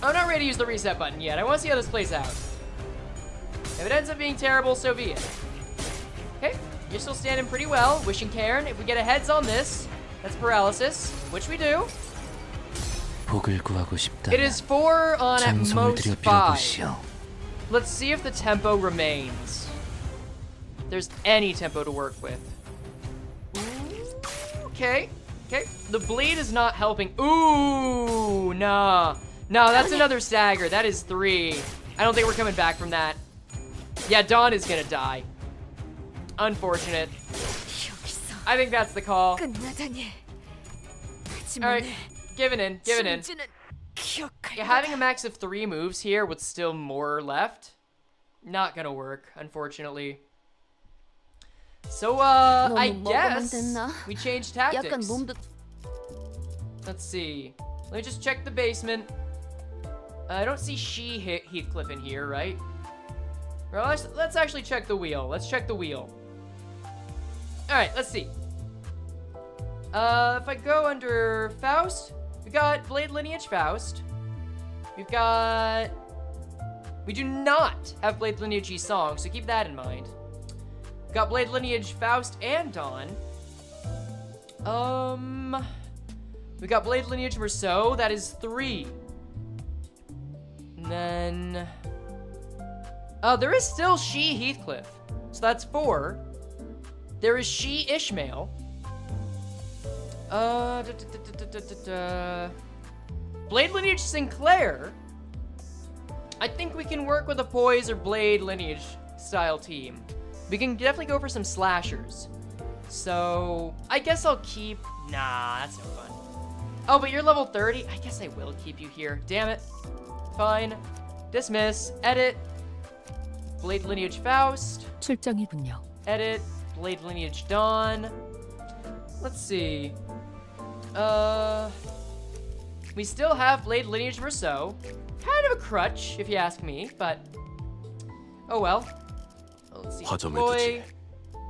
I'm not ready to use the reset button yet. I want to see how this plays out. If it ends up being terrible, so be it. Okay, you're still standing pretty well. Wishing Cairn, if we get a heads on this, that's paralysis, which we do. It is 4 on at most 5. Let's see if the tempo remains. There's any tempo to work with. Okay, okay. The bleed is not helping. Ooh, nah. No, that's another stagger. That is 3. I don't think we're coming back from that. Yeah, Dawn is gonna die. Unfortunate. I think that's the call. Alright, giving in, giving in. Yeah, having a max of 3 moves here with still more left, not gonna work, unfortunately. So, I guess we change tactics. Let's see. Let me just check the basement. I don't see Heathcliff in here, right? Well, let's actually check the wheel. Let's check the wheel. Alright, let's see. If I go under Faust, we got Blade Lineage Faust. We've got... We do not have Blade Lineage Song, so keep that in mind. We've got Blade Lineage Faust and Dawn. We got Blade Lineage Merceau, that is 3. And then... Oh, there is still She Heathcliff, so that's 4. There is She Ishmael. Blade Lineage Sinclair. I think we can work with a Poise or Blade Lineage style team. We can definitely go for some slashers. So, I guess I'll keep... Nah, that's no fun. Oh, but you're level 30? I guess I will keep you here. Damn it. Fine. Dismiss. Edit. Blade Lineage Faust. 출정이군요. Edit. Blade Lineage Dawn. Let's see. We still have Blade Lineage Merceau. Kind of a crutch, if you ask me, but... Oh well. Let's see. Boy.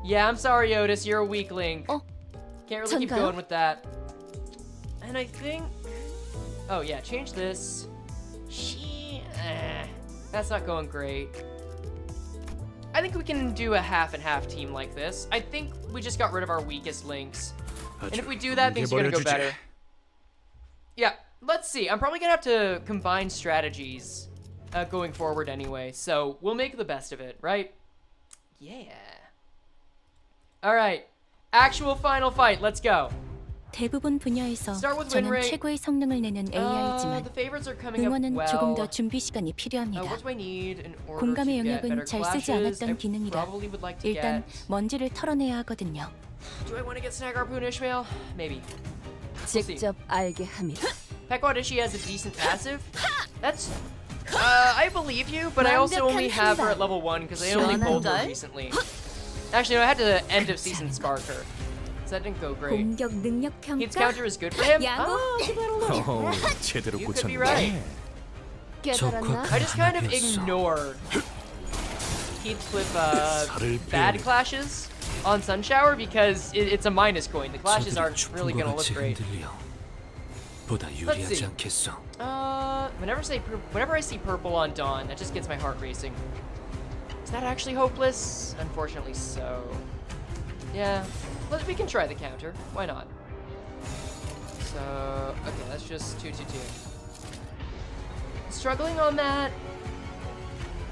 Yeah, I'm sorry, Otis. You're a weakling. Can't really keep going with that. And I think... Oh yeah, change this. That's not going great. I think we can do a half and half team like this. I think we just got rid of our weakest links. And if we do that, things are gonna go better. Yeah, let's see. I'm probably gonna have to combine strategies going forward anyway. So we'll make the best of it, right? Yeah. All right. Actual final fight. Let's go. 대부분 분야에서 Start with 저는 win rate. 최고의 성능을 내는 AI지만 The favorites are coming up 응원은 well. 조금 더 준비 시간이 필요합니다. What do I need in order 공감의 to get better 영역은 잘 쓰지 clashes? I 않았던 기능이라 probably would like to 일단 get... 먼지를 털어내야 하거든요. Do I want to get Snag Harpoon Ishmael? Maybe. We'll see. 직접 알게 합니다. Pequod-ishi has a decent passive. That's... I believe you, but I also only have her at level 1 because I only pulled her recently. Actually, no, I had to end of season spark her. So that didn't go great. 공격 능력 Heath's 평가. counter is good for him? 야구. Oh, 제대로 you could be 꽂혔네. right. 깨달았나? I just kind of ignored Heathcliff bad clashes on Sunshower because it's a minus coin. The clashes aren't really going to look great. 보다 유리하지 않겠어. Whenever I see purple on Dawn, that just gets my heart racing. Is that actually hopeless? Unfortunately so. Yeah, but we can try the counter. Why not? So, okay, that's just 2/2/2. Struggling on that.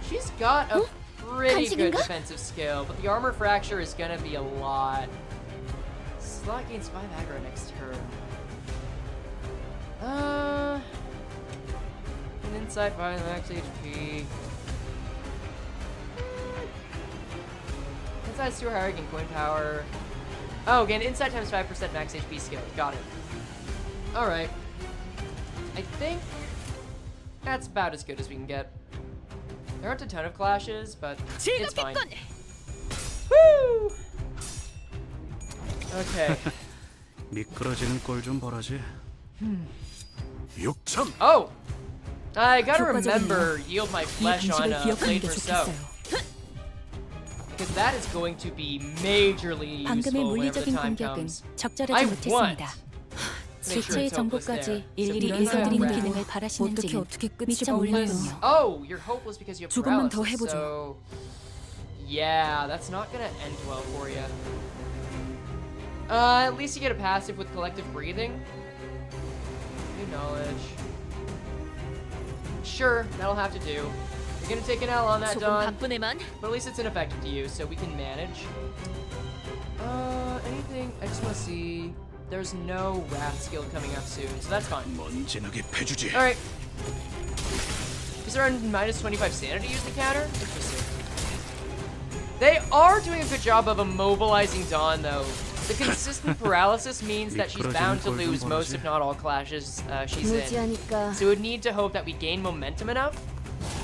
She's got a pretty good defensive skill, but the armor fracture is gonna be a lot. Slot gains 5 aggro next turn. An inside 5 max HP. Inside super higher, gain coin power. Oh, again, inside times 5% max HP skill. Got it. Alright. I think that's about as good as we can get. There aren't a ton of clashes, but it's fine. Woo! Okay. 미끄러지는 꼴 좀 보라지. 6천. Oh! I gotta remember yield my flesh on Blade Rousseau. Because that is going to be majorly 방금의 useful whenever the 물리적인 time 공격은 comes. 적절하지 못했습니다. 지체의 정보까지 일일이 읽어드리는 기능을 바라시는지는 미처 몰랐군요. Oh, you're hopeless because you have 조금만 더 paralysis, 해보죠. so... Yeah, that's not gonna end well for you. At least you get a passive with collective breathing. New knowledge. Sure, that'll have to do. You're gonna take an L on that, Dawn. But at least it's ineffective to you, so we can manage. Anything? I just want to see. There's no Wrath skill coming up soon, so that's fine. Alright. Is there a minus 25 sanity use the counter? Interesting. They are doing a good job of immobilizing Dawn, though. The consistent paralysis means that she's bound to lose most, if not all, clashes she's in. So we would need to hope that we gain momentum enough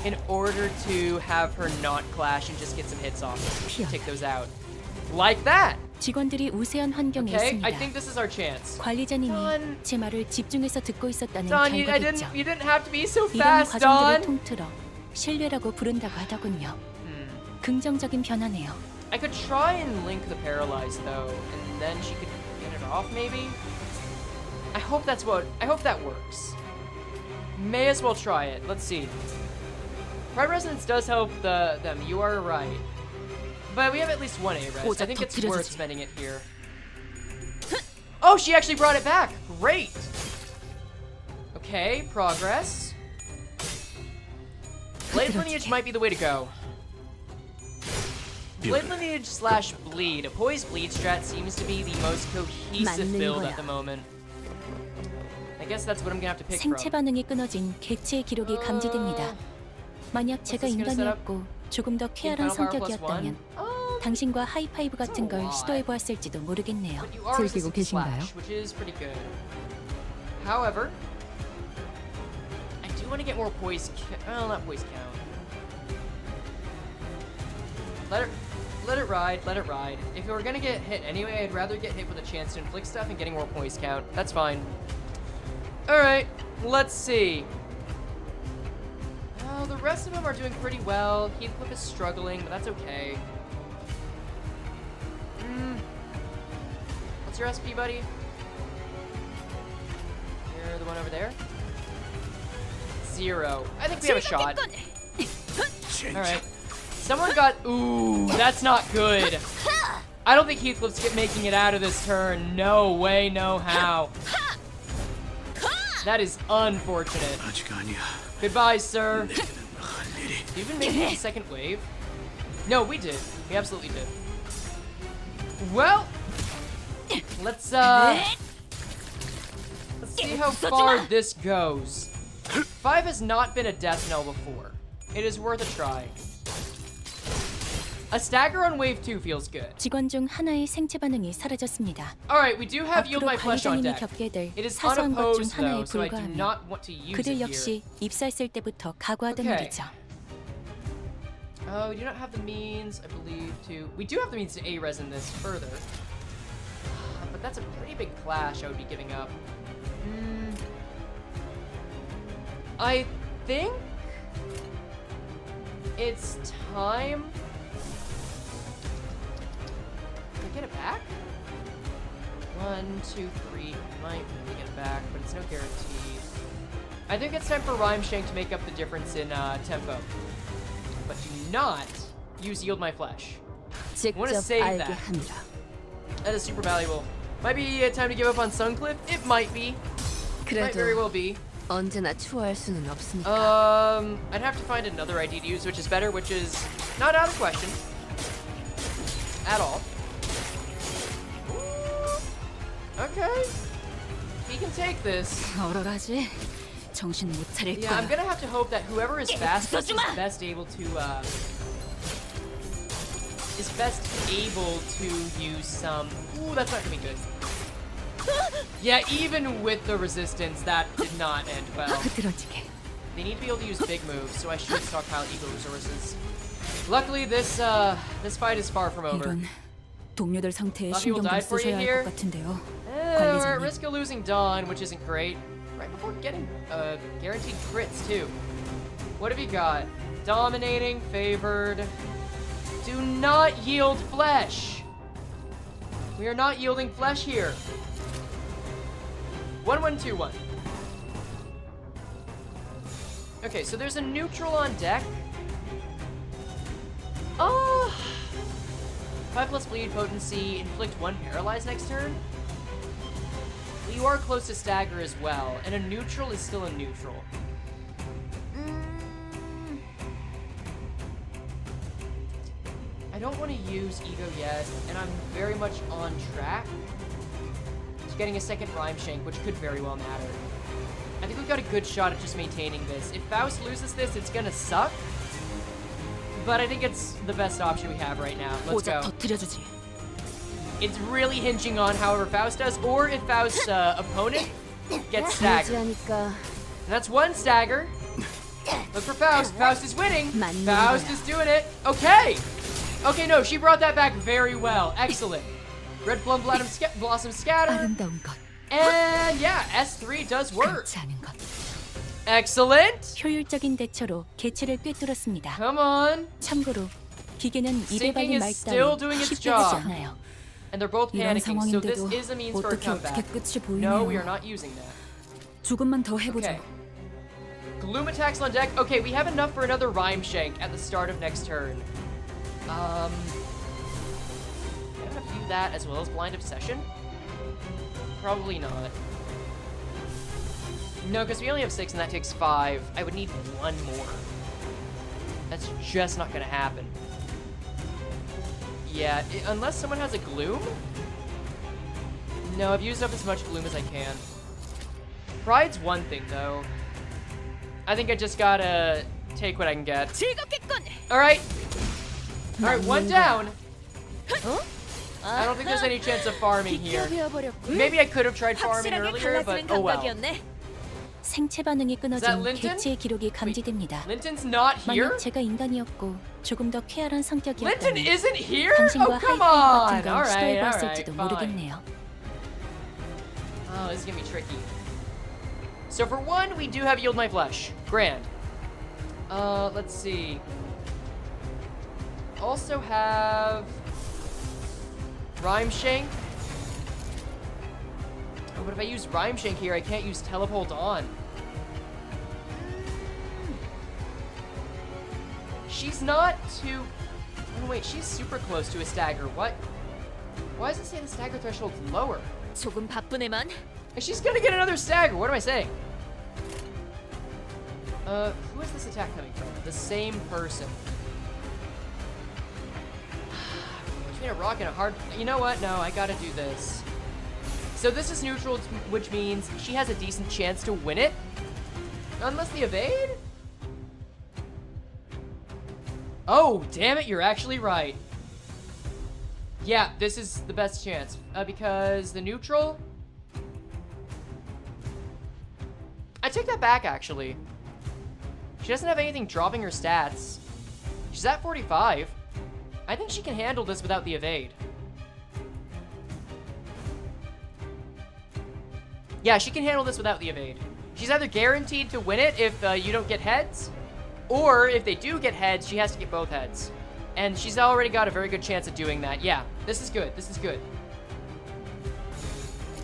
in order to have her not clash and just get some hits off. Take those out. Like that! 직원들이 우세한 환경에 Okay, I 있습니다. think this is our chance. 관리자님이 제 말을 집중해서 듣고 있었다는 Dawn, 결과겠죠. you didn't have to be so 이런 fast, 과정들을 Dawn! 통틀어 신뢰라고 부른다고 하더군요. 긍정적인 변화네요. I could try and link the paralyzed though, and then she could get it off maybe? I hope that works. May as well try it. Let's see. Pride Resonance does help them, you are right. But we have at least one A-Res. I think it's worth spending it here. Oh, she actually brought it back! Great! Okay, progress. Blade Lineage might be the way to go. Blade Lineage slash Bleed. A Poise Bleed strat seems to be the most cohesive build at the moment. I guess that's what I'm gonna have to pick from. 생체 반응이 끊어진 객체의 기록이 감지됩니다. 만약 제가 인간이었고 조금 더 쾌활한 성격이었다면 당신과 하이파이브 같은 걸 시도해보았을지도 모르겠네요. 즐기고 계신가요? Which is pretty good. However, I do want to get more poise. Well, not poise count. Let it ride. Let it ride. If we're gonna get hit anyway, I'd rather get hit with a chance to inflict stuff and getting more poise count. That's fine. All right, let's see. The rest of them are doing pretty well. Heathcliff is struggling, but that's okay. What's your SP, buddy? one over there? 0. I think we have a shot. Alright. Someone got... Ooh, that's not good. I don't think Heathcliff's making it out of this turn. No way, no how. That is unfortunate. Goodbye, sir. Did you even make it the second wave? No, we did. We absolutely did. Well, let's see how far this goes. 5 has not been a death knell before. It is worth a try. A stagger on wave 2 feels good. 직원 중 하나의 생체 반응이 사라졌습니다. Alright, we do have Yield My Flesh on 관리자님이 deck. 겪게 될 It is 사소한 것 중 unopposed 하나에 though, so I do 불과하며 not want to use it 그들 here. 역시 입사했을 때부터 각오하던 Okay. 일이죠. Oh, we do not have the means, I believe, to... We do have the means to A-res in this further. But that's a pretty big clash I would be giving up. I think... It's time... Can I get it back? 1, 2, 3. Might really get it back, but it's no guarantee. I think it's time for Rhyme Shank to make up the difference in tempo. But do not use Yield My Flesh. I want to save that. That is super valuable. Might be time to give up on Suncliff. It might be. Might very well be. 언제나 추월할 수는 없으니까. I'd have to find another ID to use, which is better, which is not out of the question at all. Okay, he can take this. 얼얼하지? 정신 못 차릴 Yeah, I'm gonna have to hope that whoever is fastest is best able to use some. Ooh, that's not gonna be good. Yeah, even with the resistance, that did not end well. They need to be able to use big moves, so I should stockpile ego resources. Luckily, this fight is far from over. 동료들 상태에 Lucky will 신경 die 좀 for you 쓰셔야 할 here. 것 같은데요. We're at risk of losing Dawn, which isn't great. Right before getting guaranteed crits too. What have you got? Dominating, favored. Do not yield flesh. We are not yielding flesh here. 1-1-2-1. Okay, so there's a neutral on deck. 5+ bleed potency, inflict 1 paralyze next turn. Well, you are close to stagger as well, and a neutral is still a neutral. I don't want to use ego yet, and I'm very much on track to getting a second Rhyme Shank, which could very well matter. I think we've got a good shot at just maintaining this. If Faust loses this, it's gonna suck. But I think it's the best option we have right now. Let's go. It's really hinging on however Faust does, or if Faust's opponent gets staggered. And that's 1 stagger. Look for Faust. Faust is winning. Faust is doing it. Okay. Okay, no, she brought that back very well. Excellent. Red Plum Blossom Scatter. And yeah, S3 does work. Excellent. 효율적인 대처로 개체를 꿰뚫었습니다. Come on. 참고로 기계는 입에 Sinking 발린 is still doing its 쉽게 하지 job. 않아요. And they're both 이런 panicking, so this 상황인데도 is a means for a 어떻게 comeback. 끝이 No, we 보이네요. are not using that. 조금만 더 해보죠. Okay. Gloom attacks on deck. Okay, we have enough for another Rhyme Shank at the start of next turn. I'm gonna view that as well as Blind Obsession? Probably not. No, because we only have 6 and that takes 5. I would need 1 more. That's just not gonna happen. Yeah, unless someone has a Gloom? No, I've used up as much Gloom as I can. Pride's one thing, though. I think I just gotta take what I can get. Alright. Alright, 1 down. I don't think there's any chance of farming here. Maybe I could have tried farming earlier, but oh well. 생체 반응이 Is that 끊어진 Linton? 개체의 기록이 감지됩니다. Linton's not here? 만약 제가 인간이었고 조금 더 쾌활한 Linton 성격이었다면 isn't here? 당신과 Oh, come 하이파이브 on! 같은 걸 Alright, 시도해보았을지도 fine. 모르겠네요. Oh, this is gonna be tricky. So for 1, we do have Yield My Flesh. Grand. Let's see. Also have Rhyme Shank. Oh, but if I use Rhyme Shank here, I can't use Telepult on. She's not too... Oh, wait, she's super close to a stagger. What? Why does it say the stagger threshold's lower? 조금 바쁘네만. She's gonna get another stagger. What am I saying? Who is this attack coming from? The same person. Between a rock and a hard... You know what? No, I gotta do this. So this is neutral, which means she has a decent chance to win it. Unless the evade? Oh, damn it, you're actually right. Yeah, this is the best chance. Because the neutral... I take that back, actually. She doesn't have anything dropping her stats. She's at 45. I think she can handle this without the evade. Yeah, she can handle this without the evade. She's either guaranteed to win it if you don't get heads, or if they do get heads, she has to get both heads. And she's already got a very good chance of doing that. Yeah, this is good. This is good.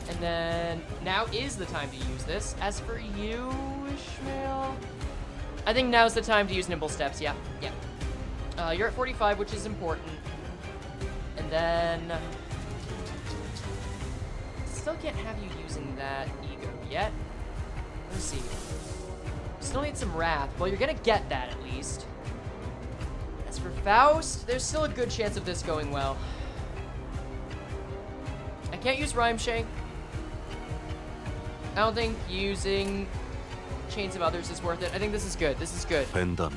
And then, now is the time to use this. As for you, Ishmael... I think now's the time to use Nimble Steps, yeah. Yeah. You're at 45, which is important. And then... Still can't have you using that ego yet. Let's see. Still need some Wrath. Well, you're gonna get that, at least. As for Faust, there's still a good chance of this going well. I can't use Rhyme Shank. I don't think using Chains of Others is worth it. I think this is good. This is good. 된다면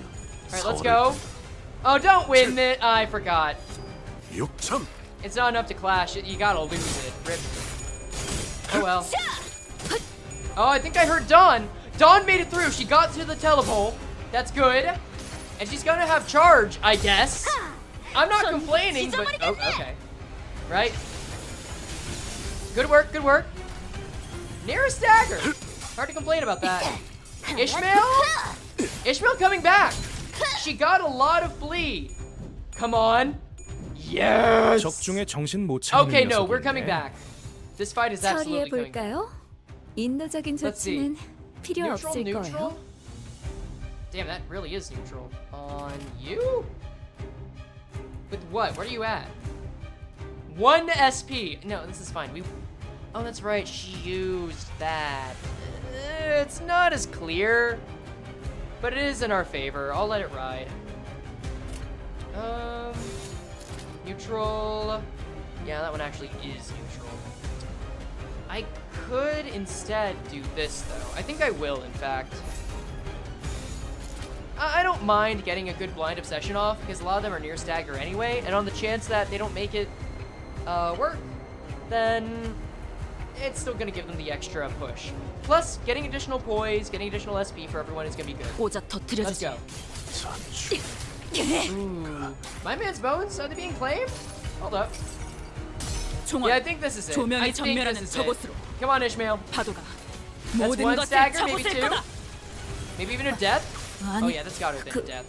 Alright, let's go. Oh, don't win it. I forgot. It's not enough to clash it. You gotta lose it. Rip. Oh well. Oh, I think I heard Dawn. Dawn made it through. She got to the teleport. That's good. And she's gonna have charge, I guess. I'm not complaining, but... Oh, okay. Right. Good work, good work. Near a stagger. Hard to complain about that. Ishmael? Ishmael coming back. She got a lot of bleed. Come on. Yes. 적중에 정신 못 차리는 Okay, no, we're 녀석이네. coming back. This fight is absolutely coming back. 처리해볼까요? 인도적인 Let's see. 조치는 필요 Neutral, 없을 neutral? 거예요. Damn, that really is neutral. On you? With what? Where are you at? 1 SP. No, this is fine. Oh, that's right. She used that. It's not as clear, but it is in our favor. I'll let it ride. Neutral. Yeah, that one actually is neutral. I could instead do this, though. I think I will, in fact. I don't mind getting a good blind obsession off, because a lot of them are near stagger anyway, and on the chance that they don't make it work, then it's still gonna give them the extra push. Plus, getting additional poise, getting additional SP for everyone is gonna be good. Let's go. Ooh. My man's bones, are they being claimed? Hold up. Yeah, I think this is it. I think this is it. Come on, Ishmael. That's one stagger, maybe two. Maybe even a death. Oh yeah, that's gotta have been a death.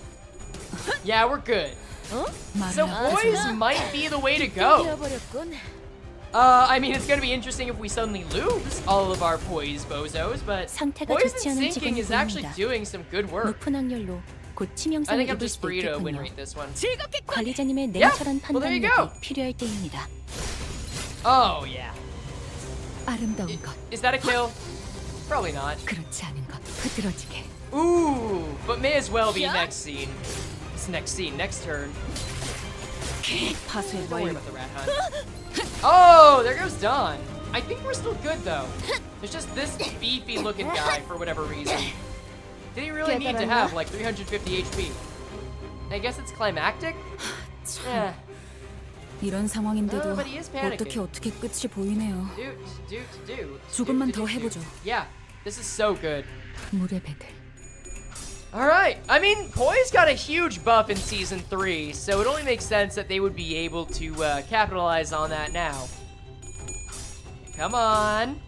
Yeah, we're good. So poise might be the way to go. I mean, it's gonna be interesting if we suddenly lose all of our poise bozos, but poison sinking is actually doing some good work. 높은 확률로 곧 I 치명상을 think I'm 입을 just 수도 free to win 있겠군요. rate this one. 관리자님의 냉철한 well, there you go. 판단력이 필요할 때입니다. Oh yeah. 아름다운 것. Is that a kill? Probably not. 그렇지 않은 것. 흐드러지게. Ooh, but may as well be next scene. This next scene, next turn. Don't worry about the rat hunt. Oh, there goes Dawn. I think we're still good though. There's just this beefy looking guy for whatever reason. Did he really need to have like 350 HP? I guess it's climactic? Eh. 이런 상황인데도 but he is panicking. 어떻게 끝이 보이네요. 조금만 더 해보죠. Yeah, this is so good. 물의 배들. Alright, I mean, Poise got a huge buff in Season 3, so it only makes sense that they would be able to capitalize on that now. Come on.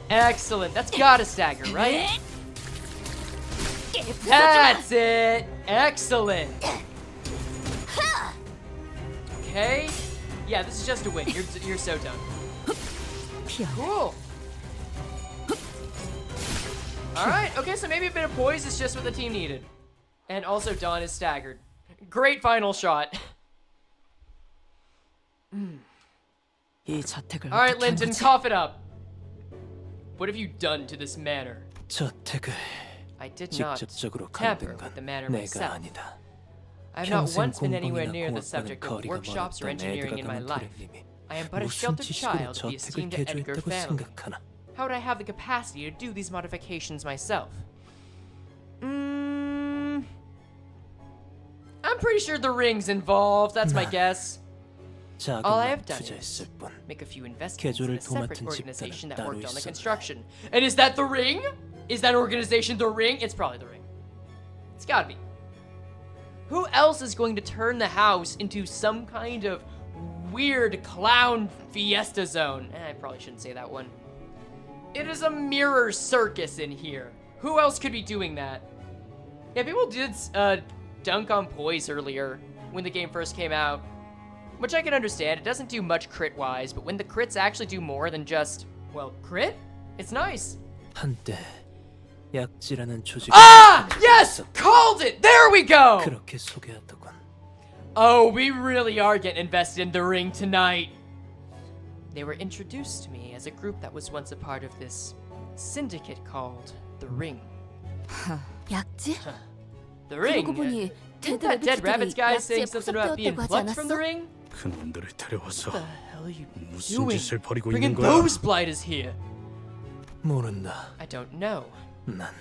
Excellent, that's gotta stagger, right? That's it! Excellent! Okay. Yeah, this is just a win. You're so done. Cool. Alright, okay, so maybe a bit of poise is just what the team needed. And also Dawn is staggered. Great final shot. Alright, Linton, cough it up. What have you done to this manor? I did not tamper with the manor myself. I have not once been anywhere near the subject of workshops or engineering in my life. I am but a sheltered child of the esteemed Edgar family. How would I have the capacity to do these modifications myself? I'm pretty sure the ring's involved, that's my guess. All I have done is make a few investments in a separate organization that worked on the construction. And is that the ring? Is that organization the ring? It's probably the ring. It's gotta be. Who else is going to turn the house into some kind of weird clown fiesta zone? I probably shouldn't say that one. It is a mirror circus in here. Who else could be doing that? Yeah, people did dunk on poise earlier when the game first came out, which I can understand. It doesn't do much crit-wise, but when the crits actually do more than just, well, crit, it's nice. Ah! Yes! Called it! There we go! Oh, we really are getting invested in the ring tonight. They were introduced to me as a group that was once a part of this syndicate called the Ring. The Ring? Didn't that Dead Rabbits guy say something about being plucked from the ring? What the hell are you doing? Bringing those blighters here? I don't know.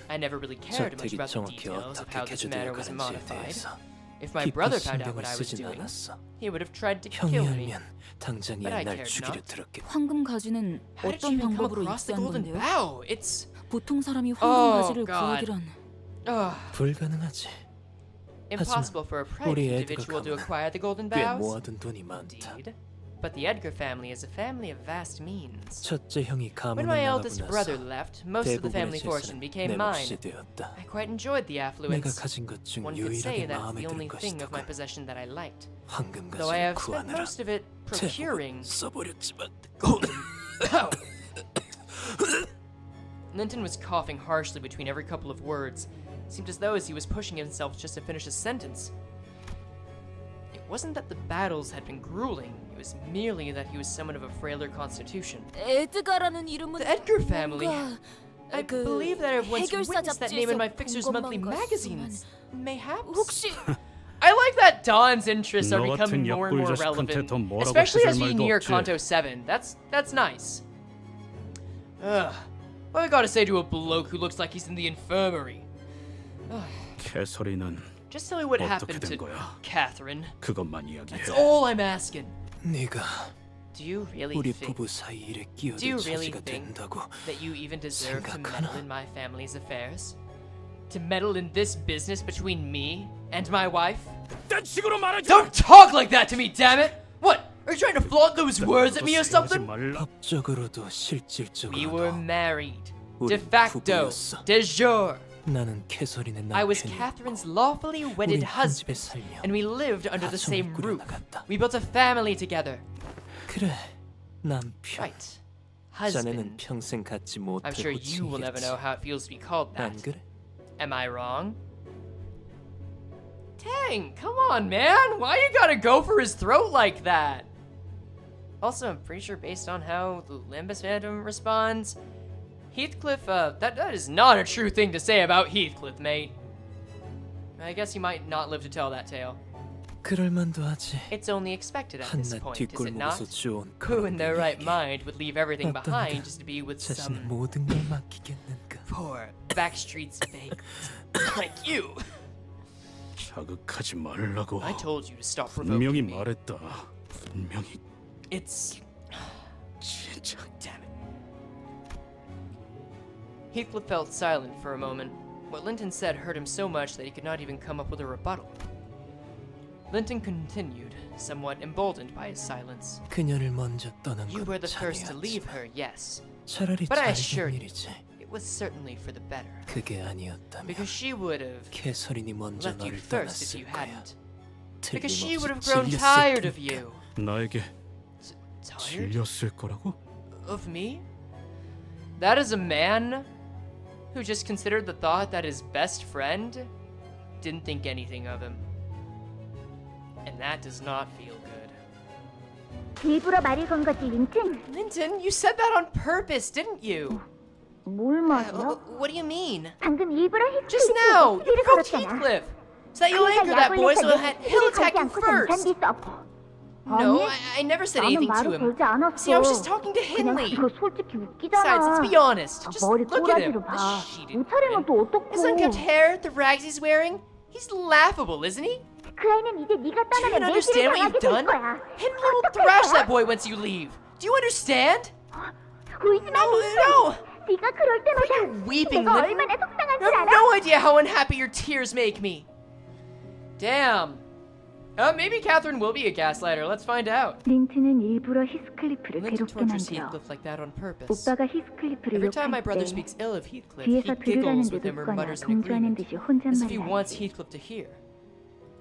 I never really cared much about the details of how this manor was modified. If my brother found out what I was doing, he would have tried to kill me. But I cared not. 황금 가지는 어떤 방법으로 입수한 건데요? It's 보통 사람이 황금 가지를 구하기란 불가능하지. impossible for a private individual to acquire the golden 꽤 vows. 모아둔 돈이 많다. Indeed. But the Edgar family is a family of vast means. 첫째 형이 When 가문을 my 나가고 eldest brother 나서 left, most of the family fortune 대부분의 became 재산은 내 mine. 몫이 되었다. I quite enjoyed the 내가 affluence. 가진 것 중 One could say 유일하게 that's 마음에 the only 드는 thing of my 것이더군. possession that I liked. 황금 Though I 가지를 have spent 구하느라 most of it procuring 써버렸지만 golden. Linton was coughing harshly between every couple of words. It seemed as though he was pushing himself just to finish a sentence. It wasn't that the battles had been grueling, it was merely that he was someone of a frailer constitution. 에드가라는 이름은 The Edgar family. 뭔가 I believe that I've once 해결사 witnessed that name in my 잡지에서 fixer's 본 monthly 것만 magazines. Mayhaps? 혹시 I like that Dawn's interests are 너 becoming 같은 more and more 약불자식한테 relevant, 더 뭐라고 especially as 해줄 we 말도 near 없지. Canto VII. That's nice. Ugh. What I gotta say to a bloke who looks like he's in the infirmary? 캐서린은 Just tell me what 어떻게 happened 된 to 거야? Catherine. 그것만 이야기해. That's all I'm asking. 네가 Do you really 우리 think 부부 사이 일에 Do you 끼어들 really 처지가 think 된다고 that you even deserve to 생각하나? meddle in my family's affairs? To meddle in this business between me and my wife? 딴 식으로 말하지. Don't talk like that to me, damn it! What? Are you trying to flaunt those words at me or something? 법적으로도 실질적으로도 We were married. 우린 De facto. 부부였어. De jure. 나는 캐서린의 I was 남편이었고 Catherine's lawfully wedded 우린 한 집에 husband, 살며 and we lived under the 가정을 same roof. 꾸려나갔다. We built a family together. 그래, 남편. Right. 자네는 Husband. 평생 갖지 I'm 못할 sure you will never know 호칭이겠지. how it feels to be called that. 안 그래? Am I wrong? Dang, come on, man. Why you gotta go for his throat like that? Also, I'm pretty sure based on how the Limbus Phantom responds, Heathcliff, that is not a true thing to say about Heathcliff, mate. I guess you might not live to tell that tale. 그럴 만도 하지. It's only expected at this 한낱 point, is it not? 뒷골목에서 주워온 Who in their right 거룩한 mind would leave everything 어떤 behind 이가 just to be with 자신의 some 모든 걸 맡기겠는가? poor backstreets vagrant like you? 자극하지 말라고. I told you to stop 분명히 provoking me. 말했다. 분명히. It's... 진짜. Damn it. Heathcliff felt silent for a moment. What Linton said hurt him so much that he could not even come up with a rebuttal. Linton continued, somewhat emboldened by his silence. 그녀를 먼저 떠난 You 건 were the first to leave 자네였지만 her, yes. 차라리 But I 잘된 assure you, 일이지. it was certainly for the better. 그게 아니었다면 Because she would have 캐서린이 먼저 left you 너를 first if you 떠났을 거야. hadn't. Because she 틀림없이 would have grown 질렸을 tired of 테니까. you. 나에게 Tired? 질렸을 거라고? Of me? That is a man who just considered the thought that his best friend didn't think anything of him. And that does not feel good. 일부러 말을 건 거지, 린튼? Linton, you said that on purpose, didn't you? 뭘 말이야? What do you mean? 방금 일부러 Just 히스클리프에게 now, you 시비를 provoked 걸었잖아. Heathcliff, so that you'll anger that boy so he'll attack you first. No, I never said anything to him. See, I was just talking to Hindley. Besides, let's be honest. Just look at him. The sheeted grin. His unkempt hair, the rags he's wearing. He's laughable, isn't he? 그 아이는 이제 네가 Do you even 떠나면 understand what you've done? Hindley will thrash that boy once you leave. Do you understand? 울지 마, No! 네가 그럴 때마다 You're weeping, 내가 Lynn. 얼마나 속상한 You 줄 have 알아? no idea how unhappy your tears make me. Damn. Maybe Catherine will be a gaslighter. Let's find out. 린트는 일부러 히스클리프를 Linton 괴롭게 tortures 만들어. Heathcliff like that on purpose. 오빠가 히스클리프를 Every time my 욕할 brother 때 speaks ill of Heathcliff, he 뒤에서 giggles with 들으라는데도 him or 꺼나 mutters an 동조하는 agreement, 듯이 as if he 혼잣말을 wants 하지. Heathcliff to hear.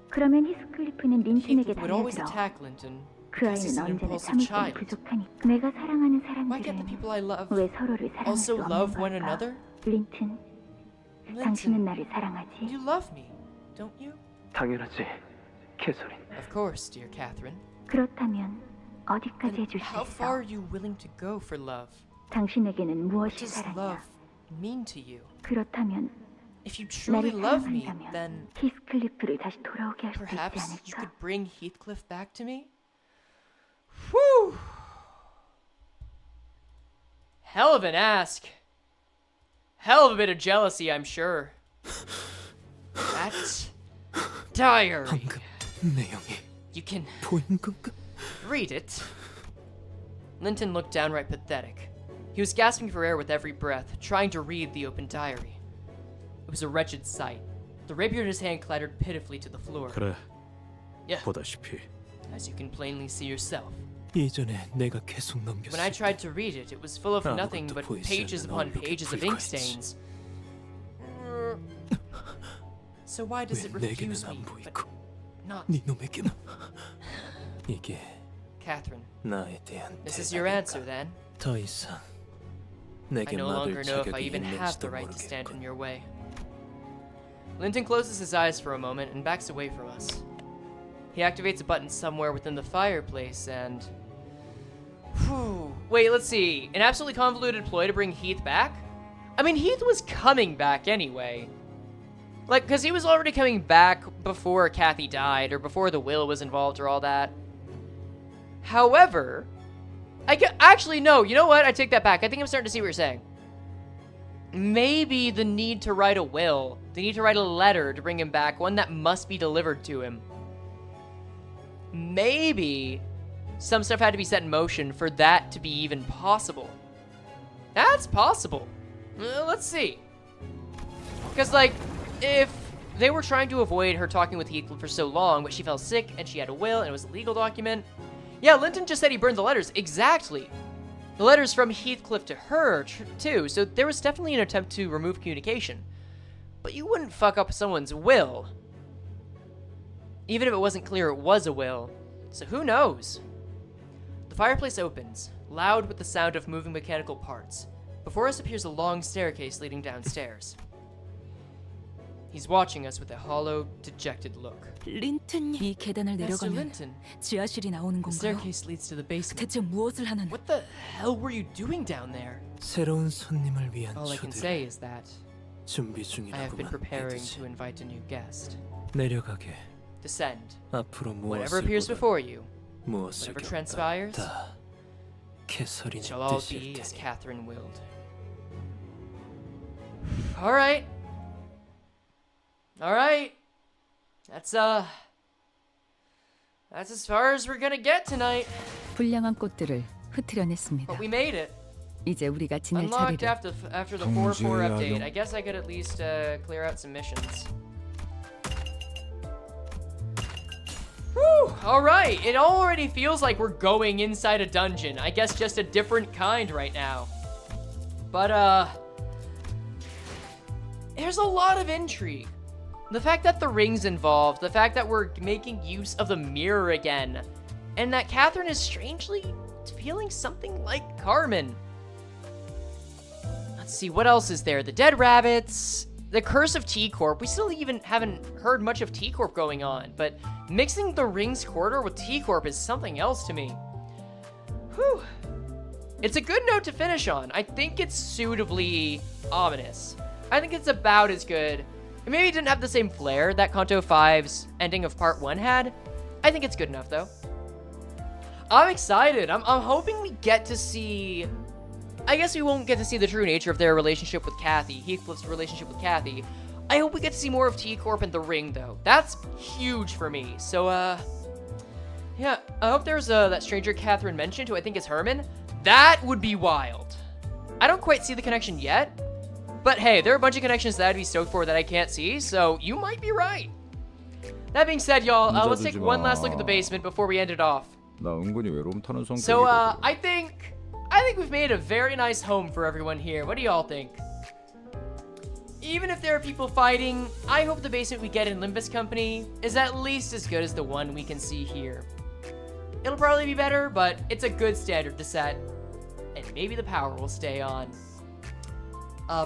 그러면 히스클리프는 린튼에게 Heathcliff would always 달려들어. attack Linton 그 because he's 아이는 an 언제나 impulsive 참을 수 child. 부족하니까. 내가 사랑하는 Why can't the 사람들은 people I love 왜 서로를 사랑할 수 also 없는 love one 걸까? another? 린튼, Linton, 당신은 나를 사랑하지? you love me, don't you? 당연하지, 캐서린. Of course, dear Catherine. 그렇다면 어디까지 Then 해줄 수 how far are 있어? you willing to go for love? 당신에게는 What 무엇이 does 사랑이야? love mean to you? 그렇다면 If you truly 나를 love me, 사랑한다면 then 히스클리프를 다시 돌아오게 할 수 있지 perhaps you 않을까? could bring Heathcliff back to me? Whew! Hell of an ask. Hell of a bit of jealousy, I'm sure. That diary. 방금 내용이 You can 보인 건가? read it. Linton looked downright pathetic. He was gasping for air with every breath, trying to read the open diary. It was a wretched sight. The rapier in his hand clattered pitifully to the floor. 그래, Yeah, 보다시피 as you can plainly see yourself. 예전에 내가 계속 When 넘겼을 I tried to read it, it was full of nothing 아무것도 but 보이지 pages 않는 upon 얼룩이 pages of ink 불과했지. stains. So why does it 왜 내게는 refuse me, 안 but 보이고 not 네 놈에게는? 이게 Catherine? 나에 대한 This is your answer, 대답인가? then? 더 이상 I 내게 no longer 막을 know if I 자격이 even have the 있는지도 right to stand in 모르겠군. your way. Linton closes his eyes for a moment and backs away from us. He activates a button somewhere within the fireplace and... Whew. Wait, let's see. An absolutely convoluted ploy to bring Heath back? I mean, Heath was coming back anyway. Like, because he was already coming back before Cathy died, or before the will was involved, or all that. However, actually, no, you know what? I take that back. I think I'm starting to see what you're saying. Maybe the need to write a will, the need to write a letter to bring him back, one that must be delivered to him. Maybe some stuff had to be set in motion for that to be even possible. That's possible. Let's see. Because, like, if they were trying to avoid her talking with Heathcliff for so long, but she fell sick and she had a will and it was a legal document. Yeah, Linton just said he burned the letters. Exactly. The letters from Heathcliff to her, too, so there was definitely an attempt to remove communication. But you wouldn't fuck up someone's will. Even if it wasn't clear it was a will. So who knows? The fireplace opens, loud with the sound of moving mechanical parts. Before us appears a long staircase leading downstairs. He's watching us with a hollow, dejected look. 린튼님, 이 계단을 Master 내려가면 Linton, 지하실이 나오는 the 건가요? staircase leads to the basement. 대체 무엇을 하는? What the hell were you doing down there? 새로운 손님을 위한 All I can 초대를 say is that 준비 I have been 중이라고만 preparing 믿으시. to invite a new guest. 내려가게. Descend. 앞으로 Whatever 무엇을 appears 보든 before you, 무엇을 whatever 겪든 transpires, 다 캐서린의 shall all 뜻일 be as 테니. Catherine willed. Alright. Alright. That's as far as we're gonna get tonight. 불량한 꽃들을 흩트려냈습니다. But we made it. 이제 우리가 지낼 Unlocked 자리를 after the 4-4 update. I guess I could at least clear out some missions. Whew! Alright, it already feels like we're going inside a dungeon. I guess just a different kind right now. But, there's a lot of intrigue. The fact that the ring's involved, the fact that we're making use of the mirror again, and that Catherine is strangely feeling something like Carmen. Let's see, what else is there? The Dead Rabbits, the Curse of T-Corp. We still even haven't heard much of T-Corp going on, but mixing the Rings Corridor with T-Corp is something else to me. Whew. It's a good note to finish on. I think it's suitably ominous. I think it's about as good. It maybe didn't have the same flair that Canto V's ending of Part 1 had. I think it's good enough, though. I'm excited. I'm hoping we get to see... I guess we won't get to see the true nature of their relationship with Cathy, Heathcliff's relationship with Cathy. I hope we get to see more of T-Corp and the Ring, though. That's huge for me. So, yeah, I hope there's that stranger Catherine mentioned, who I think is Herman. That would be wild. I don't quite see the connection yet, but hey, there are a bunch of connections that I'd be stoked for that I can't see, so you might be right. That being said, y'all, let's take one last look at the basement before we end it off. So, I think we've made a very nice home for everyone here. What do y'all think? Even if there are people fighting, I hope the basement we get in Limbus Company is at least as good as the one we can see here. It'll probably be better, but it's a good standard to set. And maybe the power will stay on.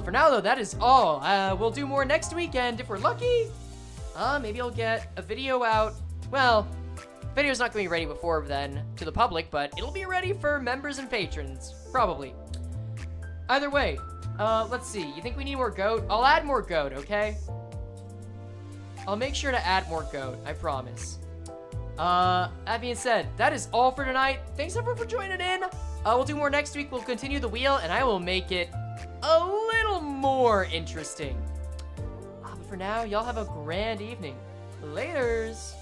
For now, though, that is all. We'll do more next weekend if we're lucky. Maybe I'll get a video out. Well, video's not going to be ready before then to the public, but it'll be ready for members and patrons. Probably. Either way, let's see. You think we need more goat? I'll add more goat, okay? I'll make sure to add more goat, I promise. That being said, that is all for tonight. Thanks everyone for joining in. We'll do more next week. We'll continue the wheel, and I will make it a little more interesting. But for now, y'all have a grand evening. Laters.